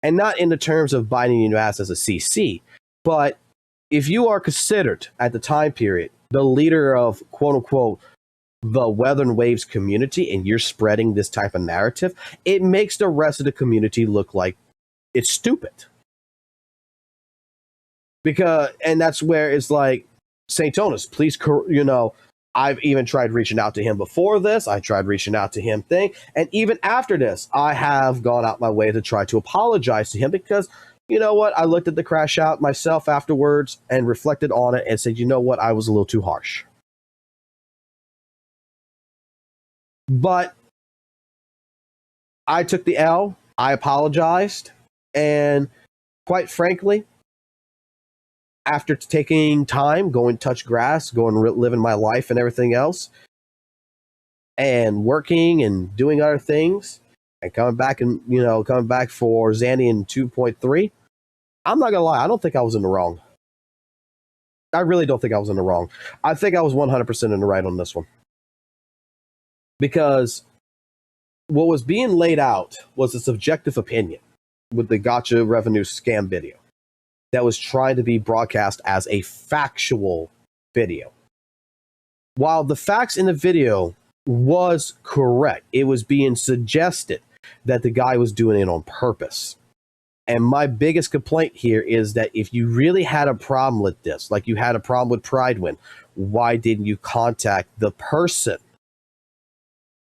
And not in the terms of biting you in the ass as a CC, but if you are considered at the time period the leader of quote unquote the Weather and Waves community and you're spreading this type of narrative, it makes the rest of the community look like it's stupid. Because, and that's where it's like, Saintontas, please, you know, I've even tried reaching out to him before this. I tried reaching out to him and even after this, I have gone out my way to try to apologize to him because, you know what, I looked at the crash out myself afterwards and reflected on it and said, you know what, I was a little too harsh. But I took the L, I apologized, and quite frankly, after taking time, going touch grass, going living my life and everything else, and working and doing other things, and coming back and, you know, coming back for Zanny in 2.3, I'm not gonna lie, I don't think I was in the wrong. I really don't think I was in the wrong. I think I was 100% in the right on this one. Because what was being laid out was a subjective opinion with the Gotcha Revenue scam video that was trying to be broadcast as a factual video. While the facts in the video was correct, it was being suggested that the guy was doing it on purpose. And my biggest complaint here is that if you really had a problem with this, like you had a problem with Pridewin, why didn't you contact the person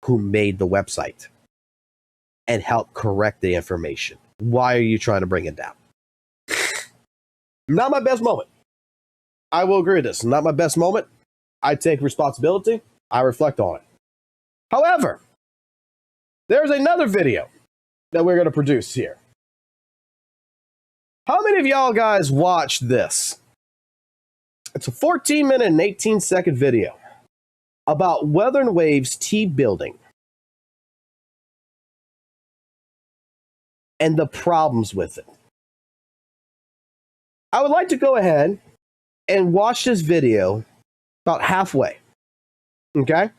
who made the website and help correct the information? Why are you trying to bring it down? Not my best moment. I will agree with this. Not my best moment. I take responsibility. I reflect on it. However, there's another video that we're going to produce here. How many of y'all guys watched this? It's a 14-minute and 18-second video about Weather and Waves team building and the problems with it. I would like to go ahead and watch this video about halfway. Okay?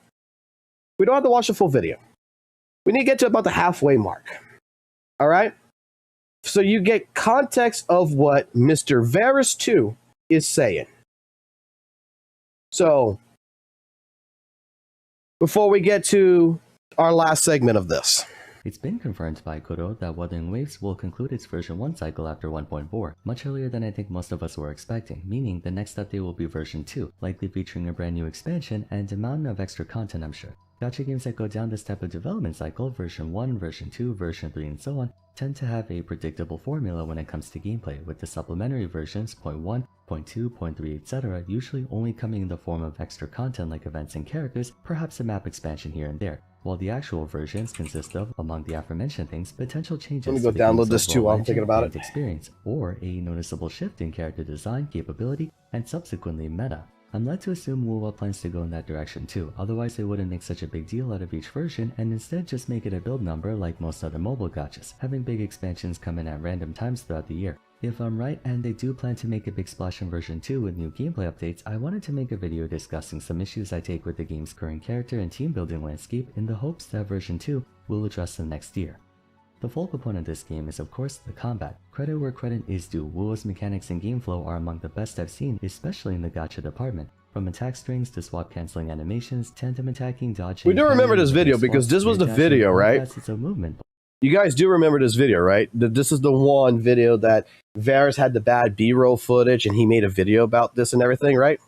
We don't have to watch the full video. We need to get to about the halfway mark. All right? So you get context of what Mr. Varus2 is saying. So, before we get to our last segment of this. It's been confirmed by Kuro that Wuthering Waves will conclude its version 1 cycle after 1.4, much earlier than I think most of us were expecting, meaning the next update will be version 2, likely featuring a brand new expansion and a mountain of extra content, I'm sure. Gacha games that go down this type of development cycle, version 1, version 2, version 3 and so on, tend to have a predictable formula when it comes to gameplay, with the supplementary versions, 0.1, 0.2, 0.3, etc. usually only coming in the form of extra content like events and characters, perhaps a map expansion here and there, while the actual versions consist of, among the aforementioned things, potential changes Let me go to the download game's this too overall while I'm thinking about engine and experience, or a noticeable shift in character design, capability, and subsequently meta. I'm led to assume WUWA plans to go in that direction too, otherwise they wouldn't make such a big deal out of each version and instead just make it a build number like most other mobile gachas, having big expansions come in at random times throughout the year. If I'm right and they do plan to make a big splash in version 2 with new gameplay updates, I wanted to make a video discussing some issues I take with the game's current character and team building landscape in the hopes that version 2 will address them next year. The focal point of this game is of course the combat. Credit where credit is due, WUWA's mechanics and game flow are among the best I've seen, especially in the gacha department. From attack strings to swap cancelling animations, tandem attacking, dodging... We do remember this video because this was the video, right? You guys do remember this video, right? This is the one video that Varys had the bad B-roll footage and he made a video about this and everything, right?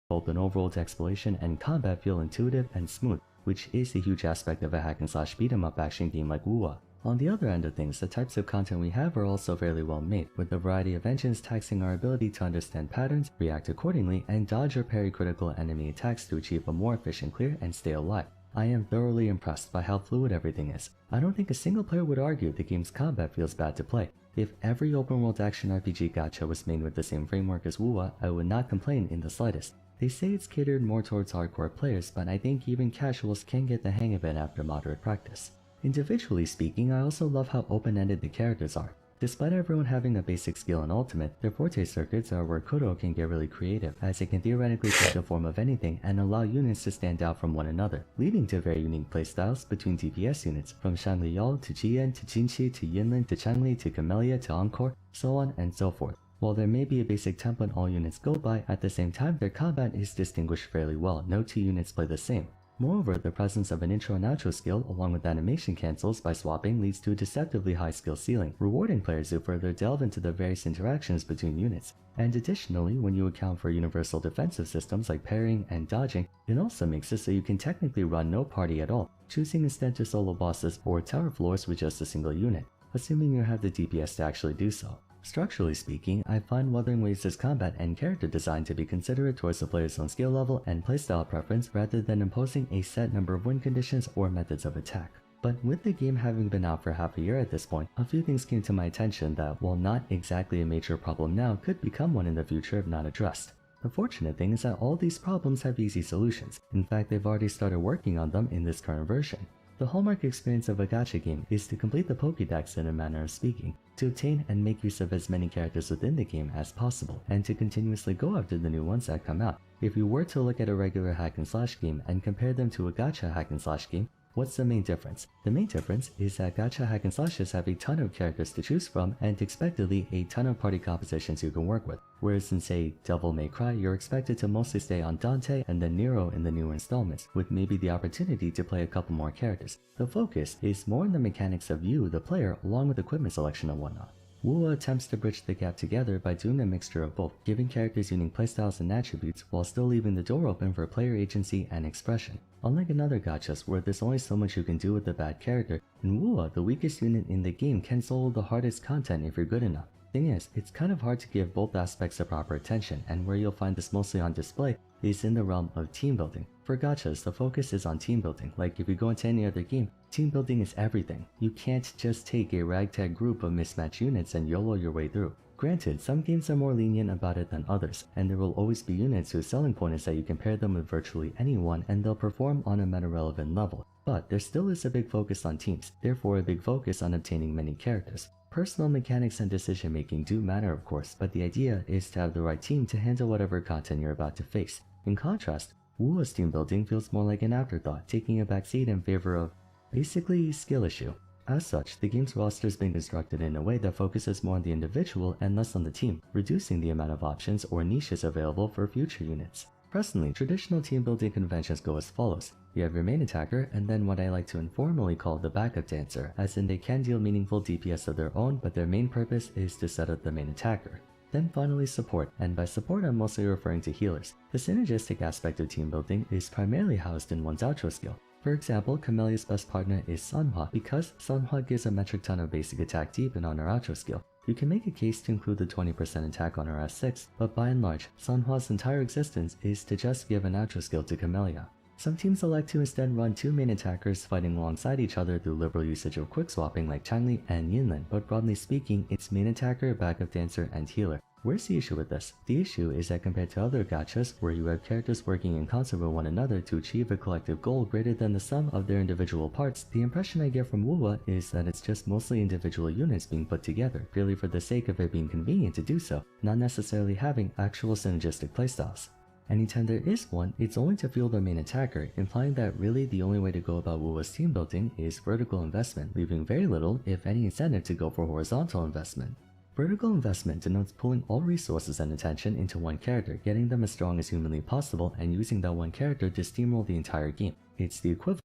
Both an overall exploration and combat feel intuitive and smooth, which is a huge aspect of a hack and slash beat 'em up action game like WUWA. On the other end of things, the types of content we have are also fairly well made, with a variety of engines taxing our ability to understand patterns, react accordingly, and dodge or parry critical enemy attacks to achieve a more efficient clear and stay alive. I am thoroughly impressed by how fluid everything is. I don't think a single player would argue the game's combat feels bad to play. If every open world action RPG gacha was made with the same framework as WUWA, I would not complain in the slightest. They say it's catered more towards hardcore players, but I think even casuals can get the hang of it after moderate practice. Individually speaking, I also love how open-ended the characters are. Despite everyone having a basic skill in Ultimate, their forte circuits are where Kuro can get really creative, as it can theoretically take the form of anything and allow units to stand out from one another, leading to very unique playstyles between DPS units, from Shangliao to Jian to Jinchi to Yinlin to Changli to Camellia to Encore, so on and so forth. While there may be a basic template all units go by, at the same time their combat is distinguished fairly well, no two units play the same. Moreover, the presence of an intro and outro skill along with animation cancels by swapping leads to a deceptively high skill ceiling, rewarding players who further delve into the various interactions between units. And additionally, when you account for universal defensive systems like parrying and dodging, it also makes it so you can technically run no party at all, choosing instead to solo bosses or tower floors with just a single unit, assuming you have the DPS to actually do so. Structurally speaking, I find Wuthering Waves' combat and character design to be considerate towards the player's own skill level and playstyle preference rather than imposing a set number of win conditions or methods of attack. But with the game having been out for half a year at this point, a few things came to my attention that, while not exactly a major problem now, could become one in the future if not addressed. The fortunate thing is that all these problems have easy solutions. In fact, they've already started working on them in this current version. The hallmark experience of a gacha game is to complete the Pokédex in a manner of speaking, to obtain and make use of as many characters within the game as possible, and to continuously go after the new ones that come out. If you were to look at a regular hack and slash game and compare them to a gacha hack and slash game, what's the main difference? The main difference is that gacha hack and slashes have a ton of characters to choose from and expectedly a ton of party compositions you can work with, whereas in say Devil May Cry you're expected to mostly stay on Dante and then Nero in the newer installments, with maybe the opportunity to play a couple more characters. The focus is more on the mechanics of you, the player, along with equipment selection and whatnot. WUWA attempts to bridge the gap together by doing a mixture of both, giving characters unique playstyles and attributes while still leaving the door open for player agency and expression. Unlike in other gachas where there's only so much you can do with a bad character, in WUWA the weakest unit in the game can solo the hardest content if you're good enough. Thing is, it's kind of hard to give both aspects the proper attention, and where you'll find this mostly on display is in the realm of team building. For gachas, the focus is on team building. Like if you go into any other game, team building is everything. You can't just take a ragtag group of mismatched units and YOLO your way through. Granted, some games are more lenient about it than others, and there will always be units whose selling point is that you can pair them with virtually anyone and they'll perform on a meta-relevant level. But there still is a big focus on teams, therefore a big focus on obtaining many characters. Personal mechanics and decision making do matter of course, but the idea is to have the right team to handle whatever content you're about to face. In contrast, WUWA's team building feels more like an afterthought, taking a backseat in favor of basically skill issue. As such, the game's roster is being constructed in a way that focuses more on the individual and less on the team, reducing the amount of options or niches available for future units. Personally, traditional team building conventions go as follows. You have your main attacker, and then what I like to informally call the backup dancer, as in they can deal meaningful DPS of their own, but their main purpose is to set up the main attacker. Then finally support, and by support I'm mostly referring to healers. The synergistic aspect of team building is primarily housed in one's outro skill. For example, Camelia's best partner is Sanhua, because Sanhua gives a metric ton of basic attack deep and on her outro skill. You can make a case to include the 20% attack on her S6, but by and large, Sanhua's entire existence is to just give an outro skill to Camelia. Some teams elect to instead run two main attackers fighting alongside each other through liberal usage of quick swapping like Changli and Yinlin, but broadly speaking, it's main attacker, backup dancer, and healer. Where's the issue with this? The issue is that compared to other gachas, where you have characters working in concert with one another to achieve a collective goal greater than the sum of their individual parts, the impression I get from WUWA is that it's just mostly individual units being put together, purely for the sake of it being convenient to do so, not necessarily having actual synergistic playstyles. Anytime there is one, it's only to fuel their main attacker, implying that really the only way to go about WUWA's team building is vertical investment, leaving very little, if any, incentive to go for horizontal investment. Vertical investment denotes pulling all resources and attention into one character, getting them as strong as humanly possible, and using that one character to steamroll the entire game. It's the equivalent.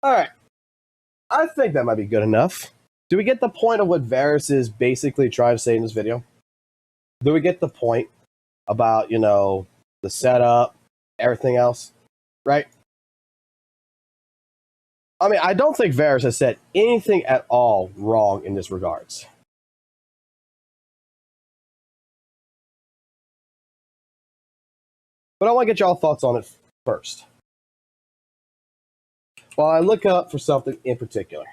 Alright. I think that might be good enough. Do we get the point of what Varys is basically trying to say in this video? Do we get the point about, you know, the setup, everything else? Right? I mean, I don't think Varys has said anything at all wrong in this regards. But I want to get y'all thoughts on it first, while I look up for something in particular.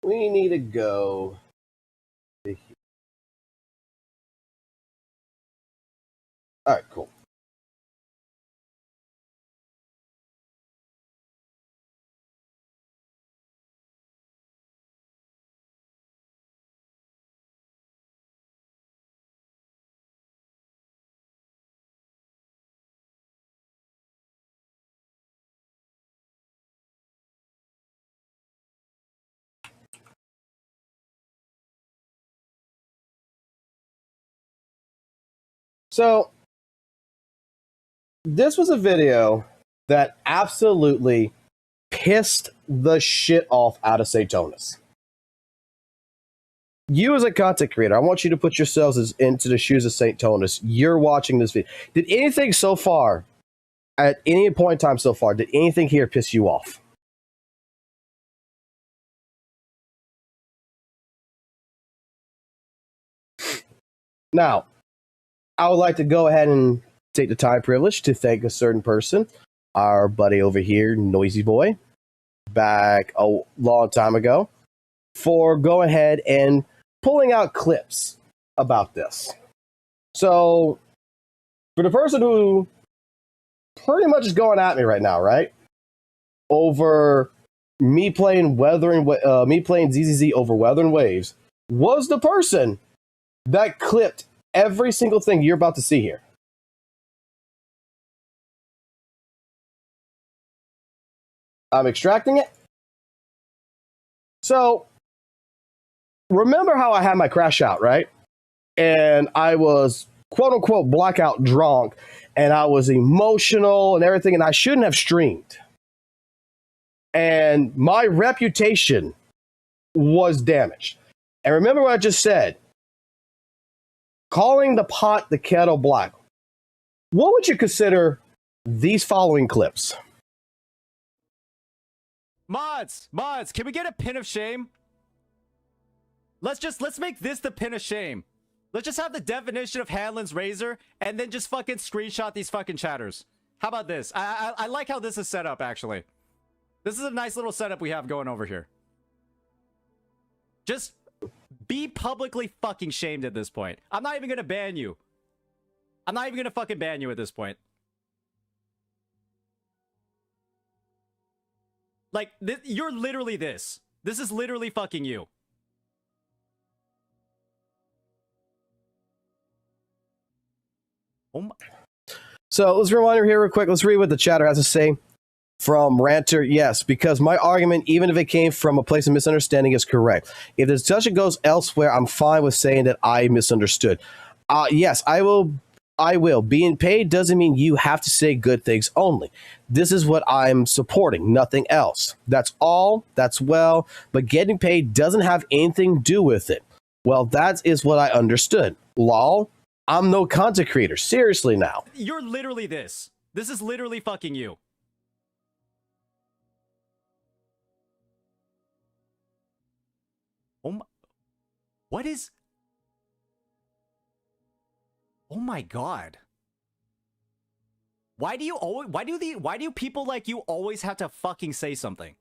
We need to go to here. All right, cool. So, this was a video that absolutely pissed the shit off out of Saintontas. You as a content creator, I want you to put yourselves into the shoes of Saintontas. You're watching this video. Did anything so far, at any point in time so far, did anything here piss you off? Now, I would like to go ahead and take the time privilege to thank a certain person, our buddy over here, Noisy Boy, back a long time ago, for going ahead and pulling out clips about this. So, for the person who pretty much is going at me right now, right, over me playing ZZZ over Weathering Waves, was the person that clipped every single thing you're about to see here. I'm extracting it. So, remember how I had my crash out, right? And I was quote unquote blackout drunk, and I was emotional and everything, and I shouldn't have streamed. And my reputation was damaged. And remember what I just said. Calling the pot the kettle black. What would you consider these following clips? Mods, can we get a pin of shame? Let's make this the pin of shame. Let's just have the definition of Hanlon's razor and then just fucking screenshot these fucking chatters. How about this? I like how this is set up, actually. This is a nice little setup we have going over here. Just be publicly fucking shamed at this point. I'm not even gonna ban you. I'm not even gonna fucking ban you at this point. Like, you're literally this. This is literally fucking you. Oh my. So let's rewind here real quick. Let's read what the chatter has to say. From Ranter, yes, because my argument, even if it came from a place of misunderstanding, is correct. If the discussion goes elsewhere, I'm fine with saying that I misunderstood. Yes, I will. Being paid doesn't mean you have to say good things only. This is what I'm supporting, nothing else. That's all. That's well, but getting paid doesn't have anything to do with it. Well, that is what I understood. Lol. I'm no content creator. Seriously now. You're literally this. This is literally fucking you. Oh my, what is? Oh my god. Why do you always, why do people like you always have to fucking say something?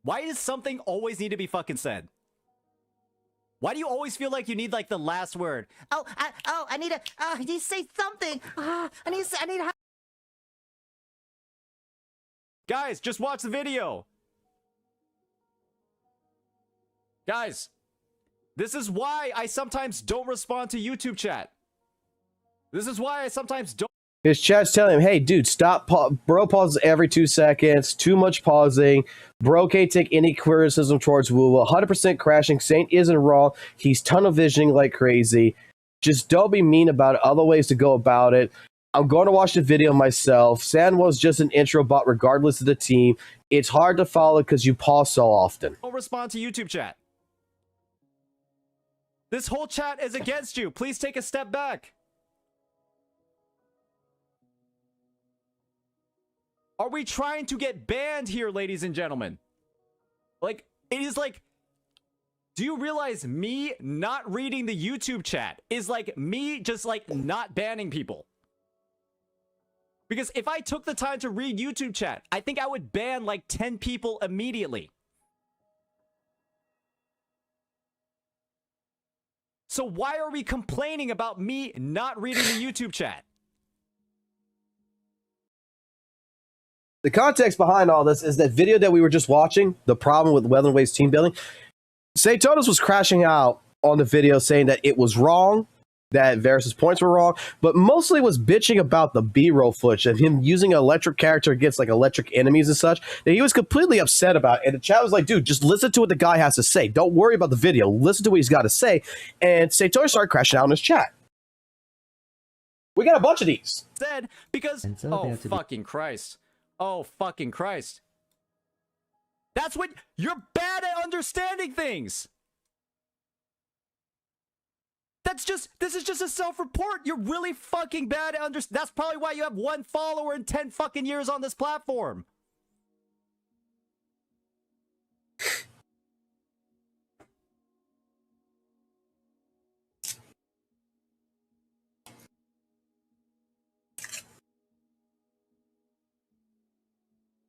Why does something always need to be fucking said? Why do you always feel like you need like the last word? I need to say something. I need Guys, just watch the video. Guys, this is why I sometimes don't respond to YouTube chat. This is why I sometimes don't. His chat's telling him, hey, dude, stop. Bro pauses every 2 seconds. Too much pausing. Bro can't take any criticism towards WUWA. 100% crashing. Saint isn't wrong. He's tunnel visioning like crazy. Just don't be mean about it. Other ways to go about it. I'm going to watch the video myself. San was just an intro bot regardless of the team. It's hard to follow because you pause so often. Don't respond to YouTube chat. This whole chat is against you. Please take a step back. Are we trying to get banned here, ladies and gentlemen? Like, it is like, do you realize me not reading the YouTube chat is like me just like not banning people? Because if I took the time to read YouTube chat, I think I would ban like 10 people immediately. So why are we complaining about me not reading the YouTube chat? The context behind all this is that video that we were just watching, the problem with Weather Waves team building. Saintontas was crashing out on the video saying that it was wrong, that Varys' points were wrong, but mostly was bitching about the B-roll footage of him using an electric character against like electric enemies and such that he was completely upset about. And the chat was like, dude, just listen to what the guy has to say. Don't worry about the video. Listen to what he's got to say. And Saintontas started crashing out in his chat. We got a bunch of these. Said because, oh, fucking Christ. Oh, fucking Christ. That's what, you're bad at understanding things. This is just a self-report. You're really fucking bad at understanding. That's probably why you have 1 follower in 10 fucking years on this platform.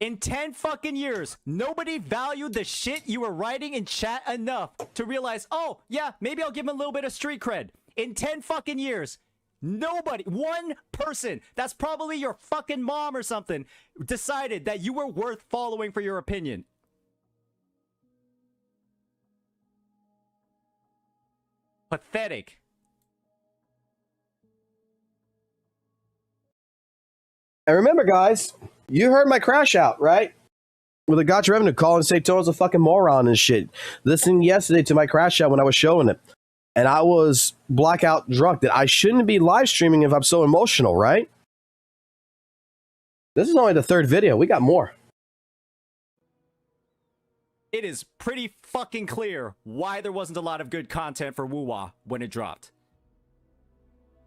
In 10 fucking years, nobody valued the shit you were writing in chat enough to realize, oh, yeah, maybe I'll give him a little bit of street cred. In 10 fucking years, nobody, 1 person, that's probably your fucking mom or something, decided that you were worth following for your opinion. Pathetic. And remember, guys, you heard my crash out, right? With a gotcha revenue calling Saintontas a fucking moron and shit. Listening yesterday to my crash out when I was showing it. And I was blackout drunk that I shouldn't be live streaming if I'm so emotional, right? This is only the 3rd video. We got more. It is pretty fucking clear why there wasn't a lot of good content for WUWA when it dropped.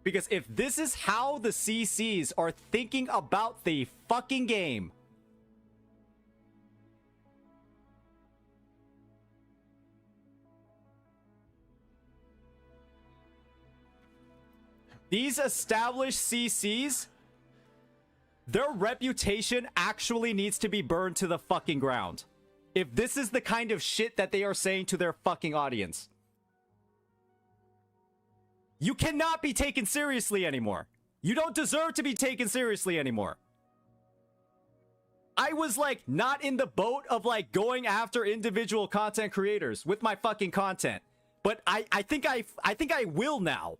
Because if this is how the CCs are thinking about the fucking game, these established CCs, their reputation actually needs to be burned to the fucking ground. If this is the kind of shit that they are saying to their fucking audience. You cannot be taken seriously anymore. You don't deserve to be taken seriously anymore. I was like not in the boat of like going after individual content creators with my fucking content. But I think I will now.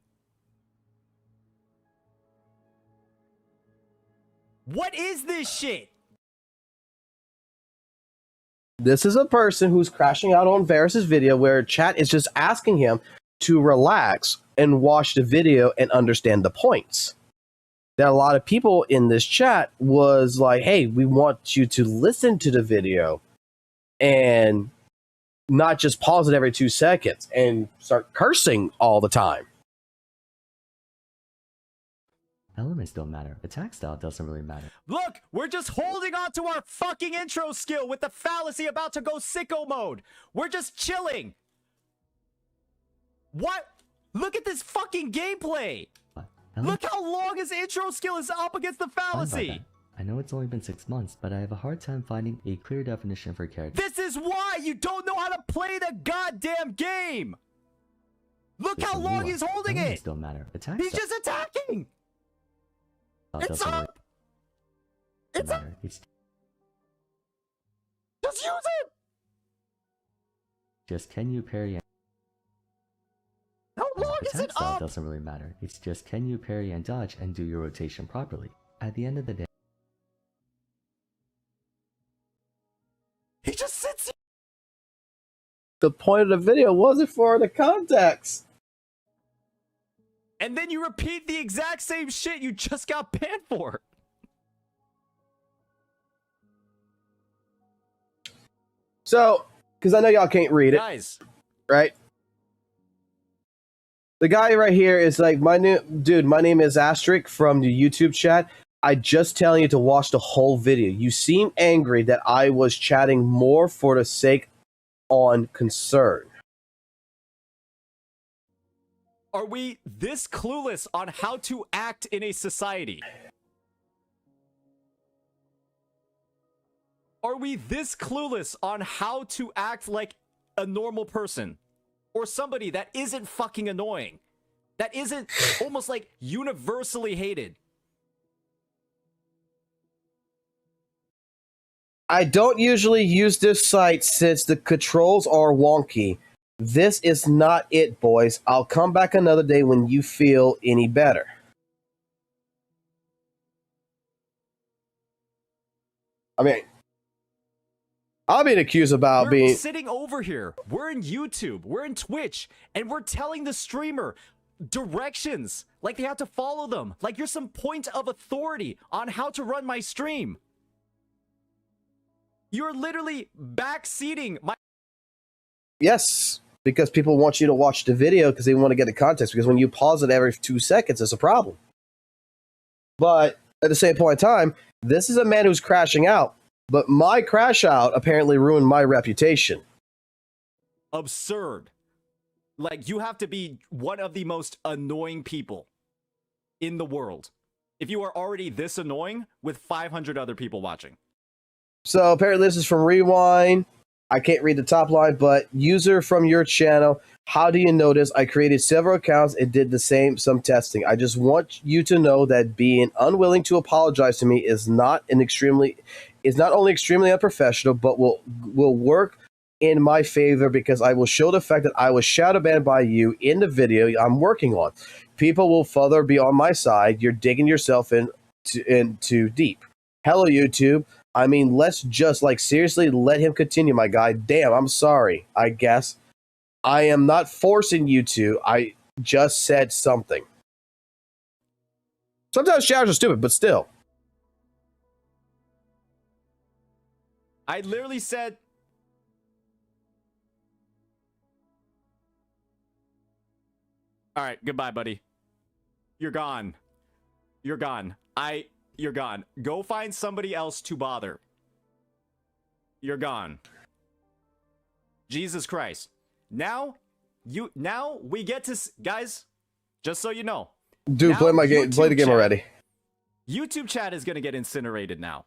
What is this shit? This is a person who's crashing out on Varus's video where chat is just asking him to relax and watch the video and understand the points. That a lot of people in this chat was like, hey, we want you to listen to the video and not just pause it every 2 seconds and start cursing all the time. Elements don't matter. Attack style doesn't really matter. Look, we're just holding on to our fucking intro skill with the fallacy about to go sicko mode. We're just chilling. What? Look at this fucking gameplay. Look how long his intro skill is up against the fallacy. I know it's only been 6 months, but I have a hard time finding a clear definition for character. This is why you don't know how to play the goddamn game. Look how long he's holding Elements it. don't matter. Attack He's style just attacking. It's doesn't really up. It's up. matter. It's Just use it. just can you parry and How long is attack it style up? doesn't really matter. It's just can you parry and dodge and do your rotation properly. At the end of the day, He just sits here. The point of the video wasn't for the context. And then you repeat the exact same shit you just got banned for. So, because I know y'all can't read it, Guys, right? The guy right here is like, my name is Asterisk from the YouTube chat. I just telling you to watch the whole video. You seem angry that I was chatting more for the sake on concern. are we this clueless on how to act in a society? Are we this clueless on how to act like a normal person? Or somebody that isn't fucking annoying? That isn't almost like universally hated? I don't usually use this site since the controls are wonky. This is not it, boys. I'll come back another day when you feel any better. I mean, I'm being accused about We're sitting over here. We're in YouTube. We're in Twitch. And we're telling the streamer directions. Like they have to follow them. Like you're some point of authority on how to run my stream. You're literally backseating my... Yes, because people want you to watch the video because they want to get the context. Because when you pause it every 2 seconds, it's a problem. But at the same point in time, this is a man who's crashing out. But my crash out apparently ruined my reputation. Absurd. Like, you have to be one of the most annoying people in the world if you are already this annoying with 500 other people watching. So apparently this is from Rewind. I can't read the top line, but user from your channel, how do you notice? I created several accounts and did the same, some testing. I just want you to know that being unwilling to apologize to me is not only extremely unprofessional, but will work in my favor because I will show the fact that I was shadow banned by you in the video I'm working on. People will further be on my side. You're digging yourself in too deep. Hello, YouTube. I mean, let's just, seriously let him continue, my guy. Damn, I'm sorry, I guess. I am not forcing you to. I just said something. Sometimes showers are stupid, but still. I literally said... Alright, goodbye, buddy. You're gone. You're gone. You're gone. Go find somebody else to bother. You're gone. Jesus Christ. Now we get to... Guys, just so you know. Dude, now play my game. Play the game chat, already. YouTube chat is going to get incinerated now.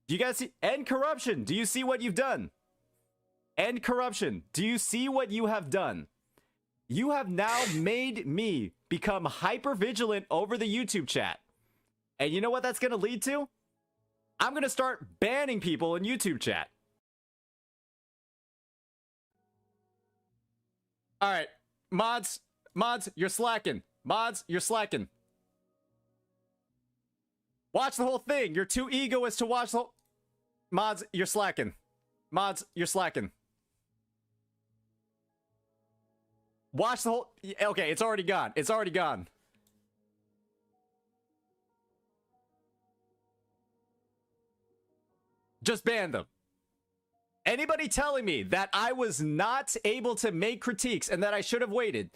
Do you guys see? End corruption. Do you see what you've done? End corruption. Do you see what you have done? You have now made me become hyper vigilant over the YouTube chat. And you know what that's going to lead to? I'm going to start banning people in YouTube chat. All right, mods, you're slacking. Mods, you're slacking. Watch the whole thing. You're too egoist to watch the whole... Mods, you're slacking. Mods, you're slacking. Watch the whole... Okay, it's already gone. It's already gone. Just ban them. Anybody telling me that I was not able to make critiques and that I should have waited,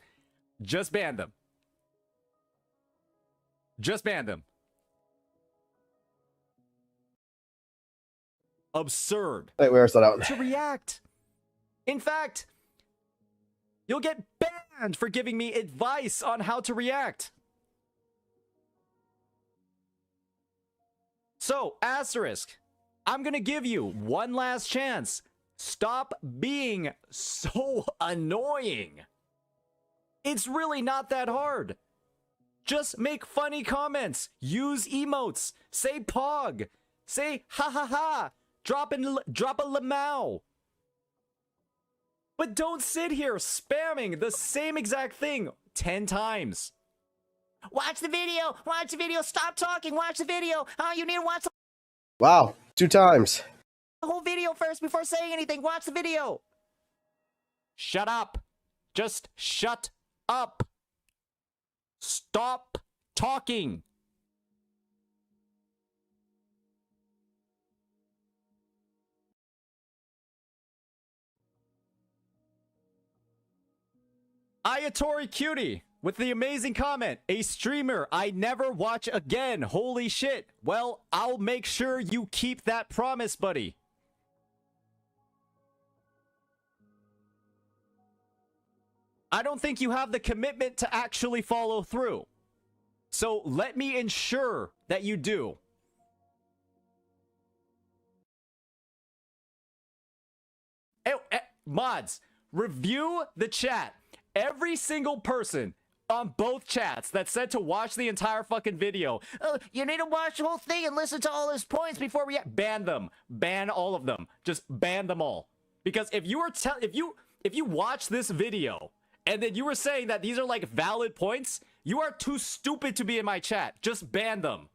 just ban them. Just ban them. Absurd. Wait, where's that out? To react. In fact, you'll get banned for giving me advice on how to react. So, asterisk. I'm gonna give you one last chance. Stop being so annoying. It's really not that hard. Just make funny comments. Use emotes. Say pog. Say ha ha ha. Drop a lamau. But don't sit here spamming the same exact thing 10 times. Watch the video. Watch the video. Stop talking. Watch the video. Oh, you need to watch the... Wow, 2 times. The whole video first before saying anything. Watch the video. Shut up. Just shut up. Stop talking. Ayatori Cutie with the amazing comment. A streamer I never watch again. Holy shit. Well, I'll make sure you keep that promise, buddy. I don't think you have the commitment to actually follow through. So let me ensure that you do. Mods, review the chat. Every single person on both chats that said to watch the entire fucking video. You need to watch the whole thing and listen to all his points before we ban them. Ban all of them. Just ban them all. Because if you were if you watch this video and then you were saying that these are like valid points, you are too stupid to be in my chat. Just ban them.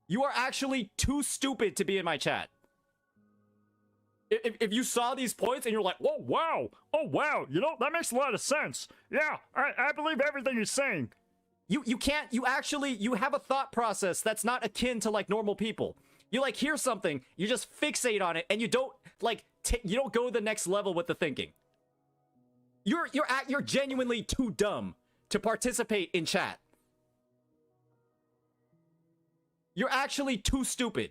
You are actually too stupid to be in my chat. If you saw these points and you're like, oh wow, you know, that makes a lot of sense. Yeah, I believe everything you're saying. You have a thought process that's not akin to like normal people. You like hear something, you just fixate on it, and you don't like you don't go to the next level with the thinking. You're genuinely too dumb to participate in chat. You're actually too stupid.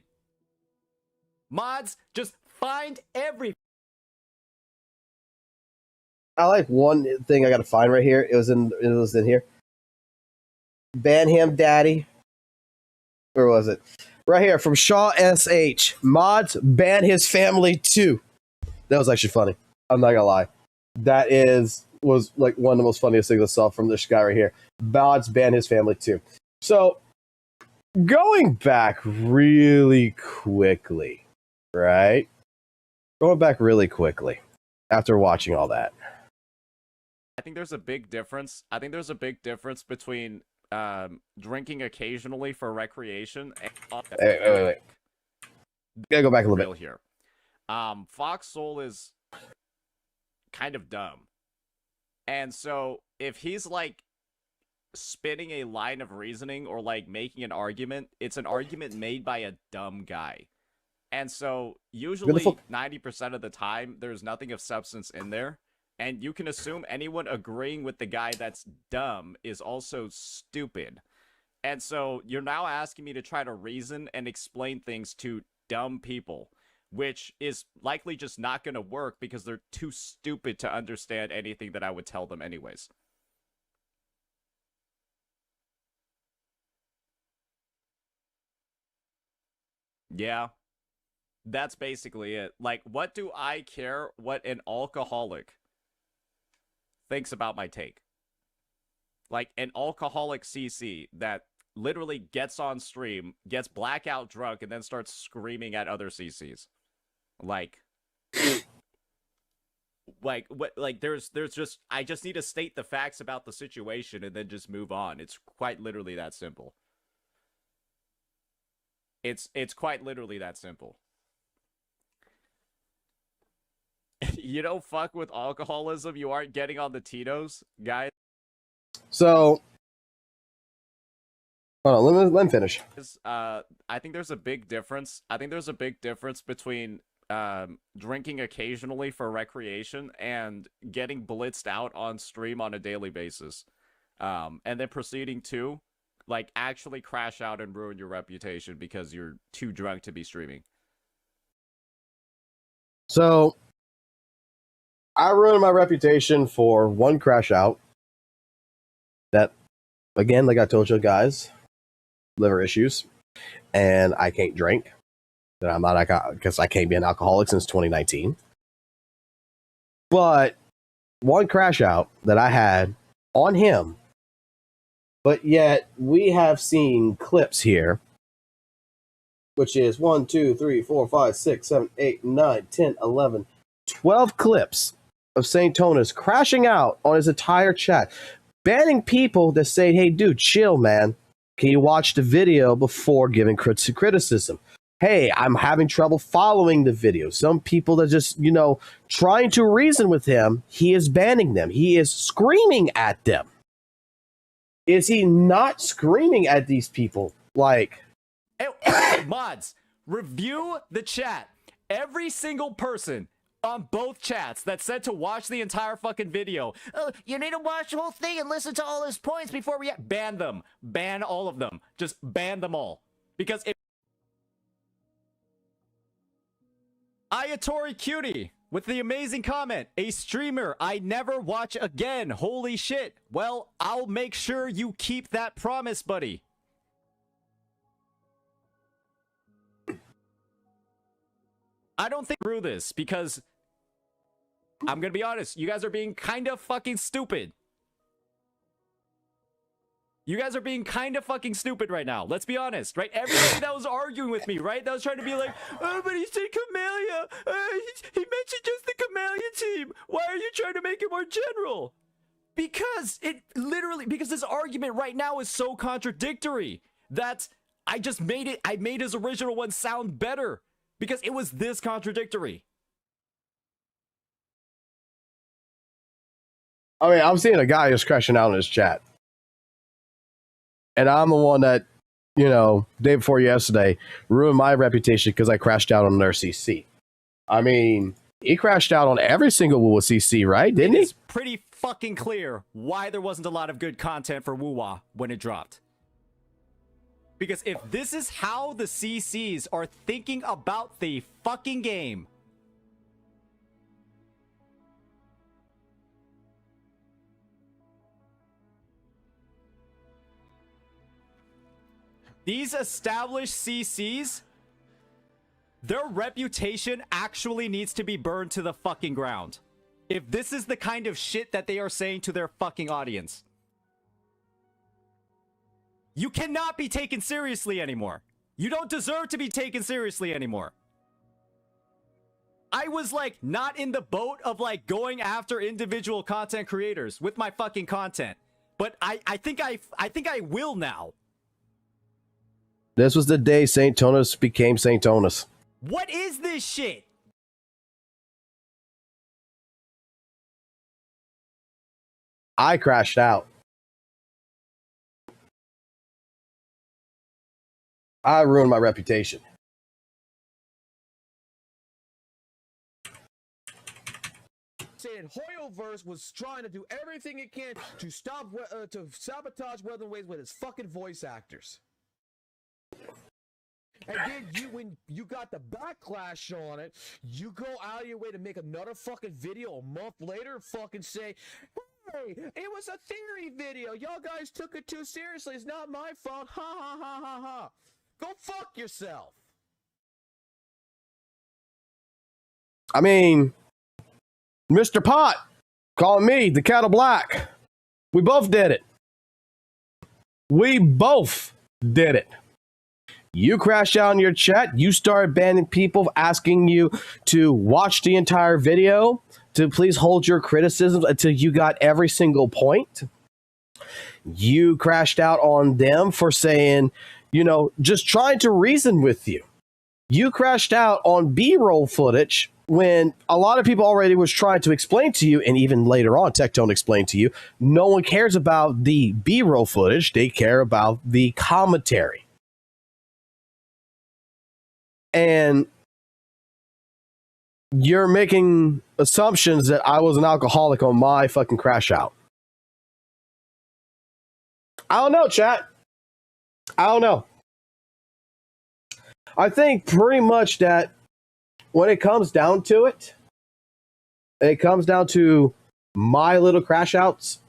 Mods, just find every... I like one thing I gotta find right here. It was in here. Ban him, daddy. Where was it? Right here from Shaw SH. Mods ban his family too. That was actually funny. I'm not gonna lie. That was like one of the most funniest things I saw from this guy right here. Mods ban his family too. So going back really quickly, right? Going back really quickly after watching all that. I think there's a big difference. I think there's a big difference between drinking occasionally for recreation and... Wait. Gotta go back a little bit. Here. Fox Soul is kind of dumb. And so if he's like spinning a line of reasoning or like making an argument, it's an argument made by a dumb guy. And so usually 90% of the time, there's nothing of substance in there. And you can assume anyone agreeing with the guy that's dumb is also stupid. And so you're now asking me to try to reason and explain things to dumb people, which is likely just not going to work because they're too stupid to understand anything that I would tell them anyways. Yeah. That's basically it. Like, what do I care what an alcoholic thinks about my take? Like, an alcoholic CC that literally gets on stream, gets blackout drunk, and then starts screaming at other CCs. Like, there's just, I just need to state the facts about the situation and then just move on. It's quite literally that simple. It's quite literally that simple. You don't fuck with alcoholism, you aren't getting on the Tito's, guys. So, hold on, let me finish. I think there's a big difference. I think there's a big difference between drinking occasionally for recreation and getting blitzed out on stream on a daily basis. And then proceeding to, like, actually crash out and ruin your reputation because you're too drunk to be streaming. So, I ruined my reputation for one crash out. That, again, like I told you guys, liver issues, and I can't drink. That I'm not, because I can't be an alcoholic since 2019. But one crash out that I had on him, but yet we have seen clips here, which is 1, 2, 3, 4, 5, 6, 7, 8, 9, 10, 11, 12 clips of Saintontas crashing out on his entire chat, banning people that say, hey, dude, chill, man. Can you watch the video before giving criticism? Hey, I'm having trouble following the video. Some people that just, trying to reason with him, he is banning them. He is screaming at them. Is he not screaming at these people? Like, hey, mods, review the chat. Every single person on both chats that said to watch the entire fucking video. You need to watch the whole thing and listen to all his points before we ban them. Ban all of them. Just ban them all. Because if Ayatori Cutie with the amazing comment, a streamer I never watch again. Holy shit. Well, I'll make sure you keep that promise, buddy. I don't think through this because I'm gonna be honest, you guys are being kind of fucking stupid. You guys are being kind of fucking stupid right now. Let's be honest, right? Everybody that was arguing with me, right? That was trying to be like, oh, but he said Camellia. He mentioned just the Camellia team. Why are you trying to make it more general? Because because this argument right now is so contradictory that I made his original one sound better because it was this contradictory. I mean, I'm seeing a guy just crashing out in his chat. And I'm the one that, day before yesterday, ruined my reputation because I crashed out on their CC. I mean, he crashed out on every single WUWA CC, right? Didn't he? It's pretty fucking clear why there wasn't a lot of good content for WUWA when it dropped. Because if this is how the CCs are thinking about the fucking game, these established CCs, their reputation actually needs to be burned to the fucking ground. If this is the kind of shit that they are saying to their fucking audience. You cannot be taken seriously anymore. You don't deserve to be taken seriously anymore. I was like not in the boat of like going after individual content creators with my fucking content. But I think I will now. This was the day Saintontas became Saintontas. What is this shit? I crashed out. I ruined my reputation. Saying Hoyoverse was trying to do everything it can to to sabotage Weather Waves with his fucking voice actors. And then when you got the backlash on it, you go out of your way to make another fucking video a month later and fucking say, hey, it was a theory video. Y'all guys took it too seriously. It's not my fault. Ha ha ha ha ha. Go fuck yourself. I mean, Mr. Pot calling me the Cattle Black. We both did it. We both did it. You crashed out in your chat. You started banning people, asking you to watch the entire video, to please hold your criticisms until you got every single point. You crashed out on them for saying, you know, just trying to reason with you. You crashed out on B-roll footage when a lot of people already was trying to explain to you, and even later on, Tectone explained to you, no one cares about the B-roll footage. They care about the commentary. And you're making assumptions that I was an alcoholic on my fucking crash out. I don't know, chat. I don't know. I think pretty much that when it comes down to it, it comes down to my little crash outs,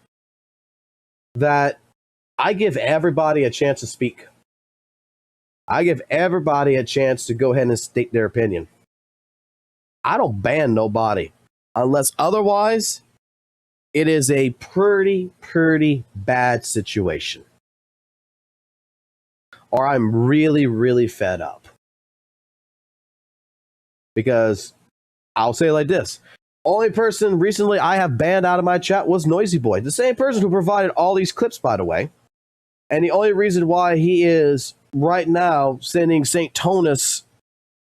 that I give everybody a chance to speak. I give everybody a chance to go ahead and state their opinion. I don't ban nobody unless otherwise it is a pretty bad situation. Or I'm really, really fed up. Because I'll say it like this. Only person recently I have banned out of my chat was Noisy Boy. The same person who provided all these clips, by the way. And the only reason why he is right now sending Saintontas,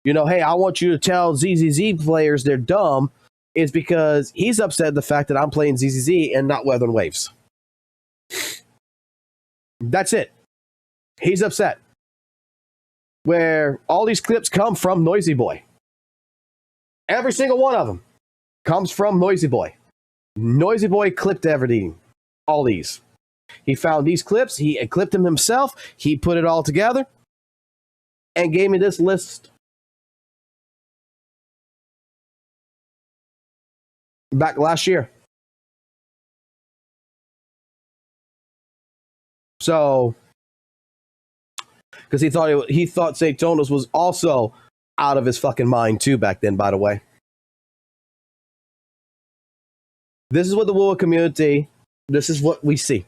you know, hey, I want you to tell ZZZ players they're dumb, is because he's upset at the fact that I'm playing ZZZ and not Weathering Waves. That's it. He's upset. Where all these clips come from Noisy Boy. Every single one of them comes from Noisy Boy. Noisy Boy clipped everything. All these. He found these clips. He clipped them himself. He put it all together and gave me this list. Back last year. So, because he thought Saintontas was also out of his fucking mind too back then, by the way. This is what the WUWA community, this is what we see.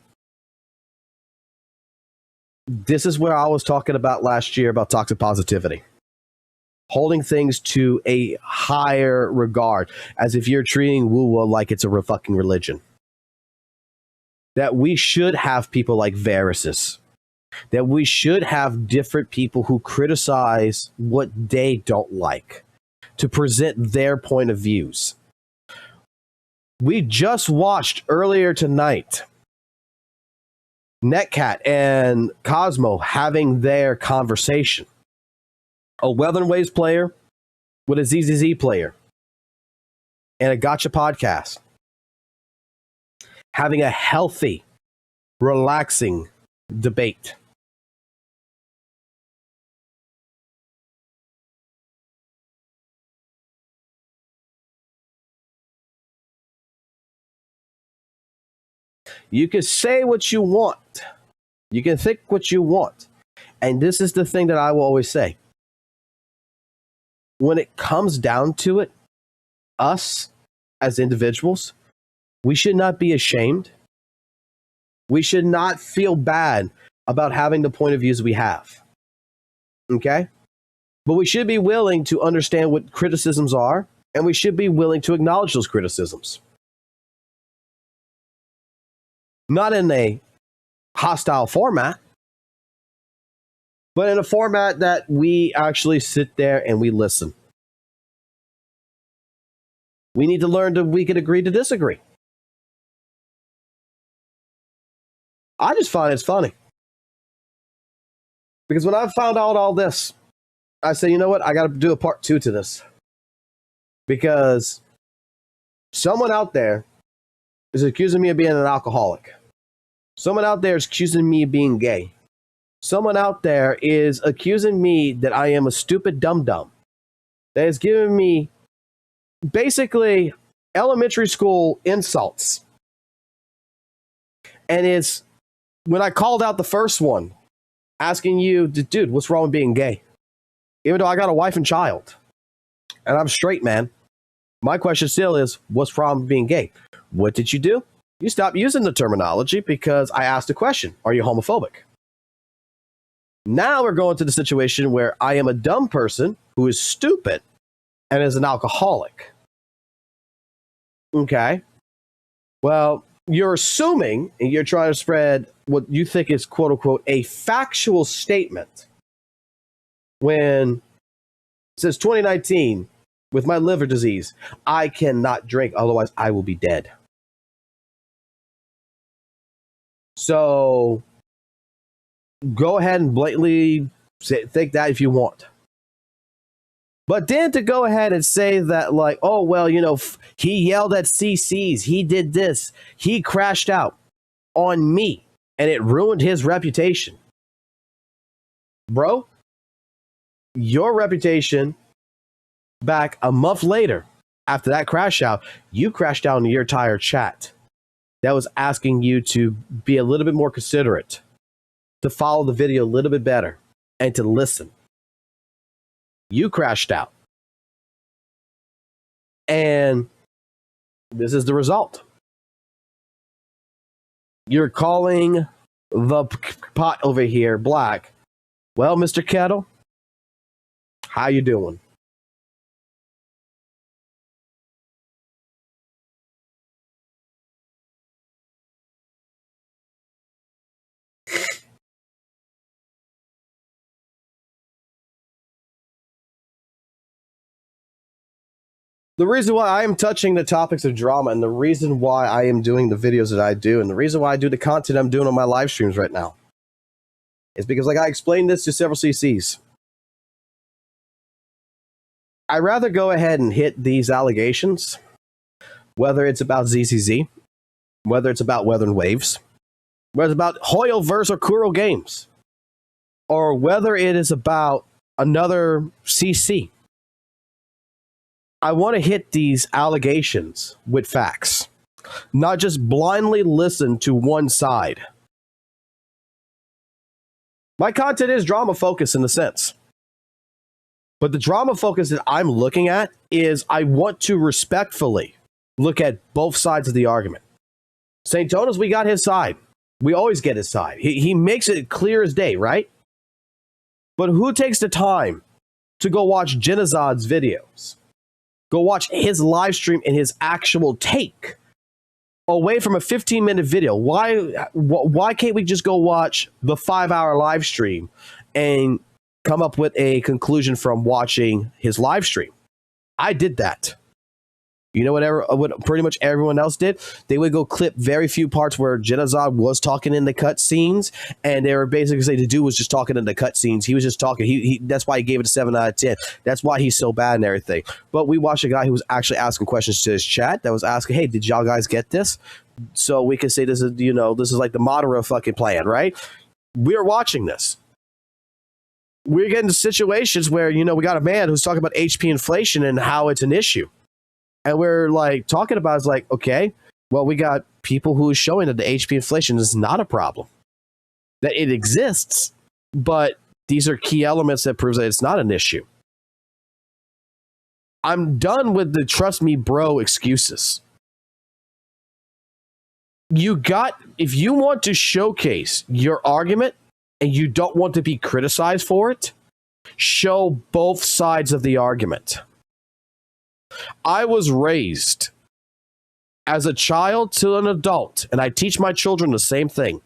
This is where I was talking about last year about toxic positivity. Holding things to a higher regard, as if you're treating WUWA like it's a fucking religion. That we should have people like Varisis. That we should have different people who criticize what they don't like to present their point of views. We just watched earlier tonight Netcat and Cosmo having their conversation. A Weathering Waves player with a ZZZ player and a Gotcha podcast. Having a healthy, relaxing debate. You can say what you want. You can think what you want. And this is the thing that I will always say. When it comes down to it, us as individuals, we should not be ashamed. We should not feel bad about having the point of views we have. Okay? But we should be willing to understand what criticisms are, and we should be willing to acknowledge those criticisms. Not in a hostile format, but in a format that we actually sit there and we listen. We need to learn that we can agree to disagree. I just find it's funny. Because when I found out all this, I said, you know what? I got to do a part 2 to this. Because someone out there is accusing me of being an alcoholic. Someone out there is accusing me of being gay. Someone out there is accusing me that I am a stupid dum-dum. That is giving me basically elementary school insults. And it's when I called out the first one, asking you, dude, what's wrong with being gay? Even though I got a wife and child. And I'm straight, man. My question still is, what's wrong with being gay? What did you do? You stopped using the terminology because I asked a question. Are you homophobic? Now we're going to the situation where I am a dumb person who is stupid and is an alcoholic. Okay. Well, you're assuming and you're trying to spread what you think is quote unquote a factual statement when it says 2019 with my liver disease, I cannot drink, otherwise I will be dead. So go ahead and blatantly think that if you want. But then to go ahead and say that, like, oh, well, you know, he yelled at CCs, he did this, he crashed out on me, and it ruined his reputation. Bro, your reputation back a month later after that crash out, you crashed out in your entire chat. That was asking you to be a little bit more considerate, to follow the video a little bit better, and to listen. You crashed out. And this is the result. You're calling the pot over here black. Well, Mr. Kettle, how you doing? The reason why I am touching the topics of drama and the reason why I am doing the videos that I do and the reason why I do the content I'm doing on my live streams right now is because, like, I explained this to several CCs. I'd rather go ahead and hit these allegations, whether it's about Z.Z.Z, whether it's about Weather and Waves, whether it's about Hoyle versus Kuro Games, or whether it is about another CC. I want to hit these allegations with facts, not just blindly listen to one side. My content is drama focused in a sense, but the drama focus that I'm looking at is I want to respectfully look at both sides of the argument. Saintontas, we got his side. We always get his side. He makes it clear as day, right? But who takes the time to go watch Z.Z.Z's videos? Go watch his live stream and his actual take away from a 15-minute video. Why can't we just go watch the 5-hour live stream and come up with a conclusion from watching his live stream? I did that. You know what pretty much everyone else did? They would go clip very few parts where Z.Z.Z was talking in the cutscenes, and they were basically saying the dude was just talking in the cutscenes. He was just talking. He that's why he gave it a 7 out of 10. That's why he's so bad and everything. But we watched a guy who was actually asking questions to his chat that was asking, hey, did y'all guys get this? So we can say this is, you know, this is like the Madara fucking plan, right? We're watching this. We're getting to situations where, you know, we got a man who's talking about HP inflation and how it's an issue. And we're like talking about it's like, okay, well, we got people who are showing that the HP inflation is not a problem, that it exists, but these are key elements that proves that it's not an issue. I'm done with the trust me, bro excuses. If you want to showcase your argument and you don't want to be criticized for it, show both sides of the argument. I was raised as a child to an adult, and I teach my children the same thing.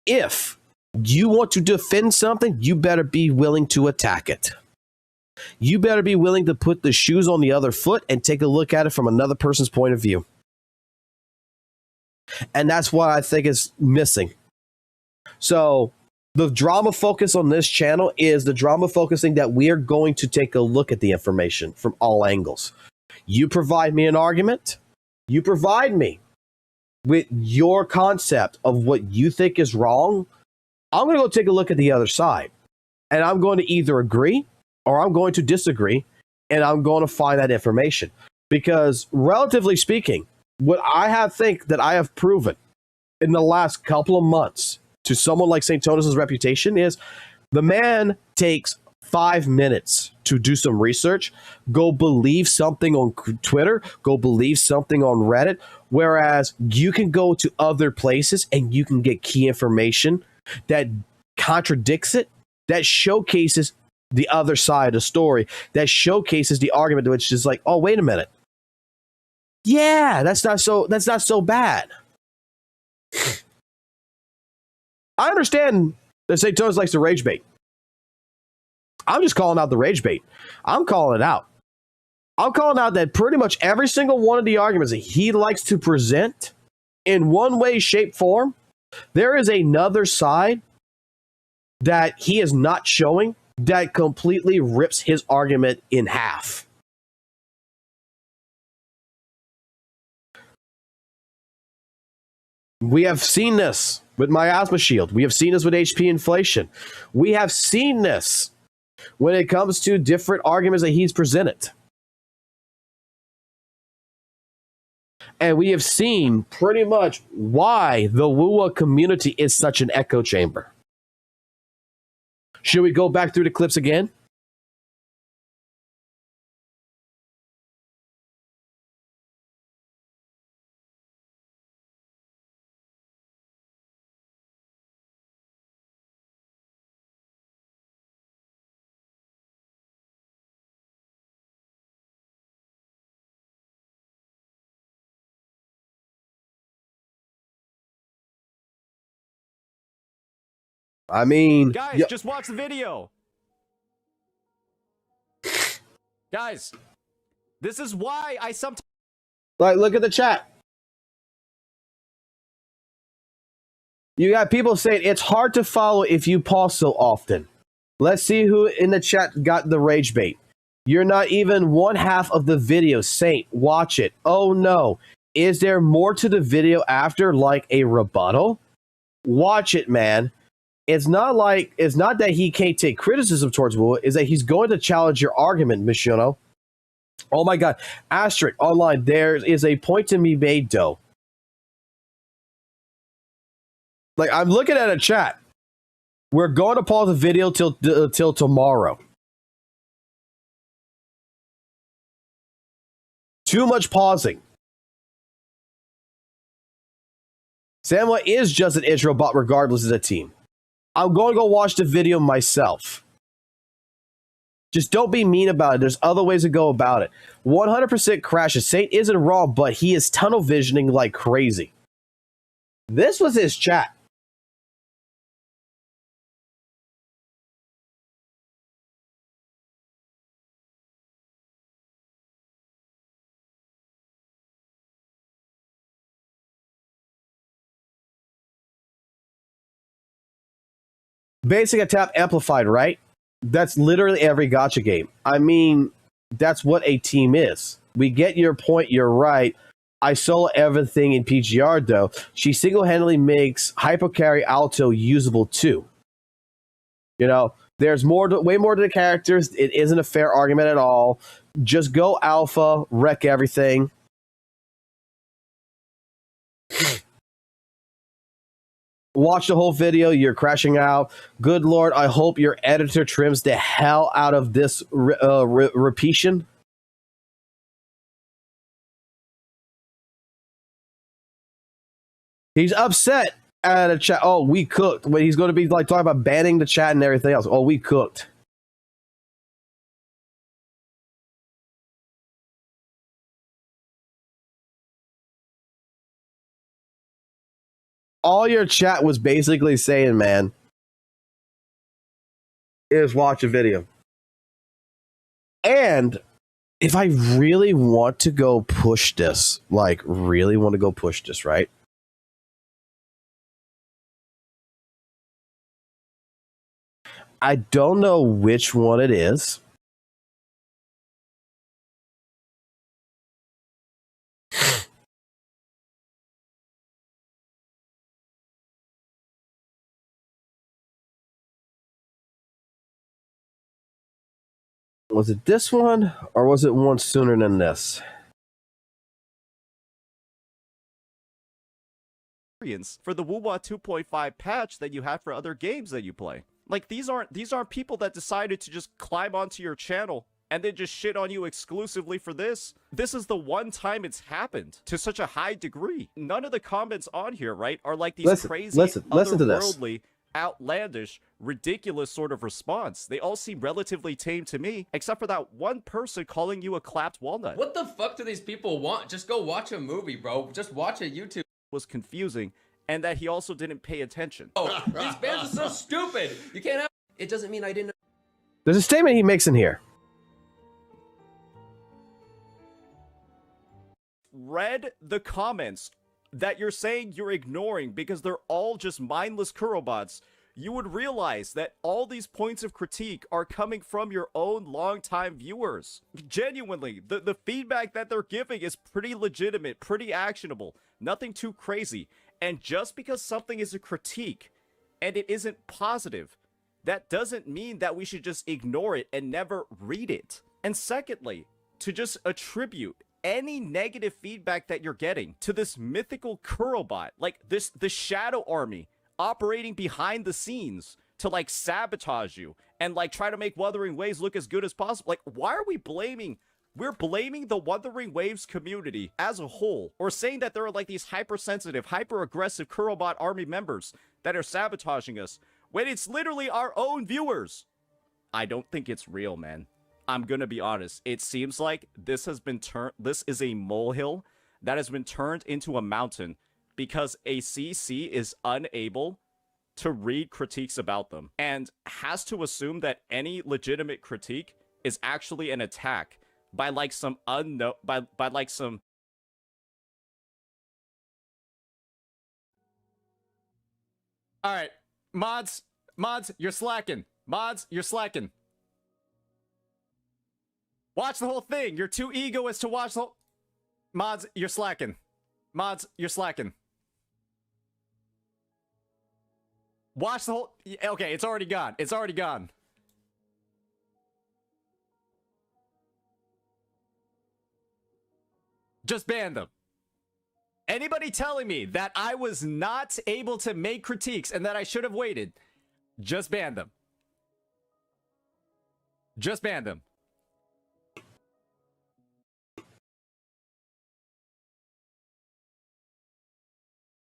If you want to defend something, you better be willing to attack it. You better be willing to put the shoes on the other foot and take a look at it from another person's point of view. And that's what I think is missing. So the drama focus on this channel is the drama focusing that we are going to take a look at the information from all angles. You provide me an argument. You provide me with your concept of what you think is wrong. I'm going to go take a look at the other side. And I'm going to either agree or I'm going to disagree. And I'm going to find that information. Because relatively speaking, what I think that I have proven in the last couple of months to someone like Saintontas' reputation is the man takes 5 minutes to do some research, go believe something on Twitter, go believe something on Reddit, whereas you can go to other places and you can get key information that contradicts it, that showcases the other side of the story, that showcases the argument, which is like, oh, wait a minute. Yeah, that's not so bad. I understand that Saintontas likes to rage bait. I'm just calling out the rage bait. I'm calling it out. I'm calling out that pretty much every single one of the arguments that he likes to present in one way, shape, form, there is another side that he is not showing that completely rips his argument in half. We have seen this with miasma shield. We have seen this with HP inflation. We have seen this when it comes to different arguments that he's presented. And we have seen pretty much why the WUWA community is such an echo chamber. Should we go back through the clips again? I mean, guys, just watch the video. Guys, this is why I sometimes look at the chat. You got people saying it's hard to follow if you pause so often. Let's see who in the chat got the rage bait. You're not even one half of the video. Saint, watch it. Oh no. Is there more to the video after, like a rebuttal? Watch it, man. It's not that he can't take criticism towards WUWA, is that he's going to challenge your argument, Mishuno. Oh my god. Asterisk online, there is a point to be made, though. Like, I'm looking at a chat. We're going to pause the video till tomorrow. Too much pausing. Samuel is just an intro bot regardless of the team. I'm going to go watch the video myself. Just don't be mean about it. There's other ways to go about it. 100% crashes. Saint isn't wrong, but he is tunnel visioning like crazy. This was his chat. Basic attack amplified, right? That's literally every gacha game. I mean, that's what a team is. We get your point, you're right. I solo everything in PGR, though. She single-handedly makes Hypercarry Alto usable, too. You know, there's way more to the characters. It isn't a fair argument at all. Just go alpha, wreck everything. Watch the whole video. You're crashing out. Good lord, I hope your editor trims the hell out of this repetition. He's upset at a chat. Oh, we cooked. When he's going to be like talking about banning the chat and everything else. Oh, we cooked. All your chat was basically saying, man, is watch a video. And if I really want to go push this, like really want to go push this, right? I don't know which one it is. Was it this one, or was it one sooner than this? For the WUWA 2.5 patch that you have for other games that you play. Like, these aren't people that decided to just climb onto your channel and then just shit on you exclusively for this. This is the one time it's happened to such a high degree. None of the comments on here, right, are like these crazy listen to this. outlandish, ridiculous sort of response. They all seem relatively tame to me, except for that one person calling you a clapped walnut. What the fuck do these people want? Just go watch a movie, bro. Just watch a YouTube. Was confusing, and that he also didn't pay attention. Oh, these fans are so stupid. You can't have. It doesn't mean I didn't. There's a statement he makes in here. Read the comments that you're saying you're ignoring because they're all just mindless Kurobots, you would realize that all these points of critique are coming from your own longtime viewers. Genuinely, the feedback that they're giving is pretty legitimate, pretty actionable, nothing too crazy. And just because something is a critique and it isn't positive, that doesn't mean that we should just ignore it and never read it. And secondly, to just attribute any negative feedback that you're getting to this mythical Kurobot, like the Shadow Army operating behind the scenes to like sabotage you and like try to make Wuthering Waves look as good as possible. Like, why are we blaming? We're blaming the Wuthering Waves community as a whole, or saying that there are like these hypersensitive, hyper-aggressive Kurobot army members that are sabotaging us when it's literally our own viewers. I don't think it's real, man. I'm gonna be honest. It seems like this has been this is a molehill that has been turned into a mountain because a CC is unable to read critiques about them and has to assume that any legitimate critique is actually an attack by like some unknown, by like some. All right, mods, you're slacking. Mods, you're slacking. Watch the whole thing. You're too egoist to watch the whole... Mods, you're slacking. Mods, you're slacking. Watch the whole... Okay, it's already gone. It's already gone. Just ban them. Anybody telling me that I was not able to make critiques and that I should have waited, just ban them. Just ban them.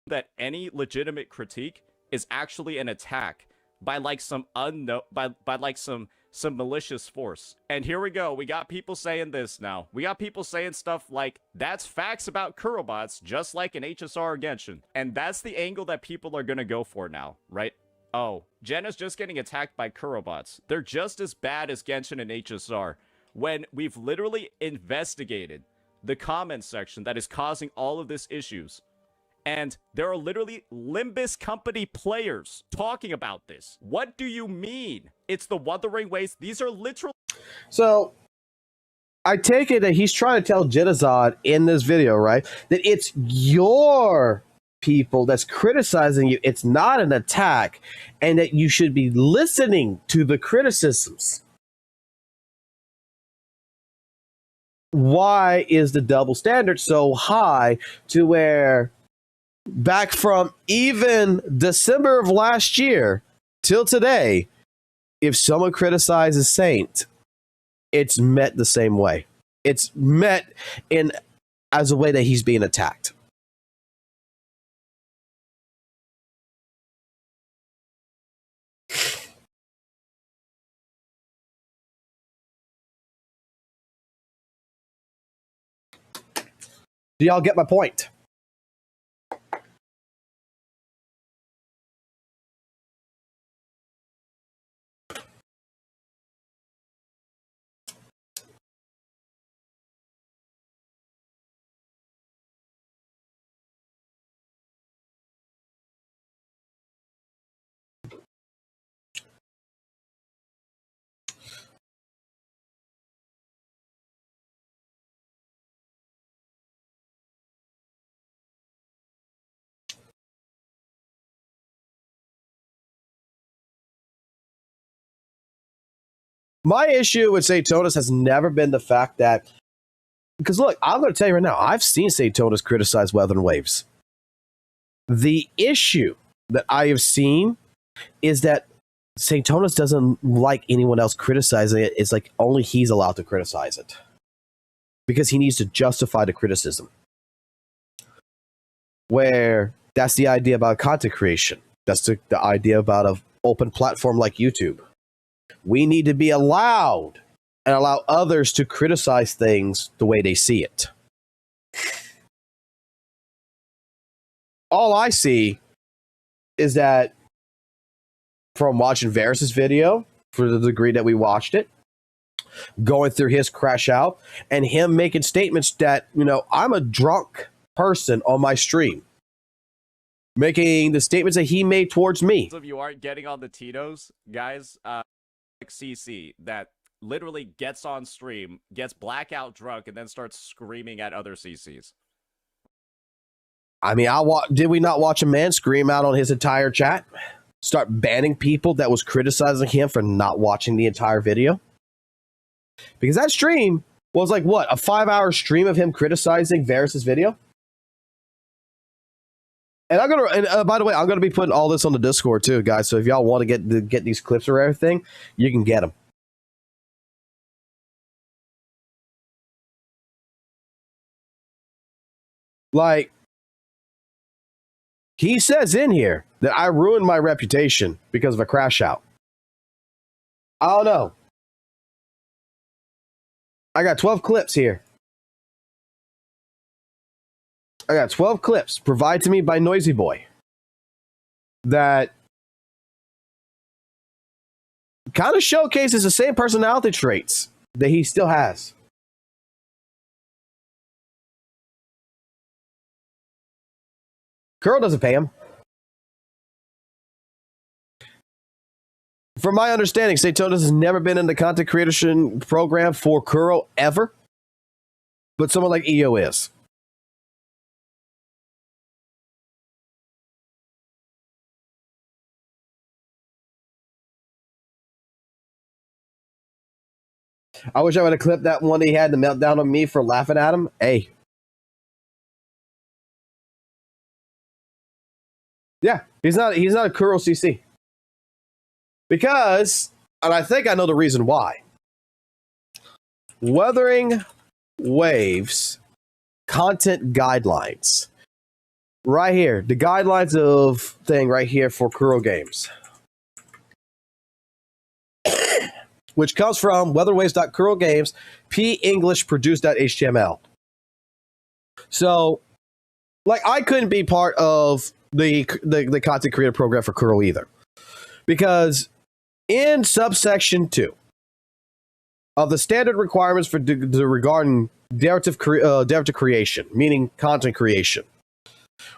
That any legitimate critique is actually an attack by like some unknown, by like some malicious force. And here we go. We got people saying this now. We got people saying stuff like, that's facts about Kurobots, just like in HSR or Genshin. And that's the angle that people are gonna go for now, right? Oh, Jenna's just getting attacked by Kurobots. They're just as bad as Genshin and HSR, when we've literally investigated the comment section that is causing all of these issues. And there are literally Limbus Company players talking about this. What do you mean? It's the Wuthering Waves. These are literal. So, I take it that he's trying to tell Z.Z.Z in this video, right, that it's your people that's criticizing you. It's not an attack, and that you should be listening to the criticisms. Why is the double standard so high to where... back from even December of last year till today, if someone criticizes Saint, it's met the same way. It's met in as a way that he's being attacked. Do y'all get my point? My issue with Saintontas has never been the fact that, because look, I'm going to tell you right now, I've seen Saintontas criticize Wuthering Waves. The issue that I have seen is that Saintontas doesn't like anyone else criticizing it. It's like only he's allowed to criticize it because he needs to justify the criticism. Where that's the idea about content creation. That's the idea about an open platform like YouTube. We need to be allowed and allow others to criticize things the way they see it. All I see is that from watching Varus's video, for the degree that we watched it, going through his crash out, and him making statements that, you know, I'm a drunk person on my stream. Making the statements that he made towards me. If you aren't getting on the Tito's, guys, CC that literally gets on stream, gets blackout drunk, and then starts screaming at other CCs. I mean, did we not watch a man scream out on his entire chat? Start banning people that was criticizing him for not watching the entire video? Because that stream was like, what, a 5-hour stream of him criticizing Varus's video? And I'm gonna, by the way, I'm gonna be putting all this on the Discord too, guys. So if y'all want to get these clips or everything, you can get them. Like, he says in here that I ruined my reputation because of a crash out. I don't know. I got 12 clips here. I got 12 clips provided to me by Noisy Boy that kind of showcases the same personality traits that he still has. Curl doesn't pay him. From my understanding, Saintontas has never been in the content creation program for Curl ever, but someone like EO is. I wish I would have clipped that one he had the meltdown on me for laughing at him. Hey. Yeah, he's not a Kuro CC. Because, and I think I know the reason why. Weathering Waves content guidelines. Right here. The guidelines of thing right here for Kuro games. Which comes from weatherwaves.curlgames, penglishproduce.html. So, like, I couldn't be part of the content creator program for Curl either. Because in subsection 2 of the standard requirements for regarding derivative creation, meaning content creation,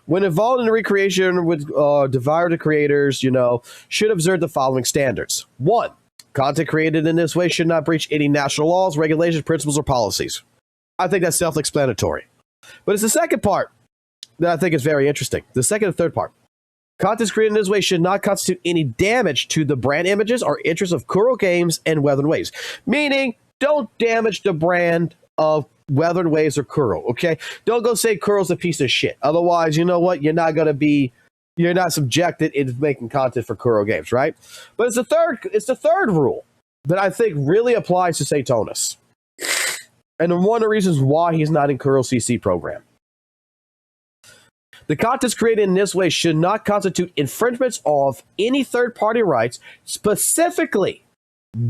when involved in the recreation with derivative creators, you know, should observe the following standards. 1. Content created in this way should not breach any national laws, regulations, principles, or policies. I think that's self-explanatory. But it's the second part that I think is very interesting. The second and third part. Content created in this way should not constitute any damage to the brand images or interests of Kuro Games and Weathered Waves. Meaning, don't damage the brand of Weathered Waves or Kuro, okay? Don't go say Kuro's a piece of shit. Otherwise, you know what? You're not subjected into making content for Kuro Games, right? But it's the third rule that I think really applies to Saintontas. And one of the reasons why he's not in Kuro CC program. The contents created in this way should not constitute infringements of any third-party rights. Specifically,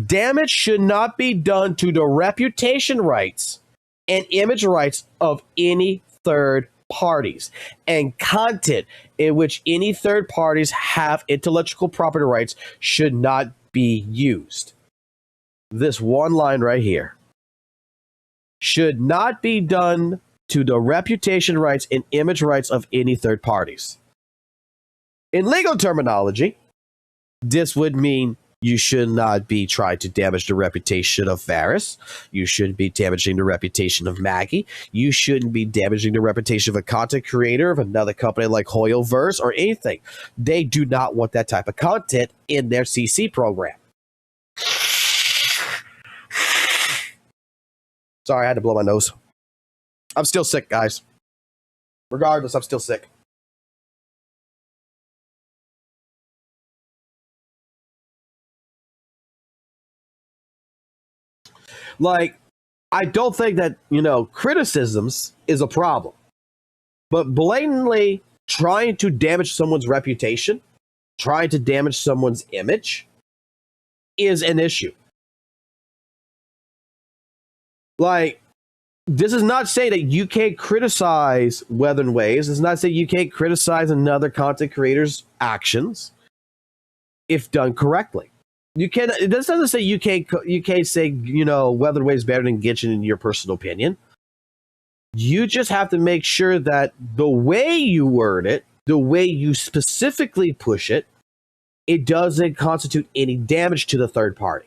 damage should not be done to the reputation rights and image rights of any third parties, and content in which any third parties have intellectual property rights should not be used. This one line right here should not be done to the reputation rights and image rights of any third parties. In legal terminology, this would mean you should not be trying to damage the reputation of Varus. You shouldn't be damaging the reputation of Maggie. You shouldn't be damaging the reputation of a content creator of another company like Hoyoverse or anything. They do not want that type of content in their CC program. Sorry, I had to blow my nose. I'm still sick, guys. Regardless, I'm still sick. Like, I don't think that, you know, criticisms is a problem. But blatantly trying to damage someone's reputation trying to damage someone's image is an issue. Like, this is not saying that you can't criticize Weather and Waves. It's not saying you can't criticize another content creator's actions if done correctly. You can. This doesn't say you can't say, you know, Weather and Waves better than Genshin in your personal opinion. You just have to make sure that the way you word it, the way you specifically push it, it doesn't constitute any damage to the third party.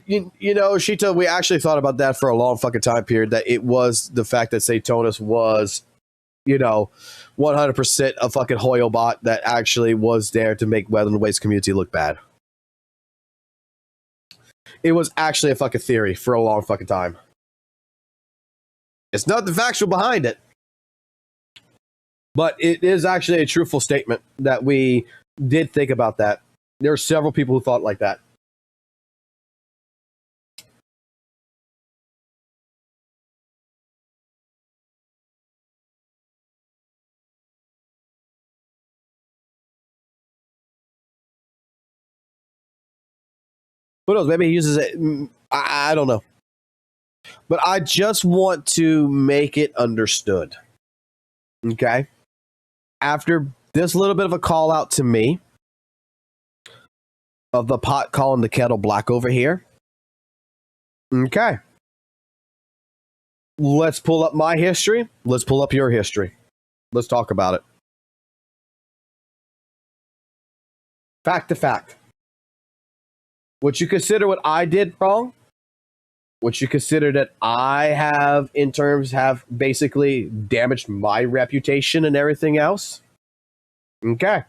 You know, Shita, we actually thought about that for a long fucking time period, that it was the fact that Saintontas was, you know, 100% a fucking Hoyo bot that actually was there to make Weather and Waves community look bad. It was actually a fucking theory for a long fucking time. It's not the factual behind it, but it is actually a truthful statement that we did think about that. There were several people who thought like that. Who knows? Maybe he uses it. I don't know. But I just want to make it understood. Okay? After this little bit of a call out to me of the pot calling the kettle black over here. Okay. Let's pull up my history. Let's pull up your history. Let's talk about it. Fact to fact. Would you consider what I did wrong? Would you consider that I have basically damaged my reputation and everything else? Okay.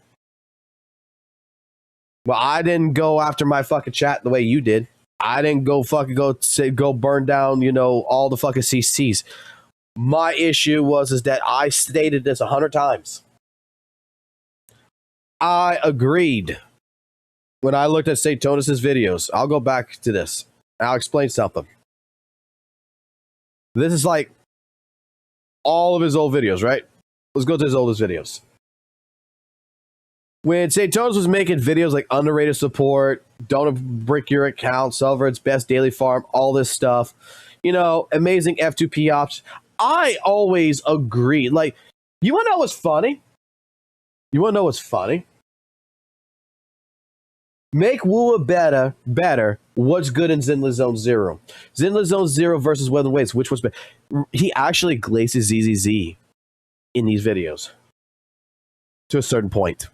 Well, I didn't go after my fucking chat the way you did. I didn't go burn down, you know, all the fucking CCs. My issue is that I stated this 100 times. I agreed. When I looked at Saintontas' videos, I'll go back to this. I'll explain something. This is like all of his old videos, right? Let's go to his oldest videos. When Saintontas was making videos like underrated support, don't brick your account, Silver's best daily farm, all this stuff, you know, amazing F2P ops, I always agreed. Like, you want to know what's funny? Make WUWA better. What's good in Zenless Zone Zero? Zenless Zone Zero versus Weather and Waves. Which was better? He actually glaces Z.Z.Z in these videos to a certain point.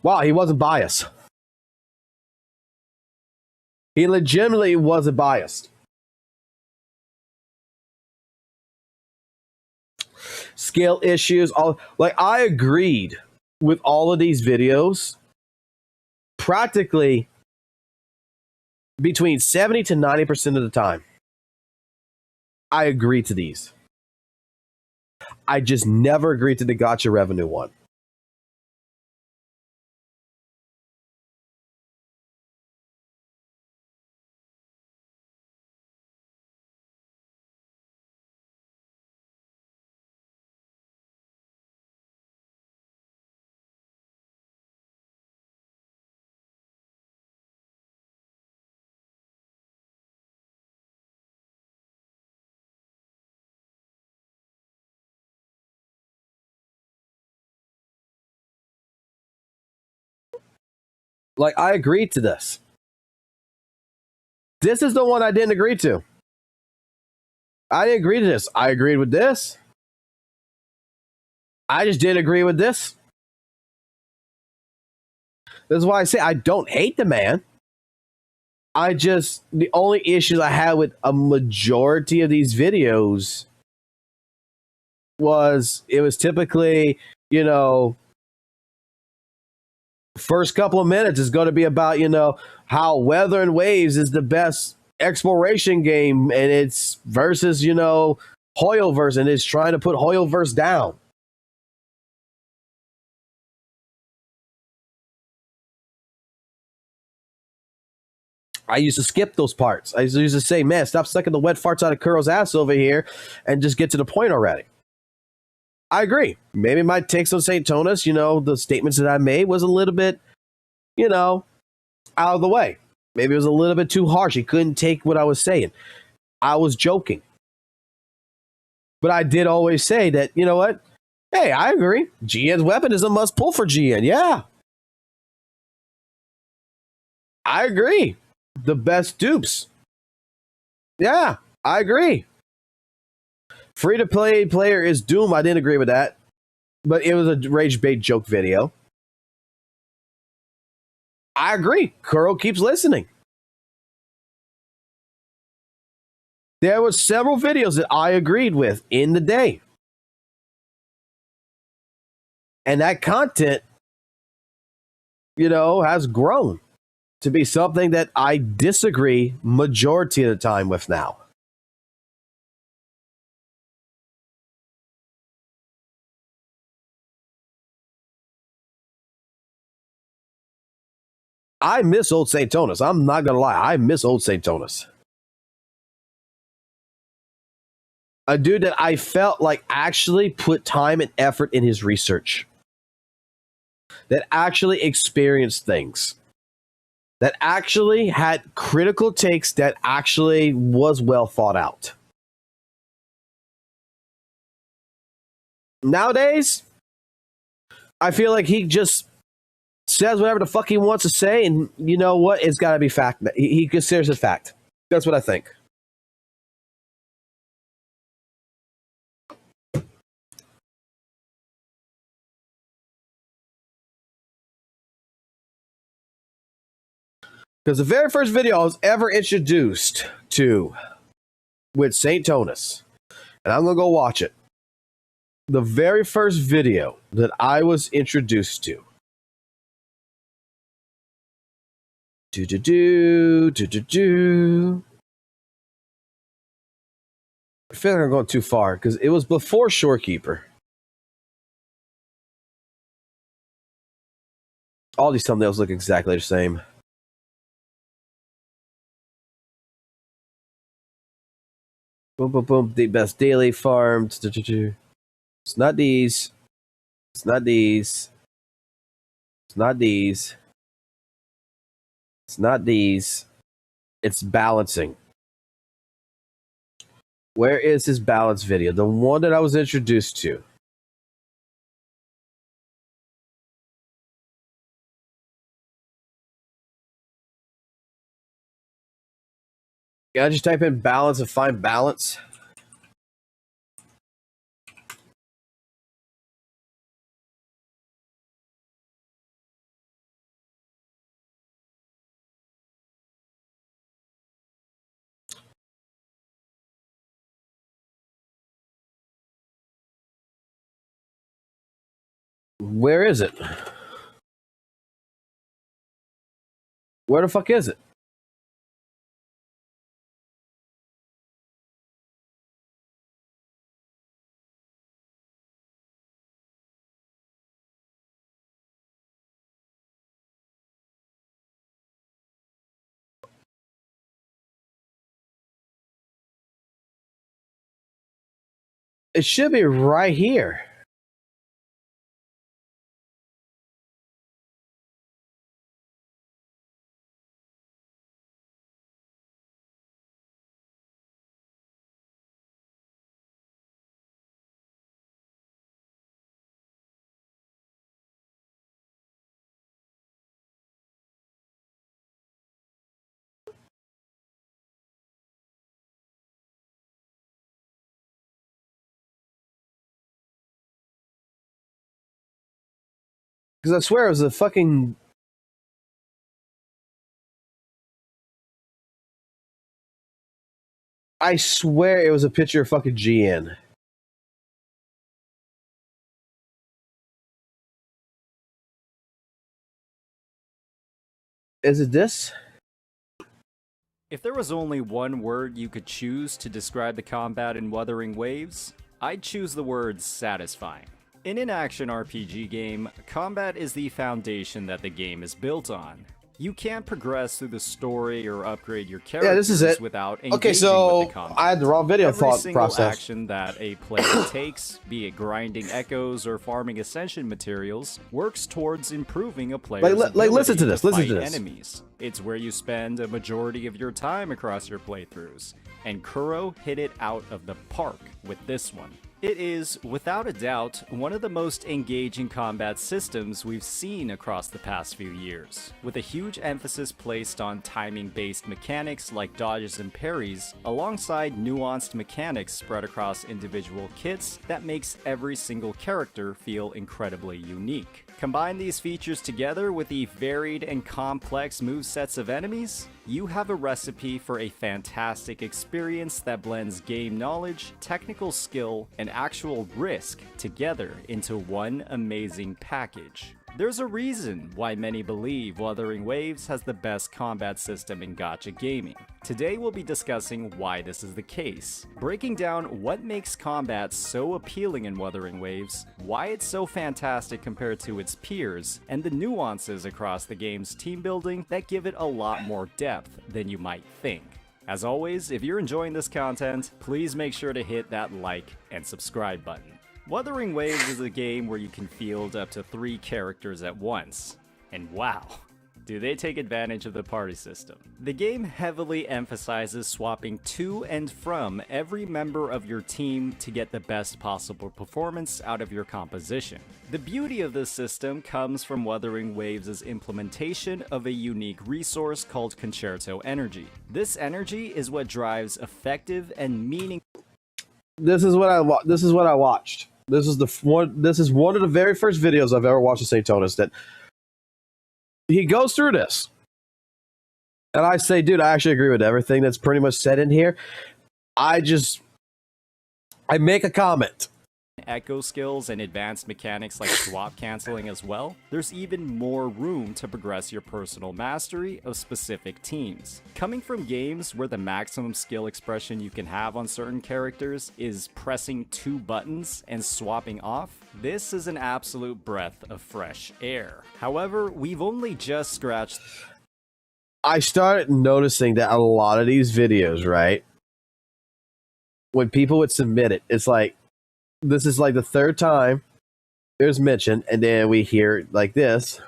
Wow, he wasn't biased. He legitimately wasn't biased. Scale issues, I agreed with all of these videos, practically between 70 to 90% of the time. I agreed to these. I just never agreed to the gotcha revenue one. Like, I agreed to this. This is the one I didn't agree to. I didn't agree to this. I agreed with this. I just didn't agree with this. This is why I say I don't hate the man. The only issues I had with a majority of these videos it was typically, you know, first couple of minutes is going to be about, you know, how Weather and Waves is the best exploration game, and it's versus, you know, Hoyoverse, and it's trying to put Hoyoverse down. I used to skip those parts. I used to say, man, stop sucking the wet farts out of Kuro's ass over here and just get to the point already. I agree. Maybe my takes on Saintontas, the statements that I made was a little bit, out of the way. Maybe it was a little bit too harsh. He couldn't take what I was saying. I was joking. But I did always say that, you know what? Hey, I agree. GN's weapon is a must pull for GN. Yeah. I agree. The best dupes. Yeah, I agree. Free-to-play player is Doom. I didn't agree with that. But it was a rage bait joke video. I agree. Kuro keeps listening. There were several videos that I agreed with in the day. And that content, has grown to be something that I disagree majority of the time with now. I miss old Saintontas. I'm not going to lie. I miss old Saintontas. A dude that I felt like actually put time and effort in his research. That actually experienced things. That actually had critical takes that actually was well thought out. Nowadays, I feel like he just says whatever the fuck he wants to say, and you know what? It's got to be fact. He considers it fact. That's what I think. Because the very first video I was ever introduced to with Saintontas, and I'm going to go watch it. The very first video that I was introduced to. I feel like I'm going too far because it was before Shorekeeper. All these thumbnails look exactly the same. Boom, boom, boom. The best daily farmed. It's not these. It's not these. It's not these. It's not these. It's balancing. Where is his balance video? The one that I was introduced to. Yeah, I just type in balance and find balance. Where is it? Where the fuck is it? It should be right here. Because I swear it was a fucking... I swear it was a picture of fucking GN. Is it this? If there was only one word you could choose to describe the combat in Wuthering Waves, I'd choose the word satisfying. In an action RPG game, combat is the foundation that the game is built on. You can't progress through the story or upgrade your characters Yeah, this is it. without engaging Okay, so with the combat. I had the wrong video Every thought single process. action that a player takes, be it grinding echoes or farming ascension materials, works towards improving a player's Like, listen to ability this, listen fight to this. enemies. It's where you spend a majority of your time across your playthroughs, and Kuro hit it out of the park with this one. It is, without a doubt, one of the most engaging combat systems we've seen across the past few years, with a huge emphasis placed on timing-based mechanics like dodges and parries, alongside nuanced mechanics spread across individual kits that makes every single character feel incredibly unique. Combine these features together with the varied and complex movesets of enemies, you have a recipe for a fantastic experience that blends game knowledge, technical skill, and actual risk together into one amazing package. There's a reason why many believe Wuthering Waves has the best combat system in gacha gaming. Today we'll be discussing why this is the case, breaking down what makes combat so appealing in Wuthering Waves, why it's so fantastic compared to its peers, and the nuances across the game's team building that give it a lot more depth than you might think. As always, if you're enjoying this content, please make sure to hit that like and subscribe button. Wuthering Waves is a game where you can field up to 3 characters at once. And wow, do they take advantage of the party system. The game heavily emphasizes swapping to and from every member of your team to get the best possible performance out of your composition. The beauty of this system comes from Wuthering Waves' implementation of a unique resource called Concerto Energy. This energy is what drives effective and meaningful. This is what I watched. This is one of the very first videos I've ever watched of Saintontas that he goes through this. And I say, dude, I actually agree with everything that's pretty much said in here. I make a comment. Echo skills and advanced mechanics like swap canceling as well, there's even more room to progress your personal mastery of specific teams. Coming from games where the maximum skill expression you can have on certain characters is pressing 2 buttons and swapping off, this is an absolute breath of fresh air. However, we've only just scratched. I started noticing that a lot of these videos, right, when people would submit it, it's like, this is like the 3rd time it was mentioned, and then we hear like this.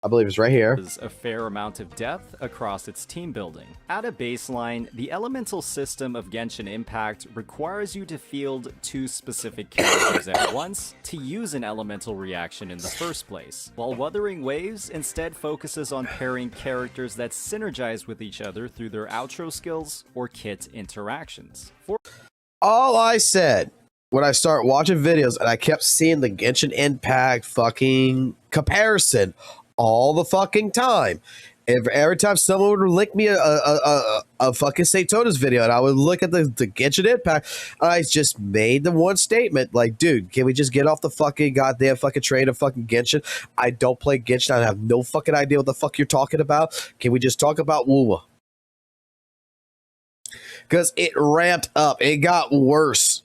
I believe it's right here. There's a fair amount of depth across its team building. At a baseline, the elemental system of Genshin Impact requires you to field 2 specific characters at once to use an elemental reaction in the first place, while Wuthering Waves instead focuses on pairing characters that synergize with each other through their outro skills or kit interactions. All I said when I start watching videos and I kept seeing the Genshin Impact fucking comparison all the fucking time. Every time someone would link me a fucking Saintontas video and I would look at the Genshin Impact, I just made the one statement like, dude, can we just get off the fucking goddamn fucking train of fucking Genshin? I don't play Genshin. I have no fucking idea what the fuck you're talking about. Can we just talk about WUWA? Because it ramped up. It got worse.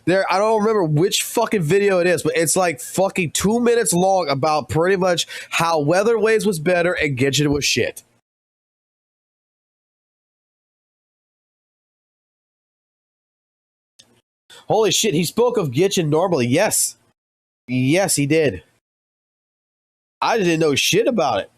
I don't remember which fucking video it is, but it's like fucking 2 minutes long about pretty much how Wuthering Waves was better and Genshin was shit. Holy shit, he spoke of Genshin normally. Yes. Yes, he did. I didn't know shit about it.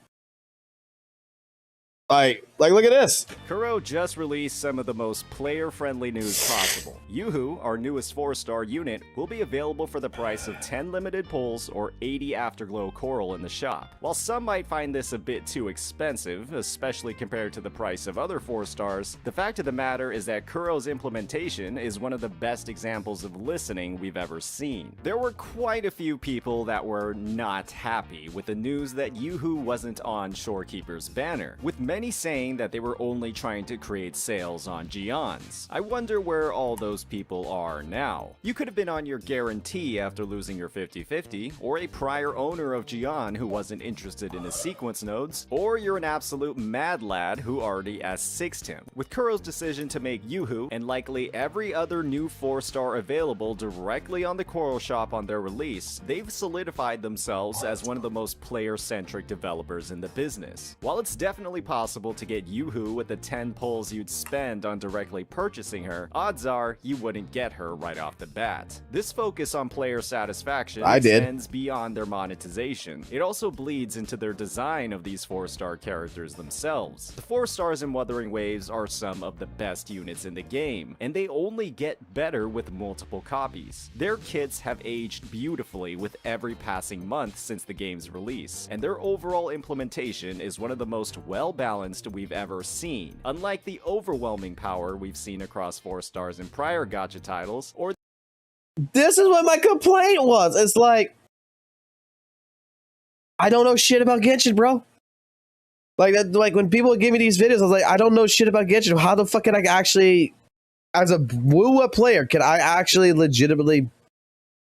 Like, look at this. Kuro just released some of the most player-friendly news possible. Yoo-Hoo, our newest 4-star unit, will be available for the price of 10 limited pulls or 80 Afterglow Coral in the shop. While some might find this a bit too expensive, especially compared to the price of other 4-stars, the fact of the matter is that Kuro's implementation is one of the best examples of listening we've ever seen. There were quite a few people that were not happy with the news that Yoo-Hoo wasn't on Shorekeeper's banner, with many saying saying that they were only trying to create sales on Gions. I wonder where all those people are now. You could have been on your guarantee after losing your 50-50, or a prior owner of Gian who wasn't interested in his sequence nodes, or you're an absolute mad lad who already S6'd him. With Kuro's decision to make Yoo-Hoo and likely every other new 4-star available directly on the Coral Shop on their release, they've solidified themselves as one of the most player-centric developers in the business. While it's definitely possible to get Yoo-Hoo with the 10 pulls you'd spend on directly purchasing her, odds are you wouldn't get her right off the bat. This focus on player satisfaction extends beyond their monetization. It also bleeds into their design of these 4-star characters themselves. The 4 stars in Wuthering Waves are some of the best units in the game, and they only get better with multiple copies. Their kits have aged beautifully with every passing month since the game's release, and their overall implementation is one of the most well-balanced we've ever seen, unlike the overwhelming power we've seen across 4 stars in prior gacha titles, or this is what my complaint was. It's like, I don't know shit about Genshin, bro. Like that, like when people give me these videos, I was like, I don't know shit about Genshin. How the fuck can I actually, as a WUWA player, can I actually legitimately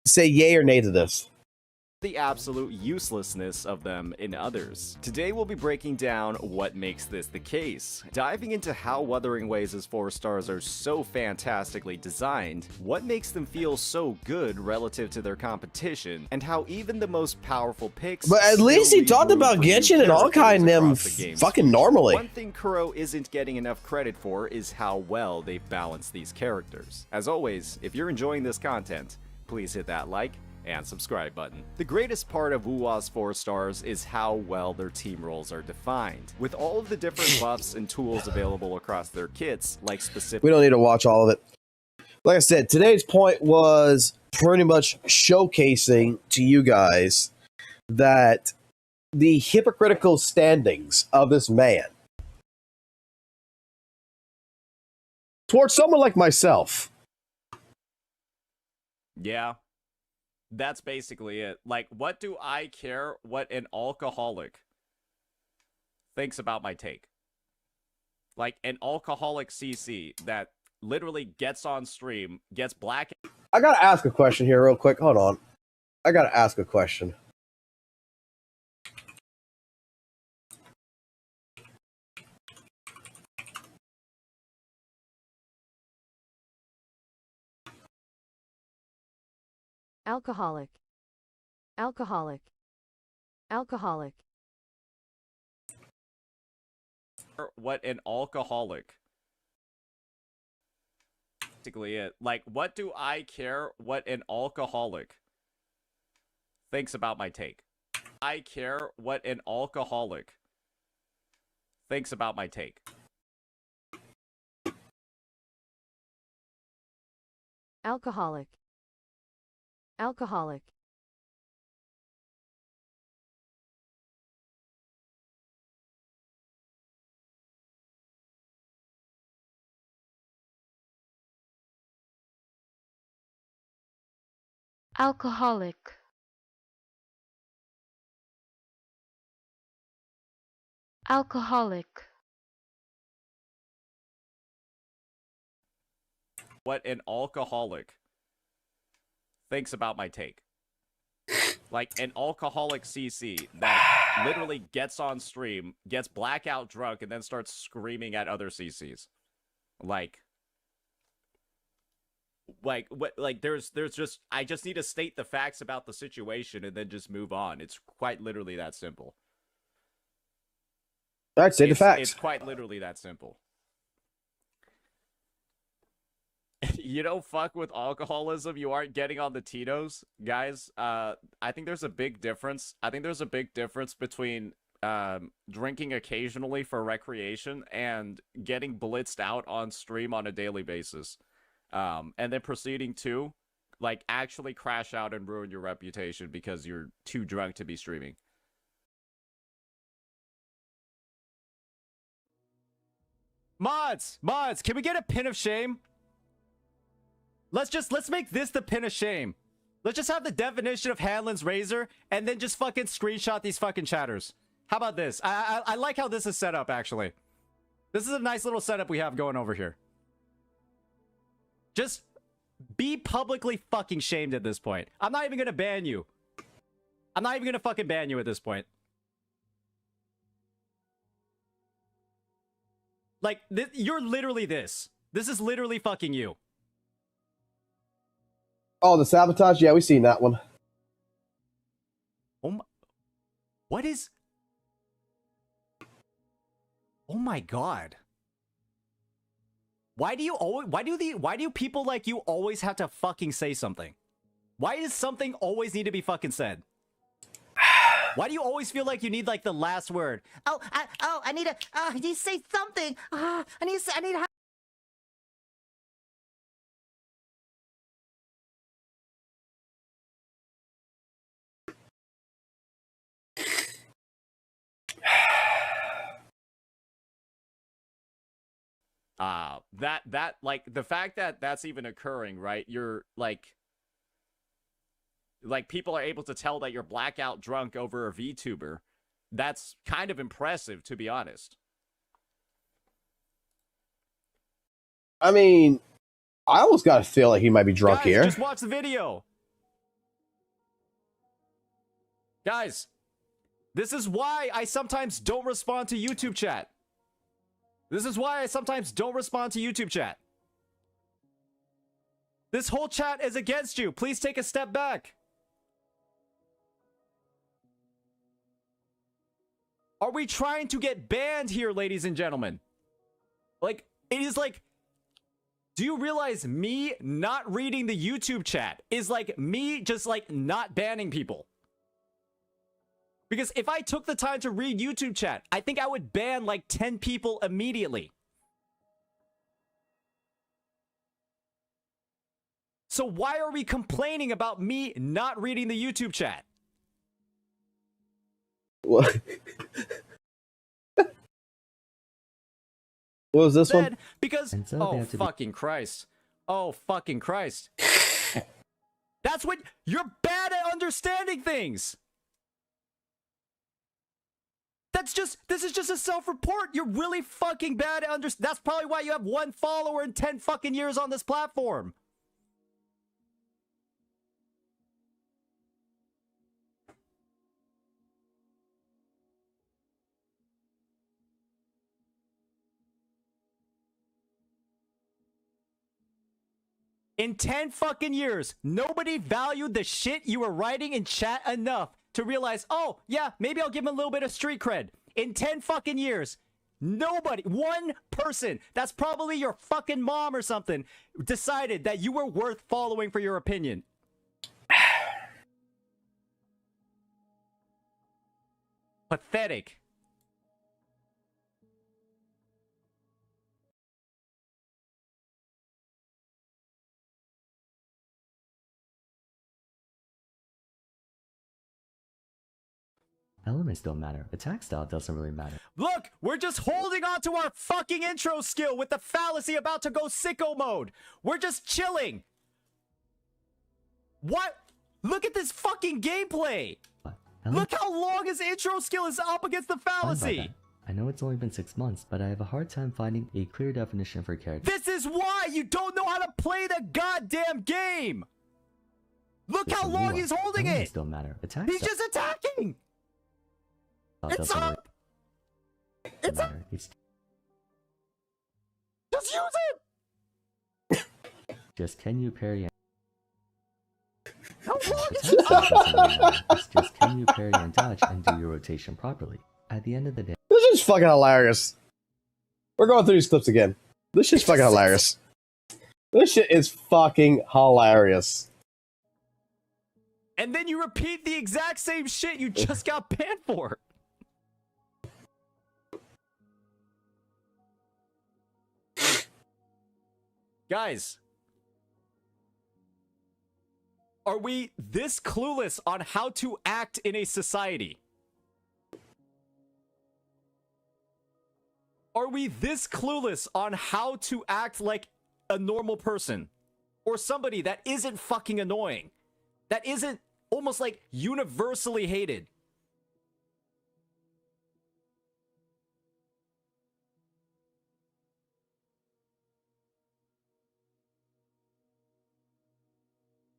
say yay or nay to this? the absolute uselessness of them in others. Today we'll be breaking down what makes this the case, diving into how Wuthering Waves' 4 stars are so fantastically designed, what makes them feel so good relative to their competition, and how even the most powerful picks. But at least he talked about Genshin and Honkai and them fucking normally. One thing Kuro isn't getting enough credit for is how well they've balanced these characters. As always, if you're enjoying this content, please hit that like and subscribe button. The greatest part of WUWA's 4 stars is how well their team roles are defined. With all of the different buffs and tools available across their kits, like specific— We don't need to watch all of it. Like I said, today's point was pretty much showcasing to you guys that the hypocritical standings of this man towards someone like myself. Yeah. That's basically it. Like, what do I care what an alcoholic thinks about my take? Like, an alcoholic CC that literally gets on stream, gets black— I gotta ask a question here real quick. Hold on. I gotta ask a question. Alcoholic. Alcoholic. Alcoholic. What an alcoholic. Basically it. Like, what do I care what an alcoholic thinks about my take? I care what an alcoholic thinks about my take. Alcoholic. Alcoholic. Alcoholic. Alcoholic. What an alcoholic thinks about my take. Like, an alcoholic CC that literally gets on stream, gets blackout drunk, and then starts screaming at other CCs. Like, there's just— I just need to state the facts about the situation and then just move on. It's quite literally that simple. All right, say the facts. It's quite literally that simple. You don't fuck with alcoholism, you aren't getting on the Tito's, guys. I think there's a big difference. I think there's a big difference between drinking occasionally for recreation and getting blitzed out on stream on a daily basis. And then proceeding to, like, actually crash out and ruin your reputation because you're too drunk to be streaming. Mods, can we get a pin of shame? Let's make this the pin of shame. Let's just have the definition of Hanlon's razor and then just fucking screenshot these fucking chatters. How about this? I like how this is set up, actually. This is a nice little setup we have going over here. Just be publicly fucking shamed at this point. I'm not even gonna ban you. I'm not even gonna fucking ban you at this point. Like, you're literally this. This is literally fucking you. Oh, the sabotage? Yeah, we've seen that one. Oh my... What is... Oh my god. Why do people like you always have to fucking say something? Why does something always need to be fucking said? Why do you always feel like you need like the last word? I need to say something. I need to that like the fact that that's even occurring, right? You're like people are able to tell that you're blackout drunk over a VTuber. That's kind of impressive, to be honest. I mean, I almost got a feel like he might be drunk Guys, here. just watch the video. Guys, this is why I sometimes don't respond to YouTube chat. This is why I sometimes don't respond to YouTube chat. This whole chat is against you. Please take a step back. Are we trying to get banned here, ladies and gentlemen? Like, it is like, do you realize me not reading the YouTube chat is like me just like not banning people? Because if I took the time to read YouTube chat, I think I would ban like 10 people immediately. So why are we complaining about me not reading the YouTube chat? What? What was this one? Because, oh fucking Christ. Oh fucking Christ. That's what, you're bad at understanding things. This is just a self-report. You're really fucking bad at understanding. That's probably why you have 1 follower in 10 fucking years on this platform. In 10 fucking years, nobody valued the shit you were writing in chat enough to realize, oh, yeah, maybe I'll give him a little bit of street cred. In 10 fucking years, nobody, one person, that's probably your fucking mom or something, decided that you were worth following for your opinion. Pathetic. Elements don't matter. Attack style doesn't really matter. Look, we're just holding on to our fucking intro skill with the fallacy about to go sicko mode. We're just chilling. What? Look at this fucking gameplay. Look how long his intro skill is up against the fallacy. I know it's only been 6 months, but I have a hard time finding a clear definition for character. This is why you don't know how to play the goddamn game. Look how long he's holding it. Don't matter. Attack He's just attacking. It's up! It's up! It's just use it! Just can you parry? How long is it? It's just can you parry and dodge and do your rotation properly. At the end of the day, This is fucking hilarious. We're going through these clips again. This shit's fucking hilarious. This shit is fucking hilarious. And then you repeat the exact same shit you just got banned for. Guys, are we this clueless on how to act in a society? Are we this clueless on how to act like a normal person? Or somebody that isn't fucking annoying? That isn't almost like universally hated?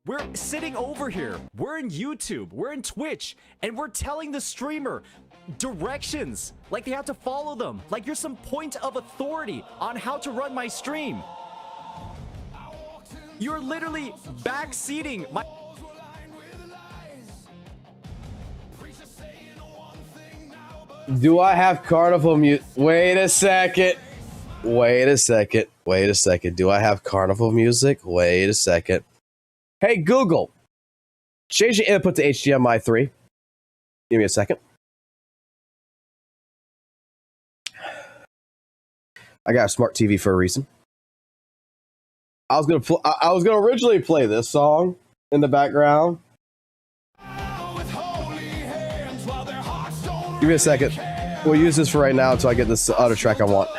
We're sitting over here. We're in YouTube. We're in Twitch. And we're telling the streamer directions. Like they have to follow them. Like you're some point of authority on how to run my stream. You're literally backseating my... Do I have carnival music? Wait a second. Wait a second. Wait a second. Do I have carnival music? Wait a second. Hey, Google. Change the input to HDMI 3. Give me a second. I got a smart TV for a reason. I was gonna originally play this song in the background. Give me a second. We'll use this for right now until I get this other track I want.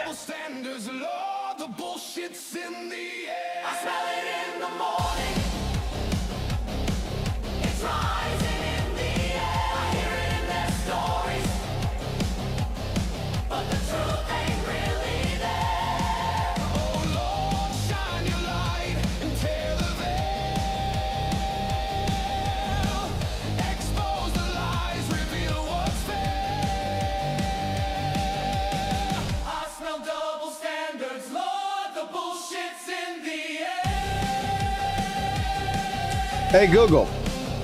Hey Google,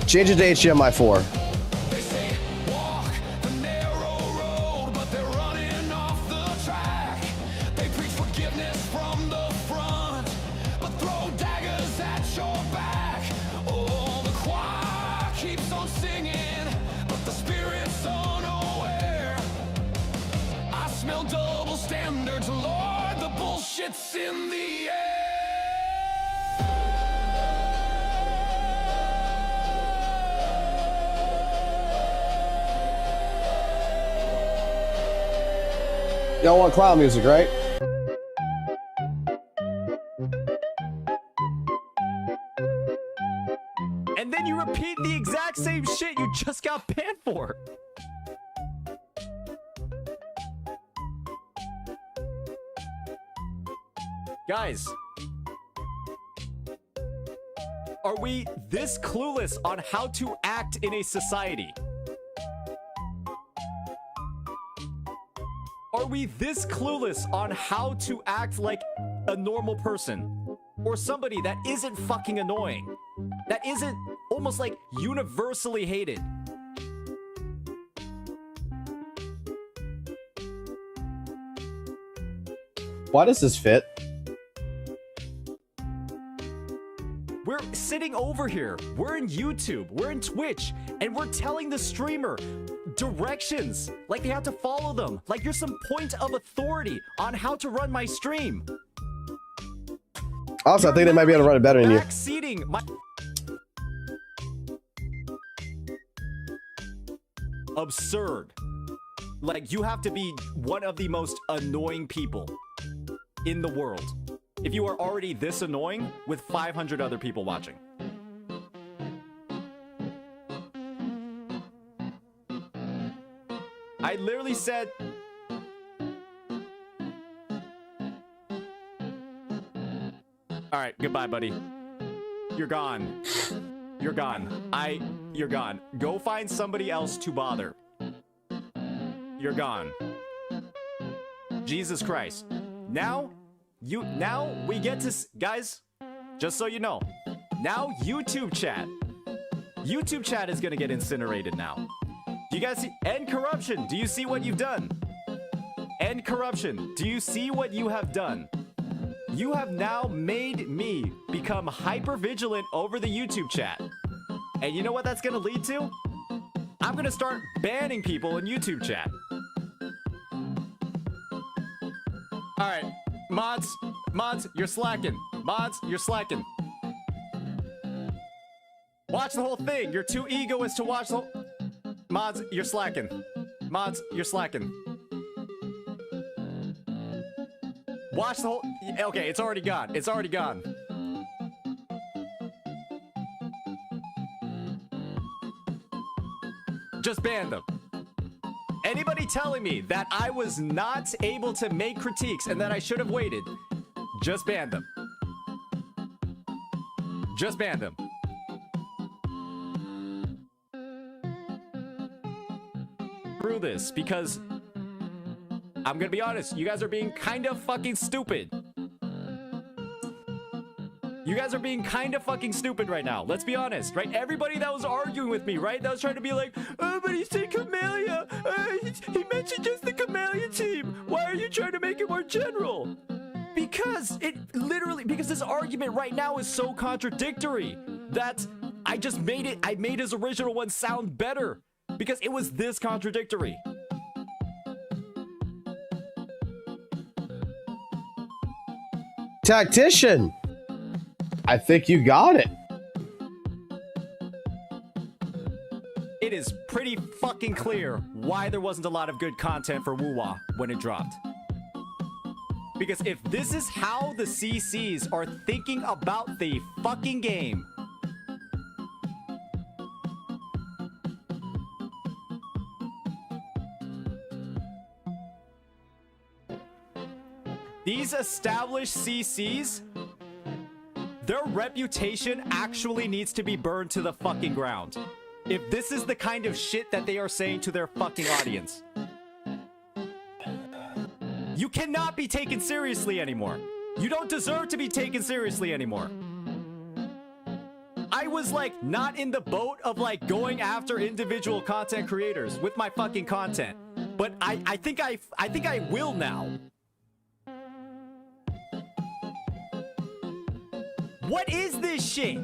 change it to HDMI 4. In the air. Y'all want clown music, right? And then you repeat the exact same shit you just got banned for. Guys, are we this clueless on how to act in a society? Are we this clueless on how to act like a normal person? Or somebody that isn't fucking annoying? That isn't almost like universally hated? Why does this fit? We're sitting over here. We're in YouTube. We're in Twitch. And we're telling the streamer directions. Like they have to follow them. Like you're some point of authority on how to run my stream. Also, I think they might be able to run it better than you. Backseating my... Absurd. Like you have to be one of the most annoying people in the world if you are already this annoying with 500 other people watching. I literally said... Alright, goodbye, buddy. You're gone. You're gone. You're gone. Go find somebody else to bother. You're gone. Jesus Christ. Now we get to... Guys, just so you know, now YouTube chat is gonna get incinerated now. Do you guys see? End corruption. Do you see what you've done? End corruption. Do you see what you have done? You have now made me become hyper vigilant over the YouTube chat. And you know what that's gonna lead to? I'm gonna start banning people in YouTube chat. Alright, mods, you're slacking. Mods, you're slacking. Watch the whole thing. You're too egoist to watch the whole... Mods, you're slacking. Mods, you're slacking. Watch the whole... Okay, it's already gone. It's already gone. Just ban them. Anybody telling me that I was not able to make critiques and that I should have waited, just ban them. Just ban them. this because I'm gonna be honest, you guys are being kind of fucking stupid. You guys are being kind of fucking stupid right now. Let's be honest, right? Everybody that was arguing with me, right? That was trying to be like, oh, but he said Camellia. He mentioned just the Camellia team. Why are you trying to make it more general? Because because this argument right now is so contradictory that I made his original one sound better because it was this contradictory. Tactician, I think you got it. It is pretty fucking clear why there wasn't a lot of good content for WUWA when it dropped. Because if this is how the CCs are thinking about the fucking game, these established CCs, their reputation actually needs to be burned to the fucking ground. If this is the kind of shit that they are saying to their fucking audience. You cannot be taken seriously anymore. You don't deserve to be taken seriously anymore. I was like not in the boat of like going after individual content creators with my fucking content. But I think I will now. What is this shit?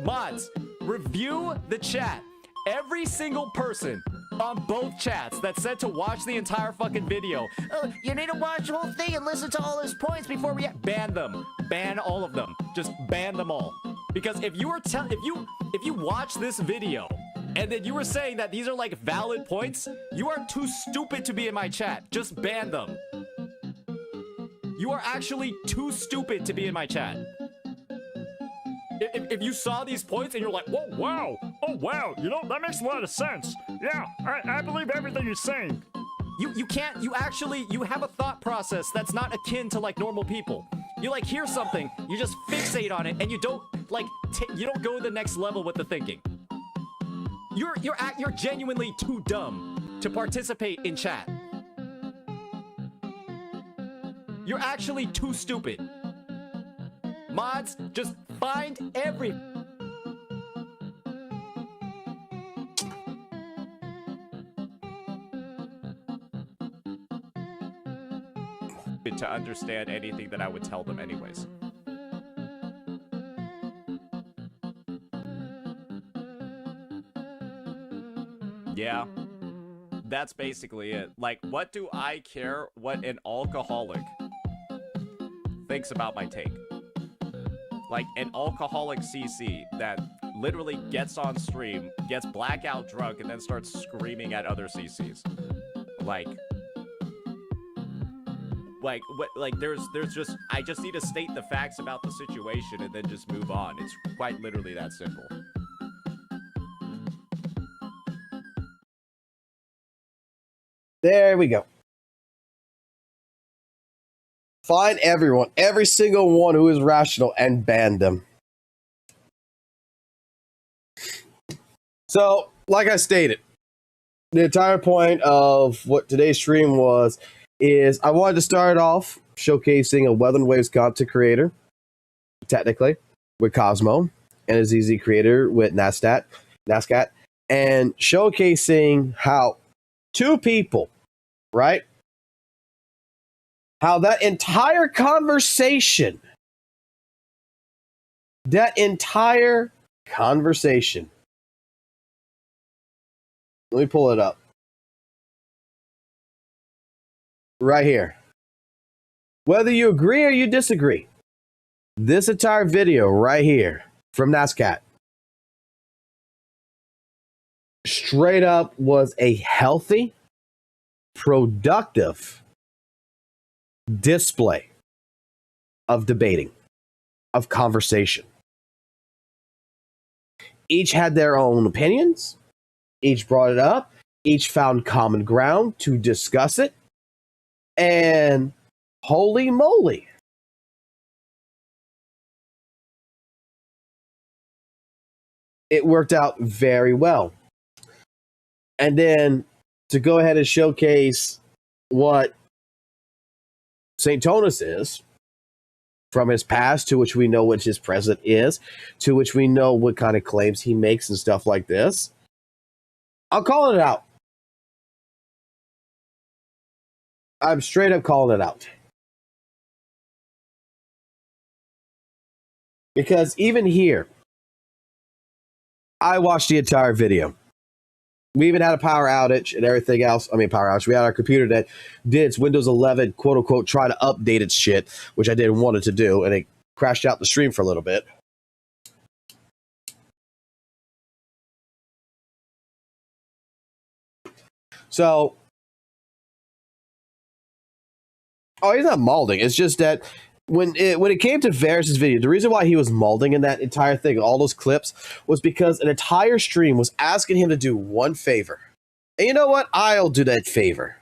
Mods, review the chat. Every single person on both chats that said to watch the entire fucking video. You need to watch the whole thing and listen to all his points before we ban them. Ban all of them. Just ban them all. Because if you watch this video and then you were saying that these are like valid points, you are too stupid to be in my chat. Just ban them. You are actually too stupid to be in my chat. If you saw these points and you're like, whoa, wow, oh wow, you know, that makes a lot of sense. Yeah, I believe everything you're saying. You can't, you have a thought process that's not akin to like normal people. You like hear something, you just fixate on it, and you don't like, you don't go to the next level with the thinking. You're genuinely too dumb to participate in chat. You're actually too stupid. Mods, just find every... to understand anything that I would tell them anyways. Yeah. That's basically it. Like, what do I care what an alcoholic thinks about my take? Like, an alcoholic CC that literally gets on stream, gets blackout drunk, and then starts screaming at other CCs. There's just, I just need to state the facts about the situation and then just move on. It's quite literally that simple. There we go. Find everyone, every single one who is rational, and ban them. So, like I stated, the entire point of what today's stream was is I wanted to start off showcasing a Weather and Waves content creator, technically, with Cosmo, and a ZZ creator with Nascat, and showcasing how two people, right? How that entire conversation, let me pull it up. Right here. Whether you agree or you disagree, this entire video right here from Nascat straight up was a healthy, productive display of debating, of conversation. Each had their own opinions, each brought it up, each found common ground to discuss it, and holy moly, it worked out very well. And then to go ahead and showcase what Saintontas is from his past, to which we know what his present is, to which we know what kind of claims he makes and stuff like this, I'm calling it out. I'm straight up calling it out. Because even here, I watched the entire video. We even had a power outage and everything else. I mean, power outage. We had our computer that did its Windows 11, quote unquote, try to update its shit, which I didn't want it to do, and it crashed out the stream for a little bit. So, oh, he's not malding. It's just that when it came to Varys' video, the reason why he was malding in that entire thing, all those clips, was because an entire stream was asking him to do one favor. And you know what? I'll do that favor.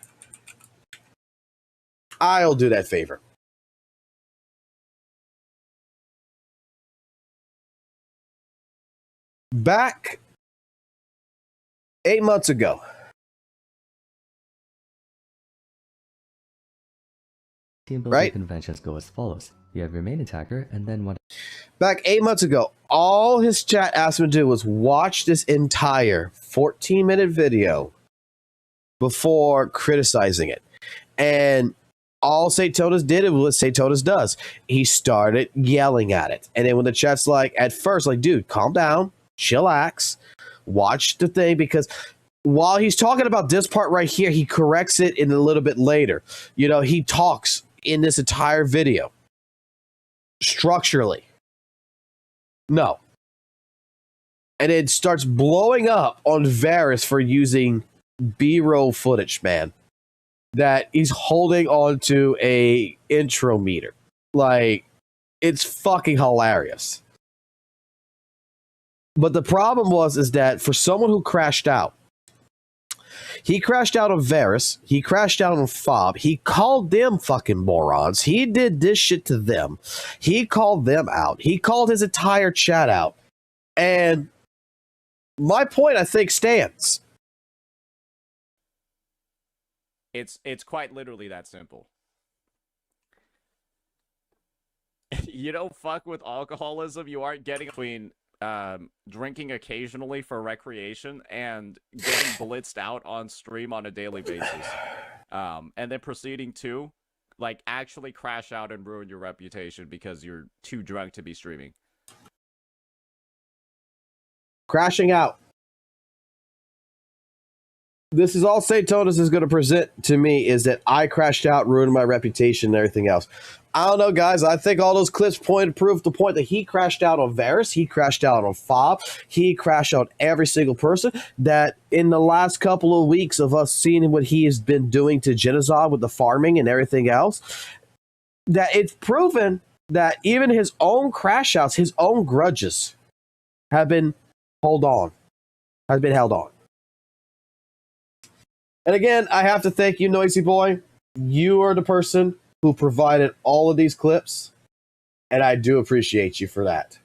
I'll do that favor. Back 8 months ago, Team building conventions go as follows. You have your main attacker, and then one. Back 8 months ago, all his chat asked him to do was watch this entire 14-minute video before criticizing it. And all Saintontas did is what Saintontas does. He started yelling at it. And then when the chat's like, at first, like, dude, calm down, chillax, watch the thing, because while he's talking about this part right here, he corrects it in a little bit later. You know, he talks in this entire video structurally. No. And it starts blowing up on Varys for using B-roll footage, man, that he's holding on to a intro meter. Like, it's fucking hilarious. But the problem is that for someone who crashed out, he crashed out on Varys. He crashed out on Fob. He called them fucking morons. He did this shit to them. He called them out. He called his entire chat out. And my point, I think, stands. It's quite literally that simple. You don't fuck with alcoholism, you aren't getting between drinking occasionally for recreation and getting blitzed out on stream on a daily basis. And then proceeding to, like, actually crash out and ruin your reputation because you're too drunk to be streaming. Crashing out. This is all Saintontas is going to present to me, is that I crashed out, ruined my reputation and everything else. I don't know, guys. I think all those clips prove the point that he crashed out on Varys. He crashed out on Fob. He crashed out every single person. That in the last couple of weeks of us seeing what he has been doing to Z.Z.Z with the farming and everything else, that it's proven that even his own crash outs, his own grudges have been held on. And again, I have to thank you, Noisy Boy. You are the person who provided all of these clips, and I do appreciate you for that.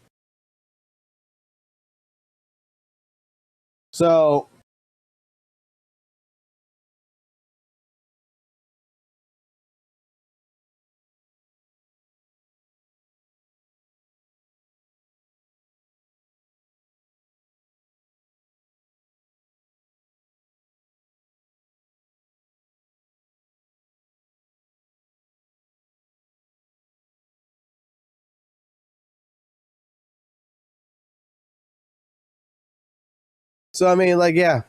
So, I mean, like, yeah.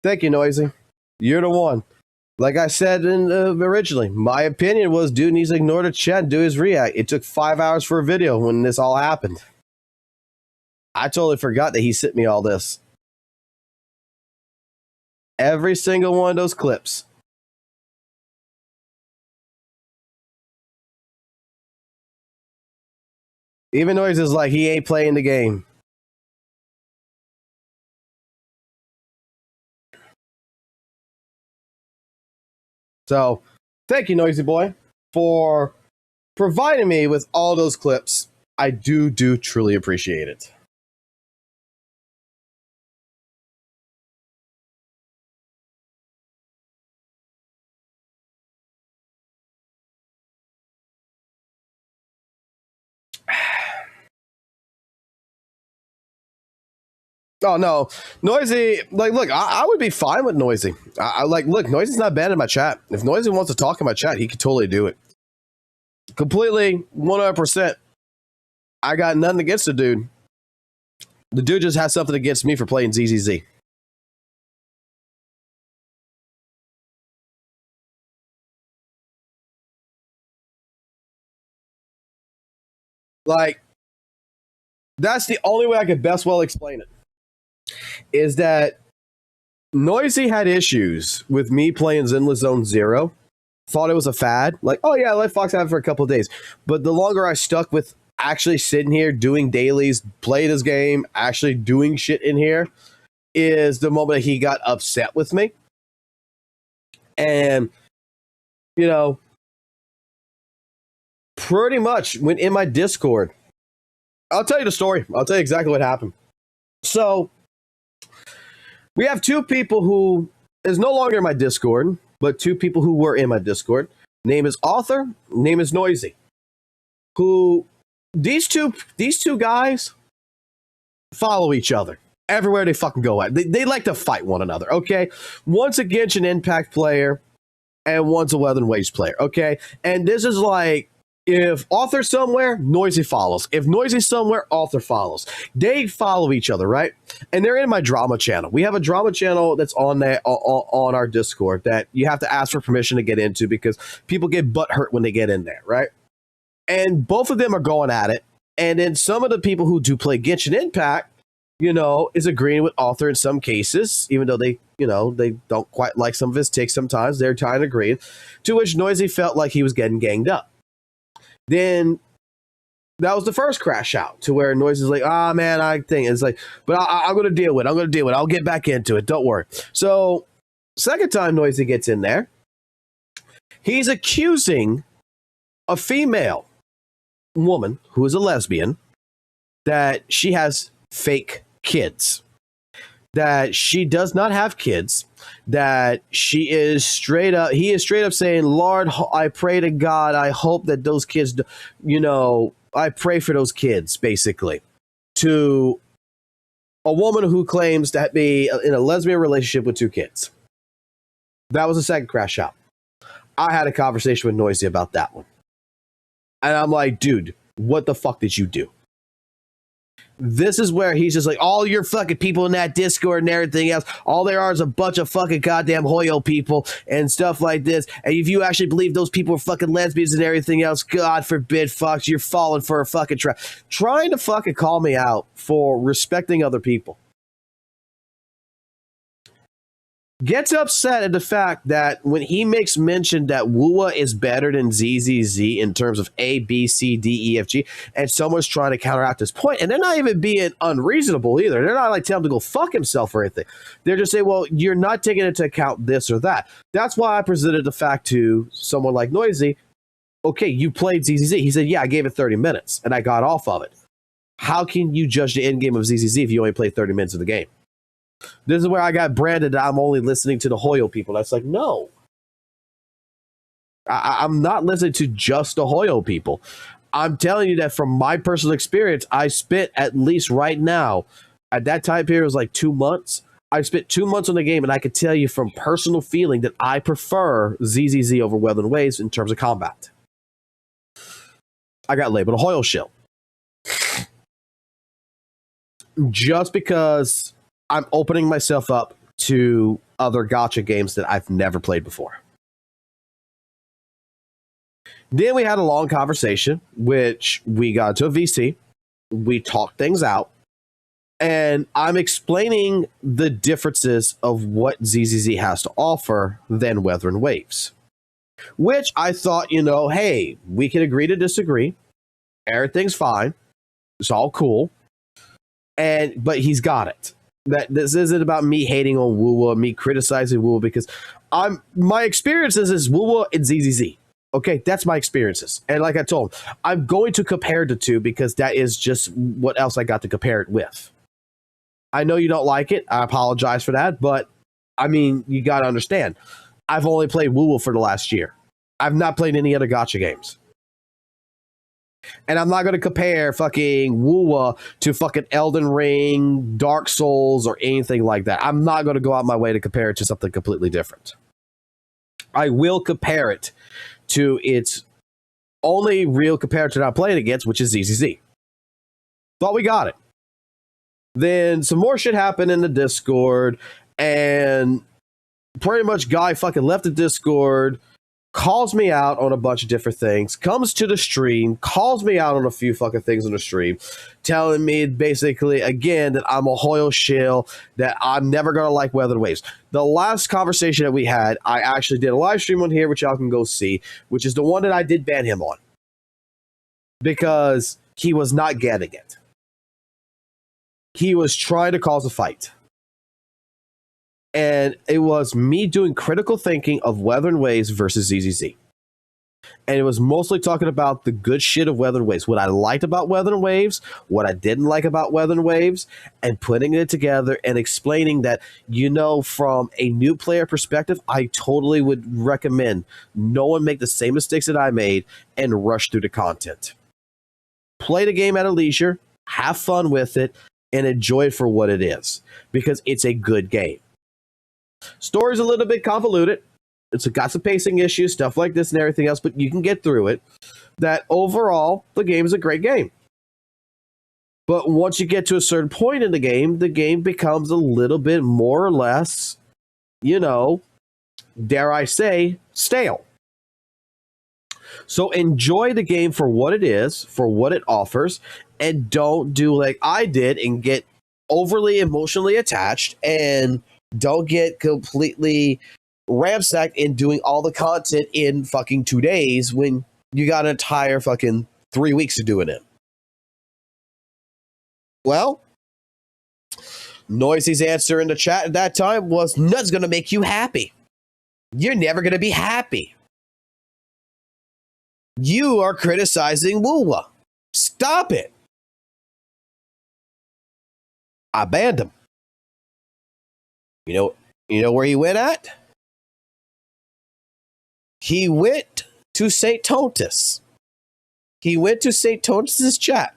Thank you, Noisy. You're the one. Like I said originally, my opinion was dude needs to ignore the chat and do his react. It took 5 hours for a video when this all happened. I totally forgot that he sent me all this. Every single one of those clips. Even Noise is like, he ain't playing the game. So, thank you, Noisy Boy, for providing me with all those clips. I do truly appreciate it. Oh no, Noisy. Like, look, I would be fine with Noisy. I like, look, Noisy's not bad in my chat. If Noisy wants to talk in my chat, he could totally do it. Completely, 100%. I got nothing against the dude. The dude just has something against me for playing Z.Z.Z. Like, that's the only way I could best well explain it. Is that Noisy had issues with me playing Zenless Zone Zero. Thought it was a fad. Like, oh yeah, let Fox have it for a couple of days. But the longer I stuck with actually sitting here doing dailies, play this game, actually doing shit in here, is the moment he got upset with me. And, you know, pretty much when in my Discord, I'll tell you the story. I'll tell you exactly what happened. So, we have two people who is no longer in my Discord, but two people who were in my Discord. Name is Author, name is Noisy. Who, these two guys follow each other everywhere they fucking go at. They like to fight one another, okay? One's a Genshin Impact player, and one's a Weather and Waves player, okay? And this is like, if Author's somewhere, Noisy follows. If Noisy's somewhere, Author follows. They follow each other, right? And they're in my drama channel. We have a drama channel that's on that on our Discord that you have to ask for permission to get into because people get butthurt when they get in there, right? And both of them are going at it. And then some of the people who do play Genshin Impact, you know, is agreeing with Author in some cases, even though they, you know, they don't quite like some of his takes sometimes. They're trying to agree. To which Noisy felt like he was getting ganged up. Then that was the first crash out to where Noise is like, ah, man, I think it's like, but I'm going to deal with it. I'm going to deal with it. I'll get back into it. Don't worry. So, second time Noisy gets in there, he's accusing a female woman who is a lesbian that she has fake kids, that she does not have kids, that he is straight up saying, Lord, I pray to God, I hope that those kids, you know, I pray for those kids, basically, to a woman who claims to be in a lesbian relationship with two kids. That was the second crash out. I had a conversation with Noisy about that one. And I'm like, dude, what the fuck did you do? This is where he's just like, all your fucking people in that Discord and everything else, all there are is a bunch of fucking goddamn Hoyo people and stuff like this. And if you actually believe those people are fucking lesbians and everything else, God forbid, Fox, you're falling for a fucking trap. Trying to fucking call me out for respecting other people. Gets upset at the fact that when he makes mention that WUWA is better than ZZZ in terms of A, B, C, D, E, F, G, and someone's trying to counteract this point, and they're not even being unreasonable either. They're not like telling him to go fuck himself or anything. They're just saying, well, you're not taking into account this or that. That's why I presented the fact to someone like Noisy. Okay, you played ZZZ. He said, yeah, I gave it 30 minutes, and I got off of it. How can you judge the end game of ZZZ if you only played 30 minutes of the game? This is where I got branded that I'm only listening to the Hoyo people. That's like, no. I'm not listening to just the Hoyo people. I'm telling you that from my personal experience, I spent at least right now, at that time period, it was like 2 months. I spent 2 months on the game, and I could tell you from personal feeling that I prefer ZZZ over Weather and Waves in terms of combat. I got labeled a Hoyo shill. Just because I'm opening myself up to other gacha games that I've never played before. Then we had a long conversation, which we got to a VC. We talked things out. And I'm explaining the differences of what ZZZ has to offer than Weather and Waves. Which I thought, you know, hey, we can agree to disagree. Everything's fine. It's all cool. But he's got it. That this isn't about me hating on WUWA, me criticizing WUWA, because my experiences is WUWA and ZZZ. Okay, that's my experiences. And like I told him, I'm going to compare the two because that is just what else I got to compare it with. I know you don't like it. I apologize for that. But, I mean, you got to understand. I've only played WUWA for the last year. I've not played any other gacha games. And I'm not going to compare fucking WUWA to fucking Elden Ring, Dark Souls, or anything like that. I'm not going to go out my way to compare it to something completely different. I will compare it to its only real comparator I'm playing against, which is Z.Z.Z. Thought we got it. Then some more shit happened in the Discord, and pretty much guy fucking left the Discord, calls me out on a bunch of different things, comes to the stream, calls me out on a few fucking things on the stream, telling me basically, again, that I'm a Hoyle shill, that I'm never going to like Weather Waves. The last conversation that we had, I actually did a live stream on here, which y'all can go see, which is the one that I did ban him on. Because he was not getting it. He was trying to cause a fight. And it was me doing critical thinking of Weather and Waves versus Z.Z.Z. And it was mostly talking about the good shit of Weather and Waves. What I liked about Weather and Waves, what I didn't like about Weather and Waves, and putting it together and explaining that, you know, from a new player perspective, I totally would recommend no one make the same mistakes that I made and rush through the content. Play the game at a leisure, have fun with it, and enjoy it for what it is. Because it's a good game. Story's a little bit convoluted. It's got some pacing issues, stuff like this and everything else, but you can get through it. That overall, the game is a great game. But once you get to a certain point in the game becomes a little bit more or less, you know, dare I say, stale. So enjoy the game for what it is, for what it offers, and don't do like I did and get overly emotionally attached and don't get completely ransacked in doing all the content in fucking 2 days when you got an entire fucking 3 weeks to do it in. Well, Noisy's answer in the chat at that time was, nothing's going to make you happy. You're never going to be happy. You are criticizing WUWA. Stop it. I banned him. You know where he went at? He went to Saintontas. He went to Saintontas' chat.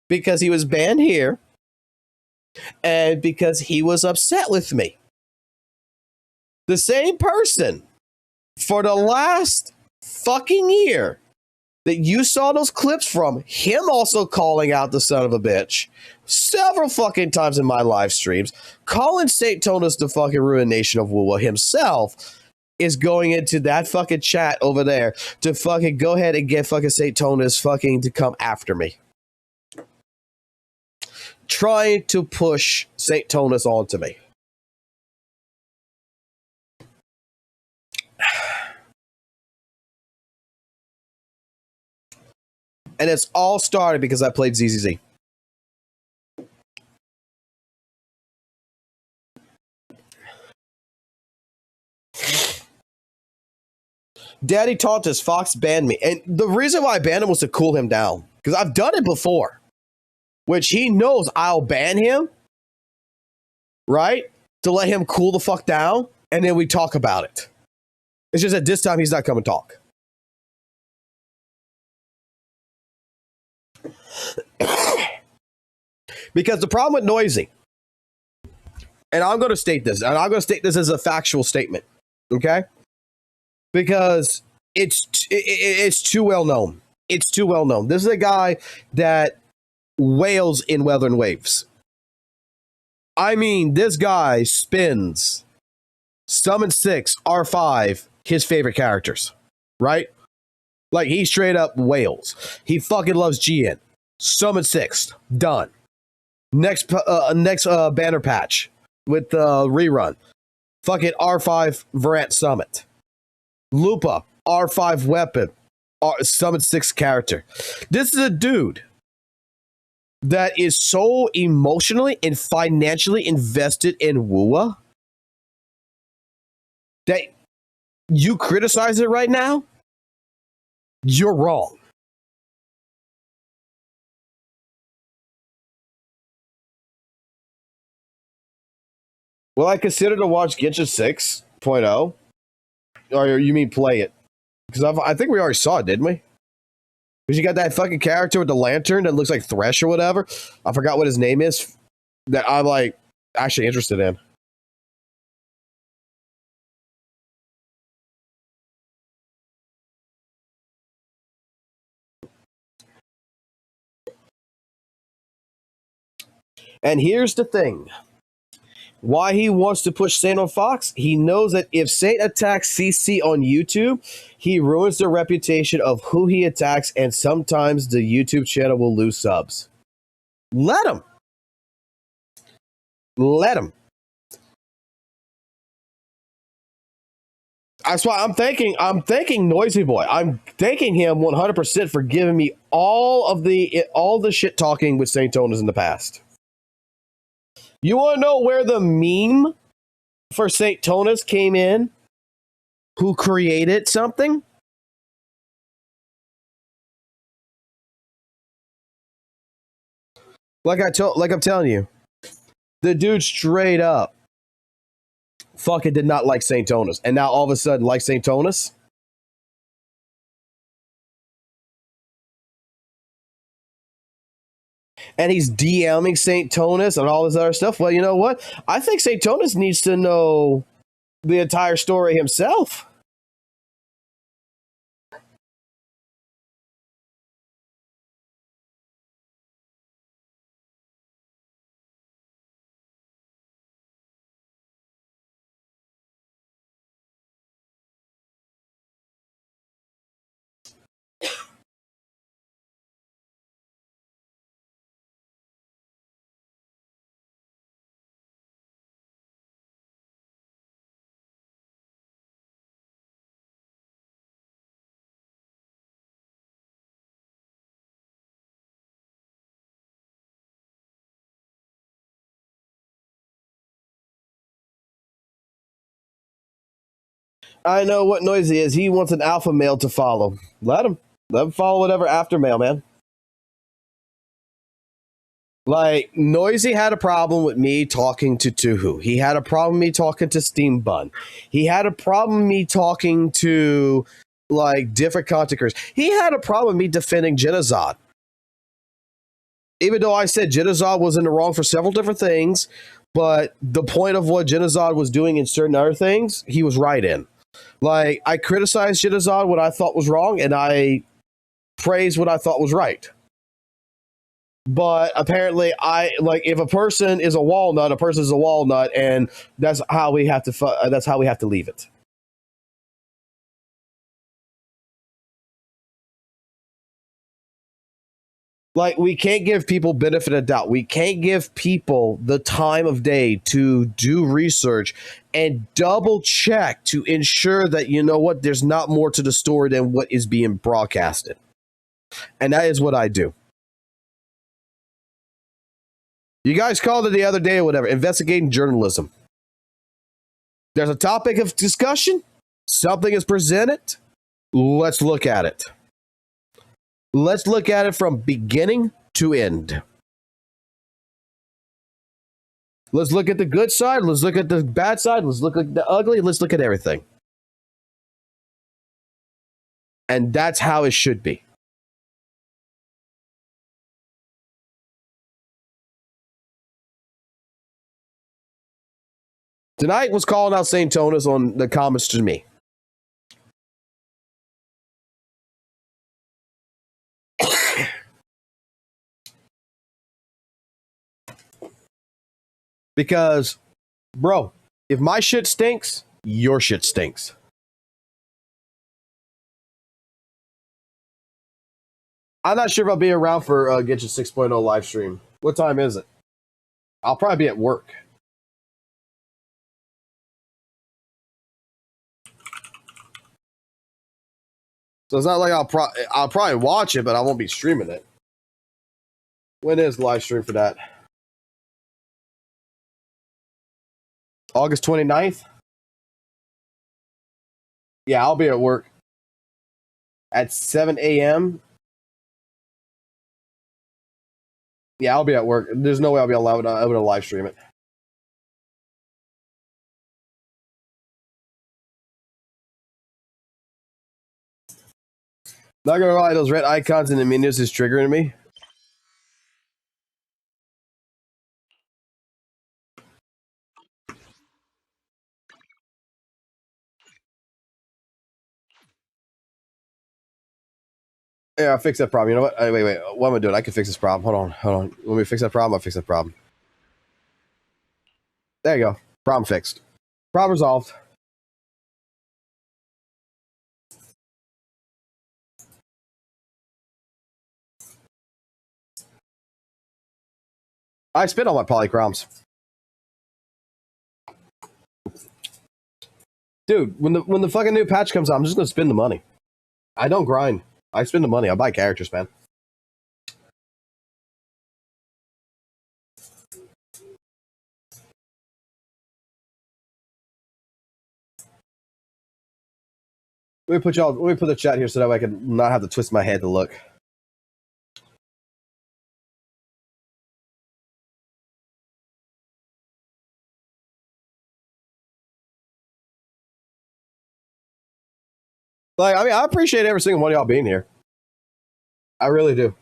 Because he was banned here. And because he was upset with me. The same person for the last fucking year that you saw those clips from, him also calling out the son of a bitch several fucking times in my live streams, calling Saintontas the fucking ruination of WUWA himself, is going into that fucking chat over there to fucking go ahead and get fucking Saintontas fucking to come after me. Trying to push Saintontas onto me. And it's all started because I played Z.Z.Z. Daddy Tauntus, Fox banned me. And the reason why I banned him was to cool him down. Because I've done it before. Which he knows I'll ban him. Right? To let him cool the fuck down. And then we talk about it. It's just that this time he's not coming to talk. Because the problem with Noisy, and I'm going to state this, and I'm going to state this as a factual statement, okay? Because it's too well known. It's too well known. This is a guy that wails in Weather and Waves. I mean, this guy spins Summon 6, R5, his favorite characters, right? Like, he straight up wails. He fucking loves GN. Summon 6, done. Next banner patch with rerun. Fucking R5 Varant Summit. Lupa, R5 weapon. Summon 6 character. This is a dude that is so emotionally and financially invested in WUWA that you criticize it right now, you're wrong. Will I consider to watch Genshin 6.0? Or you mean play it? Because I think we already saw it, didn't we? Because you got that fucking character with the lantern that looks like Thresh or whatever. I forgot what his name is. That I'm like actually interested in. And here's the thing. Why he wants to push Saint on Fox? He knows that if Saint attacks CC on YouTube, he ruins the reputation of who he attacks, and sometimes the YouTube channel will lose subs. Let him. Let him. That's why I'm thanking Noisy Boy. I'm thanking him 100% for giving me all the shit talking with Saintontas in the past. You want to know where the meme for Saintontas came in? Who created something? Like I'm telling you, the dude straight up fucking did not like Saintontas, and now all of a sudden like Saintontas. And he's DMing Saintontas and all this other stuff. Well, you know what? I think Saintontas needs to know the entire story himself. I know what Noisy is. He wants an alpha male to follow. Let him follow whatever after male, man. Like, Noisy had a problem with me talking to Tuhu. He had a problem with me talking to Steam Bun. He had a problem with me talking to, like, different content creators. He had a problem with me defending Z.Z.Z. Even though I said Z.Z.Z was in the wrong for several different things, but the point of what Z.Z.Z was doing in certain other things, he was right in. Like, I criticized Z.Z.Z what I thought was wrong, and I praised what I thought was right. But apparently, if a person is a walnut, a person is a walnut, and that's how we have to leave it. Like, we can't give people benefit of doubt. We can't give people the time of day to do research and double check to ensure that, you know what, there's not more to the story than what is being broadcasted. And that is what I do. You guys called it the other day or whatever, investigating journalism. There's a topic of discussion. Something is presented. Let's look at it. Let's look at it from beginning to end. Let's look at the good side. Let's look at the bad side. Let's look at the ugly. Let's look at everything. And that's how it should be. Tonight was calling out Saintontas on the comments to me. Because, bro, if my shit stinks, your shit stinks. I'm not sure if I'll be around for Genshin 6.0 live stream. What time is it? I'll probably be at work. So it's not like I'll probably watch it, but I won't be streaming it. When is the live stream for that? August 29th? Yeah, I'll be at work at 7 a.m. Yeah, I'll be at work. There's no way I'll be able to live stream it. Not gonna lie, those red icons in the menus is triggering me. Yeah, I'll fix that problem. You know what? Wait. What am I doing? I can fix this problem. Hold on. Let me fix that problem. I'll fix that problem. There you go. Problem fixed. Problem resolved. I spent all my polychroms. Dude, when the fucking new patch comes out, I'm just gonna spend the money. I don't grind. I spend the money. I buy characters, man. Let me put the chat here so that way I can not have to twist my head to look. Like, I mean, I appreciate every single one of y'all being here. I really do.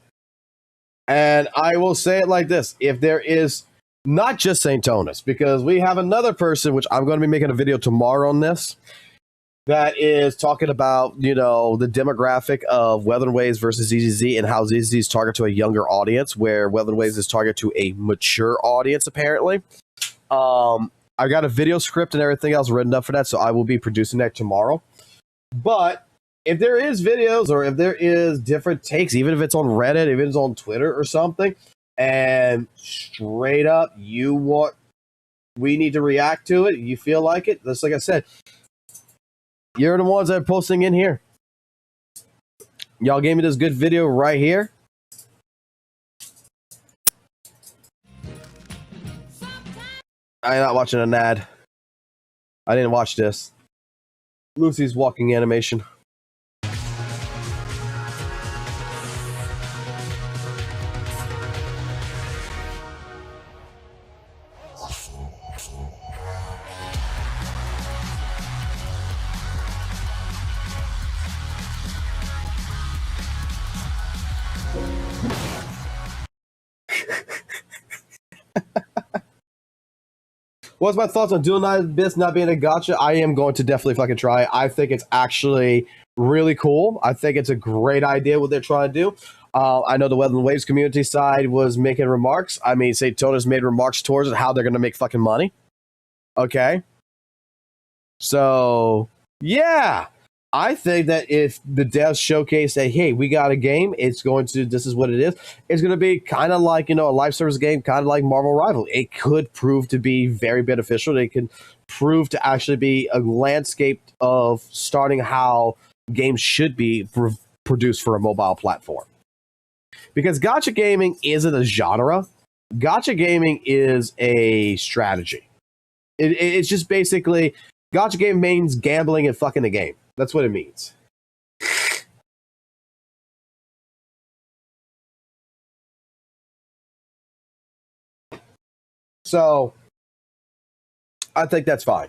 And I will say it like this. If there is not just Saintontas, because we have another person, which I'm going to be making a video tomorrow on this, that is talking about, you know, the demographic of Weather Waves versus Z.Z.Z and how Z.Z.Z is targeted to a younger audience, where Weather Waves is targeted to a mature audience, apparently. I got a video script and everything else written up for that, so I will be producing that tomorrow. But if there is videos or if there is different takes, even if it's on Reddit, if it's on Twitter or something, and straight up we need to react to it, you feel like it, just like I said, you're the ones that are posting in here. Y'all gave me this good video right here. I'm not watching an ad. I didn't watch this. Lucy's walking animation. What's my thoughts on Dual 9 Bits not being a gacha? I am going to definitely fucking try. I think it's actually really cool. I think it's a great idea what they're trying to do. I know the Weather and Waves community side was making remarks. I mean, Saintontas made remarks towards it, how they're going to make fucking money. Okay. So, yeah. I think that if the devs showcase that, hey, we got a game, this is what it is. It's going to be kind of like, you know, a live service game, kind of like Marvel Rival. It could prove to be very beneficial. It can prove to actually be a landscape of starting how games should be produced for a mobile platform. Because gacha gaming isn't a genre. Gacha gaming is a strategy. It's just basically, gacha game means gambling and fucking the game. That's what it means. So, I think that's fine.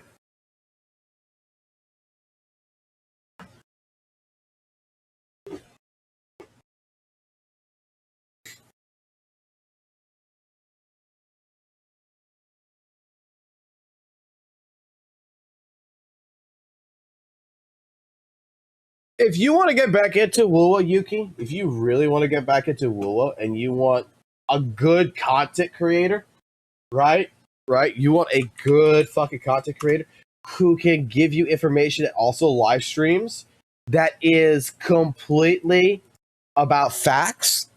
If you want to get back into WUWA, Yuki, if you really want to get back into WUWA and you want a good content creator, right? You want a good fucking content creator who can give you information that also live streams that is completely about facts.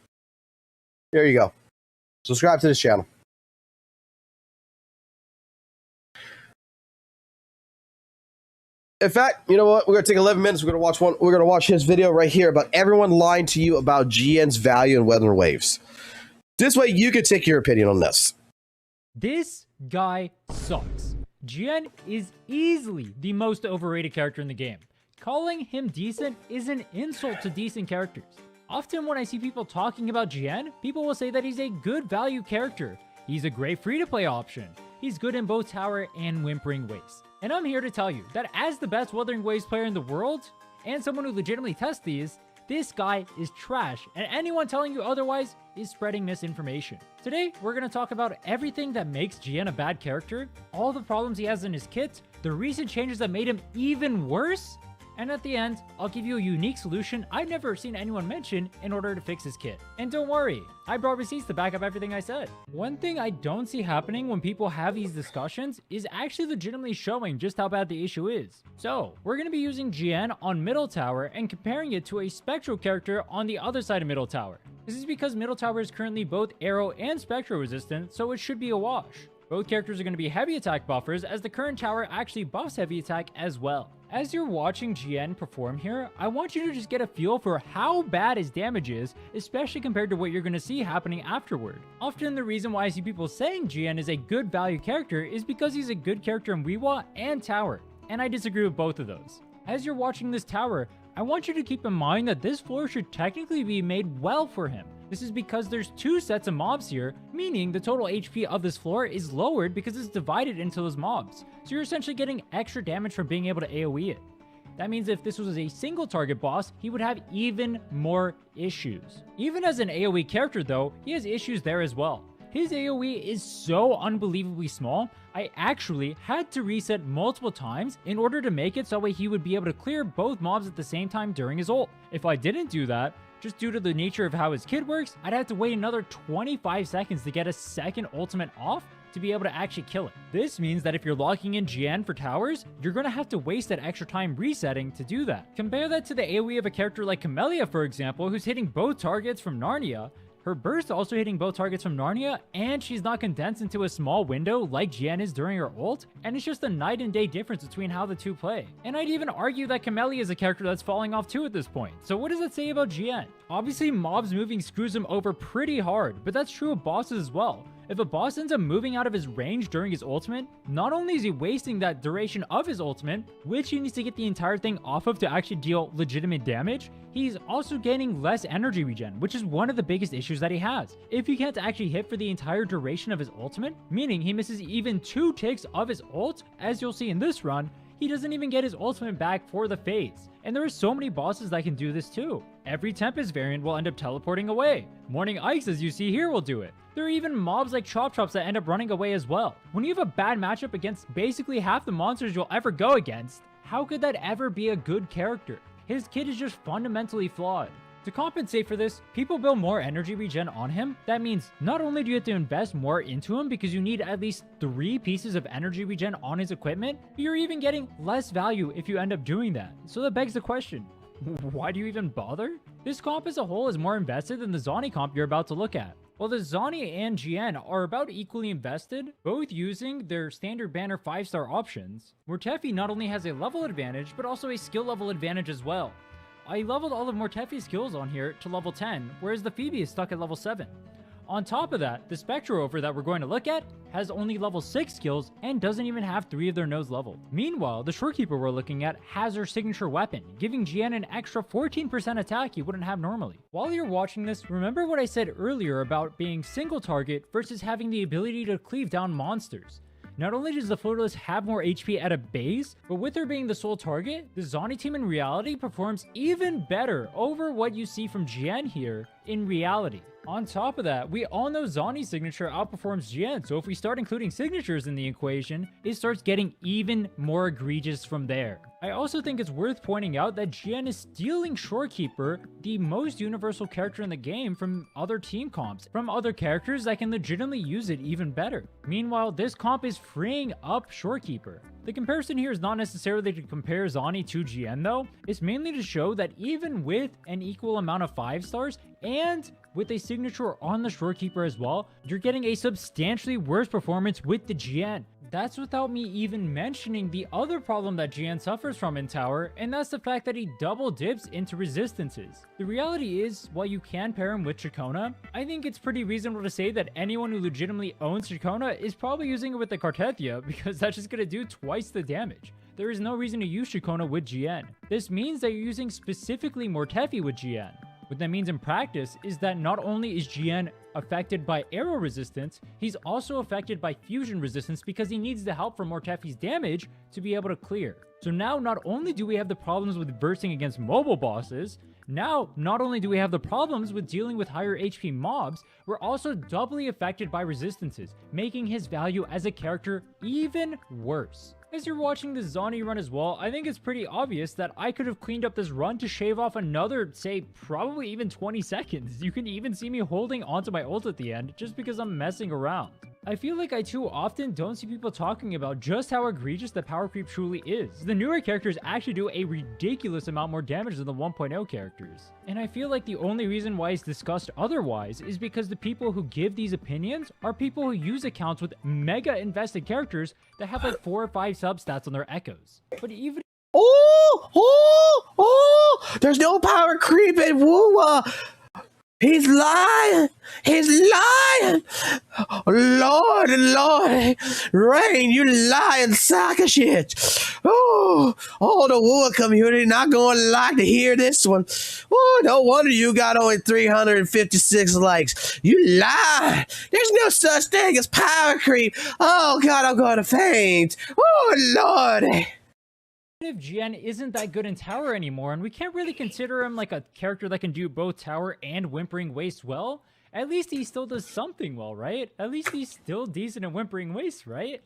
There you go. Subscribe to this channel. In fact, you know what? We're gonna take 11 minutes. We're gonna watch his video right here about everyone lying to you about GN's value in Weather Waves. This way, you can take your opinion on this. This guy sucks. GN is easily the most overrated character in the game. Calling him decent is an insult to decent characters. Often when I see people talking about GN, people will say that he's a good value character. He's a great free-to-play option. He's good in both Tower and Whimpering Waves. And I'm here to tell you that as the best Wuthering Waves player in the world, and someone who legitimately tests these, This guy is trash, and anyone telling you otherwise is spreading misinformation. Today, we're going to talk about everything that makes GN a bad character, all the problems he has in his kit, the recent changes that made him even worse, and at the end, I'll give you a unique solution I've never seen anyone mention in order to fix his kit. And don't worry, I brought receipts to back up everything I said. One thing I don't see happening when people have these discussions is actually legitimately showing just how bad the issue is. So, we're going to be using GN on middle tower and comparing it to a spectral character on the other side of middle tower. This is because middle tower is currently both arrow and spectral resistant, so it should be a wash. Both characters are going to be heavy attack buffers, as the current tower actually buffs heavy attack as well. As you're watching GN perform here, I want you to just get a feel for how bad his damage is, especially compared to what you're going to see happening afterward. Often the reason why I see people saying GN is a good value character is because he's a good character in WUWA and tower, and I disagree with both of those. As you're watching this tower, I want you to keep in mind that this floor should technically be made well for him. This is because there's two sets of mobs here, meaning the total HP of this floor is lowered because it's divided into those mobs. So you're essentially getting extra damage from being able to AoE it. That means if this was a single target boss, he would have even more issues. Even as an AoE character though, he has issues there as well. His AoE is so unbelievably small, I actually had to reset multiple times in order to make it so he would be able to clear both mobs at the same time during his ult. If I didn't do that, just due to the nature of how his kit works, I'd have to wait another 25 seconds to get a second ultimate off to be able to actually kill it. This means that if you're locking in GN for towers, you're going to have to waste that extra time resetting to do that. Compare that to the AoE of a character like Camellia, for example, who's hitting both targets from Narnia. Her burst also hitting both targets from Narnia, and she's not condensed into a small window like GN is during her ult, and it's just a night and day difference between how the two play. And I'd even argue that Camellia is a character that's falling off too at this point. So what does that say about GN? Obviously, mobs moving screws him over pretty hard, but that's true of bosses as well. If a boss ends up moving out of his range during his ultimate, not only is he wasting that duration of his ultimate, which he needs to get the entire thing off of to actually deal legitimate damage, he's also gaining less energy regen, which is one of the biggest issues that he has. If he can't actually hit for the entire duration of his ultimate, meaning he misses even 2 ticks of his ult, as you'll see in this run, he doesn't even get his ultimate back for the phase. And there are so many bosses that can do this too. Every Tempest variant will end up teleporting away. Morning Ice, as you see here, will do it. There are even mobs like Chop Chops that end up running away as well. When you have a bad matchup against basically half the monsters you'll ever go against, how could that ever be a good character? His kit is just fundamentally flawed. To compensate for this, people build more energy regen on him. That means not only do you have to invest more into him because you need at least 3 pieces of energy regen on his equipment, but you're even getting less value if you end up doing that. So that begs the question, why do you even bother? This comp as a whole is more invested than the Zani comp you're about to look at. While the Zani and GN are about equally invested, both using their standard banner 5-star options, Mortefi not only has a level advantage, but also a skill level advantage as well. I leveled all of Mortefi's skills on here to level 10, whereas the Phoebe is stuck at level 7. On top of that, the Spectre Rover that we're going to look at has only level 6 skills and doesn't even have 3 of their nodes leveled. Meanwhile, the Shorekeeper we're looking at has her signature weapon, giving GN an extra 14% attack you wouldn't have normally. While you're watching this, remember what I said earlier about being single target versus having the ability to cleave down monsters. Not only does the Floatless have more HP at a base, but with her being the sole target, the Zani team in reality performs even better over what you see from GN here in reality. On top of that, we all know Zani's signature outperforms GN, so if we start including signatures in the equation, it starts getting even more egregious from there. I also think it's worth pointing out that GN is stealing Shorekeeper, the most universal character in the game, from other team comps, from other characters that can legitimately use it even better. Meanwhile, this comp is freeing up Shorekeeper. The comparison here is not necessarily to compare Zani to GN though, it's mainly to show that even with an equal amount of 5 stars and with a signature on the Shorekeeper as well, you're getting a substantially worse performance with the GN. That's without me even mentioning the other problem that GN suffers from in tower, and that's the fact that he double dips into resistances. The reality is, while you can pair him with Chacona, I think it's pretty reasonable to say that anyone who legitimately owns Chacona is probably using it with the Cartethia, because that's just going to do twice the damage. There is no reason to use Chacona with GN. This means that you're using specifically Mortefi with GN. What that means in practice is that not only is GN affected by arrow resistance, he's also affected by fusion resistance because he needs the help from Mortefi's damage to be able to clear. So now not only do we have the problems with bursting against mobile bosses, Now, not only do we have the problems with dealing with higher HP mobs, we're also doubly affected by resistances, making his value as a character even worse. As you're watching the Zani run as well, I think it's pretty obvious that I could have cleaned up this run to shave off another, say, probably even 20 seconds. You can even see me holding onto my ult at the end just because I'm messing around. I feel like I too often don't see people talking about just how egregious the power creep truly is. The newer characters actually do a ridiculous amount more damage than the 1.0 characters. And I feel like the only reason why it's discussed otherwise is because the people who give these opinions are people who use accounts with mega invested characters that have like 4 or 5 substats on their echoes. But even there's no power creep in WUWA. He's lying. He's lying. Lord, Rain, you lying sack of shit. Oh, the WUWA community not going to like to hear this one. Oh, no wonder you got only 356 likes. You lie. There's no such thing as power creep. Oh, God, I'm going to faint. Oh, Lord. if GN isn't that good in tower anymore, and we can't really consider him like a character that can do both tower and Whimpering Waste well, at least he still does something well, right? At least he's still decent at Whimpering Waste, right?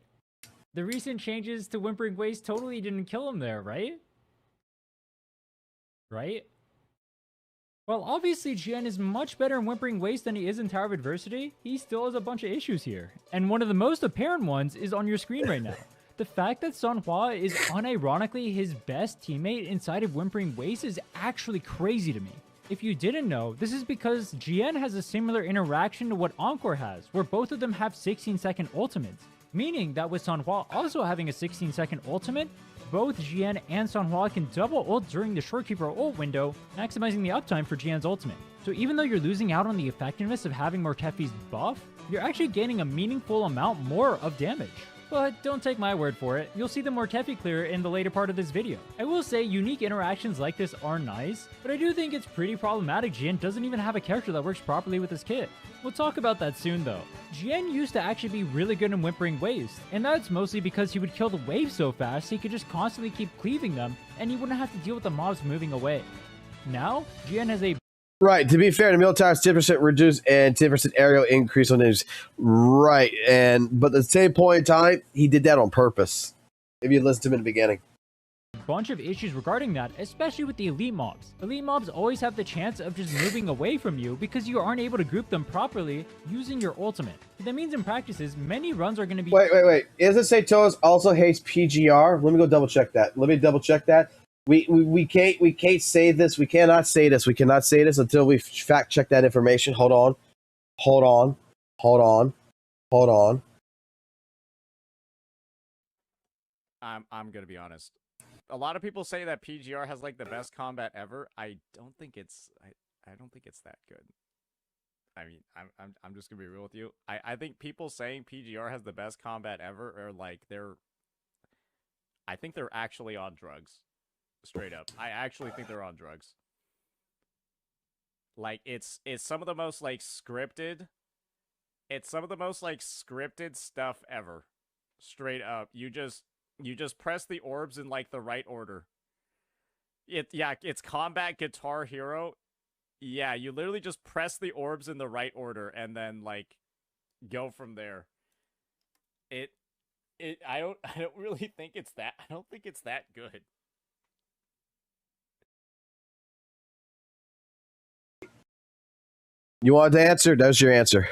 The recent changes to Whimpering Waste totally didn't kill him there, right? Right? Well, obviously GN is much better in Whimpering Waste than he is in Tower of Adversity. He still has a bunch of issues here. And one of the most apparent ones is on your screen right now. The fact that Sanhua is unironically his best teammate inside of Whimpering Waste is actually crazy to me. If you didn't know, this is because GN has a similar interaction to what Encore has, where both of them have 16-second ultimates. Meaning that with Sanhua also having a 16-second ultimate, both GN and Sanhua can double ult during the Shorekeeper ult window, maximizing the uptime for GN's ultimate. So even though you're losing out on the effectiveness of having Mortefi's buff, you're actually gaining a meaningful amount more of damage. But don't take my word for it, you'll see the Mortefi clear in the later part of this video. I will say unique interactions like this are nice, but I do think it's pretty problematic GN doesn't even have a character that works properly with his kit. We'll talk about that soon though. GN used to actually be really good in Whimpering Waste, and that's mostly because he would kill the waves so fast he could just constantly keep cleaving them and he wouldn't have to deal with the mobs moving away. Now, GN has a Right, to be fair, the mill tower is 10% reduced and 10% aerial increase on names. Right, but at the same point in time, he did that on purpose. If you listen to him in the beginning. Bunch of issues regarding that, especially with the elite mobs. Elite mobs always have the chance of just moving away from you because you aren't able to group them properly using your ultimate. That means in practices, many runs are going to be... Wait. Isn't Saintontas also hates PGR? Let me go double check that. We can't say this. We cannot say this. We cannot say this until we fact check that information. Hold on. I'm gonna be honest. A lot of people say that PGR has like the best combat ever. I don't think it's that good. I mean, I'm just gonna be real with you. I think people saying PGR has the best combat ever are like I think they're actually on drugs. Straight up. I actually think they're on drugs. Like it's some of the most like scripted stuff ever. Straight up. You just press the orbs in like the right order. It's combat, guitar, hero. Yeah, you literally just press the orbs in the right order and then like go from there. I don't really think it's that. I don't think it's that good. You wanted to answer? That was your answer.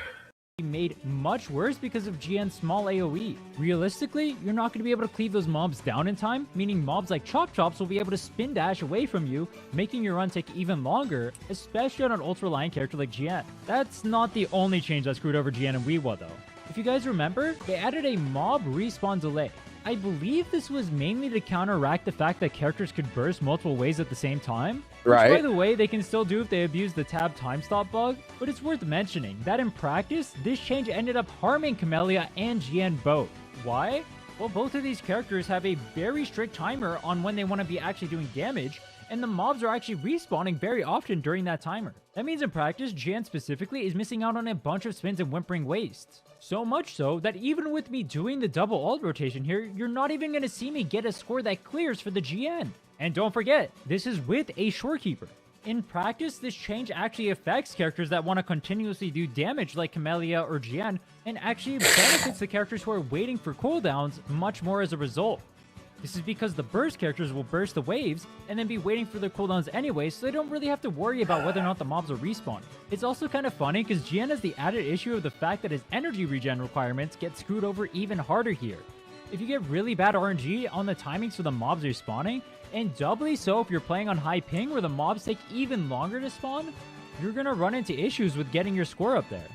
Made much worse because of GN's small AoE. Realistically, you're not going to be able to cleave those mobs down in time, meaning mobs like Chop Chops will be able to spin dash away from you, making your run take even longer, especially on an ultra-reliant character like GN. That's not the only change that screwed over GN and WUWA though. If you guys remember, they added a mob respawn delay. I believe this was mainly to counteract the fact that characters could burst multiple ways at the same time. Right. Which, by the way, they can still do if they abuse the tab time stop bug, but it's worth mentioning that in practice, this change ended up harming Camellia and GN both. Why? Well, both of these characters have a very strict timer on when they want to be actually doing damage, and the mobs are actually respawning very often during that timer. That means in practice, GN specifically is missing out on a bunch of spins and Whimpering Waste. So much so that even with me doing the double ult rotation here, you're not even going to see me get a score that clears for the GN. And don't forget, this is with a Shorekeeper. In practice, this change actually affects characters that want to continuously do damage like Camellia or Jian, and actually benefits the characters who are waiting for cooldowns much more as a result. This is because the burst characters will burst the waves and then be waiting for their cooldowns anyway, so they don't really have to worry about whether or not the mobs will respawn. It's also kind of funny because Jian has the added issue of the fact that his energy regen requirements get screwed over even harder here. If you get really bad RNG on the timings for the mobs respawning, and doubly so if you're playing on high ping where the mobs take even longer to spawn, you're gonna run into issues with getting your score up there.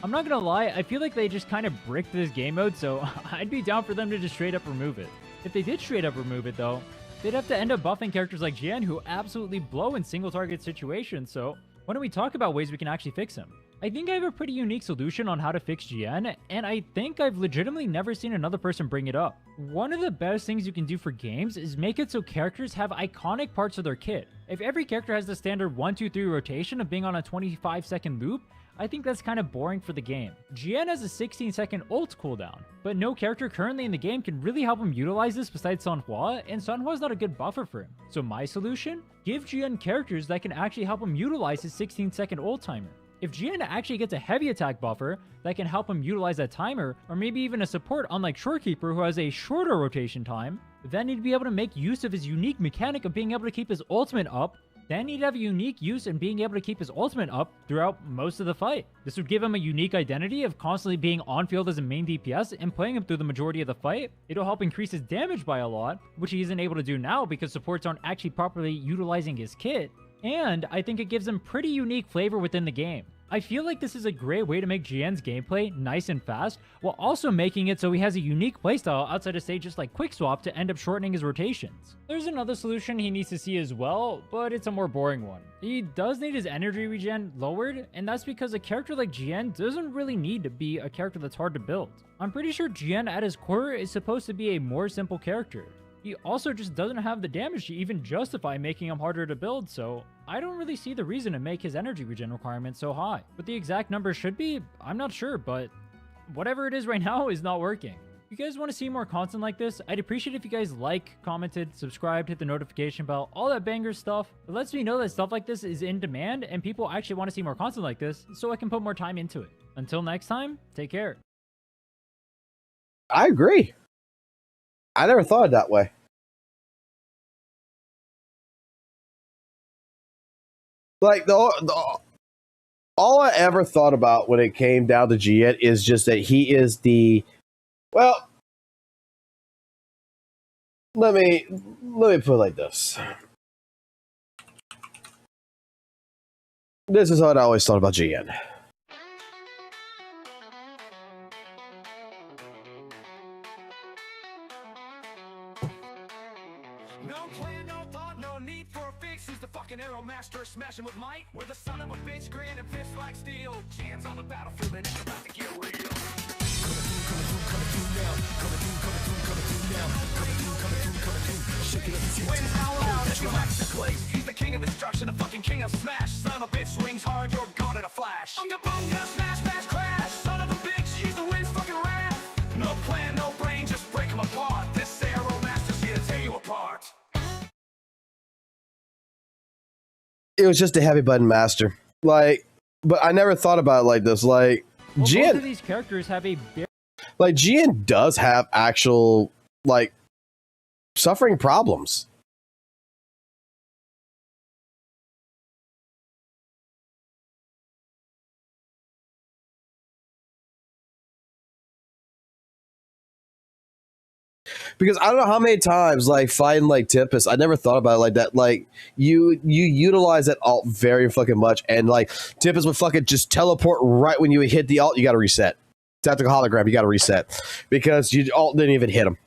I'm not gonna lie, I feel like they just kind of bricked this game mode, so I'd be down for them to just straight up remove it. If they did straight up remove it though, they'd have to end up buffing characters like Jian who absolutely blow in single target situations, so why don't we talk about ways we can actually fix him? I think I have a pretty unique solution on how to fix Jian, and I think I've legitimately never seen another person bring it up. One of the best things you can do for games is make it so characters have iconic parts of their kit. If every character has the standard 1-2-3 rotation of being on a 25-second loop, I think that's kind of boring for the game. Jian has a 16-second ult cooldown, but no character currently in the game can really help him utilize this besides Sanhua, and Sanhua is not a good buffer for him. So my solution? Give Jian characters that can actually help him utilize his 16-second ult timer. If Jian actually gets a heavy attack buffer that can help him utilize that timer, or maybe even a support unlike Shorekeeper who has a shorter rotation time, then he'd be able to make use of his unique mechanic of being able to keep his ultimate up. Then he'd have a unique use in being able to keep his ultimate up throughout most of the fight. This would give him a unique identity of constantly being on field as a main DPS and playing him through the majority of the fight. It'll help increase his damage by a lot, which he isn't able to do now because supports aren't actually properly utilizing his kit. And I think it gives him pretty unique flavor within the game. I feel like this is a great way to make Jian's gameplay nice and fast, while also making it so he has a unique playstyle outside of say just like Quick Swap to end up shortening his rotations. There's another solution he needs to see as well, but it's a more boring one. He does need his energy regen lowered, and that's because a character like Jian doesn't really need to be a character that's hard to build. I'm pretty sure Jian at his core is supposed to be a more simple character. He also just doesn't have the damage to even justify making him harder to build, so I don't really see the reason to make his energy regen requirements so high. What the exact number should be, I'm not sure, but whatever it is right now is not working. If you guys want to see more content like this, I'd appreciate if you guys commented, subscribed, hit the notification bell, all that banger stuff. It lets me know that stuff like this is in demand and people actually want to see more content like this, so I can put more time into it. Until next time, take care. I agree. I never thought it that way. Like all I ever thought about when it came down to Jian is just that he is the, well, let me put it like this. This is what I always thought about Jian. No plan, no thought, no need for a fix. Who's the fucking arrow master smashing with might? We're the son of a bitch, grin and fist like steel. Jan's on the battlefield and it's about to get real. When how loud as you wax the place. He's the king of destruction, the fucking king of smash. Son of a bitch swings hard, you're gone in a flash. Bunga bunga, smash, smash, crash. Son of a bitch, he's the wind's fucking wrath. No plan, no brain, just break him apart. This arrow master's here to tear you apart. It was just a heavy button master. Like, but I never thought about it like this. Like, well, Jian, both of these characters have a like Jian does have actual like suffering problems. Because I don't know how many times, like, fighting, like, Tempest, I never thought about it like that. Like, you utilize that alt very fucking much, and, like, Tempest would fucking just teleport right when you hit the alt, you gotta reset. Tactical hologram, you gotta reset. Because your alt didn't even hit him.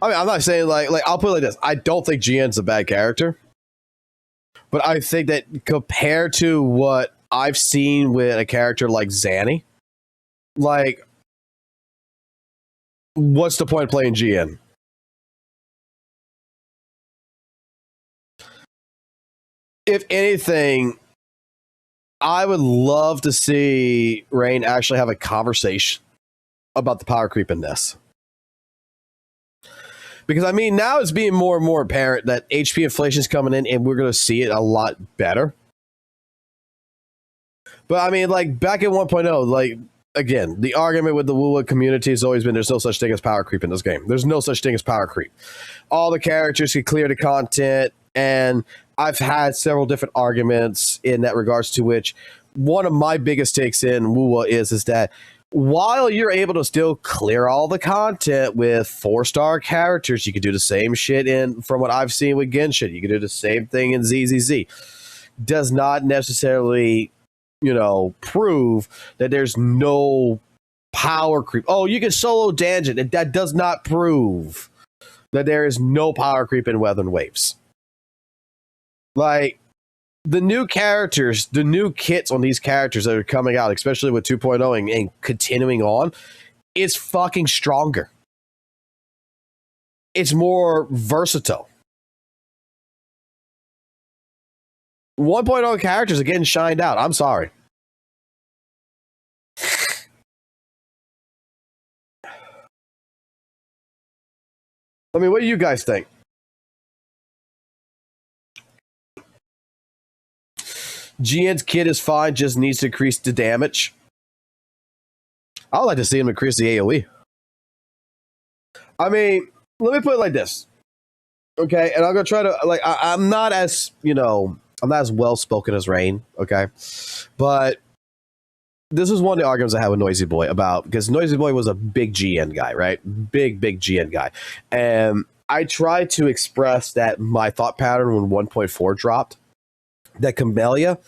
I mean, I'm not saying, like I'll put it like this. I don't think Jian's a bad character. But I think that compared to what I've seen with a character like Zanny, like, what's the point of playing Jian? If anything, I would love to see Rain actually have a conversation about the power creep in this. Because I mean, now it's being more and more apparent that HP inflation is coming in, and we're going to see it a lot better. But I mean, like back at 1.0, like again, the argument with the WUWA community has always been there's no such thing as power creep in this game. There's no such thing as power creep. All the characters can clear the content, and I've had several different arguments in that regards, to which one of my biggest takes in WUWA is that while you're able to still clear all the content with 4-star characters, you can do the same shit from what I've seen with Genshin. You can do the same thing in ZZZ. Does not necessarily, prove that there's no power creep. Oh, you can solo dungeon, and that does not prove that there is no power creep in Weather Waves. Like, the new characters, the new kits on these characters that are coming out, especially with 2.0 and continuing on, is fucking stronger. It's more versatile. 1.0 characters are getting shined out. I'm sorry. I mean, what do you guys think? GN's kit is fine, just needs to increase the damage. I would like to see him increase the AoE. I mean, let me put it like this. Okay, and I'm going to try to, like, I'm not as, I'm not as well-spoken as Rain, okay? But this is one of the arguments I had with Noisy Boy about, because Noisy Boy was a big GN guy, right? Big GN guy. And I tried to express that my thought pattern when 1.4 dropped, that Camellia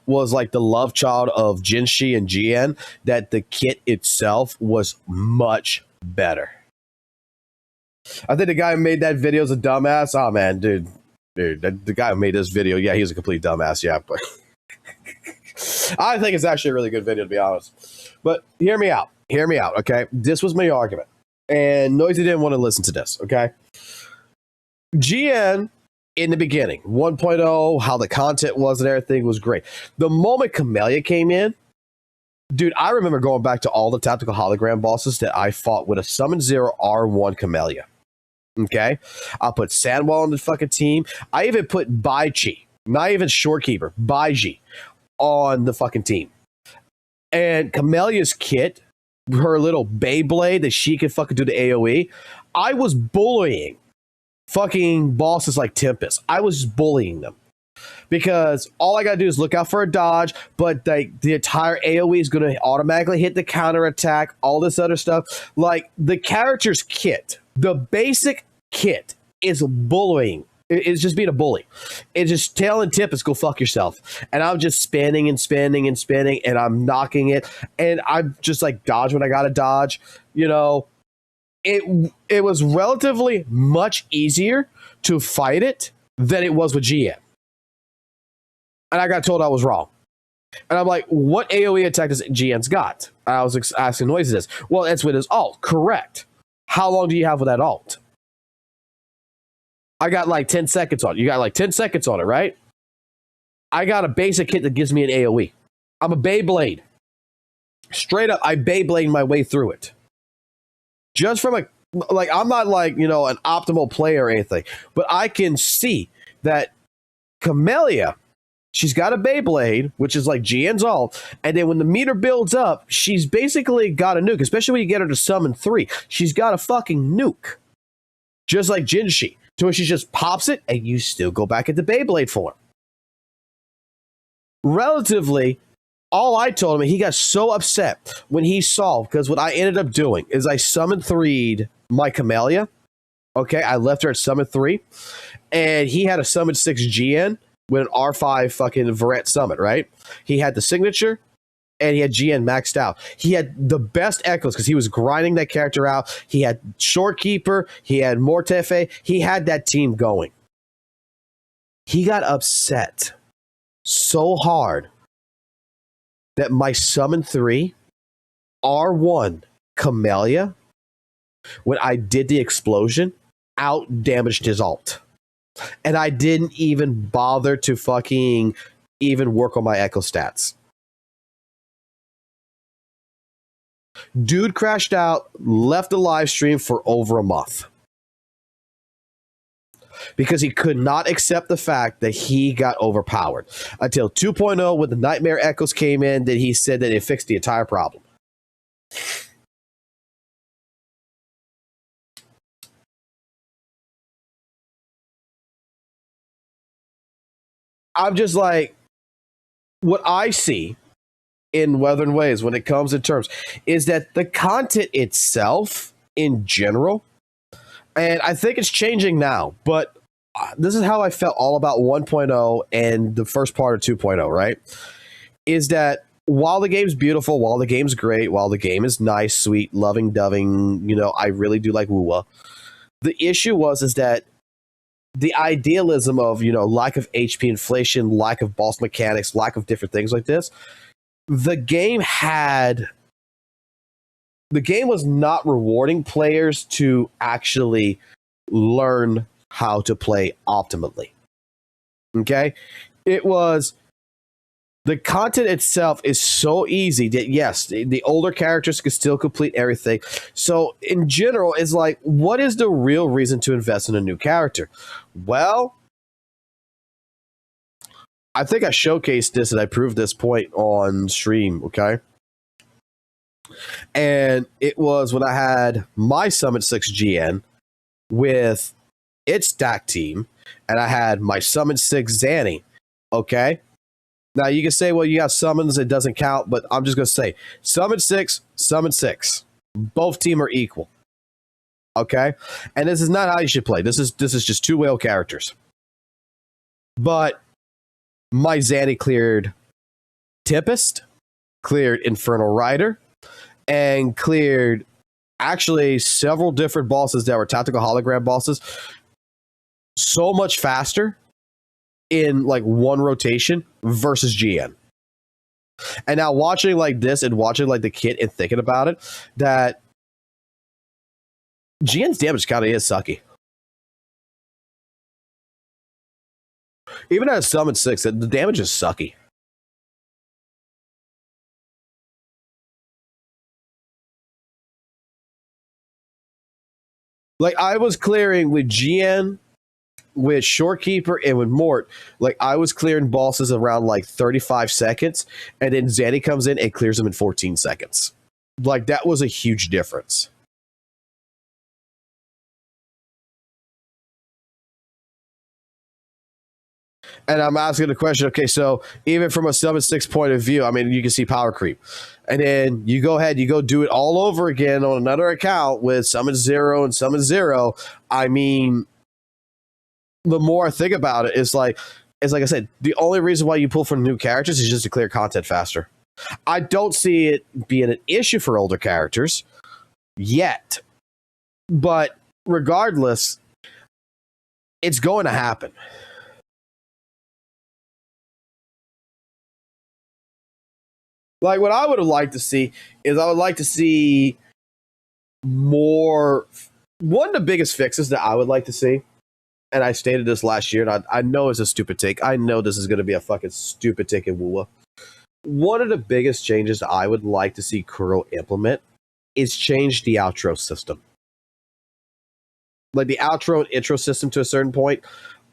was like the love child of Jinshi and GN, that the kit itself was much better. I think the guy who made that video is a dumbass. Oh, man, dude, the guy who made this video, yeah, he's a complete dumbass, yeah. But I think it's actually a really good video, to be honest. But hear me out, okay? This was my argument. And Noisy didn't want to listen to this, okay? GN, in the beginning, 1.0, how the content was and everything was great. The moment Camellia came in, dude, I remember going back to all the tactical hologram bosses that I fought with a Summon Zero R1 Camellia. Okay? I put Sandwall on the fucking team. I even put Baichi, not even Shorekeeper, Baiji on the fucking team. And Camellia's kit, her little Beyblade that she could fucking do the AoE, I was bullying fucking bosses like Tempest. I was just bullying them. Because all I gotta do is look out for a dodge, but the entire AoE is gonna automatically hit the counterattack, all this other stuff. Like, the character's kit, the basic kit is bullying. It's just being a bully. It's just telling Tempest, go fuck yourself. And I'm just spinning and spinning and spinning, and I'm knocking it. And I'm just like dodge when I gotta dodge. It was relatively much easier to fight it than it was with GN. And I got told I was wrong. And I'm like, what AoE attack does GN's got? I was asking Noisy this. Well, it's with his ult. Correct. How long do you have with that ult? I got like 10 seconds on it. You got like 10 seconds on it, right? I got a basic kit that gives me an AoE. I'm a Beyblade. Straight up, I Beyblade my way through it. Just from I'm not like, an optimal player or anything, but I can see that Camellia, she's got a Beyblade, which is like GN's ult, and then when the meter builds up, she's basically got a nuke, especially when you get her to summon 3. She's got a fucking nuke. Just like Jinshi, to where she just pops it, and you still go back into Beyblade form. Relatively, all I told him, he got so upset when he saw, because what I ended up doing is I summon 3'd my Camellia. Okay, I left her at summon 3, and he had a summon 6 GN with an R5 fucking Verret summon, right? He had the signature, and he had GN maxed out. He had the best echoes because he was grinding that character out. He had Shorekeeper, he had Mortefe, he had that team going. He got upset so hard that my summon 3 R1 Camellia, when I did the explosion, out damaged his ult. And I didn't even bother to fucking even work on my echo stats. Dude crashed out, left the live stream for over a month. because he could not accept the fact that he got overpowered. Until 2.0, when the Nightmare Echoes came in, that he said that it fixed the entire problem. I'm just like, what I see in Wuthering Waves when it comes in terms is that the content itself in general, and I think it's changing now, but this is how I felt all about 1.0 and the first part of 2.0, right? Is that while the game's beautiful, while the game's great, while the game is nice, sweet, loving, doving, you know, I really do like WUWA. The issue is that the idealism of, you know, lack of HP inflation, lack of boss mechanics, lack of different things like this, the game was not rewarding players to actually learn how to play optimally. Okay? The content itself is so easy that, yes, the older characters can still complete everything. So, in general, it's like, what is the real reason to invest in a new character? Well, I think I showcased this and I proved this point on stream, okay? And it was when I had my Summon 6 GN with its stack team, and I had my Summon 6 Zanny, okay? Now, you can say, well, you got summons, it doesn't count, but I'm just going to say, Summon 6, Summon 6. Both team are equal. Okay? And this is not how you should play. This is just two whale characters. But my Zanny cleared Tempest, cleared Infernal Rider, and cleared actually several different bosses that were tactical hologram bosses so much faster in like one rotation versus GN. And now watching like this and watching like the kit and thinking about it, that GN's damage kind of is sucky. Even at a Summon 6, the damage is sucky. Like, I was clearing with GN, with Shorekeeper, and with Mort. Like, I was clearing bosses around like 35 seconds, and then Zanny comes in and clears them in 14 seconds. Like, that was a huge difference. And I'm asking the question, okay, so even from a Summon 6 point of view, I mean, you can see power creep. And then you go ahead, you go do it all over again on another account with Summon 0 and Summon 0. I mean, the more I think about it, it's like I said, the only reason why you pull from new characters is just to clear content faster. I don't see it being an issue for older characters yet. But regardless, it's going to happen. Like, what I would have liked to see is I would like to see more. One of the biggest fixes that I would like to see, and I stated this last year, and I know it's a stupid take. I know this is going to be a fucking stupid take in WUWA. One of the biggest changes I would like to see Kuro implement is change the outro system. Like the outro and intro system to a certain point,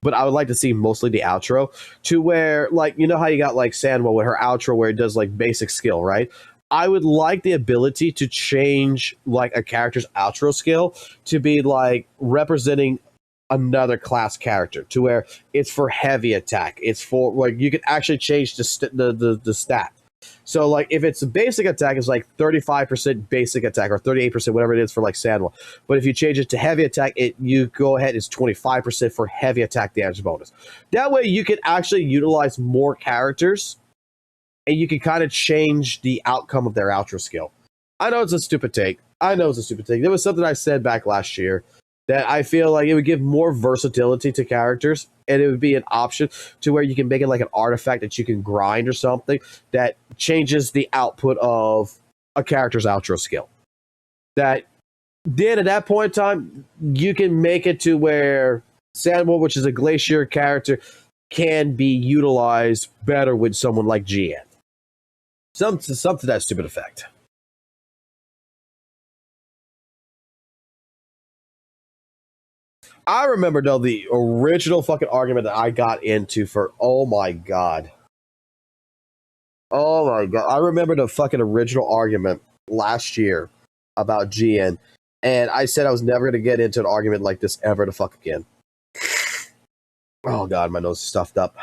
but I would like to see mostly the outro to where, like, you know how you got like Sanwa with her outro where it does like basic skill, right? I would like the ability to change like a character's outro skill to be like representing another class character, to where it's for heavy attack. It's for like, you can actually change the stat. So like if it's a basic attack, it's like 35% basic attack or 38%, whatever it is for like Sanwa. But if you change it to heavy attack, you go ahead, it's 25% for heavy attack damage bonus. That way you can actually utilize more characters and you can kind of change the outcome of their outro skill. I know it's a stupid take. There was something I said back last year that I feel like it would give more versatility to characters, and it would be an option to where you can make it like an artifact that you can grind or something that changes the output of a character's outro skill. That then at that point in time, you can make it to where Sandwell, which is a glacier character, can be utilized better with someone like GN. Something to that stupid effect. I remember though the original fucking argument that I got into for oh my god. I remember the fucking original argument last year about GN, and I said I was never gonna get into an argument like this ever the fuck again. Oh god, my nose is stuffed up.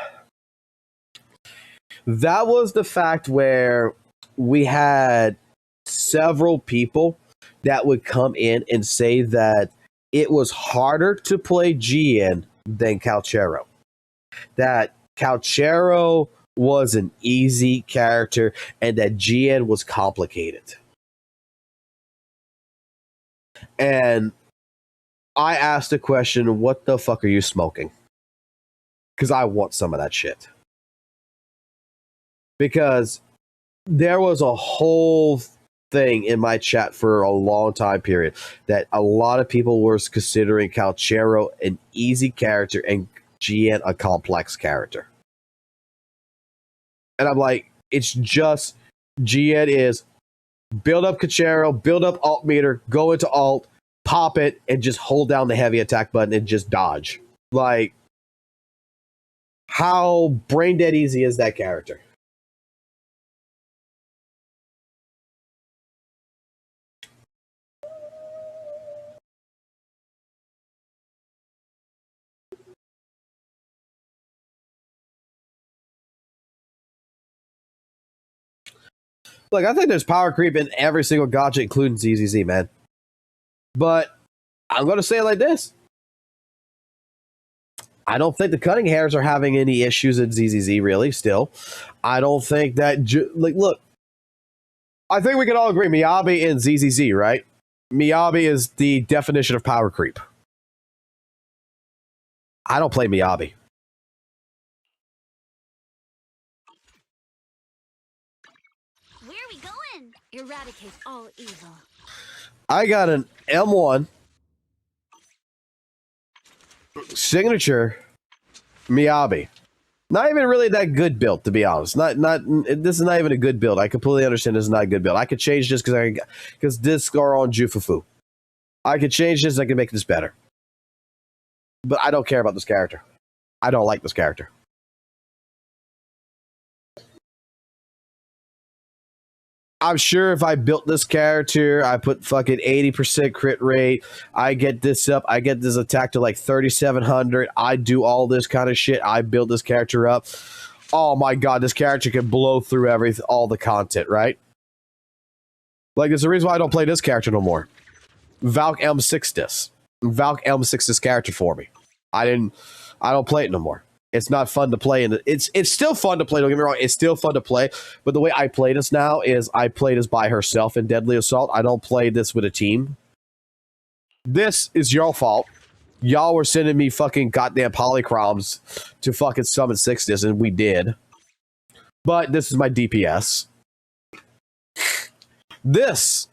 That was the fact where we had several people that would come in and say that it was harder to play GN than Calchero. That Calchero was an easy character and that GN was complicated. And I asked the question, what the fuck are you smoking? Because I want some of that shit. Because there was a whole thing in my chat for a long time period that a lot of people were considering Calchero an easy character and GN a complex character. And I'm like, it's just GN is build up Calchero, build up alt meter, go into alt, pop it, and just hold down the heavy attack button and just dodge. Like, how brain dead easy is that character? Look, I think there's power creep in every single gacha, including Z.Z.Z, man. But I'm going to say it like this. I don't think the cutting hairs are having any issues at Z.Z.Z, really, still. I don't think that... look, I think we can all agree Miyabi and Z.Z.Z, right? Miyabi is the definition of power creep. I don't play Miyabi. Eradicate all evil. I got an M1 signature Miyabi. Not even really that good build, to be honest. This is not even a good build. I completely understand this is not a good build. I could change this because this are on Jufufu. I could change this. I can make this better. But I don't care about this character. I don't like this character. I'm sure if I built this character, I put fucking 80% crit rate, I get this up, I get this attack to like 3,700, I do all this kind of shit, I build this character up. Oh my god, this character can blow through all the content, right? Like, there's a reason why I don't play this character no more. Valk M6 this. Valk M6 this character for me. I don't play it no more. It's not fun to play, and it's still fun to play. Don't get me wrong, it's still fun to play. But the way I play this now is I play this by herself in Deadly Assault. I don't play this with a team. This is your fault. Y'all were sending me fucking goddamn polychroms to fucking summon 6 and we did. But this is my DPS. This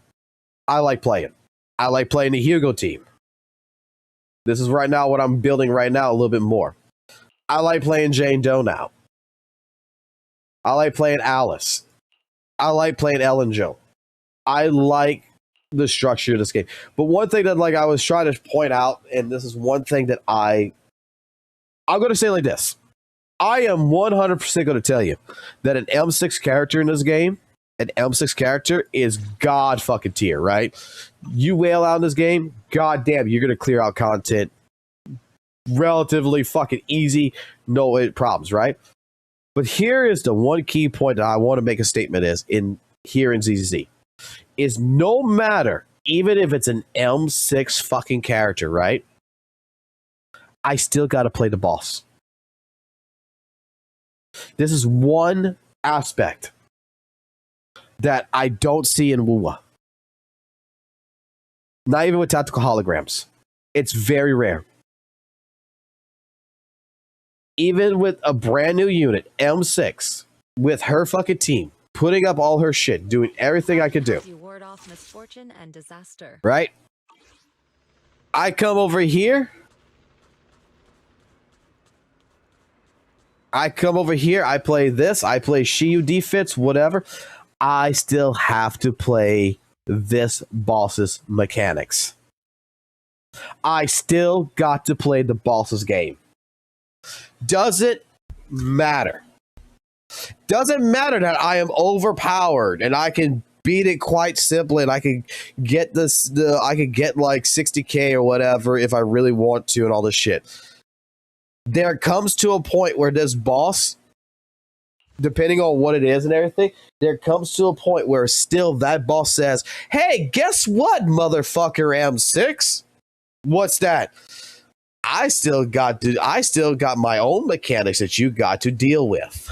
I like playing. I like playing the Hugo team. This is right now what I'm building right now a little bit more. I like playing Jane Doe now. I like playing Alice. I like playing Ellen Joe. I like the structure of this game. But one thing that I was trying to point out, and this is one thing that I'm going to say like this. I am 100% going to tell you that an M6 character in this game, an M6 character is god fucking tier, right? You wail out in this game, god damn, you're going to clear out content relatively fucking easy, no problems, right? But here is the one key point that I want to make a statement in Z.Z.Z. is no matter, even if it's an M6 fucking character, right? I still got to play the boss. This is one aspect that I don't see in WUWA. Not even with tactical holograms. It's very rare. Even with a brand new unit, M6, with her fucking team, putting up all her shit, doing everything I could do. You ward off misfortune and disaster. Right? I come over here. I play this. I play Shiyu defits, whatever. I still have to play this boss's mechanics. I still got to play the boss's game. Doesn't matter. Doesn't matter that I am overpowered and I can beat it quite simply and I can get I could get like 60k or whatever if I really want to and all this shit. There comes to a point where this boss, depending on what it is and everything, there comes to a point where still that boss says, hey, guess what, motherfucker M6? What's that? I still got my own mechanics that you got to deal with.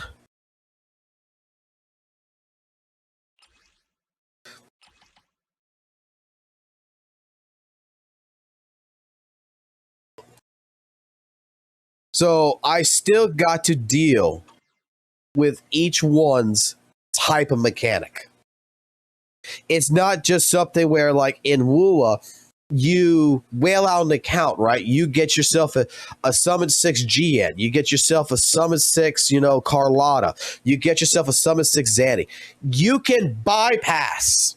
So I still got to deal with each one's type of mechanic. It's not just something where, like in WUWA, you wail out an account, right? You get yourself a Summon 6 GN. You get yourself a Summon 6, Carlotta. You get yourself a Summon 6 Zanny. You can bypass,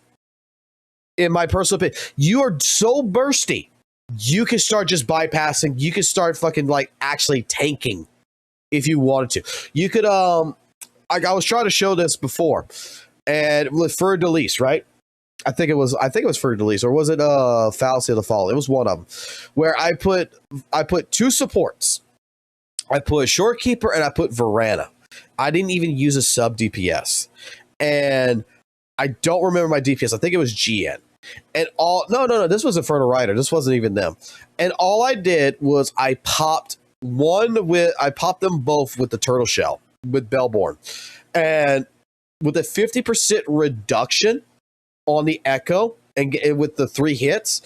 in my personal opinion, you are so bursty. You can start just bypassing. You can start fucking like actually tanking if you wanted to. You could, I was trying to show this before, and with Fur Delise, right? I think it was Fur Delise, or was it Fallacy of the Fall? It was one of them, where I put two supports. I put Shorekeeper and I put Verana. I didn't even use a sub DPS, and I don't remember my DPS. I think it was GN. And no, this was Infernal Rider. This wasn't even them. And all I did was I popped them both with the turtle shell with Bellborn, and with a 50% reduction on the echo and with the 3 hits,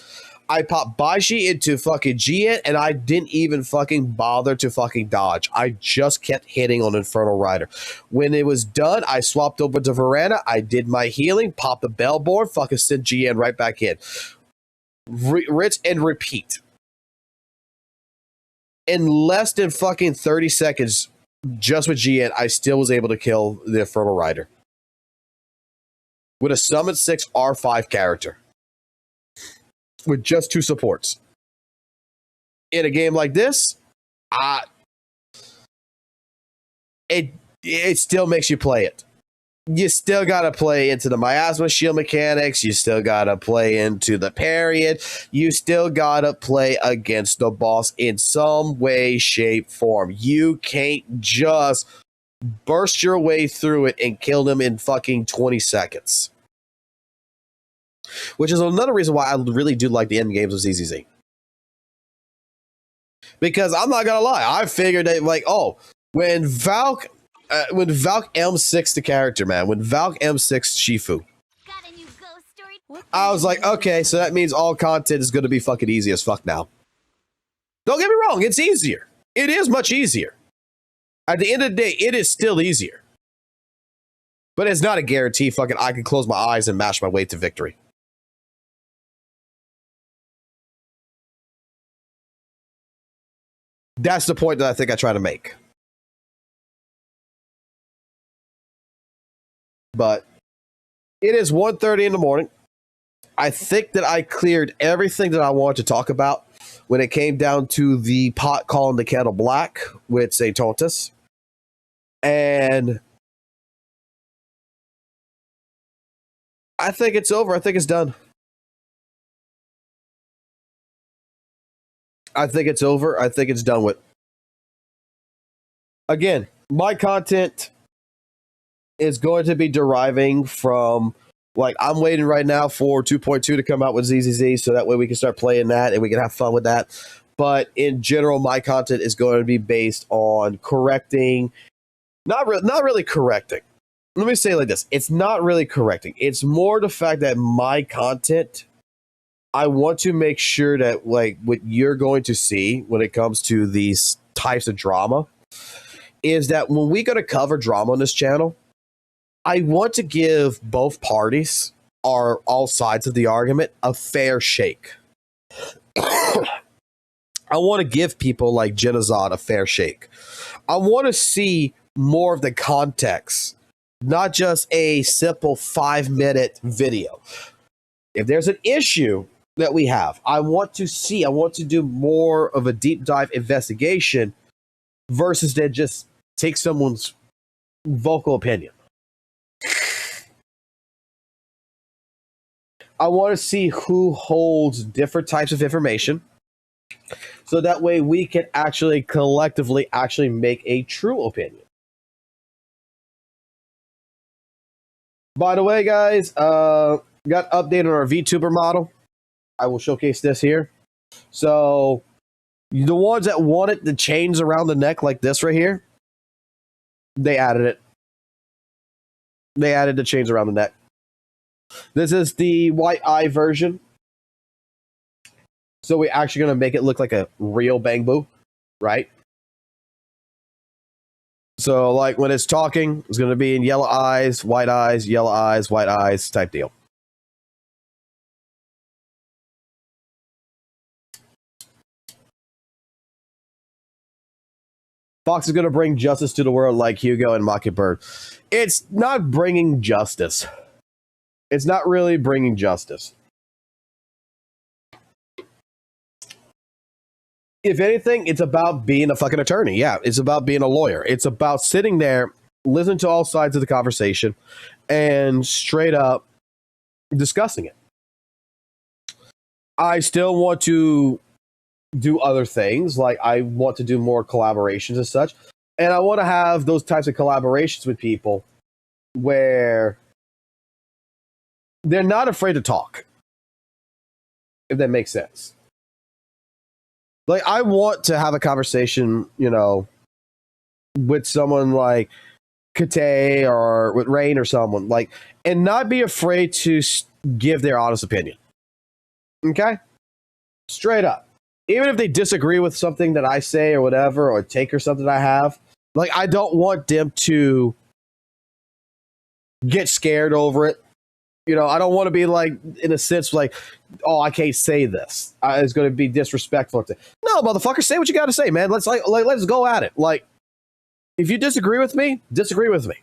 I popped Baiji into fucking GN, and I didn't even fucking bother to fucking dodge. I just kept hitting on Infernal Rider. When it was done, I swapped over to Verana. I did my healing, popped the Bellborn, fucking sent GN right back in. Rinse and repeat. In less than fucking 30 seconds, just with GN, I still was able to kill the Infernal Rider with a Summon 6 R5 character, with just 2 supports. In a game like this, it still makes you play it. You still got to play into the miasma shield mechanics. You still got to play into the parrying. You still got to play against the boss in some way, shape, form. You can't just burst your way through it and kill them in fucking 20 seconds. Which is another reason why I really do like the end games of Z.Z.Z. Because I'm not gonna lie, I figured that when Valk M6 the character, man, when Valk M6 Shifu, I was like, okay, so that means all content is gonna be fucking easy as fuck now. Don't get me wrong, it's easier. It is much easier. At the end of the day, it is still easier. But it's not a guarantee fucking I can close my eyes and mash my way to victory. That's the point that I think I try to make. But it is 1:30 in the morning. I think that I cleared everything that I wanted to talk about when it came down to the pot calling the kettle black with Saintontas. And I think it's over. I think it's done. I think it's over. I think it's done with. Again, my content is going to be deriving from, I'm waiting right now for 2.2 to come out with ZZZ, so that way we can start playing that and we can have fun with that. But in general, my content is going to be based on correcting, not really correcting. Let me say it like this. It's not really correcting. It's more the fact that my content, I want to make sure that what you're going to see when it comes to these types of drama is that when we go to cover drama on this channel, I want to give both parties, or all sides of the argument, a fair shake. I want to give people like Genazad a fair shake. I want to see more of the context, not just a simple 5-minute video. If there's an issue that we have. I want to do more of a deep dive investigation versus than just take someone's vocal opinion. I want to see who holds different types of information, so that way we can actually collectively actually make a true opinion. By the way, guys, got update on our VTuber model. I will showcase this here. So the ones that wanted the chains around the neck like this right here, they added it. They added the chains around the neck. This is the white eye version. So we're actually going to make it look like a real Bangbu, right? So like when it's talking, it's going to be in yellow eyes, white eyes, yellow eyes, white eyes type deal. Fox is going to bring justice to the world like Hugo and Mockingbird. It's not bringing justice. It's not really bringing justice. If anything, it's about being a fucking attorney. Yeah, it's about being a lawyer. It's about sitting there, listening to all sides of the conversation, and straight up discussing it. I still want to do other things. Like I want to do more collaborations and such. And I want to have those types of collaborations with people where they're not afraid to talk. If that makes sense. Like I want to have a conversation, you know, with someone like Kate or with Rain or someone like, and not be afraid to give their honest opinion. Okay? Straight up. Even if they disagree with something that I say or whatever, or take or something I have, like I don't want them to get scared over it. You know, I don't want to be like, in a sense, like, oh, I can't say this. It's going to be disrespectful. No, motherfucker, say what you got to say, man. Let's let's go at it. Like, if you disagree with me, disagree with me.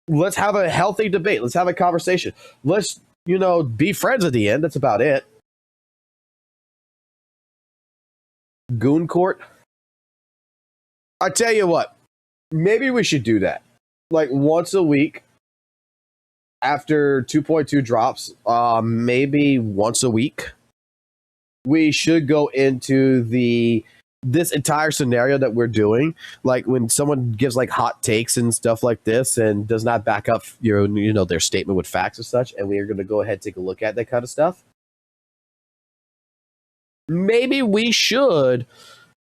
Let's have a healthy debate. Let's have a conversation. Let's, you know, be friends at the end. That's about it. Goon court. I tell you what, maybe we should do that. Like once a week. After 2.2 drops, maybe once a week, we should go into this entire scenario that we're doing. Like when someone gives like hot takes and stuff like this and does not back up you know their statement with facts and such, and we are going to go ahead and take a look at that kind of stuff. Maybe we should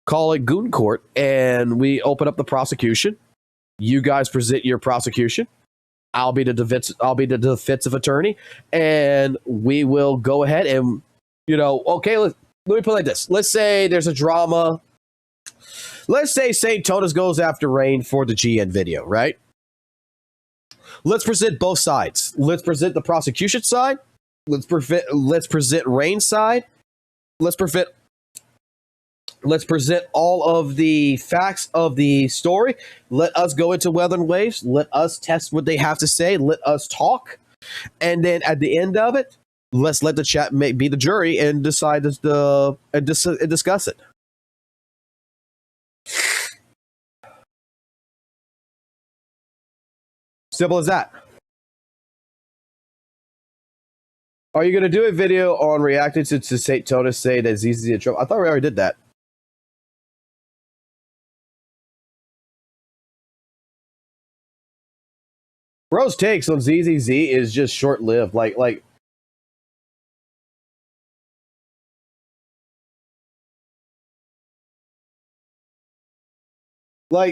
call it Goon Court and we open up the prosecution. You guys present your prosecution. I'll be the defensive attorney, and we will go ahead and, you know, okay, let me put it like this. Let's say there's a drama. Let's say Saintontas goes after Rain for the GN video, right? Let's present both sides. Let's present the prosecution side. Let's present Rain's side. Let's present all of the facts of the story. Let us go into Weather and Waves. Let us test what they have to say. Let us talk. And then at the end of it, let's let the chat be the jury and decide and discuss it. Simple as that. Are you going to do a video on reacting to Saintontas say that Z.Z.Z in trouble? I thought we already did that. Bro's takes on Z.Z.Z is just short-lived. Like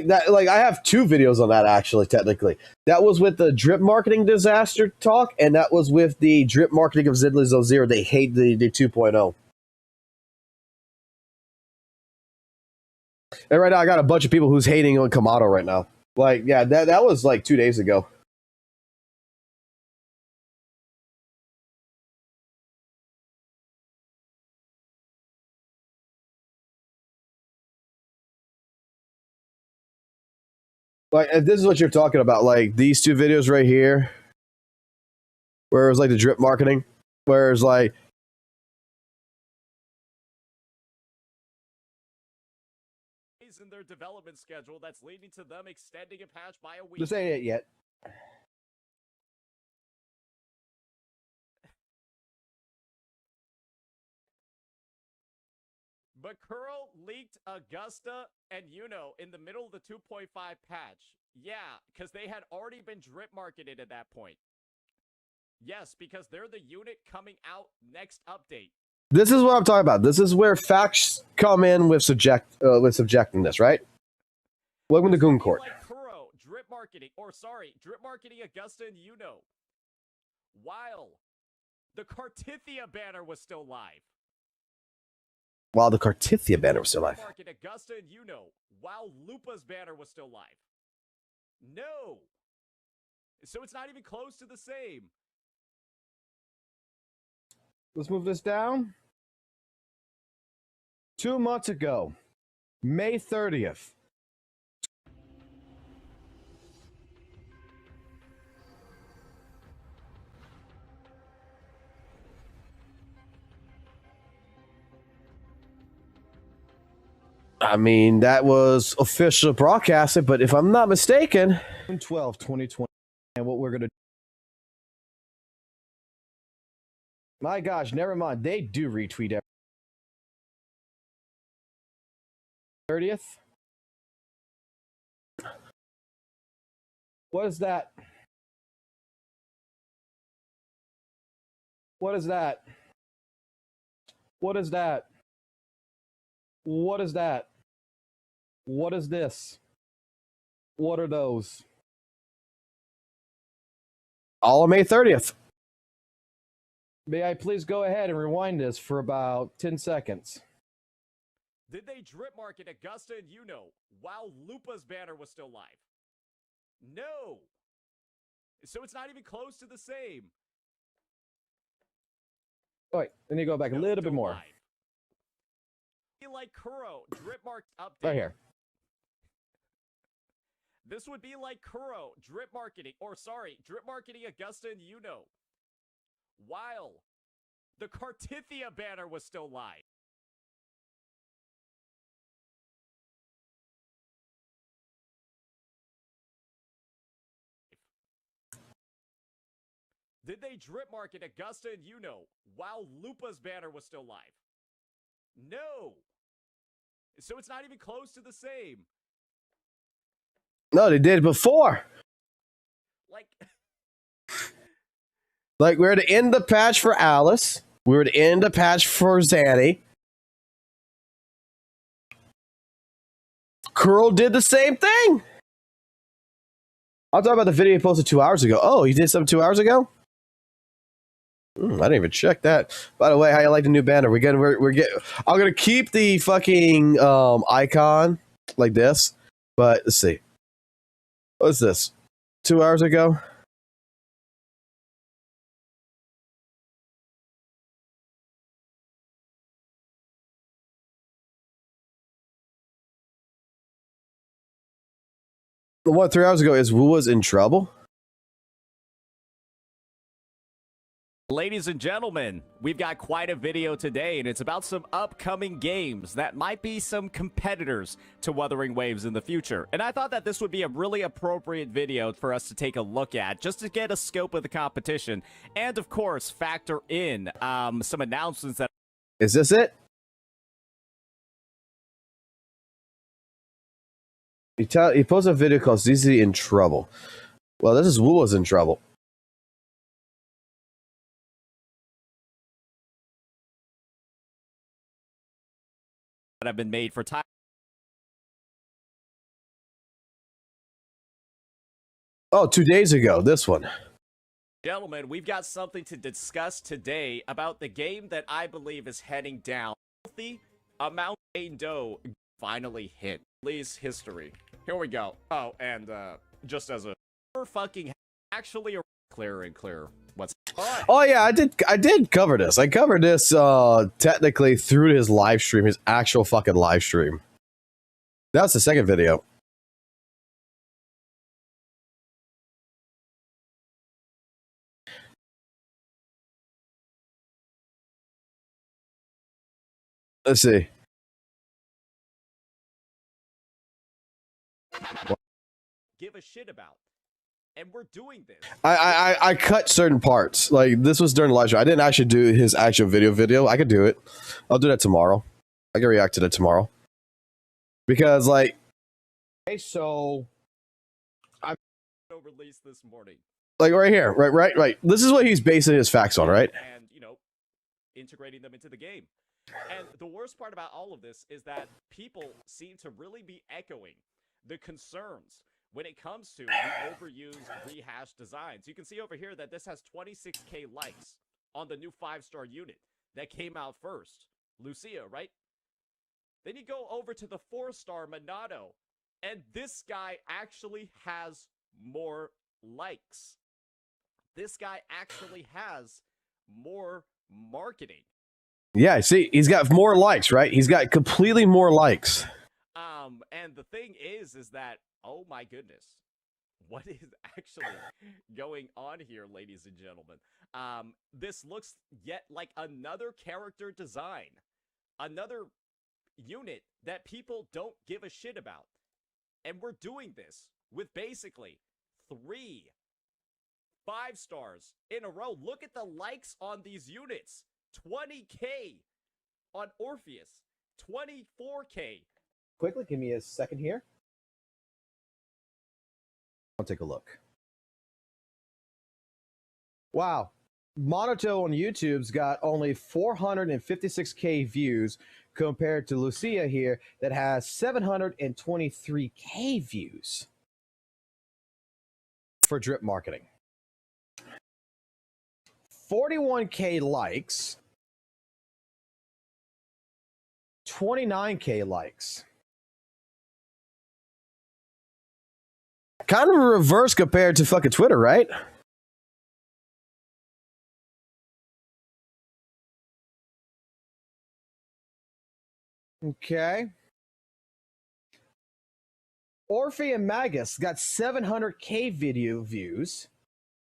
that. Like I have two videos on that actually. Technically, that was with the drip marketing disaster talk, and that was with the drip marketing of Zenless Zone Zero. They hate the 2.0. And right now, I got a bunch of people who's hating on Kamado right now. Like, yeah, that was like 2 days ago. Like, if this is what you're talking about, like these two videos right here, where it was like the drip marketing, where it's like their development schedule that's leading to them extending a patch by a week. This ain't it yet. But Curl leaked Augusta and Yuno in the middle of the 2.5 patch. Yeah, because they had already been drip marketed at that point. Yes, because they're the unit coming out next update. This is what I'm talking about. This is where facts come in with subjecting this, right? Welcome to Goon Court. Like Kuro, drip marketing Augusta and Yuno. While the Cartithia banner was still live. While the Cartithia banner was still live. Market Augusta and Yuno, while Lupa's banner was still live. No. So it's not even close to the same. Let's move this down. 2 months ago, May 30th. I mean, that was official broadcasted, but if I'm not mistaken, 12/2020, and what we're going to do. My gosh, never mind. They do retweet every 30th. What is that? What is that? What is that? What is that? What is this? What are those? All on May 30th. May I please go ahead and rewind this for about 10 seconds? Did they drip market Augusta and Yuno while Lupa's banner was still live? No. So it's not even close to the same. Oh, wait, let me go back a little bit more. Be like Kuro, drip marked update. Right here. This would be like Kuro, drip marketing Augusta and Yuno. While the Cartithia banner was still live. Did they drip market Augusta and Yuno while Lupa's banner was still live? No. So it's not even close to the same. No, they did before. Like we were to end the patch for Alice. We were to end the patch for Zanny. Curl did the same thing. I'm talking about the video he posted 2 hours ago. Oh, he did something 2 hours ago? I didn't even check that. By the way, how you like the new banner? I'm gonna keep the fucking icon like this, but let's see. What's this? 2 hours ago? What, 3 hours ago? Is WUWA's in trouble? Ladies and gentlemen, we've got quite a video today, and it's about some upcoming games that might be some competitors to Wuthering Waves in the future. And I thought that this would be a really appropriate video for us to take a look at, just to get a scope of the competition, and of course, factor in some announcements that... Is this it? He posted a video called Z.Z.Z in trouble. Well, this is WUWA's in trouble. that have been made for time. Oh, 2 days ago, this one. Gentlemen, we've got something to discuss today about the game that I believe is heading down. Healthy amount of dough finally hit. Please, history. Here we go. Oh, and just as a fucking actually clearer and clearer. What's Oh yeah, I did cover this. I covered this technically through his live stream, his actual fucking live stream. That's the second video. Let's see. give a shit about. And we're doing this. I cut certain parts. Like, this was during the live show. I didn't actually do his actual video. I could do it. I'll do that tomorrow. I can react to that tomorrow. Because, like... Okay, so... I'm released this morning. Like, right here. Right. This is what he's basing his facts on, right? And, you know, integrating them into the game. And the worst part about all of this is that people seem to really be echoing the concerns when it comes to the overused, rehashed designs. You can see over here that this has 26k likes on the new 5-star unit that came out first. Lucia, right? Then you go over to the 4-star Monado, and this guy actually has more likes. This guy actually has more marketing. Yeah, see, he's got more likes, right? He's got completely more likes. And the thing is that, oh my goodness, what is actually going on here, ladies and gentlemen? This looks yet like another character design, another unit that people don't give a shit about. And we're doing this with basically 3 5-stars in a row. Look at the likes on these units. 20k on Orpheus, 24k. Quickly, give me a second here. I'll take a look. Wow. Monato on YouTube's got only 456k views compared to Lucia here that has 723k views for drip marketing. 41k likes, 29k likes. Kind of a reverse compared to fucking Twitter, right? Okay. Orphe and Magus got 700k video views,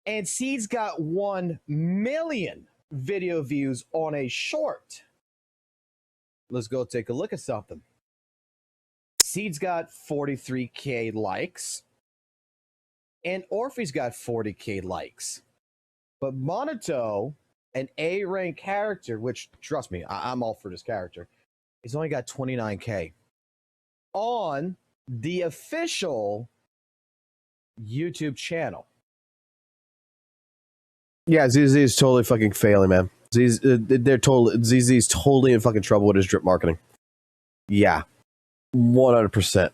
and Seed's got 1 million video views on a short. Let's go take a look at something. Seed's got 43k likes, and Orphe's got 40k likes. But Monato, an A-rank character, which, trust me, I'm all for this character, he's only got 29k on the official YouTube channel. Yeah, Z.Z.Z is totally fucking failing, man. ZZ's totally in fucking trouble with his drip marketing. Yeah, 100%.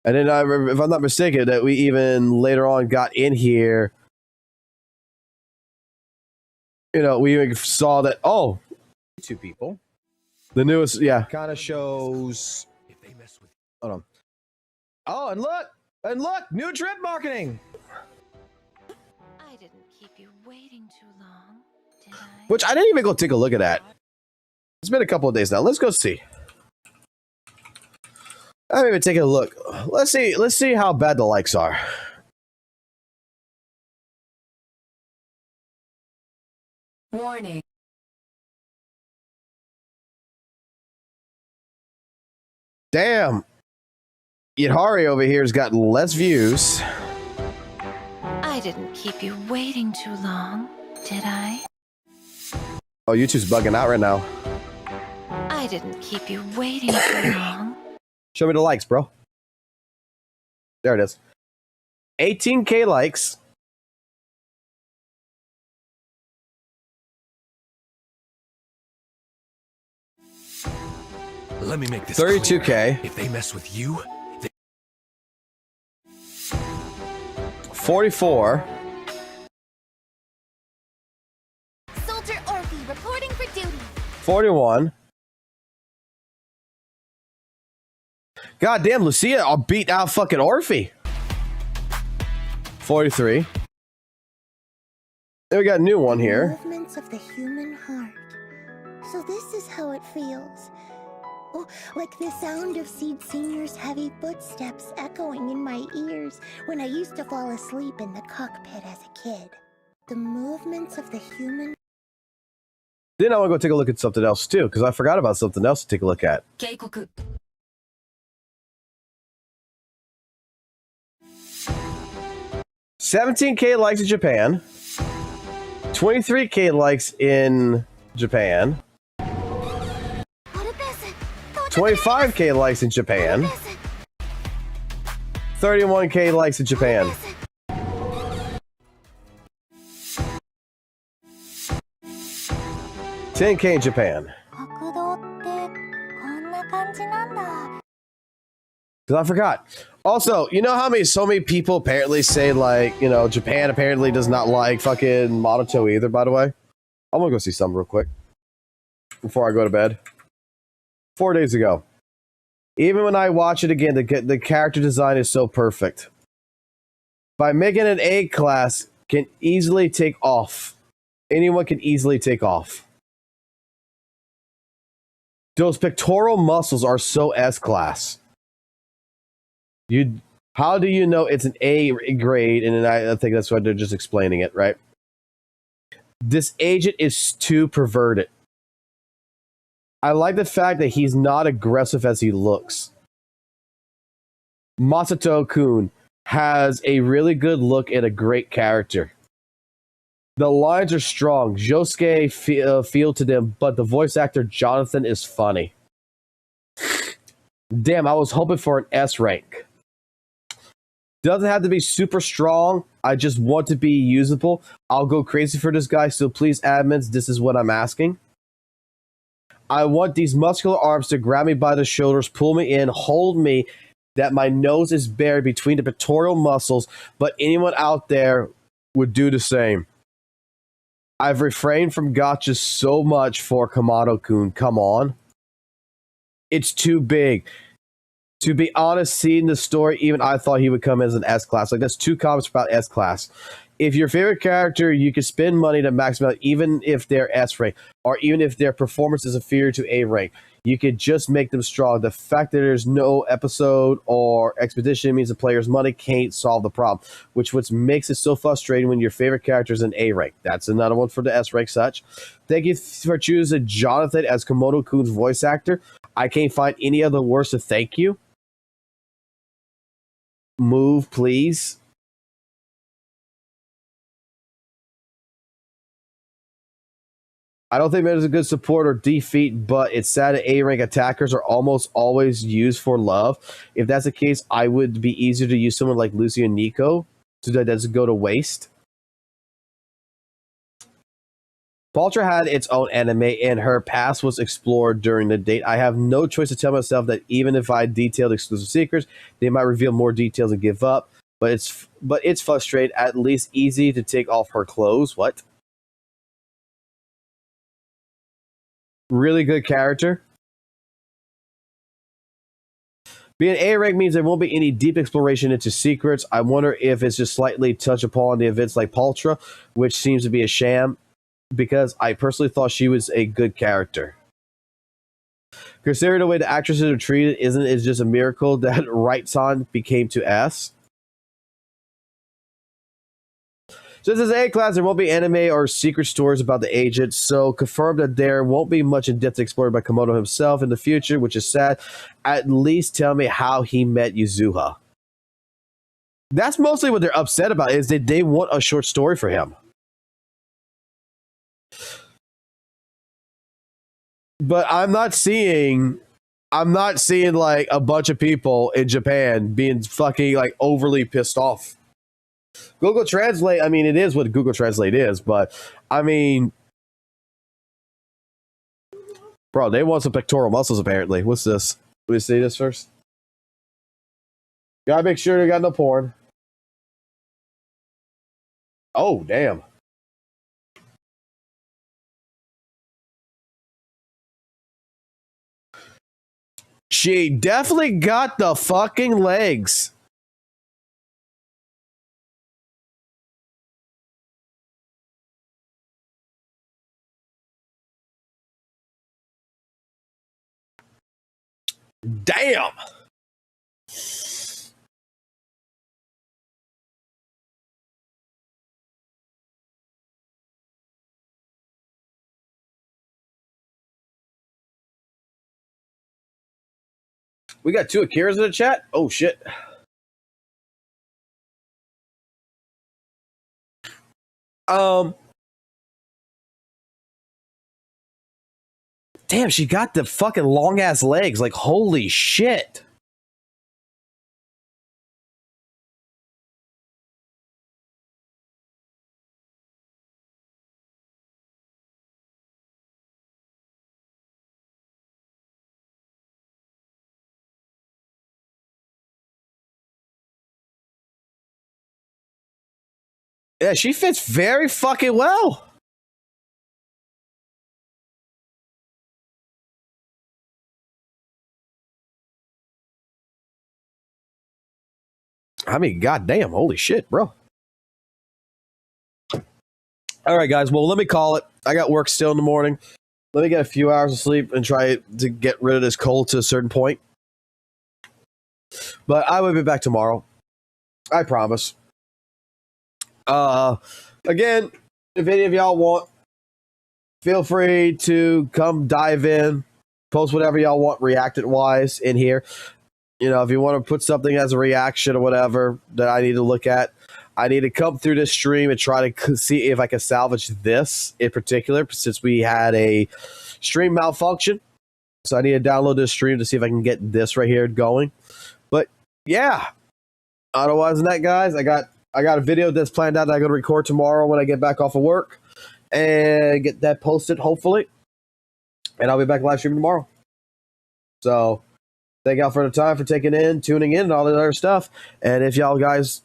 And then, if I'm not mistaken, that we even later on got in here. You know, we even saw that. Oh, 2 people. The newest, yeah. Kind of shows. If they mess with. Hold on. Oh, and look, new drip marketing. I didn't keep you waiting too long, did I? Which I didn't even go take a look at that. It's been a couple of days now. Let's go see. I haven't even taken a look. Let's see how bad the likes are. Warning. Damn. Yidhari over here has got less views. I didn't keep you waiting too long, did I? Oh, YouTube's bugging out right now. I didn't keep you waiting too long. Show me the likes, bro. There it is. 18k likes. Let me make this 32k. clear. If they mess with you, 44. Soldier Orphe reporting for duty. 41. God damn, Lucia, I'll beat out fucking Orphe. 43. Then we got a new one here. Movements of the human heart. So this is how it feels. Oh, like the sound of Seed Senior's heavy footsteps echoing in my ears when I used to fall asleep in the cockpit as a kid. The movements of the human... Then I want to go take a look at something else too, because I forgot about something else to take a look at. 17K likes in Japan. 23K likes in Japan. 25K likes in Japan. 31K likes in Japan. $10K in Japan. Because I forgot. Also, you know how so many people apparently say, like, you know, Japan apparently does not like fucking Monoto either, by the way? I'm gonna go see some real quick before I go to bed. 4 days ago. Even when I watch it again, the character design is so perfect. By making an A class, can easily take off. Anyone can easily take off. Those pectoral muscles are so S class. How do you know it's an A grade? And I think that's why they're just explaining it, right? This agent is too perverted. I like the fact that he's not aggressive as he looks. Masato-kun has a really good look and a great character. The lines are strong. Josuke feel to them, but the voice actor Jonathan is funny. Damn, I was hoping for an S rank. Doesn't have to be super strong. I just want to be usable. I'll go crazy for this guy, so please, admins, this is what I'm asking. I want these muscular arms to grab me by the shoulders, pull me in, hold me, that my nose is buried between the pectoral muscles, but anyone out there would do the same. I've refrained from gotchas so much for Kamado-kun. Come on. It's too big. To be honest, seeing the story, even I thought he would come as an S class. Like, that's 2 comments about S class. If your favorite character, you can spend money to max them out, even if they're S rank, or even if their performance is inferior to A rank. You could just make them strong. The fact that there's no episode or expedition means the player's money can't solve the problem, which makes it so frustrating when your favorite character is an A rank. That's another one for the S rank such. Thank you for choosing Jonathan as Komodo-kun's voice actor. I can't find any other words to thank you. Move, please. I don't think there's a good support or defeat, but it's sad that A-rank attackers are almost always used for love. If that's the case, I would be easier to use someone like Lucy and Nico, so that doesn't go to waste. Paltra had its own anime, and her past was explored during the date. I have no choice to tell myself that even if I detailed exclusive secrets, they might reveal more details and give up. But it's frustrating. At least easy to take off her clothes. What? Really good character. Being A rank means there won't be any deep exploration into secrets. I wonder if it's just slightly touch upon the events like Paltra, which seems to be a sham, because I personally thought she was a good character. Considering the way the actresses are treated, isn't it just a miracle that Right-san became to S? So this is A class, there won't be anime or secret stories about the agent, so confirm that there won't be much in-depth explored by Komodo himself in the future, which is sad. At least tell me how he met Yuzuha. That's mostly what they're upset about, is that they want a short story for him. But I'm not seeing like a bunch of people in Japan being fucking like overly pissed off. Google Translate, I mean, it is what Google Translate is, but I mean, bro, they want some pectoral muscles apparently. What's this? Let me see this first. Gotta make sure they got no porn. Oh, damn. She definitely got the fucking legs. Damn. We got 2 Akiras in the chat? Oh, shit. Damn, she got the fucking long ass legs. Like, holy shit. Yeah, she fits very fucking well. I mean, goddamn, holy shit, bro. All right, guys. Well, let me call it. I got work still in the morning. Let me get a few hours of sleep and try to get rid of this cold to a certain point. But I will be back tomorrow. I promise. Again, if any of y'all want, feel free to come dive in, post whatever y'all want reacted-wise in here. You know, if you want to put something as a reaction or whatever that I need to look at, I need to come through this stream and try to see if I can salvage this in particular, since we had a stream malfunction. So I need to download this stream to see if I can get this right here going. But yeah, otherwise than that, guys, I got a video that's planned out that I'm going to record tomorrow when I get back off of work and get that posted, hopefully. And I'll be back live streaming tomorrow. So thank y'all for the time, for tuning in, and all that other stuff. And if y'all guys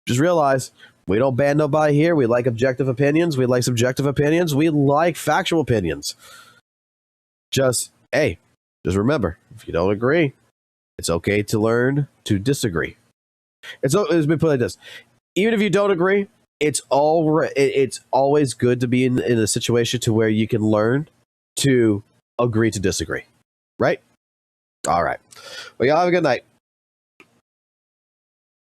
just realize, we don't ban nobody here. We like objective opinions. We like subjective opinions. We like factual opinions. Just remember, if you don't agree, it's okay to learn to disagree. It's been put like this. Even if you don't agree, it's always good to be in a situation to where you can learn to agree to disagree. Right? All right. Well, y'all have a good night.